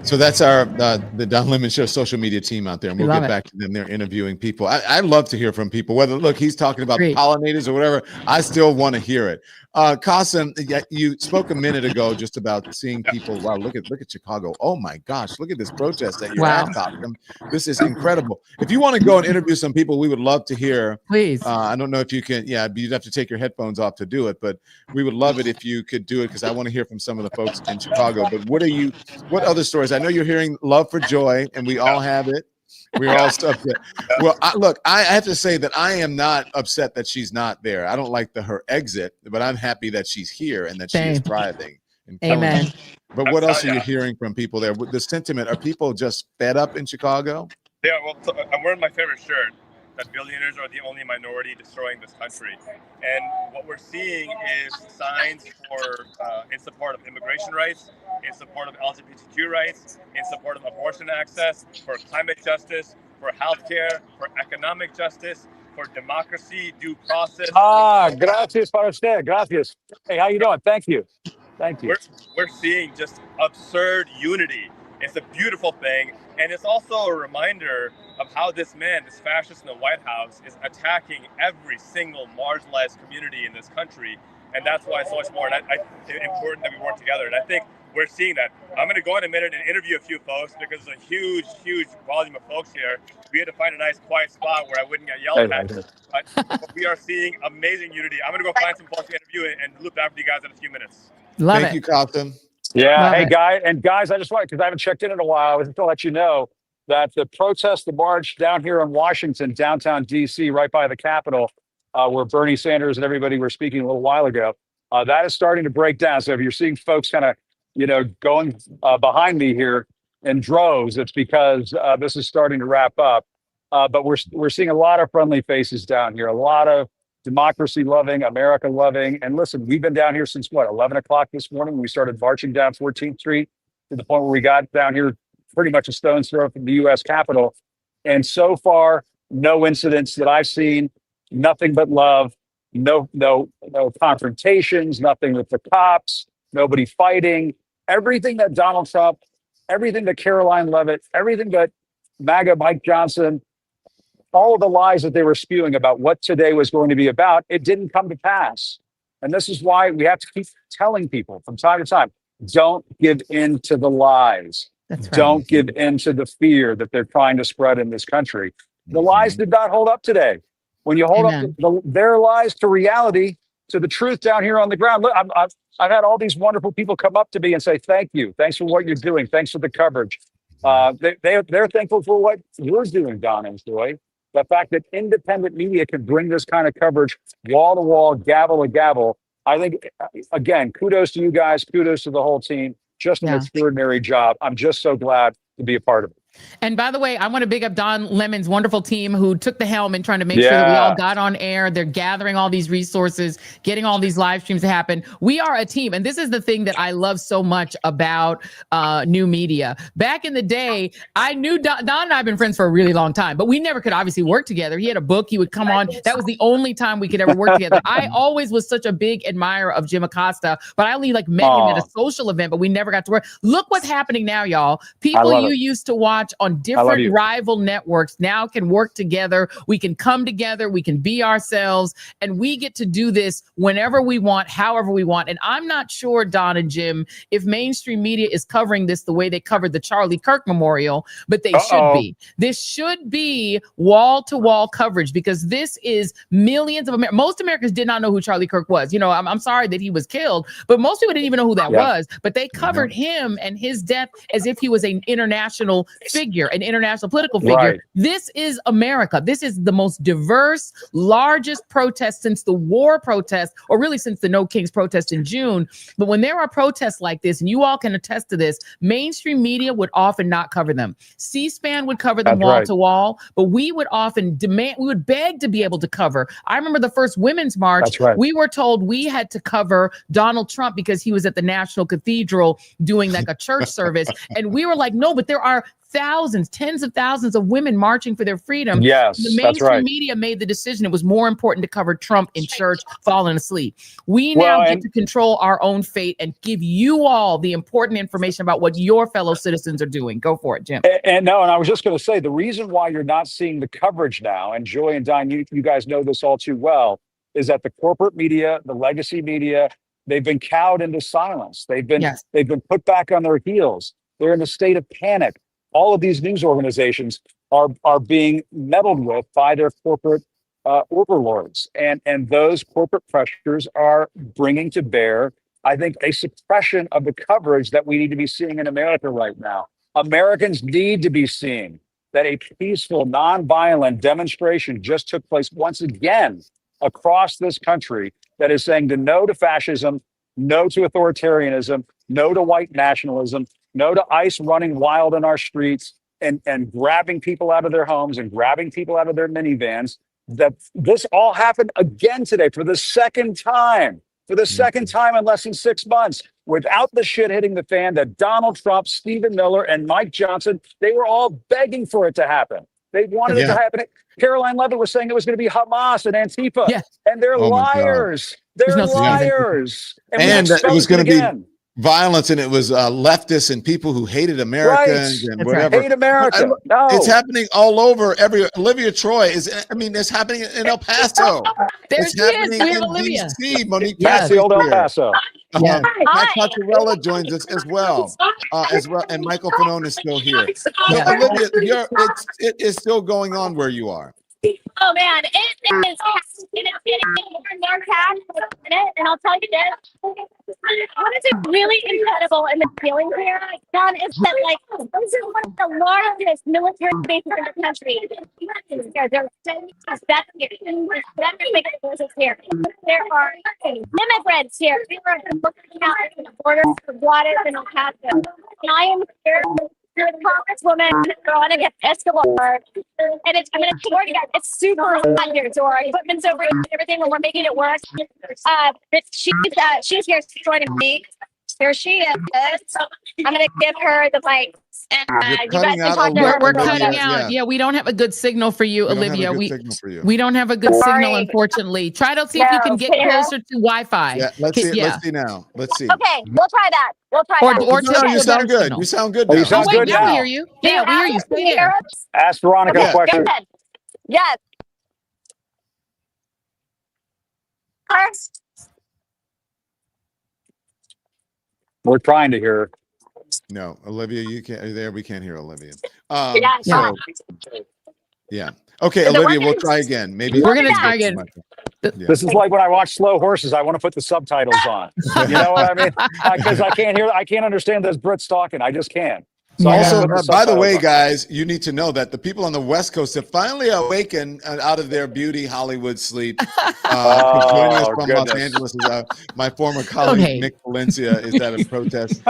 [SPEAKER 1] So that's our the Don Lemon Show social media team out there, and we'll get back to them. They're interviewing people. I love to hear from people, whether look he's talking about pollinators or whatever. I still want to hear it. Qasim, you spoke a minute ago just about seeing people. Wow, look at Chicago. Oh my gosh, look at this protest that you're at, Qasim. This is incredible. If you want to go and interview some people, we would love to hear.
[SPEAKER 2] Please.
[SPEAKER 1] I don't know if you can. Yeah, you'd have to take your headphones off to do it, but we would love it if you could do it because I want to hear from some of the folks in Chicago. But what other stories? I know you're hearing love for Joy, and we all have it. We're all upset. Well, I have to say that I am not upset that she's not there. I don't like her exit, but I'm happy that she's here and that she is thriving.
[SPEAKER 2] Amen.
[SPEAKER 1] But what else are you hearing from people there? The sentiment, are people just fed up in Chicago?
[SPEAKER 18] Yeah, well, I'm wearing my favorite shirt, that billionaires are the only minority destroying this country. And what we're seeing is signs for in support of immigration rights, in support of LGBTQ rights, in support of abortion access, for climate justice, for healthcare, for economic justice, for democracy, due process.
[SPEAKER 3] Gracias para usted. Gracias. Hey, how you doing? Thank you. Thank you.
[SPEAKER 18] We're seeing just absurd unity. It's a beautiful thing. And it's also a reminder of how this man, this fascist in the White House, is attacking every single marginalized community in this country. And that's why it's so much more important that we work together. And I think we're seeing that. I'm going to go in a minute and interview a few folks because there's a huge, huge volume of folks here. We had to find a nice quiet spot where I wouldn't get yelled at. But we are seeing amazing unity. I'm going to go find some folks to interview and loop back with you guys in a few minutes.
[SPEAKER 1] Thank you, Qasim.
[SPEAKER 3] Yeah. Hey, guys, I just wanted, because I haven't checked in a while, I was just to let you know that the protest, the march down here in Washington, downtown D.C., right by the Capitol, where Bernie Sanders and everybody were speaking a little while ago, that is starting to break down. So if you're seeing folks kind of, going behind me here in droves, it's because this is starting to wrap up. But we're seeing a lot of friendly faces down here, a lot of democracy loving, America loving. And listen, we've been down here since 11 o'clock this morning. We started marching down 14th Street to the point where we got down here pretty much a stone's throw from the U.S. Capitol. And so far, no incidents that I've seen, nothing but love, no confrontations, nothing with the cops, nobody fighting. Everything that Donald Trump, everything that Caroline Leavitt, everything that MAGA Mike Johnson, all of the lies that they were spewing about what today was going to be about, it didn't come to pass. And this is why we have to keep telling people from time to time, don't give in to the lies.
[SPEAKER 2] That's right.
[SPEAKER 3] Don't give in to the fear that they're trying to spread in this country. The lies did not hold up today. When you hold up their lies to reality, to the truth down here on the ground. Look, I've had all these wonderful people come up to me and say, thank you. Thanks for what you're doing. Thanks for the coverage. They're thankful for what you're doing, Don and Joy. The fact that independent media can bring this kind of coverage wall to wall, gavel to gavel. I think, again, kudos to you guys. Kudos to the whole team. Just an extraordinary job. I'm just so glad to be a part of it.
[SPEAKER 2] And by the way, I want to big up Don Lemon's wonderful team who took the helm in trying to make sure that we all got on air. They're gathering all these resources, getting all these live streams to happen. We are a team. And this is the thing that I love so much about new media. Back in the day, I knew Don and I have been friends for a really long time, but we never could obviously work together. He had a book. He would come on. That was the only time we could ever work together. I always was such a big admirer of Jim Acosta, but I only met him at a social event, but we never got to work. Look what's happening now, y'all. People you used to watch on different rival networks now can work together. We can come together. We can be ourselves, and we get to do this whenever we want, however we want. And I'm not sure, Don and Jim, if mainstream media is covering this the way they covered the Charlie Kirk Memorial, but they should be. This should be wall-to-wall coverage, because this is millions of Americans. Most Americans did not know who Charlie Kirk was. You know, I'm sorry that he was killed, but most people didn't even know who that was. But they covered him and his death as if he was an international figure, an international political figure. Right. This is America. This is the most diverse, largest protest since the war protest, or really since the No Kings protest in June. But when there are protests like this, and you all can attest to this, mainstream media would often not cover them. C-SPAN would cover them wall to wall, but we would often demand, we would beg to be able to cover. I remember the first Women's March, we were told we had to cover Donald Trump because he was at the National Cathedral doing like a church service. And we were like, no, but there are thousands, tens of thousands of women marching for their freedom.
[SPEAKER 3] Yes,
[SPEAKER 2] the mainstream media made the decision it was more important to cover Trump in church falling asleep. We now get to control our own fate and give you all the important information about what your fellow citizens are doing. Go for it, Jim.
[SPEAKER 3] And I was just going to say, the reason why you're not seeing the coverage now, and Joy and Don, you guys know this all too well, is that the corporate media, the legacy media, they've been cowed into silence. They've been put back on their heels. They're in a state of panic. All of these news organizations are being meddled with by their corporate overlords, and those corporate pressures are bringing to bear, I think, a suppression of the coverage that we need to be seeing in America right now. Americans need to be seeing that a peaceful, nonviolent demonstration just took place once again across this country that is saying no to fascism, no to authoritarianism, no to white nationalism, no to ICE running wild in our streets and grabbing people out of their homes and grabbing people out of their minivans. That this all happened again today for the second time. For the second time in less than 6 months, without the shit hitting the fan, that Donald Trump, Stephen Miller, and Mike Johnson, they were all begging for it to happen. They wanted it to happen. Caroline Levitt was saying it was going to be Hamas and Antifa, and they're liars. They're liars.
[SPEAKER 1] And it was going to be violence, and it was leftists and people who hated Americans and whatever.
[SPEAKER 3] Hate America.
[SPEAKER 1] It's happening all over. Olivia Troy it's happening in El Paso. It's happening in DC. Monique
[SPEAKER 3] the old El Paso.
[SPEAKER 1] Pat Cocciarella joins us as well, and Michael Fanone is still here. So Olivia, it is still going on where you are.
[SPEAKER 21] Oh man, it is. And it's getting more and more packed in it. And I'll tell you this: what is really incredible in the feeling here, John, is that this is one of the largest military bases in the country. There are here. There are immigrants here. We are looking out at the border for Juarez and El Paso. And I am here. You're the congresswoman running at Escalade, and I'm going to tell you guys, it's super hot here. So our equipment's over here, everything, and we're making it work. She's here joining me. Here she is. I'm going to give her the mic. And you guys can talk to her.
[SPEAKER 2] We're cutting out. Yeah, we don't have a good signal for you, Olivia. We don't have a good signal, unfortunately. Try to see if you can get closer to Wi-Fi.
[SPEAKER 1] Yeah, let's see now. Let's see.
[SPEAKER 21] Okay, we'll try that.
[SPEAKER 1] You sound good. You sound good now.
[SPEAKER 3] You sound good now.
[SPEAKER 2] We hear you. Yeah, we hear you. Stay there.
[SPEAKER 3] Ask Veronica a question.
[SPEAKER 21] Yes.
[SPEAKER 3] We're trying to hear her.
[SPEAKER 1] No, Olivia, you can't. There, we can't hear Olivia. Yeah. Okay, Olivia, we'll try again. Maybe
[SPEAKER 2] we're gonna try again.
[SPEAKER 3] This is like when I watch Slow Horses. I want to put the subtitles on. You know what I mean? Because I can't understand those Brits talking. I just can't. So
[SPEAKER 1] also, by the way, guys, you need to know that the people on the West Coast have finally awakened out of their beauty Hollywood sleep. Joining us from Los Angeles is my former colleague, Nick Valencia, is at a protest.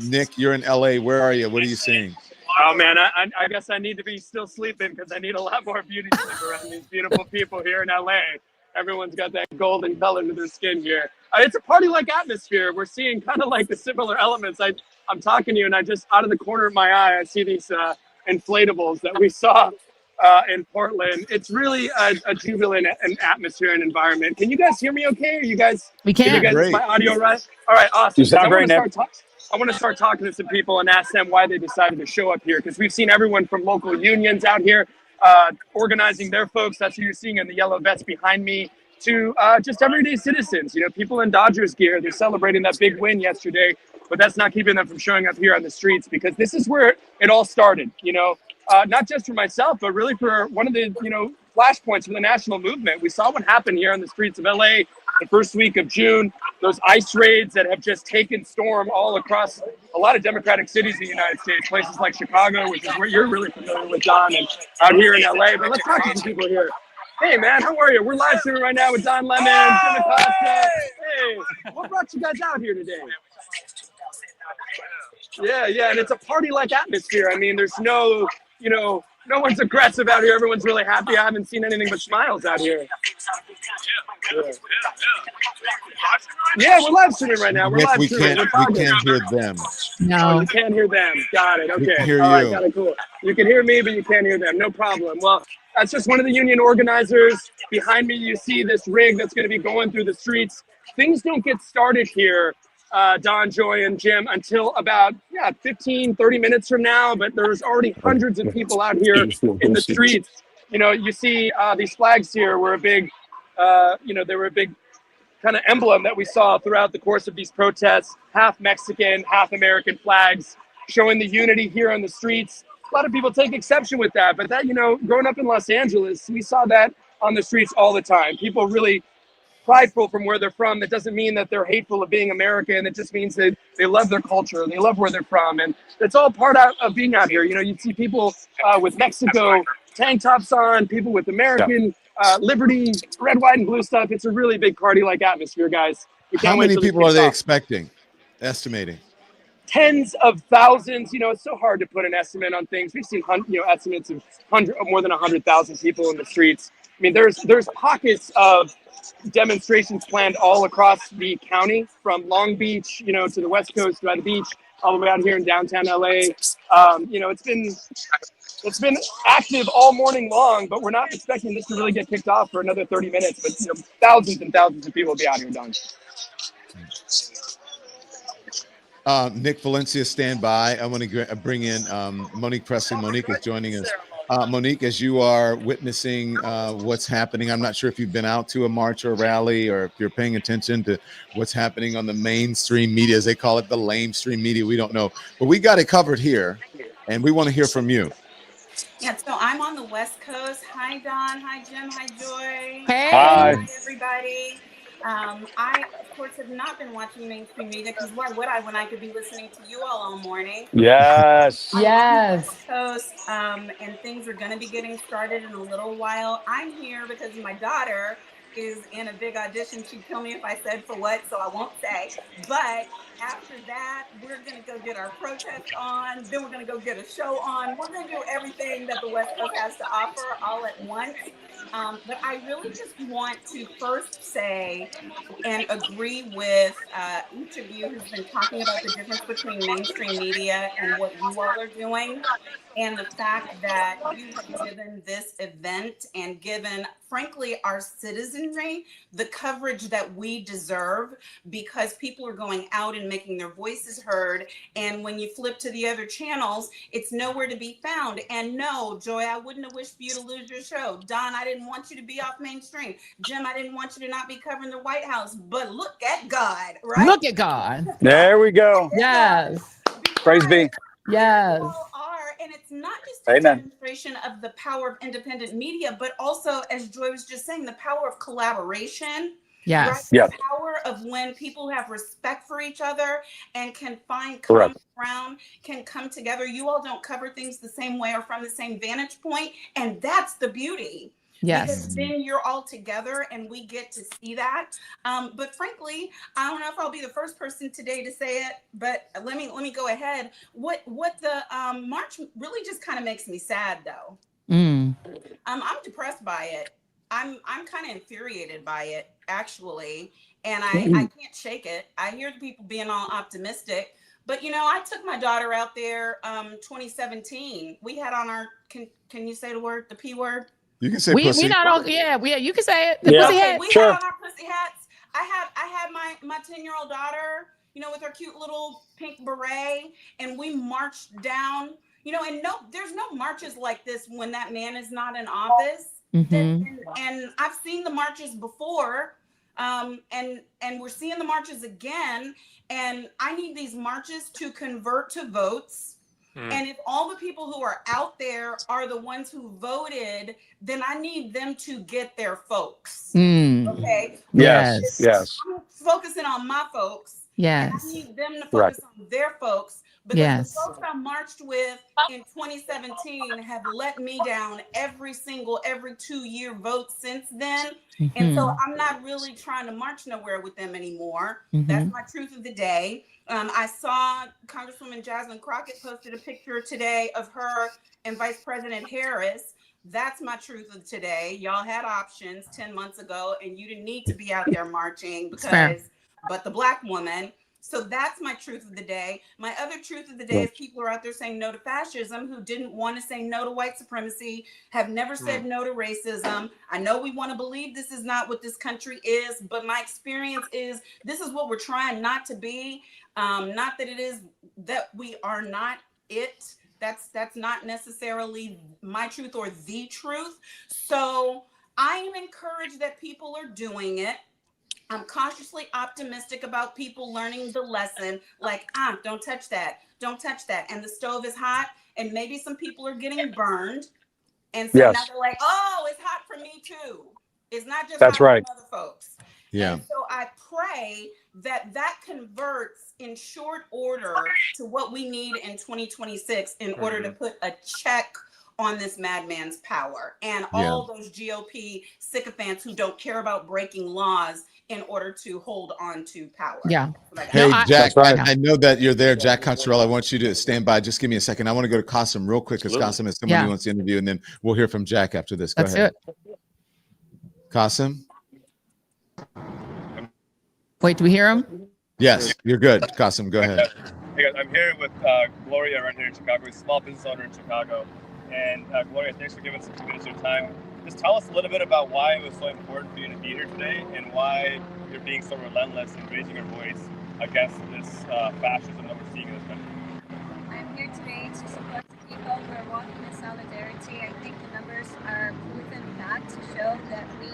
[SPEAKER 1] Nick, you're in LA. Where are you? What are you seeing?
[SPEAKER 18] Oh man, I guess I need to be still sleeping because I need a lot more beauty sleep around these beautiful people here in LA. Everyone's got that golden color to their skin here. It's a party-like atmosphere. We're seeing kind of like the similar elements. I'm talking to you, and I just out of the corner of my eye, I see these inflatables that we saw in Portland. It's really a jubilant atmosphere and environment. Can you guys hear me okay? Are you guys?
[SPEAKER 2] We can.
[SPEAKER 18] You guys, is my audio right? All right, awesome.
[SPEAKER 3] You sound great, Nick.
[SPEAKER 18] I want to start talking to some people and ask them why they decided to show up here, because we've seen everyone from local unions out here organizing their folks. That's who you're seeing in the yellow vests behind me, to just everyday citizens, people in Dodgers gear. They're celebrating that big win yesterday, but that's not keeping them from showing up here on the streets, because this is where it all started, not just for myself, but really for one of the, flashpoints for the national movement. We saw what happened here on the streets of LA the first week of June, those ICE raids that have just taken storm all across a lot of democratic cities in the United States, places like Chicago, which is where you're really familiar with, Don, and out here in LA. But let's talk to some people here. Hey, man, how are you? We're live streaming right now with Don Lemon, Jim Acosta. Hey, what brought you guys out here today? Yeah, and it's a party-like atmosphere. I mean, there's no one's aggressive out here. Everyone's really happy. I haven't seen anything but smiles out here. Yeah, we're live streaming right now. We're live streaming.
[SPEAKER 1] We can't hear them.
[SPEAKER 2] No.
[SPEAKER 18] Oh, you can't hear them. Got it. Okay.
[SPEAKER 1] We can hear
[SPEAKER 18] All right,
[SPEAKER 1] you.
[SPEAKER 18] got it. Cool. You can hear me, but you can't hear them. No problem. Well, that's just one of the union organizers. Behind me, you see this rig that's going to be going through the streets. Things don't get started here, Don, Joy, and Jim, until about 15, 30 minutes from now. But there's already hundreds of people out here in the streets. You see these flags here were a big, they were a big kind of emblem that we saw throughout the course of these protests. Half Mexican, half American flags, showing the unity here on the streets. A lot of people take exception with that, but that, growing up in Los Angeles, we saw that on the streets all the time. People really prideful from where they're from. That doesn't mean that they're hateful of being American. It just means that they love their culture. They love where they're from. And it's all part of being out here. You'd see people with Mexico tank tops on, people with American liberty, red, white, and blue stuff. It's a really big party-like atmosphere, guys.
[SPEAKER 1] How many people are they expecting, estimating?
[SPEAKER 18] Tens of thousands. It's so hard to put an estimate on things. We've seen estimates of more than 100,000 people in the streets. I mean, there's pockets of demonstrations planned all across the county, from Long Beach, to the West Coast, by the beach, all the way out here in downtown LA. It's been active all morning long, but we're not expecting this to really get kicked off for another 30 minutes. But thousands and thousands of people will be out here, Don.
[SPEAKER 1] Nick Valencia, stand by. I want to bring in Monique Presley. Monique is joining us. Monique, as you are witnessing what's happening, I'm not sure if you've been out to a march or a rally, or if you're paying attention to what's happening on the mainstream media, as they call it, the lamestream media. We don't know, but we got it covered here, and we want to hear from you.
[SPEAKER 8] Yeah, so I'm on the West Coast. Hi, Don. Hi, Jim. Hi, Joy.
[SPEAKER 2] Hey.
[SPEAKER 8] Hi, everybody. I, of course, have not been watching mainstream media, because why would I when I could be listening to you all morning?
[SPEAKER 3] Yes.
[SPEAKER 2] Yes.
[SPEAKER 8] Coast, and things are going to be getting started in a little while. I'm here because my daughter is in a big audition. She'd kill me if I said for what, so I won't say. But after that, we're going to go get our protest on. Then we're going to go get a show on. We're going to do everything that the West Coast has to offer all at once. But I really just want to first say and agree with each of you who's been talking about the difference between mainstream media and what you all are doing, and the fact that you have given this event and given, frankly, our citizenry the coverage that we deserve, because people are going out and making their voices heard. And when you flip to the other channels, it's nowhere to be found. And no, Joy, I wouldn't have wished for you to lose your show. Don, I didn't want you to be off mainstream. Jim, I didn't want you to not be covering the White House. But look at God, right?
[SPEAKER 2] Look at God.
[SPEAKER 3] There we go.
[SPEAKER 2] Yes.
[SPEAKER 3] Praise be.
[SPEAKER 2] Yes.
[SPEAKER 8] And it's not just a demonstration of the power of independent media, but also, as Joy was just saying, the power of collaboration.
[SPEAKER 2] Yes.
[SPEAKER 8] Right?
[SPEAKER 3] Yes.
[SPEAKER 8] The power of when people have respect for each other and can find common ground, can come together. You all don't cover things the same way or from the same vantage point, and that's the beauty.
[SPEAKER 2] Yes.
[SPEAKER 8] Because then you're all together and we get to see that. But frankly, I don't know if I'll be the first person today to say it, but let me go ahead. What the march really just kind of makes me sad though. I'm depressed by it. I'm kind of infuriated by it actually, and I can't shake it. I hear the people being all optimistic, but you know, I took my daughter out there 2017. We had on our can you say the word, the P word?
[SPEAKER 1] You can say
[SPEAKER 2] We
[SPEAKER 1] pussy.
[SPEAKER 2] not all you can say it.
[SPEAKER 8] The pussy hats. We had on our pussy hats. I had my 10-year-old daughter, you know, with her cute little pink beret, and we marched down, you know, and there's no marches like this when that man is not in office. And I've seen the marches before, and we're seeing the marches again, and I need these marches to convert to votes. And if all the people who are out there are the ones who voted, then I need them to get their folks. Okay.
[SPEAKER 3] Yes.
[SPEAKER 8] I'm focusing on my folks.
[SPEAKER 2] Yes.
[SPEAKER 8] And I need them to focus on their folks, because
[SPEAKER 2] Yes.
[SPEAKER 8] the folks I marched with in 2017 have let me down every 2-year vote since then. And so I'm not really trying to march nowhere with them anymore. That's my truth of the day. I saw Congresswoman Jasmine Crockett posted a picture today of her and Vice President Harris. That's my truth of today. Y'all had options 10 months ago, and you didn't need to be out there marching but the Black woman. So that's my truth of the day. My other truth of the day is people are out there saying no to fascism who didn't want to say no to white supremacy, have never said no to racism. I know we want to believe this is not what this country is, but my experience is this is what we're trying not to be. Not that it is that we are not it. That's not necessarily my truth or the truth. So I am encouraged that people are doing it. I'm cautiously optimistic about people learning the lesson, like, don't touch that. Don't touch that. And the stove is hot, and maybe some people are getting burned. And so now they're like, oh, it's hot for me too. It's not just hot for other folks.
[SPEAKER 1] Yeah.
[SPEAKER 8] And so I pray that converts in short order to what we need in 2026 in order to put a check on this madman's power and all those GOP sycophants who don't care about breaking laws in order to hold on to power.
[SPEAKER 2] Yeah.
[SPEAKER 1] Hey, Jack, I know that you're there. Jack Cottrell, I want you to stand by. Just give me a second. I want to go to Qasim real quick because Qasim is someone who wants to interview, and then we'll hear from Jack after this. Go ahead. Qasim?
[SPEAKER 2] Wait, do we hear him?
[SPEAKER 1] Yes, you're good. Qasim, go ahead.
[SPEAKER 18] Hey guys, I'm here with Gloria right here in Chicago. He's a small business owner in Chicago. And Gloria, thanks for giving us a few minutes of your time. Just tell us a little bit about why it was so important for you to be here today and why you're being so relentless and raising your voice against this fascism that we're seeing in this country.
[SPEAKER 11] I'm here today to support the people. We're walking in solidarity. I think the numbers are proven that to show that we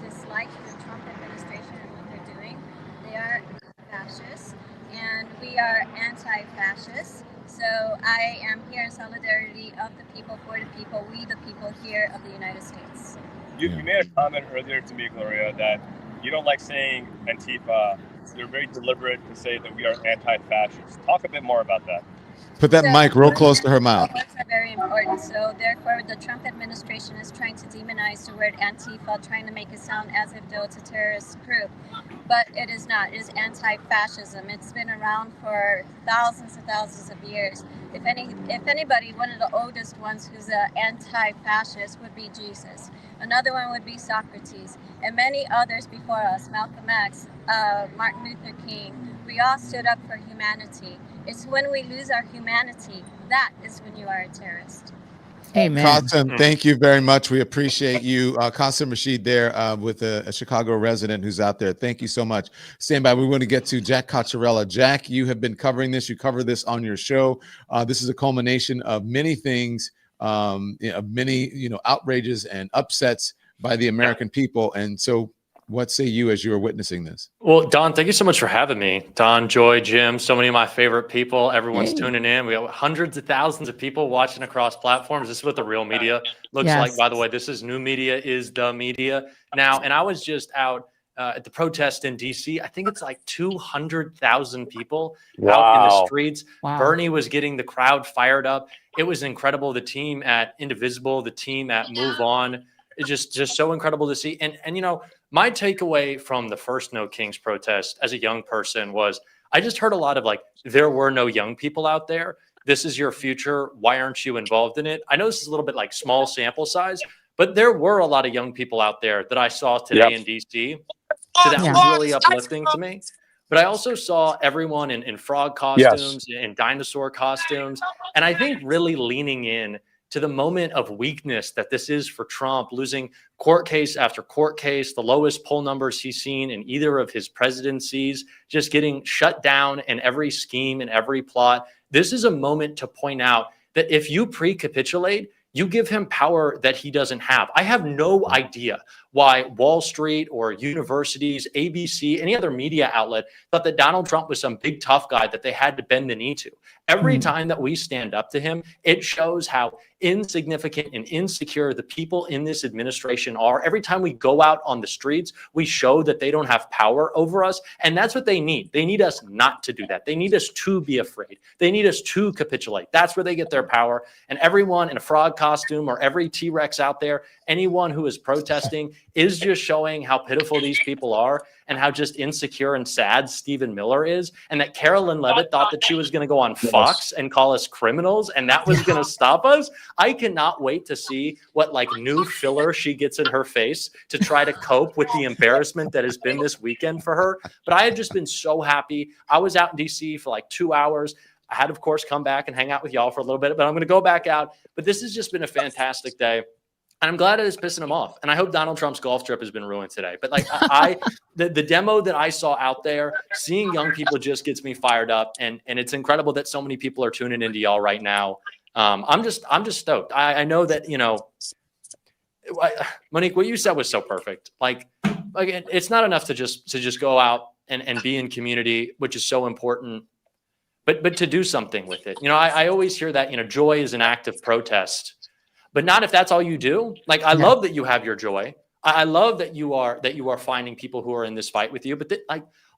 [SPEAKER 11] dislike the Trump administration and what they're doing. They are fascists and we are anti-fascists. So I am here in solidarity of the people, for the people, we the people here of the United States.
[SPEAKER 18] You made a comment earlier to me, Gloria, that you don't like saying Antifa. So you're very deliberate to say that we are anti-fascist. Talk a bit more about that.
[SPEAKER 1] Put that mic real close to her mouth.
[SPEAKER 11] Words are very important. So therefore, the Trump administration is trying to demonize the word Antifa, trying to make it sound as if though it's a terrorist group. But it is not. It is anti-fascism. It's been around for thousands and thousands of years. If anybody, one of the oldest ones who's an anti-fascist would be Jesus. Another one would be Socrates, and many others before us, Malcolm X, Martin Luther King. We all stood up for humanity. It's when we lose our humanity, that is when you are a terrorist.
[SPEAKER 2] Amen.
[SPEAKER 1] Qasim, thank you very much. We appreciate you. Qasim Rashid there with a Chicago resident who's out there. Thank you so much. Stand by. We want to get to Jack Cottrell. Jack, you have been covering this. You cover this on your show. This is a culmination of many things, of many outrages and upsets by the American people. And so what say you as you are witnessing this?
[SPEAKER 22] Well, Don, thank you so much for having me. Don, Joy, Jim, so many of my favorite people. Everyone's tuning in. We have hundreds of thousands of people watching across platforms. This is what the real media looks like. By the way, this is new media is the media now. And I was just out at the protest in DC. I think it's like 200,000 people out in the streets. Bernie was getting the crowd fired up. It was incredible. The team at Indivisible, the team at Move On, It's just so incredible to see. And you know, my takeaway from the first No Kings protest as a young person was I just heard a lot of like, there were no young people out there. This is your future. Why aren't you involved in it? I know this is a little bit like small sample size, but there were a lot of young people out there that I saw today in DC. So that was really uplifting to me. But I also saw everyone in frog costumes, in dinosaur costumes. And I think really leaning in to the moment of weakness that this is for Trump, losing court case after court case, the lowest poll numbers he's seen in either of his presidencies, just getting shut down in every scheme and every plot. This is a moment to point out that if you pre-capitulate, you give him power that he doesn't have. I have no idea why Wall Street or universities, ABC, any other media outlet thought that Donald Trump was some big tough guy that they had to bend the knee to. Every time that we stand up to him, it shows how insignificant and insecure the people in this administration are. Every time we go out on the streets, we show that they don't have power over us. And that's what they need. They need us not to do that. They need us to be afraid. They need us to capitulate. That's where they get their power. And everyone in a frog costume or every T-Rex out there, anyone who is protesting is just showing how pitiful these people are and how just insecure and sad Stephen Miller is. And that Carolyn Levitt thought that she was going to go on Fox and call us criminals and that was going to stop us. I cannot wait to see what like new filler she gets in her face to try to cope with the embarrassment that has been this weekend for her. But I have just been so happy. I was out in DC for like 2 hours. I had, of course, come back and hang out with y'all for a little bit, but I'm going to go back out. But this has just been a fantastic day. And I'm glad it is pissing him off. And I hope Donald Trump's golf trip has been ruined today. But like the demo that I saw out there, seeing young people just gets me fired up. And it's incredible that so many people are tuning into y'all right now. I'm just stoked. I know that, you know, Monique, what you said was so perfect. Like it's not enough to just go out and be in community, which is so important, but to do something with it. You know, I always hear that, you know, joy is an act of protest. But not if that's all you do. Like, I love that you have your joy. I love that you are finding people who are in this fight with you, but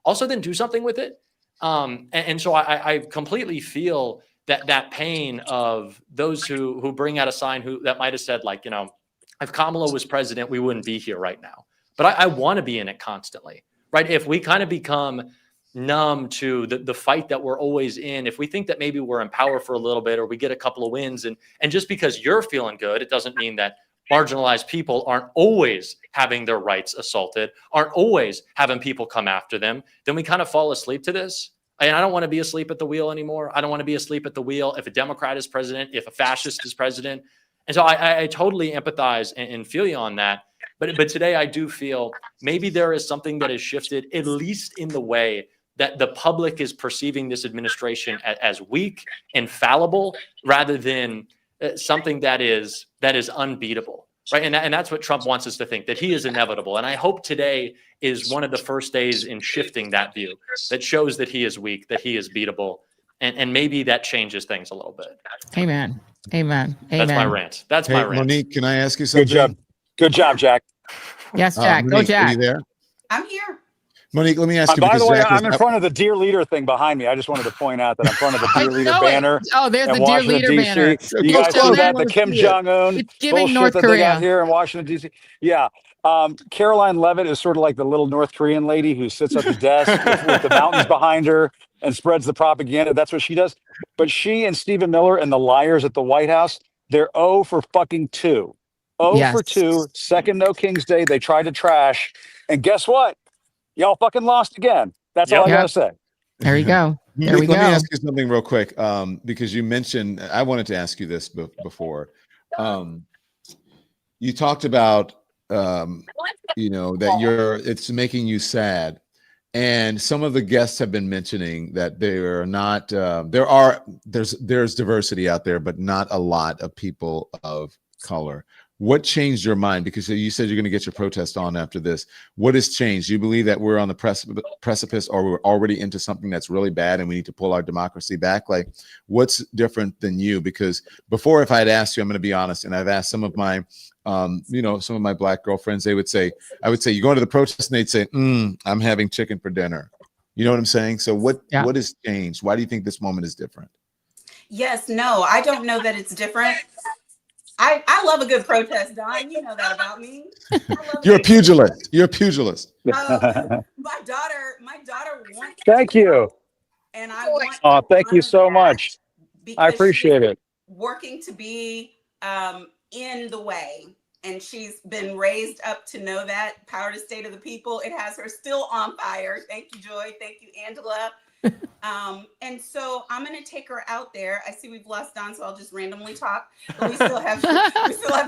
[SPEAKER 22] also then do something with it. And so I completely feel that pain of those who bring out a sign that might have said like, you know, if Kamala was president, we wouldn't be here right now. But I want to be in it constantly, right? If we kind of become numb to the fight that we're always in, if we think that maybe we're in power for a little bit or we get a couple of wins and just because you're feeling good, it doesn't mean that marginalized people aren't always having their rights assaulted, aren't always having people come after them, then we kind of fall asleep to this. And I don't want to be asleep at the wheel anymore. I don't want to be asleep at the wheel if a Democrat is president, if a fascist is president. And so I totally empathize and feel you on that. But today I do feel maybe there is something that has shifted, at least in the way that the public is perceiving this administration as weak and fallible rather than something that is unbeatable, right? And that's what Trump wants us to think, that he is inevitable. And I hope today is one of the first days in shifting that view, that shows that he is weak, that he is beatable, and maybe that changes things a little bit.
[SPEAKER 2] Amen. Amen.
[SPEAKER 22] That's my rant. That's my rant.
[SPEAKER 1] Monique, can I ask you something?
[SPEAKER 3] Good job, Jack.
[SPEAKER 2] Yes, Jack.
[SPEAKER 1] Monique,
[SPEAKER 2] Go, Jack.
[SPEAKER 1] Are you there?
[SPEAKER 8] I'm here.
[SPEAKER 1] Monique, let me ask you.
[SPEAKER 3] By the way,
[SPEAKER 1] Jack
[SPEAKER 3] I'm in front of the Dear Leader thing behind me. I just wanted to point out that I'm in front of the Dear Leader banner.
[SPEAKER 2] Oh, there's the Dear
[SPEAKER 3] Washington,
[SPEAKER 2] Leader
[SPEAKER 3] DC.
[SPEAKER 2] banner.
[SPEAKER 3] You guys see that? The Kim Jong-un
[SPEAKER 2] It's giving
[SPEAKER 3] bullshit
[SPEAKER 2] North
[SPEAKER 3] that they got
[SPEAKER 2] Korea.
[SPEAKER 3] here in Washington, D.C. Yeah. Caroline Levitt is sort of like the little North Korean lady who sits at the desk with the mountains behind her and spreads the propaganda. That's what she does. But she and Stephen Miller and the liars at the White House, they're 0 for fucking 2. 0 for 2. Second No Kings Day. They tried to trash. And guess what? Y'all fucking lost again. That's all I gotta say.
[SPEAKER 2] There you go. There we go.
[SPEAKER 1] Let me ask you something real quick, because you mentioned, I wanted to ask you this before. You talked about, you know, that it's making you sad. And some of the guests have been mentioning that they are not, there's diversity out there, but not a lot of people of color. What changed your mind? Because you said you're going to get your protest on after this. What has changed? Do you believe that we're on the precipice or we're already into something that's really bad and we need to pull our democracy back? Like, what's different than you? Because before, if I had asked you, I'm going to be honest, and I've asked some of my, you know, some of my black girlfriends, I would say, you go to the protest and they'd say, I'm having chicken for dinner. You know what I'm saying? So what has changed? Why do you think this moment is different?
[SPEAKER 8] Yes, no, I don't know that it's different. I love a good protest, Don. You know that about me.
[SPEAKER 1] You're a pugilist. You're a pugilist.
[SPEAKER 8] My daughter wants.
[SPEAKER 3] Thank you.
[SPEAKER 8] And I want.
[SPEAKER 3] Oh, thank you so much. I appreciate it.
[SPEAKER 8] Working to be in the way, and she's been raised up to know that power to state of the people. It has her still on fire. Thank you, Joy. Thank you, Angela. And so I'm going to take her out there. I see we've lost Don, so I'll just randomly talk. But we still have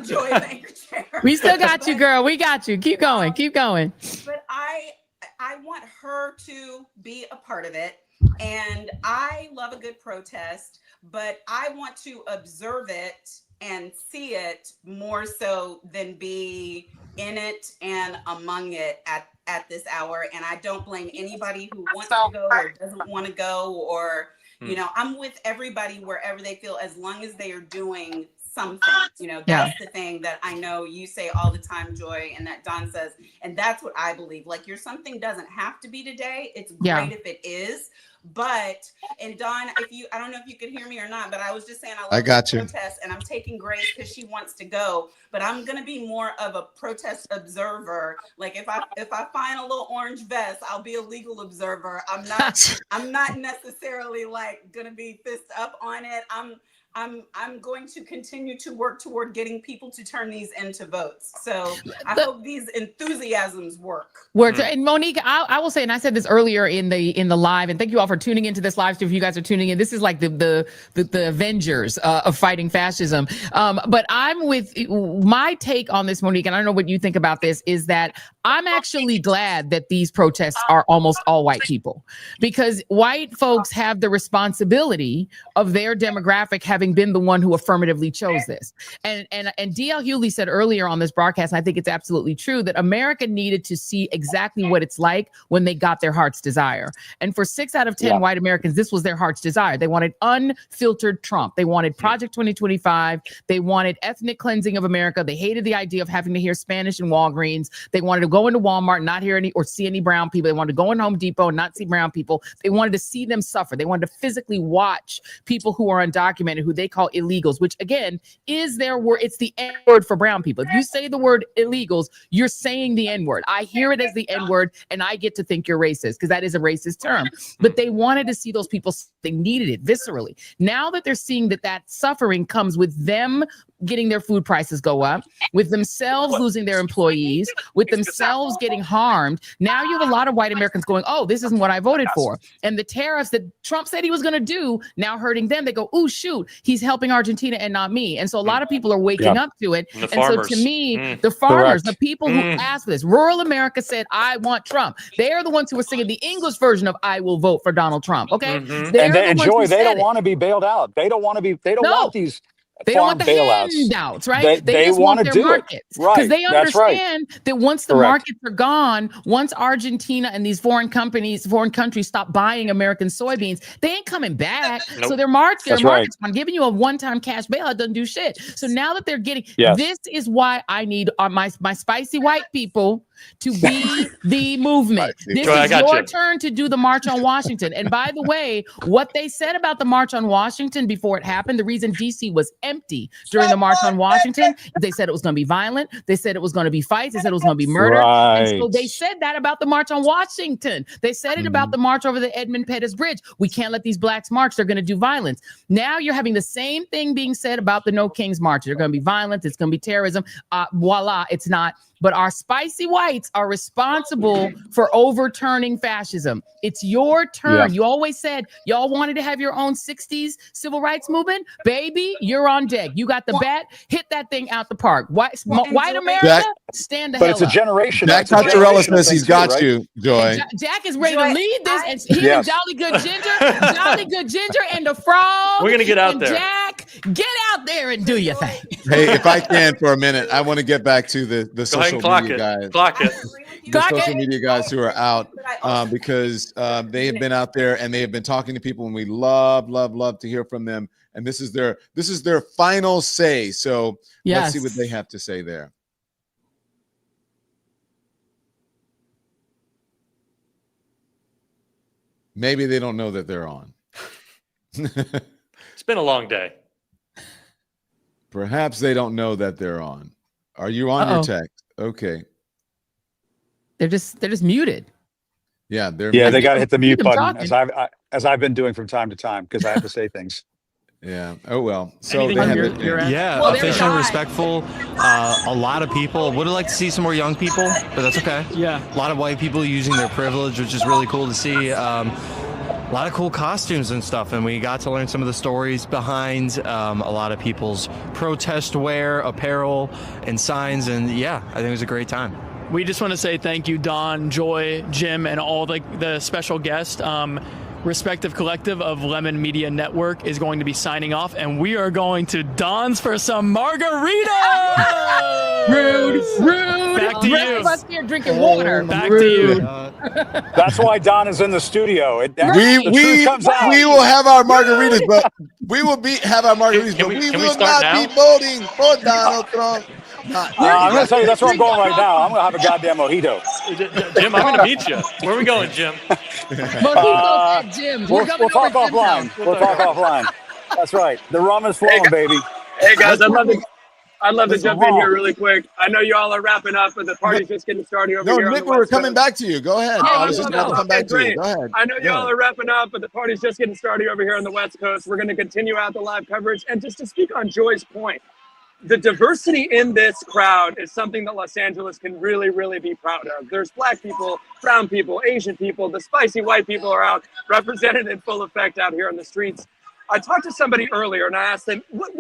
[SPEAKER 8] Joy in the anchor chair.
[SPEAKER 2] We still got you, girl. We got you. Keep going. Keep going.
[SPEAKER 8] But I want her to be a part of it. And I love a good protest, but I want to observe it and see it more so than be in it and among it at this hour. And I don't blame anybody who wants to go or doesn't want to go, or, you know, I'm with everybody wherever they feel, as long as they are doing something. You know, that's the thing that I know you say all the time, Joy, and that Don says, and that's what I believe. Like, your something doesn't have to be today. It's great if it is. But, and Don, I don't know if you could hear me or not, but I was just saying I love protest, and I'm taking Grace because she wants to go, but I'm gonna be more of a protest observer. Like, if I find a little orange vest, I'll be a legal observer. I'm not necessarily like gonna be fist up on it. I'm going to continue to work toward getting people to turn these into votes. So I hope these enthusiasms work.
[SPEAKER 2] And Monique, I will say, and I said this earlier in the live, and thank you all for tuning into this live stream. If you guys are tuning in, this is like the Avengers of fighting fascism. But I'm with my take on this, Monique, and I don't know what you think about this, is that I'm actually glad that these protests are almost all white people, because white folks have the responsibility of their demographic having been the one who affirmatively chose this. And D.L. Hughley said earlier on this broadcast, and I think it's absolutely true, that America needed to see exactly what it's like when they got their heart's desire. And for 6 out of 10 white Americans, this was their heart's desire. They wanted unfiltered Trump. They wanted Project 2025. They wanted ethnic cleansing of America. They hated the idea of having to hear Spanish in Walgreens. They wanted to go into Walmart, not hear any or see any brown people. They wanted to go in Home Depot and not see brown people. They wanted to see them suffer. They wanted to physically watch people who are undocumented, who they call illegals, which again is their word. It's the N word for brown people. If you say the word illegals, you're saying the N word. I hear it as the N word, and I get to think you're racist because that is a racist term. But they wanted to see those people. They needed it viscerally. Now that they're seeing that suffering comes with them getting their food prices go up, with themselves losing their employees, with themselves getting harmed. Now you have a lot of white Americans going, oh, this isn't what I voted for. And the tariffs that Trump said he was going to do, now hurting them. They go, oh, shoot, he's helping Argentina and not me. And so a lot of people are waking up to it. And so to me, the farmers, the people who asked for this, rural America said, I want Trump. They are the ones who are singing the English version of I will vote for Donald Trump. Okay.
[SPEAKER 3] And Joy, they don't want to be bailed out. They don't want these.
[SPEAKER 2] They don't want the handouts, right? They just want their markets, because they understand that once the markets are gone, once Argentina and these foreign countries stop buying American soybeans, they ain't coming back. So their markets on giving you a one-time cash bailout doesn't do shit. So now that they're getting, this is why I need my spicy white people to be the movement. This is your turn to do the March on Washington. And by the way, what they said about the March on Washington before it happened, the reason DC was empty during the March on Washington, they said it was going to be violent. They said it was going to be fights. They said it was going to be murder. And so they said that about the March on Washington. They said it about the march over the Edmund Pettus Bridge. We can't let these blacks march. They're going to do violence. Now you're having the same thing being said about the No Kings March. They're going to be violent. It's going to be terrorism. Voila, it's not. But our spicy whites are responsible for overturning fascism. It's your turn. You always said y'all wanted to have your own 60s civil rights movement. Baby, you're on deck. You got the bat. Hit that thing out the park. White America, stand the hell up.
[SPEAKER 3] But it's a generation.
[SPEAKER 1] Jack Cottarella says he's got you, Joy.
[SPEAKER 2] Jack is ready to lead this. And he and Jolly Good Ginger, and the frog.
[SPEAKER 22] We're going to get out there.
[SPEAKER 2] Jack, get out there and do your thing.
[SPEAKER 1] Hey, if I can for a minute, I want to get back to the social media guys. The social media guys who are out because they have been out there and they have been talking to people, and we love to hear from them. And this is their final say. So let's see what they have to say there. Maybe they don't know that they're on.
[SPEAKER 22] It's been a long day.
[SPEAKER 1] Perhaps they don't know that they're on. Are you on your text? Okay.
[SPEAKER 2] They're just muted.
[SPEAKER 1] Yeah, they're
[SPEAKER 5] they got to hit the mute button
[SPEAKER 2] talking.
[SPEAKER 5] as I've been doing from time to time because I have to say things.
[SPEAKER 1] Yeah. Oh well. So
[SPEAKER 20] Anything
[SPEAKER 1] they have
[SPEAKER 20] on
[SPEAKER 1] it.
[SPEAKER 20] your end? Yeah,
[SPEAKER 2] Well,
[SPEAKER 20] efficient, respectful. A lot of people would like to see some more young people, but that's okay.
[SPEAKER 9] Yeah.
[SPEAKER 20] A lot of white people using their privilege, which is really cool to see. A lot of cool costumes and stuff, and we got to learn some of the stories behind a lot of people's protest wear, apparel, and signs. And yeah, I think it was a great time.
[SPEAKER 9] We just want to say thank you, Don, Joy, Jim, and all the special guests. Respective Collective of Lemon Media Network is going to be signing off, and we are going to Don's for some margaritas.
[SPEAKER 2] Rude.
[SPEAKER 9] Back to you.
[SPEAKER 2] Us here drinking water.
[SPEAKER 9] Back to you.
[SPEAKER 5] That's why Don is in the studio.
[SPEAKER 1] We will have our margaritas, but we will have our margaritas, but we will not be voting for Donald Trump.
[SPEAKER 5] I'm going to tell you, that's where I'm going right now. I'm going to have a goddamn mojito.
[SPEAKER 22] Jim, I'm going to meet you. Where are we going, Jim?
[SPEAKER 2] Jim.
[SPEAKER 5] We'll talk offline. We'll talk offline. That's right. The rum is flowing, baby.
[SPEAKER 23] Hey guys, I'd love to jump in here really quick. I know you all are wrapping up, but the party's just getting started over here.
[SPEAKER 1] No, Nick, we're coming back to you. Go ahead. I was just about to come back to you. Go ahead.
[SPEAKER 23] I know you all are wrapping up, but the party's just getting started over here on the West Coast. We're going to continue out the live coverage. And just to speak on Joy's point, the diversity in this crowd is something that Los Angeles can really, really be proud of. There's Black people, brown people, Asian people, the spicy white people are out represented in full effect out here on the streets. I talked to somebody earlier and I asked them, what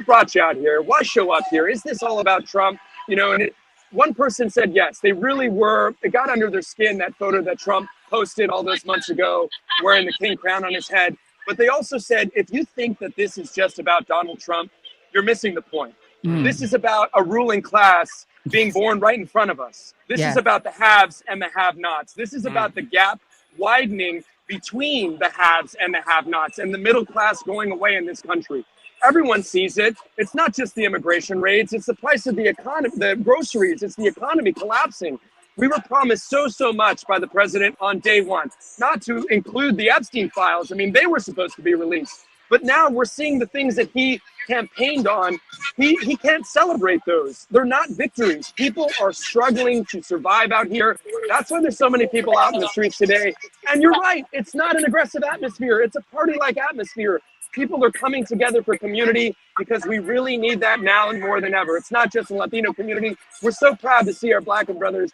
[SPEAKER 23] brought you out here? Why show up here? Is this all about Trump? You know, and one person said yes, they really were. It got under their skin, that photo that Trump posted all those months ago wearing the king crown on his head. But they also said, if you think that this is just about Donald Trump, you're missing the point. This is about a ruling class being born right in front of us. This is about the haves and the have-nots. This is about the gap widening between the haves and the have-nots and the middle class going away in this country. Everyone sees it. It's not just the immigration raids. It's the price of the economy, the groceries. It's the economy collapsing. We were promised so much by the president on day one, not to include the Epstein files. I mean, they were supposed to be released. But now we're seeing the things that he campaigned on. He can't celebrate those. They're not victories. People are struggling to survive out here. That's why there's so many people out in the streets today. And you're right. It's not an aggressive atmosphere. It's a party-like atmosphere. People are coming together for community because we really need that now and more than ever. It's not just a Latino community. We're so proud to see our Black and brown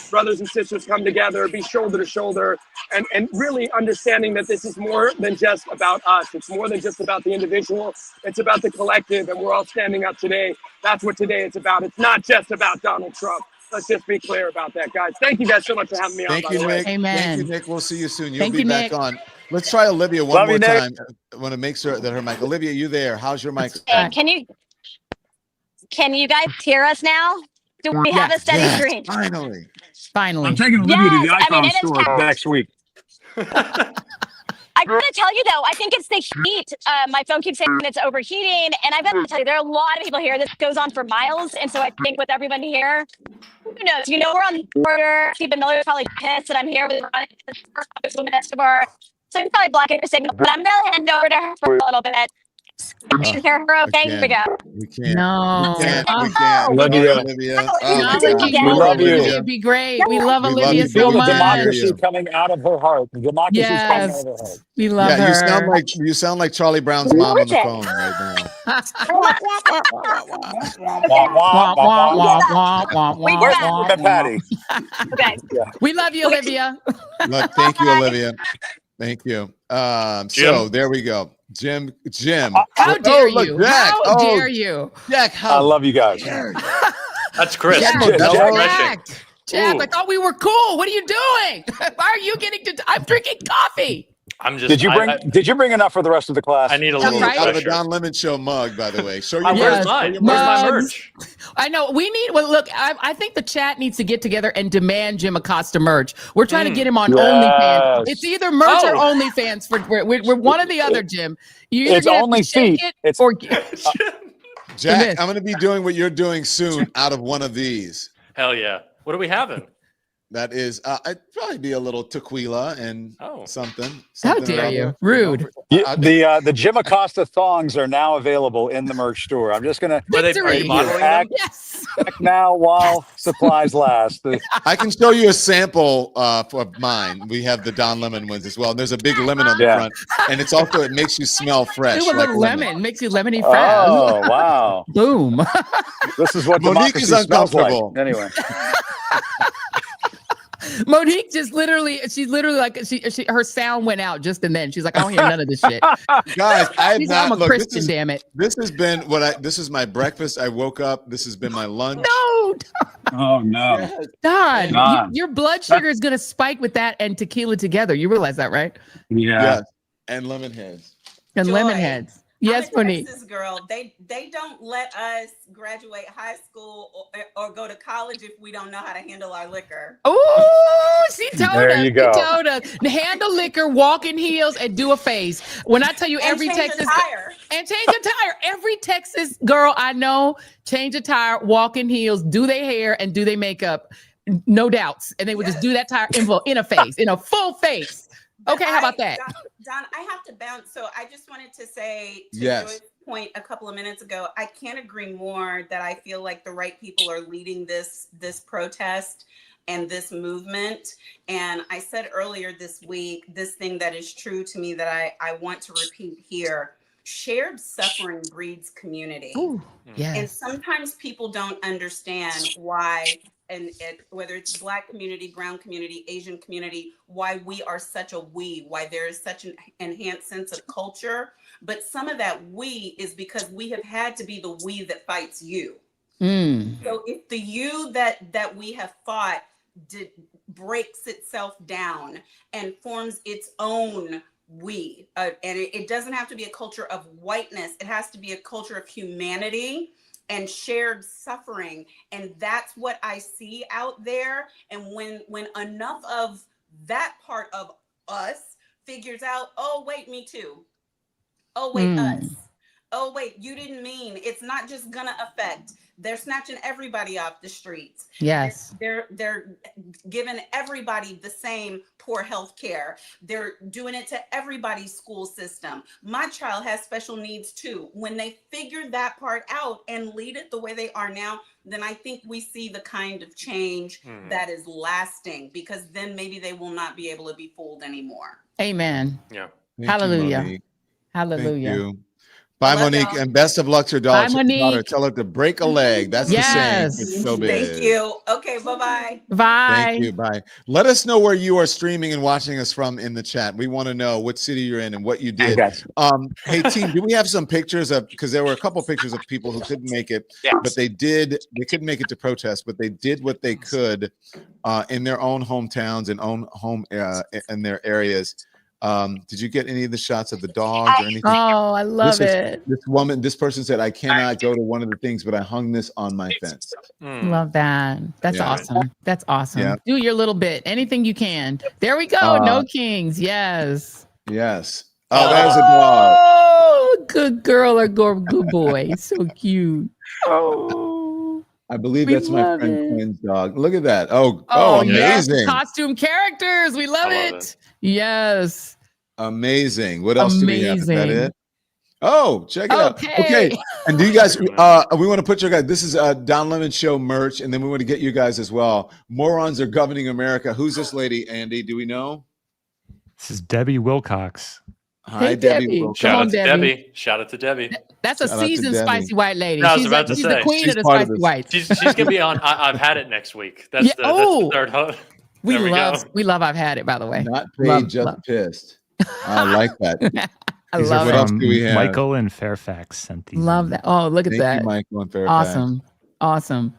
[SPEAKER 23] brothers and sisters come together, be shoulder to shoulder, and really understanding that this is more than just about us. It's more than just about the individual. It's about the collective, and we're all standing up today. That's what today is about. It's not just about Donald Trump. Let's just be clear about that, guys. Thank you guys so much for having me on.
[SPEAKER 1] Thank you, Nick.
[SPEAKER 2] Amen.
[SPEAKER 1] Thank you, Nick. We'll see you soon. You'll
[SPEAKER 2] Thank
[SPEAKER 1] be
[SPEAKER 2] you,
[SPEAKER 1] back
[SPEAKER 2] Nick.
[SPEAKER 1] on. Let's try Olivia one
[SPEAKER 5] Love
[SPEAKER 1] more
[SPEAKER 5] you, Nick.
[SPEAKER 1] time. I want to make sure that her mic. Olivia, you there? How's your mic?
[SPEAKER 21] Can you guys hear us now? Do we have a steady stream?
[SPEAKER 1] Finally.
[SPEAKER 5] I'm taking Olivia to the
[SPEAKER 21] Yes, I mean,
[SPEAKER 5] iPhone
[SPEAKER 21] it is
[SPEAKER 5] store
[SPEAKER 21] kind-
[SPEAKER 5] next week.
[SPEAKER 21] I gotta tell you though, I think it's the heat. My phone keeps saying it's overheating, and I've got to tell you, there are a lot of people here. This goes on for miles, and so I think with everyone here, who knows? You know, we're on the border. Stephen Miller's probably pissed that I'm here with the so you're probably blocking your signal. But I'm gonna hand over to her for a little bit. Can you hear her? Okay, here we go.
[SPEAKER 1] We can't.
[SPEAKER 2] No.
[SPEAKER 1] We can't.
[SPEAKER 5] Love you,
[SPEAKER 1] Olivia. Oh,
[SPEAKER 2] We
[SPEAKER 5] love you.
[SPEAKER 2] It'd be great. We love
[SPEAKER 1] We love
[SPEAKER 2] Olivia
[SPEAKER 1] you.
[SPEAKER 2] so
[SPEAKER 5] Feel the
[SPEAKER 2] much.
[SPEAKER 5] democracy coming out of her heart. The democracy coming out
[SPEAKER 2] Yes.
[SPEAKER 5] of her heart.
[SPEAKER 2] We love
[SPEAKER 1] Yeah,
[SPEAKER 2] her.
[SPEAKER 1] you sound like Charlie Brown's mom on the phone right now.
[SPEAKER 5] Patty.
[SPEAKER 21] Okay.
[SPEAKER 2] We love you, Olivia.
[SPEAKER 1] Look, thank you, Olivia. Thank you. So there we go. Jim.
[SPEAKER 2] How dare
[SPEAKER 1] look,
[SPEAKER 2] you?
[SPEAKER 1] Jack.
[SPEAKER 2] How dare you?
[SPEAKER 1] Jack,
[SPEAKER 5] I love you guys.
[SPEAKER 22] That's Chris.
[SPEAKER 2] Jack,
[SPEAKER 22] That's
[SPEAKER 2] Jack,
[SPEAKER 22] refreshing.
[SPEAKER 2] Jack,
[SPEAKER 22] Ooh.
[SPEAKER 2] I thought we were cool. What are you doing? Why are you getting to? I'm drinking coffee.
[SPEAKER 22] I'm just.
[SPEAKER 5] Did you bring enough for the rest of the class?
[SPEAKER 22] I need a
[SPEAKER 2] That's
[SPEAKER 22] little
[SPEAKER 2] right.
[SPEAKER 1] out of a
[SPEAKER 22] refresher.
[SPEAKER 1] Don Lemon Show mug, by the way. Show your
[SPEAKER 22] Where's
[SPEAKER 1] merch.
[SPEAKER 22] mine?
[SPEAKER 1] Show your
[SPEAKER 22] Where's my
[SPEAKER 2] Mugs.
[SPEAKER 22] merch?
[SPEAKER 2] I know we need. Well, look, I think the chat needs to get together and demand Jim Acosta merch. We're trying to get him on
[SPEAKER 5] Yes.
[SPEAKER 2] OnlyFans. It's either merch or
[SPEAKER 22] Oh.
[SPEAKER 2] OnlyFans. We're one or the other, Jim. You either
[SPEAKER 5] It's
[SPEAKER 2] gonna have
[SPEAKER 5] only
[SPEAKER 2] to shake
[SPEAKER 5] feet.
[SPEAKER 2] it
[SPEAKER 5] It's
[SPEAKER 2] or
[SPEAKER 1] Jack, I'm going to be doing what you're doing soon out of one of these.
[SPEAKER 22] Hell yeah. What are we having?
[SPEAKER 1] That is, I'd probably be a little tequila and something.
[SPEAKER 2] How dare you? Rude.
[SPEAKER 5] The Jim Acosta thongs are now available in the merch store. I'm just gonna
[SPEAKER 2] Victory.
[SPEAKER 5] yes. Act now while supplies last.
[SPEAKER 1] I can show you a sample of mine. We have the Don Lemon ones as well. And there's a big lemon on the front, and it's also it makes you smell fresh.
[SPEAKER 2] Ooh,
[SPEAKER 1] Like
[SPEAKER 2] lemon makes you lemony fresh.
[SPEAKER 5] Oh wow!
[SPEAKER 2] Boom.
[SPEAKER 5] This is what
[SPEAKER 1] Monique
[SPEAKER 5] democracy
[SPEAKER 1] is
[SPEAKER 5] smells like.
[SPEAKER 1] uncomfortable.
[SPEAKER 5] Anyway.
[SPEAKER 2] Monique she's literally like her sound went out just and then. She's like, I don't hear none of this shit.
[SPEAKER 1] Guys, I'm
[SPEAKER 2] a Christian, damn it.
[SPEAKER 1] This has been this is my breakfast. I woke up. This has been my lunch.
[SPEAKER 2] No.
[SPEAKER 5] Oh no.
[SPEAKER 2] Don, your blood sugar is gonna spike with that and tequila together. You realize that, right?
[SPEAKER 5] Yeah.
[SPEAKER 1] Yes. And lemon heads.
[SPEAKER 2] And
[SPEAKER 8] Joy.
[SPEAKER 2] lemon heads. Yes,
[SPEAKER 8] I'm a
[SPEAKER 2] Monique.
[SPEAKER 8] Texas girl. They don't let us graduate high school or go to college if we don't know how to handle our liquor.
[SPEAKER 2] Oh, she told
[SPEAKER 5] There
[SPEAKER 2] us.
[SPEAKER 5] you go.
[SPEAKER 2] She told us. Handle liquor, walk in heels, and do a face. When I tell you every
[SPEAKER 8] change
[SPEAKER 2] Texas
[SPEAKER 8] a tire.
[SPEAKER 2] and change a tire. Every Texas girl I know, change a tire, walk in heels, do their hair, and do their makeup. No doubts. And they would just do that tire in a face, in a full face. Okay, how about that?
[SPEAKER 8] Don, I have to bounce. So I just wanted to say to
[SPEAKER 1] Yes.
[SPEAKER 8] Joy's point a couple of minutes ago, I can't agree more that I feel like the right people are leading this protest and this movement. And I said earlier this week, this thing that is true to me that I want to repeat here. Shared suffering breeds community.
[SPEAKER 2] Ooh, yes.
[SPEAKER 8] And sometimes people don't understand why, and whether it's Black community, brown community, Asian community, why we are such a why there is such an enhanced sense of culture. But some of that we is because we have had to be the we that fights you. So if the you that we have fought breaks itself down and forms its own we, and it doesn't have to be a culture of whiteness. It has to be a culture of humanity and shared suffering. And that's what I see out there. And when enough of that part of us figures out, oh, wait, me too. Oh, wait, us. Oh, wait, you didn't mean it's not just gonna affect. They're snatching everybody off the streets.
[SPEAKER 2] Yes.
[SPEAKER 8] They're giving everybody the same poor health care. They're doing it to everybody's school system. My child has special needs too. When they figure that part out and lead it the way they are now, then I think we see the kind of change that is lasting, because then maybe they will not be able to be fooled anymore.
[SPEAKER 2] Amen.
[SPEAKER 22] Yeah.
[SPEAKER 2] Hallelujah. Hallelujah.
[SPEAKER 1] Thank you. Bye, Monique, and best of luck to your daughter.
[SPEAKER 2] Bye, Monique.
[SPEAKER 1] Tell her to break a leg. That's the saying. It's so big.
[SPEAKER 8] Thank you. Okay, bye-bye.
[SPEAKER 2] Bye.
[SPEAKER 1] Thank you. Bye. Let us know where you are streaming and watching us from in the chat. We want to know what city you're in and what you did. Hey, team, do we have some pictures of, because there were a couple pictures of people who couldn't make it, but they couldn't make it to protest, but they did what they could in their own hometowns and in their areas. Did you get any of the shots of the dogs or anything?
[SPEAKER 2] Oh, I love it.
[SPEAKER 1] This person said, I cannot go to one of the things, but I hung this on my fence.
[SPEAKER 2] Love that. That's awesome. That's awesome.
[SPEAKER 1] Yeah.
[SPEAKER 2] Do your little bit. Anything you can. There we go. No Kings. Yes.
[SPEAKER 1] Yes. Oh, there's a dog.
[SPEAKER 2] Oh, good girl or good boy. So cute. Oh.
[SPEAKER 1] I believe that's my friend Quinn's dog. Look at that. Oh, amazing.
[SPEAKER 2] Yes. Costume characters. We love it. Yes.
[SPEAKER 1] Amazing. What else do we have? Is that it? Oh, check it out. Okay. And do you guys, we want to put your guys, this is a Don Lemon Show merch, and then we want to get you guys as well. Morons are governing America. Who's this lady, Andy? Do we know?
[SPEAKER 6] This is Debbie Wilcox.
[SPEAKER 1] Hi,
[SPEAKER 2] Hey,
[SPEAKER 1] Debbie.
[SPEAKER 22] Shout out to
[SPEAKER 2] Debbie.
[SPEAKER 22] Debbie. Shout out to Debbie.
[SPEAKER 2] That's a
[SPEAKER 1] Shout out to
[SPEAKER 2] seasoned
[SPEAKER 1] Debbie.
[SPEAKER 2] spicy white lady.
[SPEAKER 22] No, I was
[SPEAKER 2] she's
[SPEAKER 22] about to
[SPEAKER 2] she's
[SPEAKER 22] say.
[SPEAKER 2] the queen
[SPEAKER 1] She's
[SPEAKER 2] of the
[SPEAKER 1] part of
[SPEAKER 2] spicy
[SPEAKER 1] this.
[SPEAKER 2] whites.
[SPEAKER 22] She's gonna be on. I've had it next week. That's the third host.
[SPEAKER 2] We
[SPEAKER 22] There we
[SPEAKER 2] love
[SPEAKER 22] go.
[SPEAKER 2] I've had it, by the way.
[SPEAKER 1] Not paid, just pissed. I like that.
[SPEAKER 2] I
[SPEAKER 6] These
[SPEAKER 2] love
[SPEAKER 6] are
[SPEAKER 2] it.
[SPEAKER 1] What else
[SPEAKER 6] from
[SPEAKER 1] do we have?
[SPEAKER 6] Michael in Fairfax sent these.
[SPEAKER 2] Love that. Oh, look at
[SPEAKER 1] Thank
[SPEAKER 2] that.
[SPEAKER 1] you, Michael and Fairfax.
[SPEAKER 2] Awesome.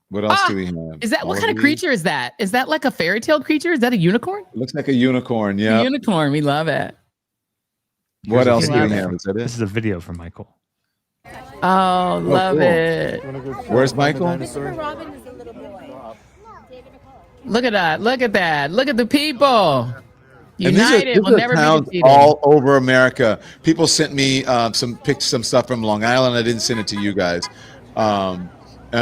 [SPEAKER 1] What else do we have?
[SPEAKER 2] Is that
[SPEAKER 1] All
[SPEAKER 2] what kind of
[SPEAKER 1] these?
[SPEAKER 2] creature is that? Is that like a fairy tale creature? Is that a unicorn?
[SPEAKER 1] Looks like a unicorn.
[SPEAKER 2] A
[SPEAKER 1] Yeah.
[SPEAKER 2] unicorn. We love it.
[SPEAKER 1] What
[SPEAKER 6] Here's a
[SPEAKER 1] else do we
[SPEAKER 6] video
[SPEAKER 1] have?
[SPEAKER 6] from-
[SPEAKER 1] Is that
[SPEAKER 6] This
[SPEAKER 1] it?
[SPEAKER 6] is a video from Michael.
[SPEAKER 2] Oh, love
[SPEAKER 1] cool.
[SPEAKER 2] it.
[SPEAKER 1] Where's Michael?
[SPEAKER 2] Look at that. Look at that. Look at the people.
[SPEAKER 1] And these
[SPEAKER 2] United will
[SPEAKER 1] are
[SPEAKER 2] never be
[SPEAKER 1] towns
[SPEAKER 2] defeated.
[SPEAKER 1] all over America. People sent me some stuff from Long Island. I didn't send it to you guys. And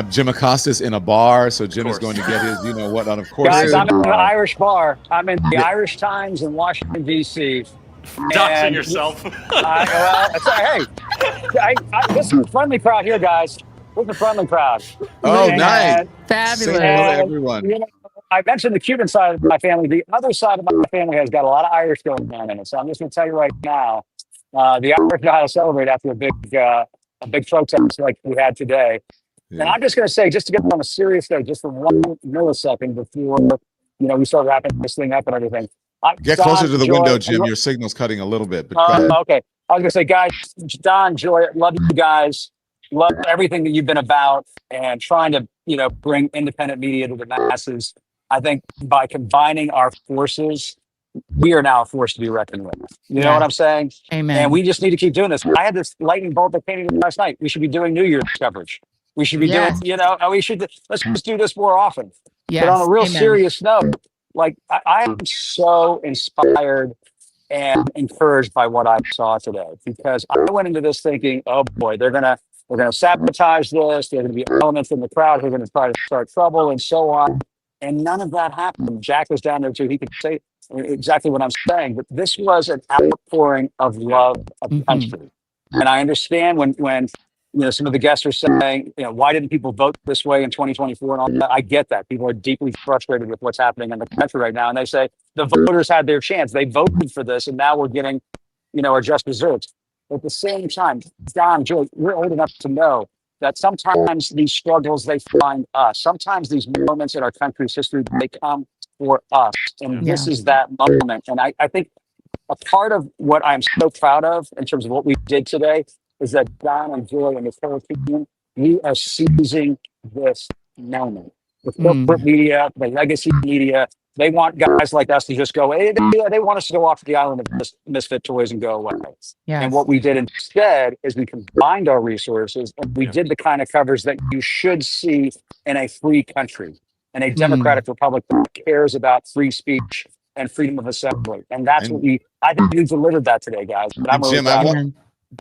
[SPEAKER 1] Jim Acosta's in a bar, so Jim is going to get his, you know what, of course.
[SPEAKER 3] Guys, I'm in an Irish bar. I'm in the Irish Times in Washington, D.C.
[SPEAKER 22] Doxing yourself.
[SPEAKER 3] Hey, this is a friendly crowd here, guys. This is a friendly crowd.
[SPEAKER 1] Oh, nice.
[SPEAKER 2] Fabulous.
[SPEAKER 1] Say hello to everyone.
[SPEAKER 3] You know, I mentioned the Cuban side of my family. The other side of my family has got a lot of Irish going on in it. So I'm just going to tell you right now, the Irish know how to celebrate after a big protest like we had today. Yeah. And I'm just going to say, just to get on a serious note, just for 1 millisecond before, you know, we start wrapping this thing up and everything.
[SPEAKER 1] Get closer to the window, Jim. Your signal's cutting a little bit.
[SPEAKER 3] But okay. I was going to say, guys, Don, Joy, love you guys. Love everything that you've been about and trying to, you know, bring independent media to the masses. I think by combining our forces, we are now a force to be reckoned with. You know what I'm saying?
[SPEAKER 2] Amen.
[SPEAKER 3] And we just need to keep doing this. I had this lightning bolt that came in last night. We should be doing New Year's coverage. We should be doing, you know, let's just do this more often. But on a real serious note, like I am so inspired and encouraged by what I saw today, because I went into this thinking, oh boy, they're gonna sabotage this. There are gonna be elements in the crowd who are gonna try to start trouble and so on. And none of that happened. Jack was down there too. He could say exactly what I'm saying. But this was an outpouring of love of the country. And I understand when you know, some of the guests are saying, you know, why didn't people vote this way in 2024 and all that? I get that. People are deeply frustrated with what's happening in the country right now. And they say the voters had their chance. They voted for this and now we're getting, you know, our just desserts. At the same time, Don, Joy, we're old enough to know that sometimes these struggles, they find us. Sometimes these moments in our country's history, they come for us. And this is that moment. And I think a part of what I'm so proud of in terms of what we did today is that Don and Joy and the whole team, we are seizing this moment. The corporate media, the legacy media, they want guys like us to just go, hey, they want us to go off to the island of misfit toys and go away. And what we did instead is we combined our resources and we did the kind of coverage that you should see in a free country, in a democratic republic that cares about free speech and freedom of assembly. And that's what I think we delivered that today, guys. But I'm really proud of it.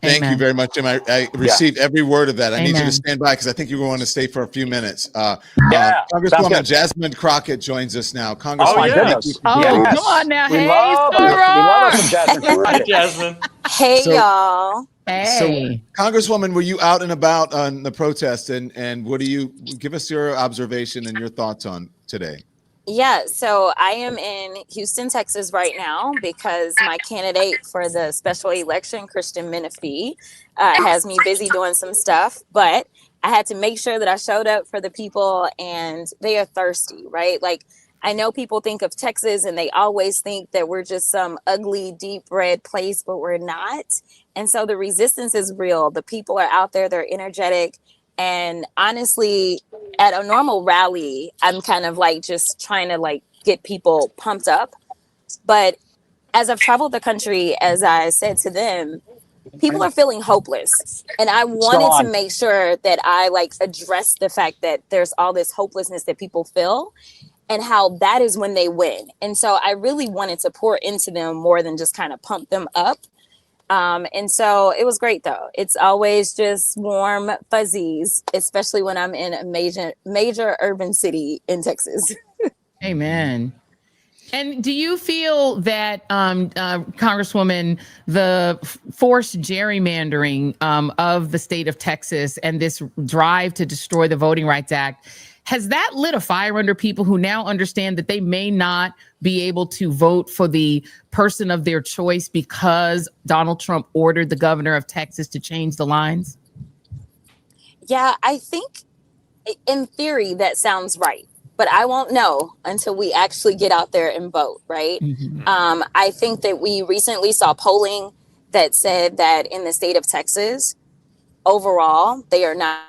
[SPEAKER 1] Thank you very much, Jim. I received every word of that. I need you to stand by because I think you want to stay for a few minutes. Congresswoman Jasmine Crockett joins us now. Congresswoman,
[SPEAKER 2] come on now.
[SPEAKER 3] We love us some Jasmine.
[SPEAKER 22] Jasmine.
[SPEAKER 7] Hey, y'all.
[SPEAKER 2] Hey.
[SPEAKER 1] So, Congresswoman, were you out and about on the protest, and what do you give us your observation and your thoughts on today?
[SPEAKER 7] Yeah, so I am in Houston, Texas right now because my candidate for the special election, Christian Menifee, has me busy doing some stuff. But I had to make sure that I showed up for the people, and they are thirsty, right? Like, I know people think of Texas and they always think that we're just some ugly, deep red place, but we're not. And so the resistance is real. The people are out there, they're energetic. And honestly, at a normal rally, I'm kind of like just trying to like get people pumped up. But as I've traveled the country, as I said to them, people are feeling hopeless. And I wanted to make sure that I like address the fact that there's all this hopelessness that people feel and how that is when they win. And so I really wanted to pour into them more than just kind of pump them up. And so it was great though. It's always just warm fuzzies, especially when I'm in a major urban city in Texas.
[SPEAKER 2] Amen. And do you feel that, Congresswoman, the forced gerrymandering of the state of Texas and this drive to destroy the Voting Rights Act, has that lit a fire under people who now understand that they may not be able to vote for the person of their choice because Donald Trump ordered the governor of Texas to change the lines?
[SPEAKER 7] Yeah, I think in theory that sounds right, but I won't know until we actually get out there and vote, right? I think that we recently saw polling that said that in the state of Texas, overall, they are not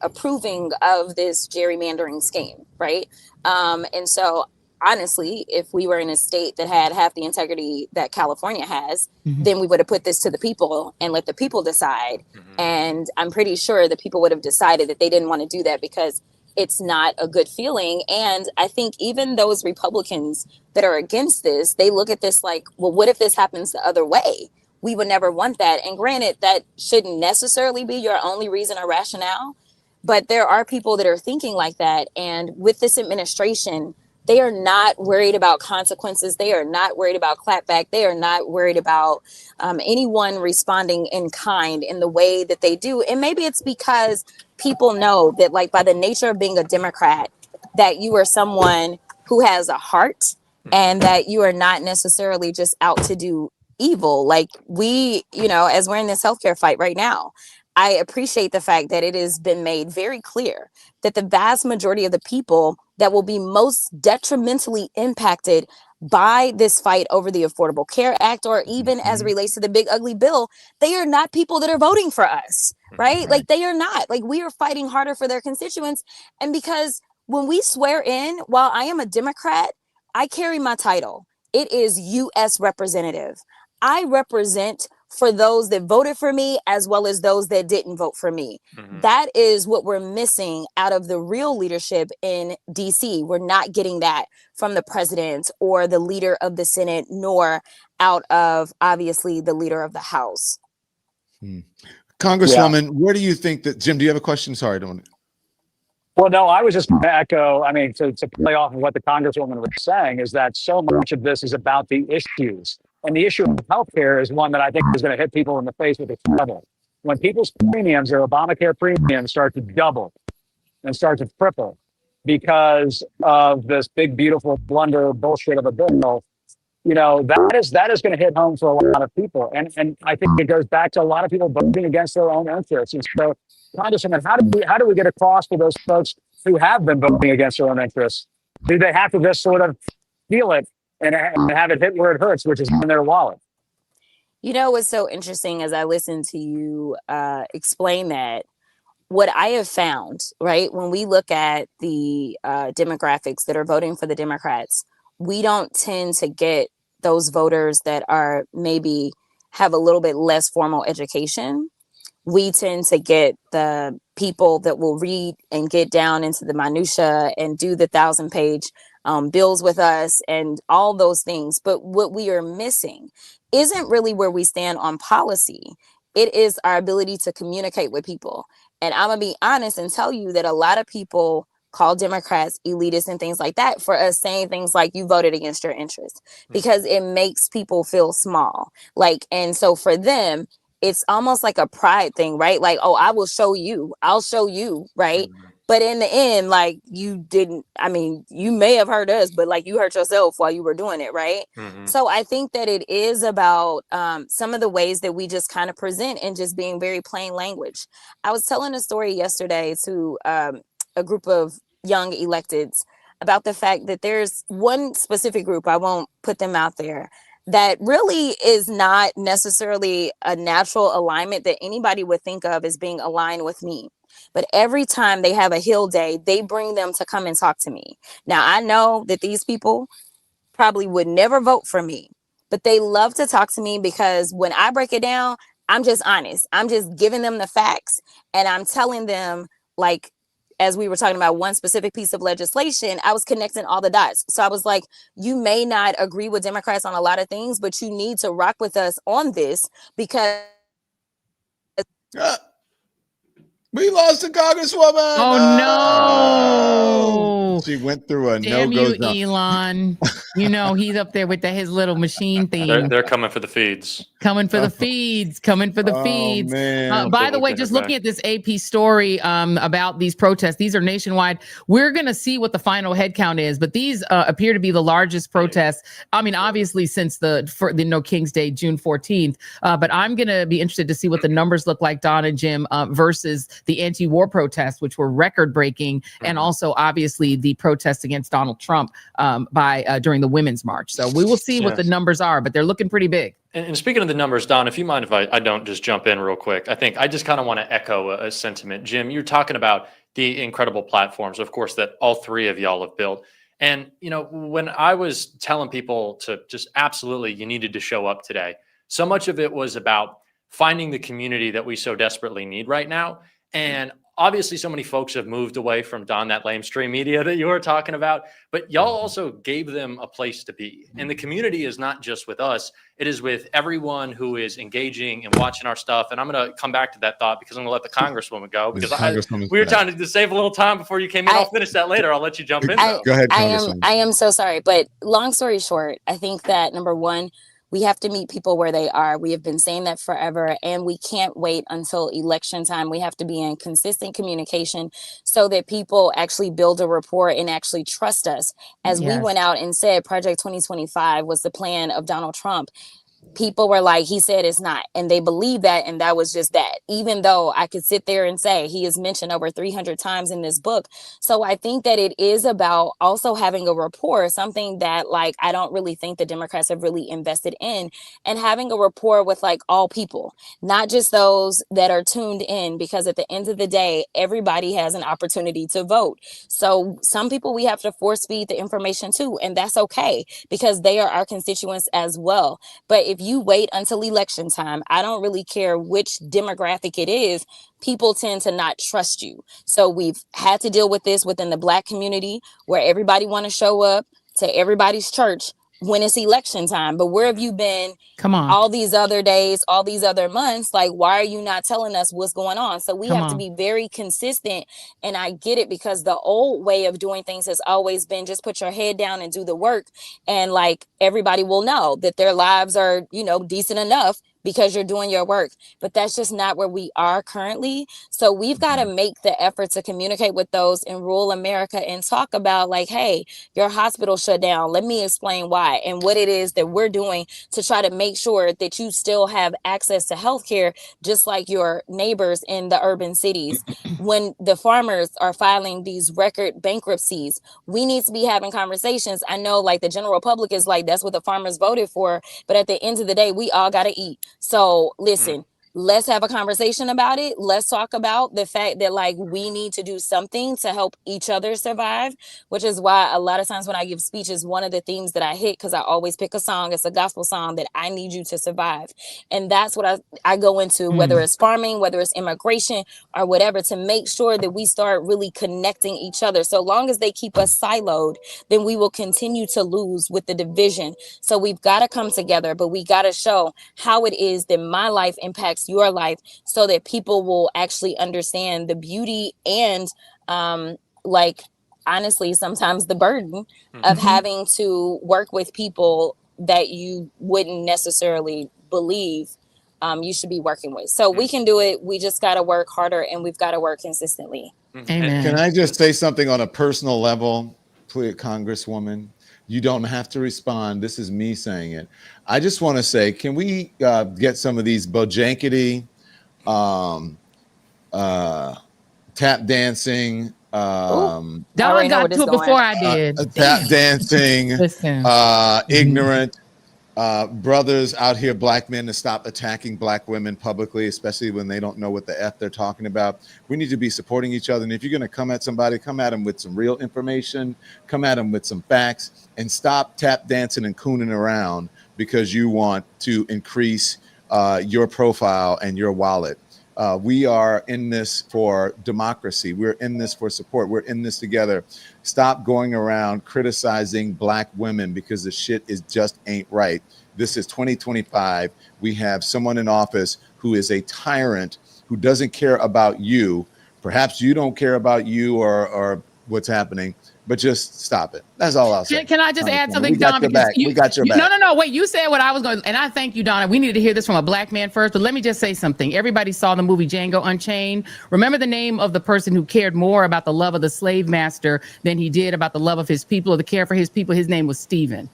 [SPEAKER 7] approving of this gerrymandering scheme, right? And so honestly, if we were in a state that had half the integrity that California has, then we would have put this to the people and let the people decide. And I'm pretty sure the people would have decided that they didn't want to do that because it's not a good feeling. And I think even those Republicans that are against this, they look at this like, well, what if this happens the other way? We would never want that. And granted, that shouldn't necessarily be your only reason or rationale. But there are people that are thinking like that. And with this administration, they are not worried about consequences. They are not worried about clapback. They are not worried about anyone responding in kind in the way that they do. And maybe it's because people know that, like, by the nature of being a Democrat, that you are someone who has a heart and that you are not necessarily just out to do evil. Like we, as we're in this healthcare fight right now, I appreciate the fact that it has been made very clear that the vast majority of the people that will be most detrimentally impacted by this fight over the Affordable Care Act, or even as it relates to the big ugly bill, they are not people that are voting for us, right? Like they are not. Like we are fighting harder for their constituents. And because when we swear in, while I am a Democrat, I carry my title. It is U.S. Representative. I represent for those that voted for me as well as those that didn't vote for me. That is what we're missing out of the real leadership in DC. We're not getting that from the president or the leader of the Senate, nor out of, obviously, the leader of the House.
[SPEAKER 1] Congresswoman, where do you think that, Jim, do you have a question? Sorry, I don't.
[SPEAKER 3] Well, no, I was just going to echo, to play off of what the Congresswoman was saying, is that so much of this is about the issues. And the issue of healthcare is one that I think is going to hit people in the face with a shovel. When people's premiums, their Obamacare premiums, start to double and start to triple because of this big, beautiful blunder bullshit of a bill, that is going to hit home for a lot of people. And I think it goes back to a lot of people voting against their own interests. And so, Congressman, how do we get across to those folks who have been voting against their own interests? Do they have to just sort of feel it and have it hit where it hurts, which is in their wallet?
[SPEAKER 7] What's so interesting as I listen to you explain that, what I have found, right, when we look at the demographics that are voting for the Democrats, we don't tend to get those voters that are maybe have a little bit less formal education. We tend to get the people that will read and get down into the minutia and do the 1,000-page bills with us and all those things. But what we are missing isn't really where we stand on policy. It is our ability to communicate with people. And I'm going to be honest and tell you that a lot of people call Democrats elitists and things like that for us saying things like you voted against your interests, because it makes people feel small. And so for them, it's almost like a pride thing, right? Like, oh, I'll show you, right? But in the end, you didn't, you may have hurt us, but you hurt yourself while you were doing it, right? So I think that it is about some of the ways that we just kind of present and just being very plain language. I was telling a story yesterday to a group of young electeds about the fact that there's one specific group, I won't put them out there, that really is not necessarily a natural alignment that anybody would think of as being aligned with me. But every time they have a Hill Day, they bring them to come and talk to me. Now, I know that these people probably would never vote for me, but they love to talk to me because when I break it down, I'm just honest. I'm just giving them the facts and I'm telling them, as we were talking about one specific piece of legislation, I was connecting all the dots. So I was like, you may not agree with Democrats on a lot of things, but you need to rock with us on this because
[SPEAKER 1] we lost a Congresswoman.
[SPEAKER 2] Oh no!
[SPEAKER 1] She went through a
[SPEAKER 2] Damn
[SPEAKER 1] no-go
[SPEAKER 2] you,
[SPEAKER 1] zone.
[SPEAKER 2] Elon. He's up there with his little machine thing.
[SPEAKER 22] They're coming for the feeds.
[SPEAKER 2] Coming for the feeds.
[SPEAKER 1] Man.
[SPEAKER 2] By the way, just looking at this AP story about these protests, these are nationwide. We're going to see what the final head count is, but these appear to be the largest protests. Obviously since the No King's Day, June 14th, but I'm going to be interested to see what the numbers look like, Don and Jim, versus the anti-war protests, which were record-breaking, and also obviously the protests against Donald Trump during the Women's March. So we will see what the numbers are, but they're looking pretty big.
[SPEAKER 22] And speaking of the numbers, Don, if you mind if I don't just jump in real quick, I think I just kind of want to echo a sentiment. Jim, you're talking about the incredible platforms, of course, that all three of y'all have built. And, when I was telling people to just absolutely, you needed to show up today, so much of it was about finding the community that we so desperately need right now. And obviously so many folks have moved away from Don, that lamestream media that you were talking about, but y'all also gave them a place to be. And the community is not just with us, it is with everyone who is engaging and watching our stuff. And I'm going to come back to that thought because I'm going to let the Congresswoman go, because we were trying to save a little time before you came in. I'll finish that later. I'll let you jump in.
[SPEAKER 1] Go ahead, Congresswoman.
[SPEAKER 7] I am so sorry, but long story short, I think that number one, we have to meet people where they are. We have been saying that forever, and we can't wait until election time. We have to be in consistent communication so that people actually build a rapport and actually trust us. As we went out and said, Project 2025 was the plan of Donald Trump. People were like, he said it's not, and they believe that, and that was just that, even though I could sit there and say he is mentioned over 300 times in this book. So I think that it is about also having a rapport, something that like I don't really think the Democrats have really invested in, and having a rapport with like all people, not just those that are tuned in, because at the end of the day, everybody has an opportunity to vote. So some people we have to force feed the information to, and that's okay because they are our constituents as well. But if you wait until election time, I don't really care which demographic it is, people tend to not trust you. So we've had to deal with this within the Black community where everybody want to show up to everybody's church when it's election time. But where have you been all these other days, all these other months? Like, why are you not telling us what's going on? So we have to be very consistent. And I get it, because the old way of doing things has always been just put your head down and do the work. And like, everybody will know that their lives are, you know, decent enough because you're doing your work. But that's just not where we are currently. So we've got to make the effort to communicate with those in rural America and talk about like, hey, your hospital shut down. Let me explain why and what it is that we're doing to try to make sure that you still have access to healthcare, just like your neighbors in the urban cities. When the farmers are filing these record bankruptcies, we need to be having conversations. I know like the general public is like, that's what the farmers voted for. But at the end of the day, we all got to eat. So listen, let's have a conversation about it. Let's talk about the fact that like we need to do something to help each other survive, which is why a lot of times when I give speeches, one of the themes that I hit, because I always pick a song, it's a gospel song, that I need you to survive. And that's what I go into, whether it's farming, whether it's immigration or whatever, to make sure that we start really connecting each other. So long as they keep us siloed, then we will continue to lose with the division. So we've got to come together, but we got to show how it is that my life impacts your life, so that people will actually understand the beauty and like honestly sometimes the burden of having to work with people that you wouldn't necessarily believe you should be working with. So we can do it. We just got to work harder, and we've got to work consistently.
[SPEAKER 2] Amen.
[SPEAKER 1] Can I just say something on a personal level, please, Congresswoman? You don't have to respond. This is me saying it. I just want to say, can we get some of these bojankety, tap dancing?
[SPEAKER 2] Don got to it before I did.
[SPEAKER 1] Tap dancing, ignorant brothers out here, Black men, to stop attacking Black women publicly, especially when they don't know what the F they're talking about. We need to be supporting each other. And if you're going to come at somebody, come at them with some real information, come at them with some facts, and stop tap dancing and cooning around because you want to increase your profile and your wallet. We are in this for democracy. We're in this for support. We're in this together. Stop going around criticizing Black women because the shit is just ain't right. This is 2025. We have someone in office who is a tyrant, who doesn't care about you. Perhaps you don't care about you or what's happening, but just stop it. That's all I'll say.
[SPEAKER 2] Can I just add something, Don?
[SPEAKER 1] We got your back.
[SPEAKER 2] No. Wait, you said what I was going to, and I thank you, Donna. We needed to hear this from a Black man first, but let me just say something. Everybody saw the movie Django Unchained. Remember the name of the person who cared more about the love of the slave master than he did about the love of his people or the care for his people? His name was Stephen.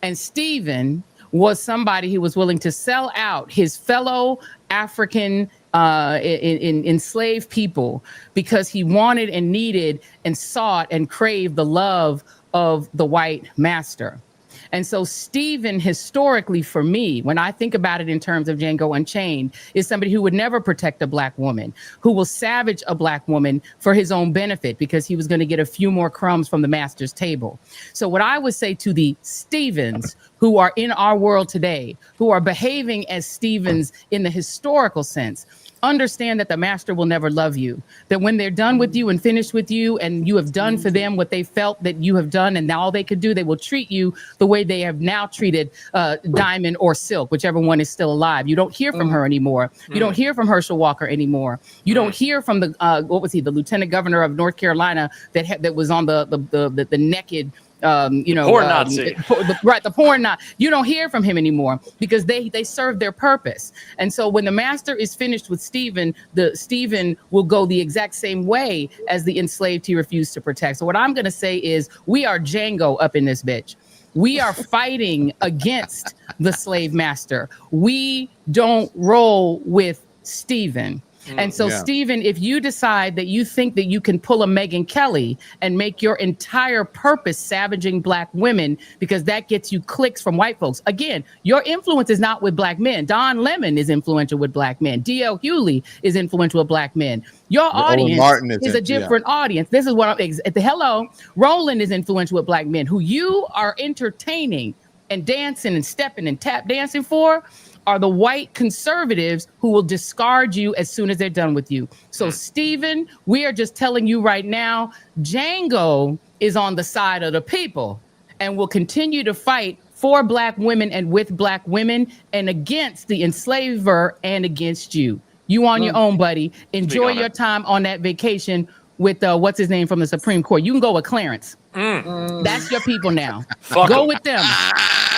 [SPEAKER 2] And Stephen was somebody who was willing to sell out his fellow African in enslaved people because he wanted and needed and sought and craved the love of the white master. And so Stephen, historically, for me, when I think about it in terms of Django Unchained, is somebody who would never protect a Black woman, who will savage a Black woman for his own benefit because he was going to get a few more crumbs from the master's table. So what I would say to the Stephens who are in our world today, who are behaving as Stephens in the historical sense, understand that the master will never love you. That when they're done with you and finished with you, and you have done for them what they felt that you have done, and now all they could do, they will treat you the way they have now treated Diamond or Silk, whichever one is still alive. You don't hear from her anymore. You don't hear from Herschel Walker anymore. You don't hear from the the lieutenant governor of North Carolina that was on the naked.
[SPEAKER 22] Porn Nazi.
[SPEAKER 2] The porn Nazi. You don't hear from him anymore because they serve their purpose. And so when the master is finished with Stephen, Stephen will go the exact same way as the enslaved he refused to protect. So what I'm going to say is we are Django up in this bitch. We are fighting against the slave master. We don't roll with Stephen. And so, Stephen, if you decide that you think that you can pull a Megyn Kelly and make your entire purpose savaging Black women because that gets you clicks from white folks, again, your influence is not with Black men. Don Lemon is influential with Black men. D.L. Hewley is influential with Black men. Your audience is a different audience. This is what hello, Roland is influential with Black men. Who you are entertaining and dancing and stepping and tap dancing for are the white conservatives who will discard you as soon as they're done with you. So, Stephen, we are just telling you right now, Django is on the side of the people and will continue to fight for Black women and with Black women and against the enslaver and against you. You on your own, buddy. Enjoy your time on that vacation with what's his name from the Supreme Court. You can go with Clarence. That's your people now. Go with them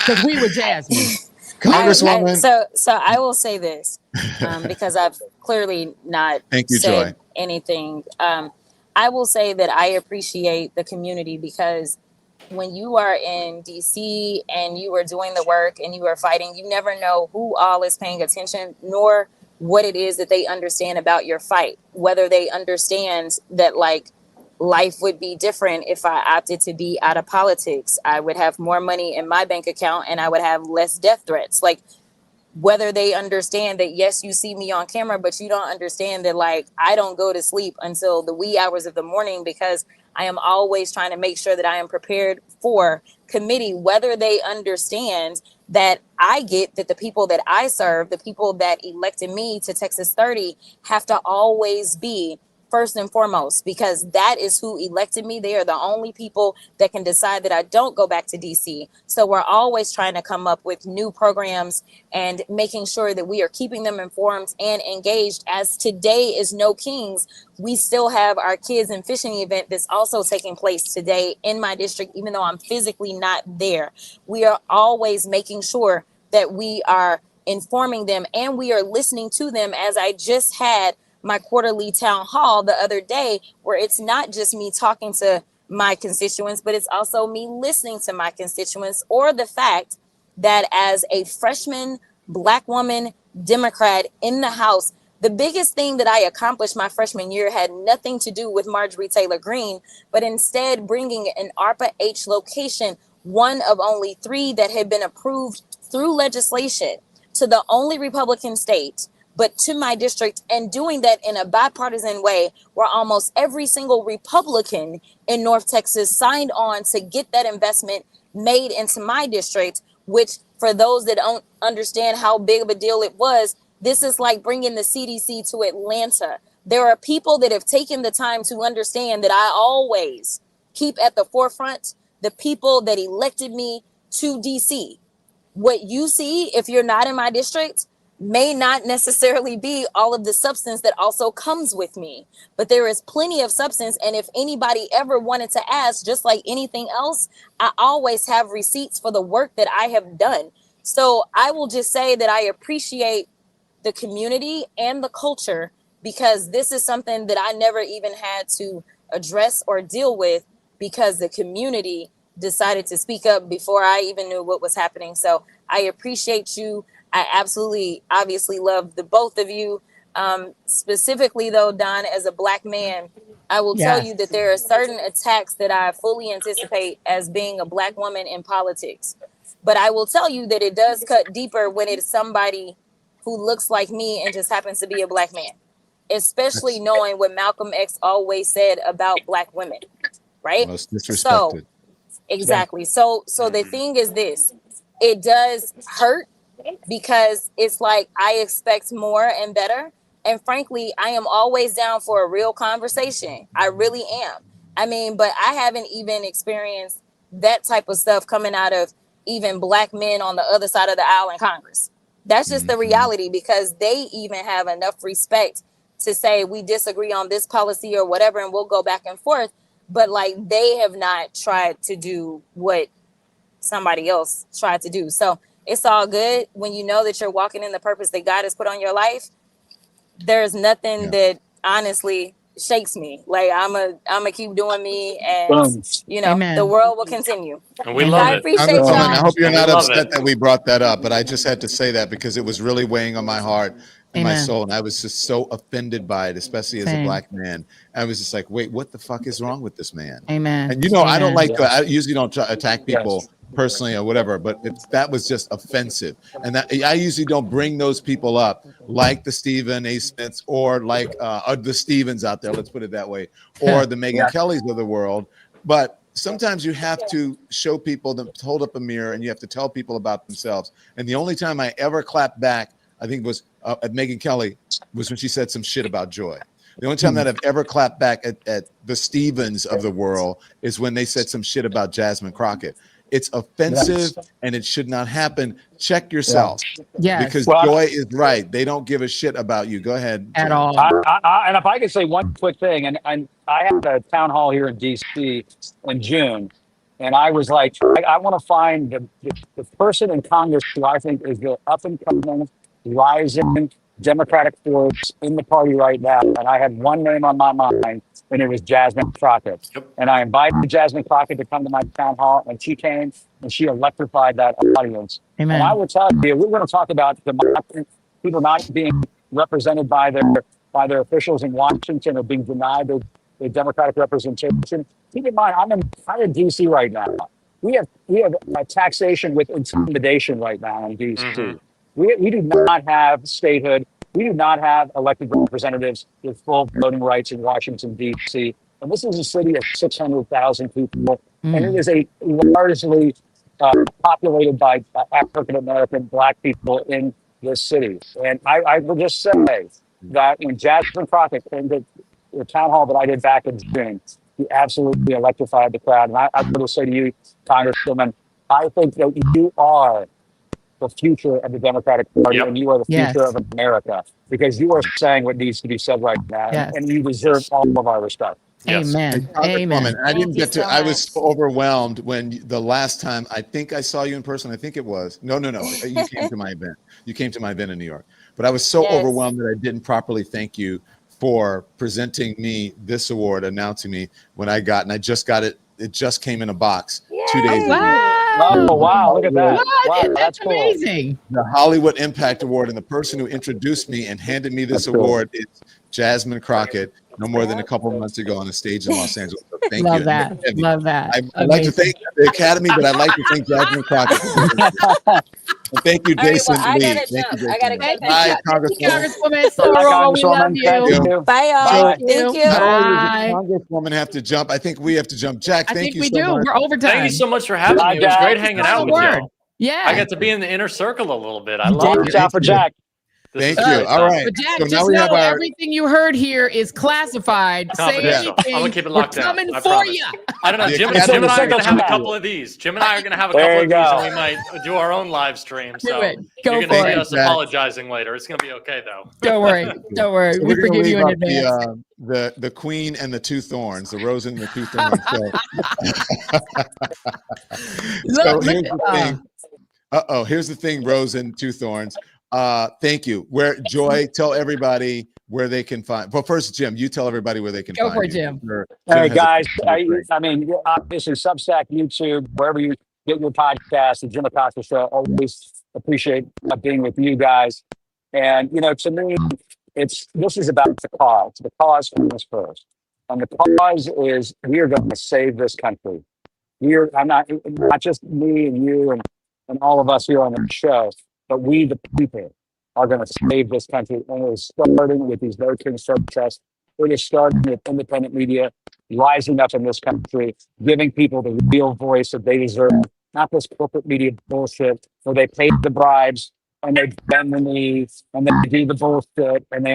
[SPEAKER 2] because we were Jasmine.
[SPEAKER 1] Congresswoman.
[SPEAKER 7] So I will say this because I've clearly not said anything. I will say that I appreciate the community because when you are in DC and you are doing the work and you are fighting, you never know who all is paying attention, nor what it is that they understand about your fight, whether they understand that life would be different if I opted to be out of politics. I would have more money in my bank account and I would have less death threats. Whether they understand that, yes, you see me on camera, but you don't understand that, I don't go to sleep until the wee hours of the morning because I am always trying to make sure that I am prepared for committee, whether they understand that I get that the people that I serve, the people that elected me to Texas 30 have to always be first and foremost, because that is who elected me. They are the only people that can decide that I don't go back to DC. So we're always trying to come up with new programs and making sure that we are keeping them informed and engaged. As today is No Kings, we still have our kids and fishing event that's also taking place today in my district, even though I'm physically not there. We are always making sure that we are informing them and we are listening to them. As I just had my quarterly town hall the other day, where it's not just me talking to my constituents, but it's also me listening to my constituents, or the fact that as a freshman Black woman Democrat in the House, the biggest thing that I accomplished my freshman year had nothing to do with Marjorie Taylor Greene, but instead bringing an ARPA H location, one of only 3 that had been approved through legislation, to the only Republican state, but to my district, and doing that in a bipartisan way where almost every single Republican in North Texas signed on to get that investment made into my district, which for those that don't understand how big of a deal it was, this is like bringing the CDC to Atlanta. There are people that have taken the time to understand that I always keep at the forefront the people that elected me to DC. What you see, if you're not in my district, may not necessarily be all of the substance that also comes with me, but there is plenty of substance. And if anybody ever wanted to ask, just like anything else, I always have receipts for the work that I have done. So I will just say that I appreciate the community and the culture, because this is something that I never even had to address or deal with, because the community decided to speak up before I even knew what was happening. So I appreciate you. I absolutely, obviously love the both of you. Specifically though, Don, as a Black man, I will tell you that there are certain attacks that I fully anticipate as being a Black woman in politics. But I will tell you that it does cut deeper when it is somebody who looks like me and just happens to be a Black man, especially knowing what Malcolm X always said about Black women, right?
[SPEAKER 1] Most disrespected.
[SPEAKER 7] So, exactly. So the thing is this, it does hurt, because it's like I expect more and better, And frankly, I am always down for a real conversation. I really am. I mean, but I haven't even experienced that type of stuff coming out of even black men on the other side of the aisle in Congress. That's just the reality, because they even have enough respect to say we disagree on this policy or whatever, and we'll go back and forth. But like, they have not tried to do what somebody else tried to do. So it's all good when you know that you're walking in the purpose that God has put on your life. There's nothing that honestly shakes me. Like, I'm a keep doing me, and you know, the world will continue.
[SPEAKER 22] And we love
[SPEAKER 7] I
[SPEAKER 22] it.
[SPEAKER 7] appreciate y'all.
[SPEAKER 1] I hope you're
[SPEAKER 22] We
[SPEAKER 1] not
[SPEAKER 22] love
[SPEAKER 1] upset
[SPEAKER 22] it.
[SPEAKER 1] that we brought that up, but I just had to say that because it was really weighing on my heart and my
[SPEAKER 2] Amen.
[SPEAKER 1] soul, and I was just so offended by it, especially as a
[SPEAKER 2] Same.
[SPEAKER 1] black man. I was just like, wait, what the fuck is wrong with this man?
[SPEAKER 2] Amen.
[SPEAKER 1] And you know, I don't
[SPEAKER 2] Amen.
[SPEAKER 1] like I usually don't attack people personally or whatever, but that was just offensive. And that I usually don't bring those people up, like the Stephen A. Smiths or like the Stevens out there, let's put it that way, or the Megyn Kellys of the world. But sometimes you have to show people, to hold up a mirror, and you have to tell people about themselves. And the only time I ever clapped back, I think, was at Megyn Kelly, was when she said some shit about Joy. The only time that I've ever clapped back at the Stevens of the world is when they said some shit about Jasmine Crockett. It's offensive and it should not happen. Check yourself.
[SPEAKER 2] Yes.
[SPEAKER 1] Because
[SPEAKER 3] Well,
[SPEAKER 1] Joy is right. They don't give a shit about you. Go ahead.
[SPEAKER 2] At
[SPEAKER 1] Jim.
[SPEAKER 2] all.
[SPEAKER 3] and if I could say one quick thing, and I had a town hall here in DC in June, and I was like, I want to find the person in Congress who I think is the up and coming, rising Democratic force in the party right now. And I had one name on my mind, and it was Jasmine Crockett. And I invited Jasmine Crockett to come to my town hall, and she came and she electrified that audience.
[SPEAKER 2] Amen.
[SPEAKER 3] And I will tell you, we're going to talk about democracy, people not being represented by their officials in Washington, or being denied the Democratic representation. Keep in mind, I'm in DC right now. We have taxation with intimidation right now in DC. We do not have statehood. We do not have elected representatives with full voting rights in Washington, D.C. And this is a city of 600,000 people, and it is a largely populated by African-American Black people in this city. And I will just say that when Jasmine Crockett came to the town hall that I did back in June, he absolutely electrified the crowd. And I will say to you, Congresswoman, I think that you are the future of the Democratic Party, and you are the future of America, because you are saying what needs to be said right now, and you deserve all of our respect.
[SPEAKER 2] Amen. Amen.
[SPEAKER 1] I didn't get to. I was so overwhelmed when the last time I think I saw you in person. I think it was no. You came to my event. You came to my event in New York. But I was so overwhelmed that I didn't properly thank you for presenting me this award, announcing me when I got, and I just got it. It just came in a box 2 days ago.
[SPEAKER 3] Oh, wow. Look at that.
[SPEAKER 2] What?
[SPEAKER 3] Wow,
[SPEAKER 2] That's
[SPEAKER 3] cool.
[SPEAKER 2] amazing.
[SPEAKER 1] The Hollywood Impact Award, and the person who introduced me and handed me this award is Jasmine Crockett, no more than a couple of months ago on a stage in Los Angeles. So thank
[SPEAKER 2] Love
[SPEAKER 1] you.
[SPEAKER 2] that. Love that.
[SPEAKER 1] I'd like to thank the Academy, but I'd like to thank Jasmine Crockett. And thank you, Jason
[SPEAKER 7] I
[SPEAKER 1] Lee.
[SPEAKER 7] gotta
[SPEAKER 1] Thank
[SPEAKER 7] jump.
[SPEAKER 1] you,
[SPEAKER 7] I gotta
[SPEAKER 1] Jason.
[SPEAKER 7] get
[SPEAKER 1] Bye,
[SPEAKER 7] back.
[SPEAKER 1] Congresswoman.
[SPEAKER 2] Sorrel, we love you.
[SPEAKER 7] Bye, y'all. Thank you.
[SPEAKER 1] Not only does
[SPEAKER 2] Bye.
[SPEAKER 1] the Congresswoman have to jump, I think we have to jump. Jack,
[SPEAKER 2] I
[SPEAKER 1] thank
[SPEAKER 2] think
[SPEAKER 1] you
[SPEAKER 2] we
[SPEAKER 1] so
[SPEAKER 2] do.
[SPEAKER 1] much.
[SPEAKER 2] We're overtime.
[SPEAKER 22] Thank you so much for having
[SPEAKER 3] Bye,
[SPEAKER 22] me. It was
[SPEAKER 3] Jack.
[SPEAKER 22] great hanging out with
[SPEAKER 2] Word.
[SPEAKER 22] y'all.
[SPEAKER 2] Yeah.
[SPEAKER 22] I got to be in the inner circle a little bit. I
[SPEAKER 2] You
[SPEAKER 22] love
[SPEAKER 2] did.
[SPEAKER 22] it.
[SPEAKER 3] Watch out for Jack.
[SPEAKER 22] This
[SPEAKER 1] Thank
[SPEAKER 22] is
[SPEAKER 1] you.
[SPEAKER 22] great
[SPEAKER 1] All
[SPEAKER 22] time.
[SPEAKER 1] right.
[SPEAKER 2] But Jack,
[SPEAKER 1] So now
[SPEAKER 2] just
[SPEAKER 1] we
[SPEAKER 2] know
[SPEAKER 1] have our.
[SPEAKER 2] everything you heard here is classified. Say
[SPEAKER 22] Confidential. I'm
[SPEAKER 2] anything.
[SPEAKER 22] gonna keep it
[SPEAKER 2] We're
[SPEAKER 22] locked down.
[SPEAKER 2] coming
[SPEAKER 22] I
[SPEAKER 2] for
[SPEAKER 22] promise.
[SPEAKER 2] you.
[SPEAKER 22] I don't know.
[SPEAKER 1] The
[SPEAKER 22] Jim
[SPEAKER 1] Academy
[SPEAKER 22] and I are
[SPEAKER 3] Circle
[SPEAKER 22] going to have a
[SPEAKER 3] Jack.
[SPEAKER 22] couple of these. Jim and I are going to have a
[SPEAKER 3] There
[SPEAKER 22] couple
[SPEAKER 3] you
[SPEAKER 22] of these,
[SPEAKER 3] go.
[SPEAKER 22] and we might do our own live stream.
[SPEAKER 2] Do
[SPEAKER 22] So
[SPEAKER 2] it. Go
[SPEAKER 22] you're going to
[SPEAKER 2] for
[SPEAKER 22] see
[SPEAKER 2] it.
[SPEAKER 22] us
[SPEAKER 1] Jack.
[SPEAKER 22] apologizing later. It's going to be okay, though.
[SPEAKER 2] Don't worry. Don't worry.
[SPEAKER 1] So
[SPEAKER 2] We
[SPEAKER 1] we're going
[SPEAKER 2] forgive
[SPEAKER 1] to
[SPEAKER 2] you
[SPEAKER 1] leave
[SPEAKER 2] in
[SPEAKER 1] up
[SPEAKER 2] advance.
[SPEAKER 1] the Queen and the Two Thorns, the Rose and the Two Thorns. So here's the thing. Here's the thing, Rose and Two Thorns. Thank you. Where Joy, tell everybody where they can find. Well, first, Jim, you tell everybody where they can
[SPEAKER 2] Go
[SPEAKER 1] find
[SPEAKER 2] for it,
[SPEAKER 1] you.
[SPEAKER 2] Jim.
[SPEAKER 1] Jim
[SPEAKER 3] Hey,
[SPEAKER 1] has a-
[SPEAKER 3] guys, I mean, obviously, Substack, YouTube, wherever you get your podcast, the Jim Acosta Show, always appreciate being with you guys. And, you know, to me, this is about the cause. The cause comes first. And the cause is we are going to save this country. I'm not just me and you and all of us here on the show, but we, the people, are going to save this country. And it is starting with these No Kings protests. It is starting with independent media rising up in this country, giving people the real voice that they deserve, not this corporate media bullshit where they pay the bribes and they bend the knees and they do the bullshit and they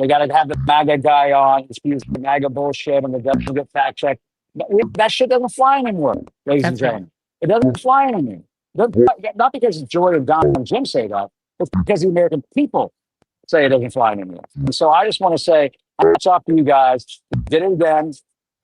[SPEAKER 3] got to have the MAGA guy on, excuse the MAGA bullshit, and they doesn't get fact checked. That shit doesn't fly anymore, ladies and gentlemen. It doesn't fly anymore. Not because Joy and Don and Jim say that, it's because the American people say it doesn't fly anymore. And so I just want to say, hats off to you guys. You did it again.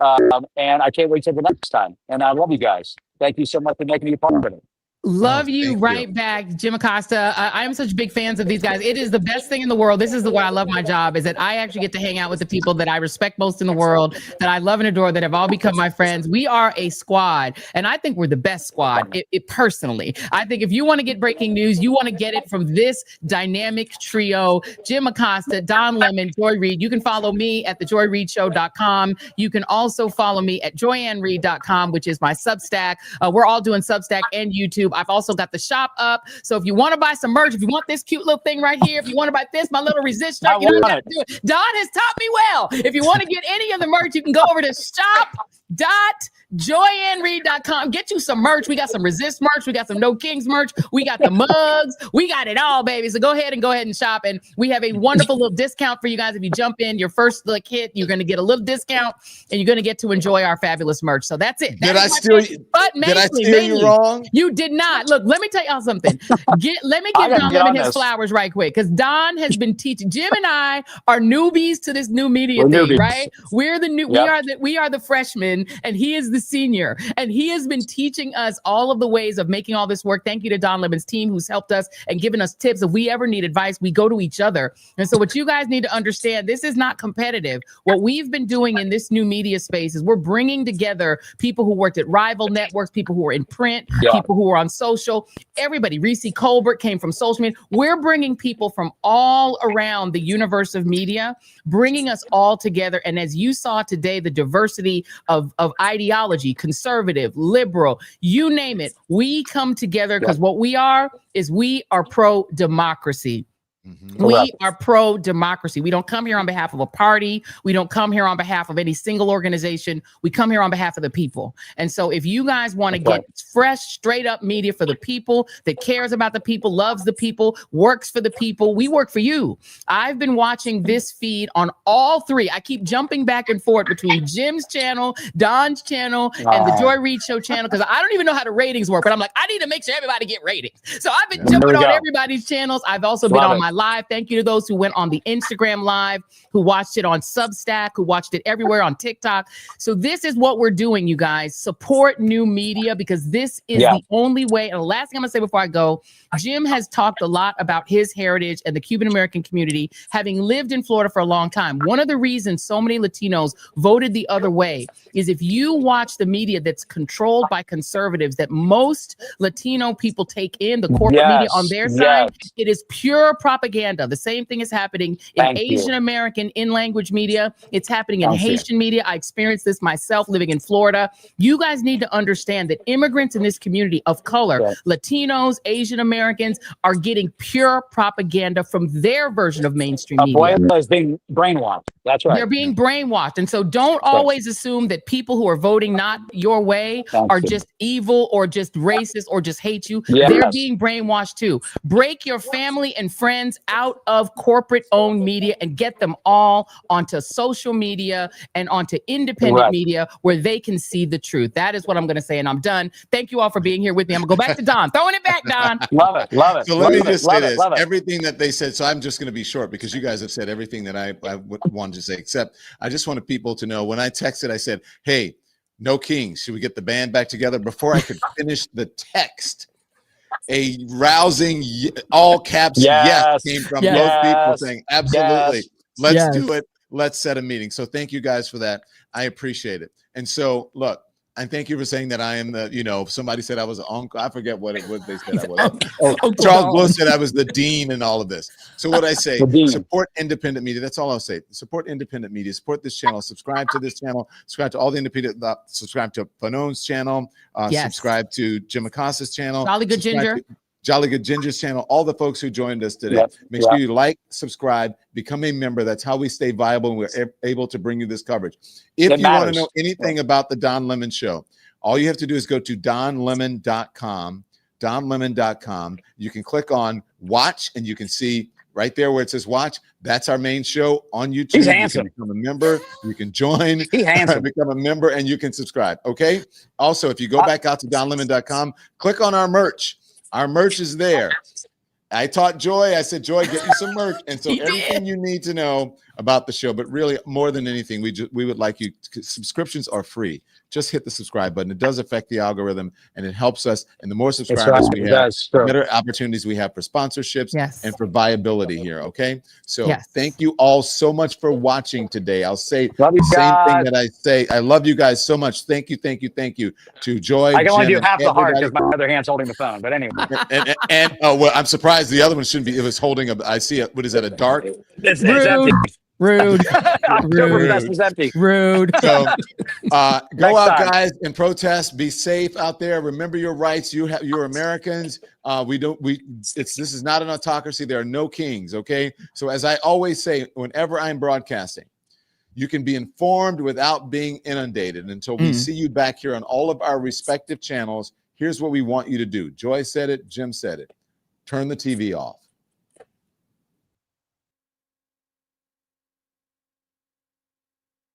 [SPEAKER 3] And I can't wait till the next time. And I love you guys. Thank you so much for making me a part of it.
[SPEAKER 2] Love you right back, Jim Acosta. I am such big fans of these guys. It is the best thing in the world. This is the way I love my job, is that I actually get to hang out with the people that I respect most in the world, that I love and adore, that have all become my friends. We are a squad, and I think we're the best squad. Personally, I think if you want to get breaking news, you want to get it from this dynamic trio: Jim Acosta, Don Lemon, Joy Reid. You can follow me at thejoyreidshow.com. You can also follow me at joyannreid.com, which is my Substack. We're all doing Substack and YouTube. I've also got the shop up. So if you want to buy some merch, if you want this cute little thing right here, if you want to buy this, my little resist shirt, you know what to do it. Don has taught me well. If you want to get any of the merch, you can go over to shop.joyandreid.com. Get you some merch. We got some resist merch. We got some No Kings merch. We got the mugs. We got it all, baby. So go ahead and shop. And we have a wonderful little discount for you guys. If you jump in, your first hit, you're going to get a little discount and you're going to get to enjoy our fabulous merch. So that's it.
[SPEAKER 1] Did I steal you wrong?
[SPEAKER 2] You did not. Look, let me tell y'all something. Let me give Don Lemon his flowers right quick, because Don has been teaching. Jim and I are newbies to this new media thing, right? We're the new. Yep. We are the freshmen, and he is the senior, and he has been teaching us all of the ways of making all this work. Thank you to Don Lemon's team, who's helped us and given us tips. If we ever need advice, we go to each other. And so, what you guys need to understand: this is not competitive. What we've been doing in this new media space is we're bringing together people who worked at rival networks, people who are in print, people who are on social, everybody. Reese Colbert came from social media. We're bringing people from all around the universe of media, bringing us all together. And as you saw today, the diversity of ideology, conservative, liberal, you name it, we come together because what we are pro-democracy. We are pro-democracy. We don't come here on behalf of a party. We don't come here on behalf of any single organization. We come here on behalf of the people. And so if you guys want to get fresh, straight up media for the people, that cares about the people, loves the people, works for the people, we work for you. I've been watching this feed on all three. I keep jumping back and forth between Jim's channel, Don's channel, and the Joy Reid Show channel, because I don't even know how the ratings work, but I'm like, I need to make sure everybody get ratings. So I've been jumping on everybody's channels. I've also been on my live. Thank you to those who went on the Instagram live, who watched it on Substack, who watched it everywhere on TikTok. So this is what we're doing, you guys. Support new media, because this is the only way. And the last thing I'm gonna say before I go, Jim has talked a lot about his heritage and the Cuban American community, having lived in Florida for a long time. One of the reasons so many Latinos voted the other way is if you watch the media that's controlled by conservatives, that most Latino people take in, the corporate media on their side, it is pure propaganda. The same thing is happening in Asian American in-language media. It's happening in Haitian media. I experienced this myself living in Florida. You guys need to understand that immigrants in this community of color, Latinos, Asian Americans, are getting pure propaganda from their version of mainstream media.
[SPEAKER 3] Abuela is being brainwashed. That's right.
[SPEAKER 2] They're being brainwashed. And so don't always assume that people who are voting not your way are just evil or just racist or just hate you. They're being brainwashed too. Break your family and friends out of corporate owned media and get them all onto social media and onto independent media where they can see the truth. That is what I'm going to say. And I'm done. Thank you all for being here with me. I'm going to go back to Don. Throwing it back, Don.
[SPEAKER 3] Love it. Love it.
[SPEAKER 1] So let me just say this. Everything that they said. So I'm just going to be short because you guys have said everything that I wanted to say, except I just wanted people to know when I texted, I said, hey, No Kings, should we get the band back together? Before I could finish the text, a rousing all caps yes came from most people saying absolutely let's do it, let's set a meeting. So thank you guys for that. I appreciate it. And so look, and thank you for saying that I am the, somebody said I was an uncle. I forget what they said I was. Charles Bush said I was the dean and all of this. So what I say, support independent media. That's all I'll say. Support independent media. Support this channel. Subscribe to this channel. Subscribe to all the independent. Subscribe to Panone's channel. Subscribe to Jim Acosta's channel.
[SPEAKER 2] Jolly Good Ginger.
[SPEAKER 1] Jolly Good Ginger's channel, all the folks who joined us today. Make sure you like, subscribe, become a member. That's how we stay viable and we're able to bring you this coverage. If you want to know anything about the Don Lemon Show, all you have to do is go to donlemon.com. donlemon.com. You can click on watch, and you can see right there where it says watch. That's our main show on YouTube.
[SPEAKER 3] He's
[SPEAKER 1] you
[SPEAKER 3] handsome.
[SPEAKER 1] can become a member. You can join.
[SPEAKER 3] He's handsome.
[SPEAKER 1] Become a member, and you can subscribe. Okay. Also, if you go back out to donlemon.com, click on our merch. Our merch is there. I taught Joy. I said, Joy, get you some merch. And so everything you need to know about the show, but really more than anything, we would like you. Subscriptions are free. Just hit the subscribe button. It does affect the algorithm, and it helps us. And the more subscribers we have, the better opportunities we have for sponsorships and for viability here. Okay. So thank you all so much for watching today. I'll say the same thing that I say. I love you guys so much. Thank you to Joy.
[SPEAKER 3] I can only
[SPEAKER 1] Jim,
[SPEAKER 3] do half the heart
[SPEAKER 1] everybody.
[SPEAKER 3] because my other hand's holding the phone. But anyway.
[SPEAKER 1] and well, I'm surprised the other one shouldn't be. It was holding a. I see it. What is that? A dark?
[SPEAKER 3] It's empty.
[SPEAKER 2] Rude.
[SPEAKER 3] Oktoberfest is empty.
[SPEAKER 2] Rude.
[SPEAKER 1] So go
[SPEAKER 3] Next
[SPEAKER 1] out,
[SPEAKER 3] time.
[SPEAKER 1] guys, and protest. Be safe out there. Remember your rights. You're Americans. This is not an autocracy. There are no kings. Okay. So as I always say, whenever I'm broadcasting, you can be informed without being inundated. Until we see you back here on all of our respective channels, here's what we want you to do. Joy said it. Jim said it. Turn the TV off.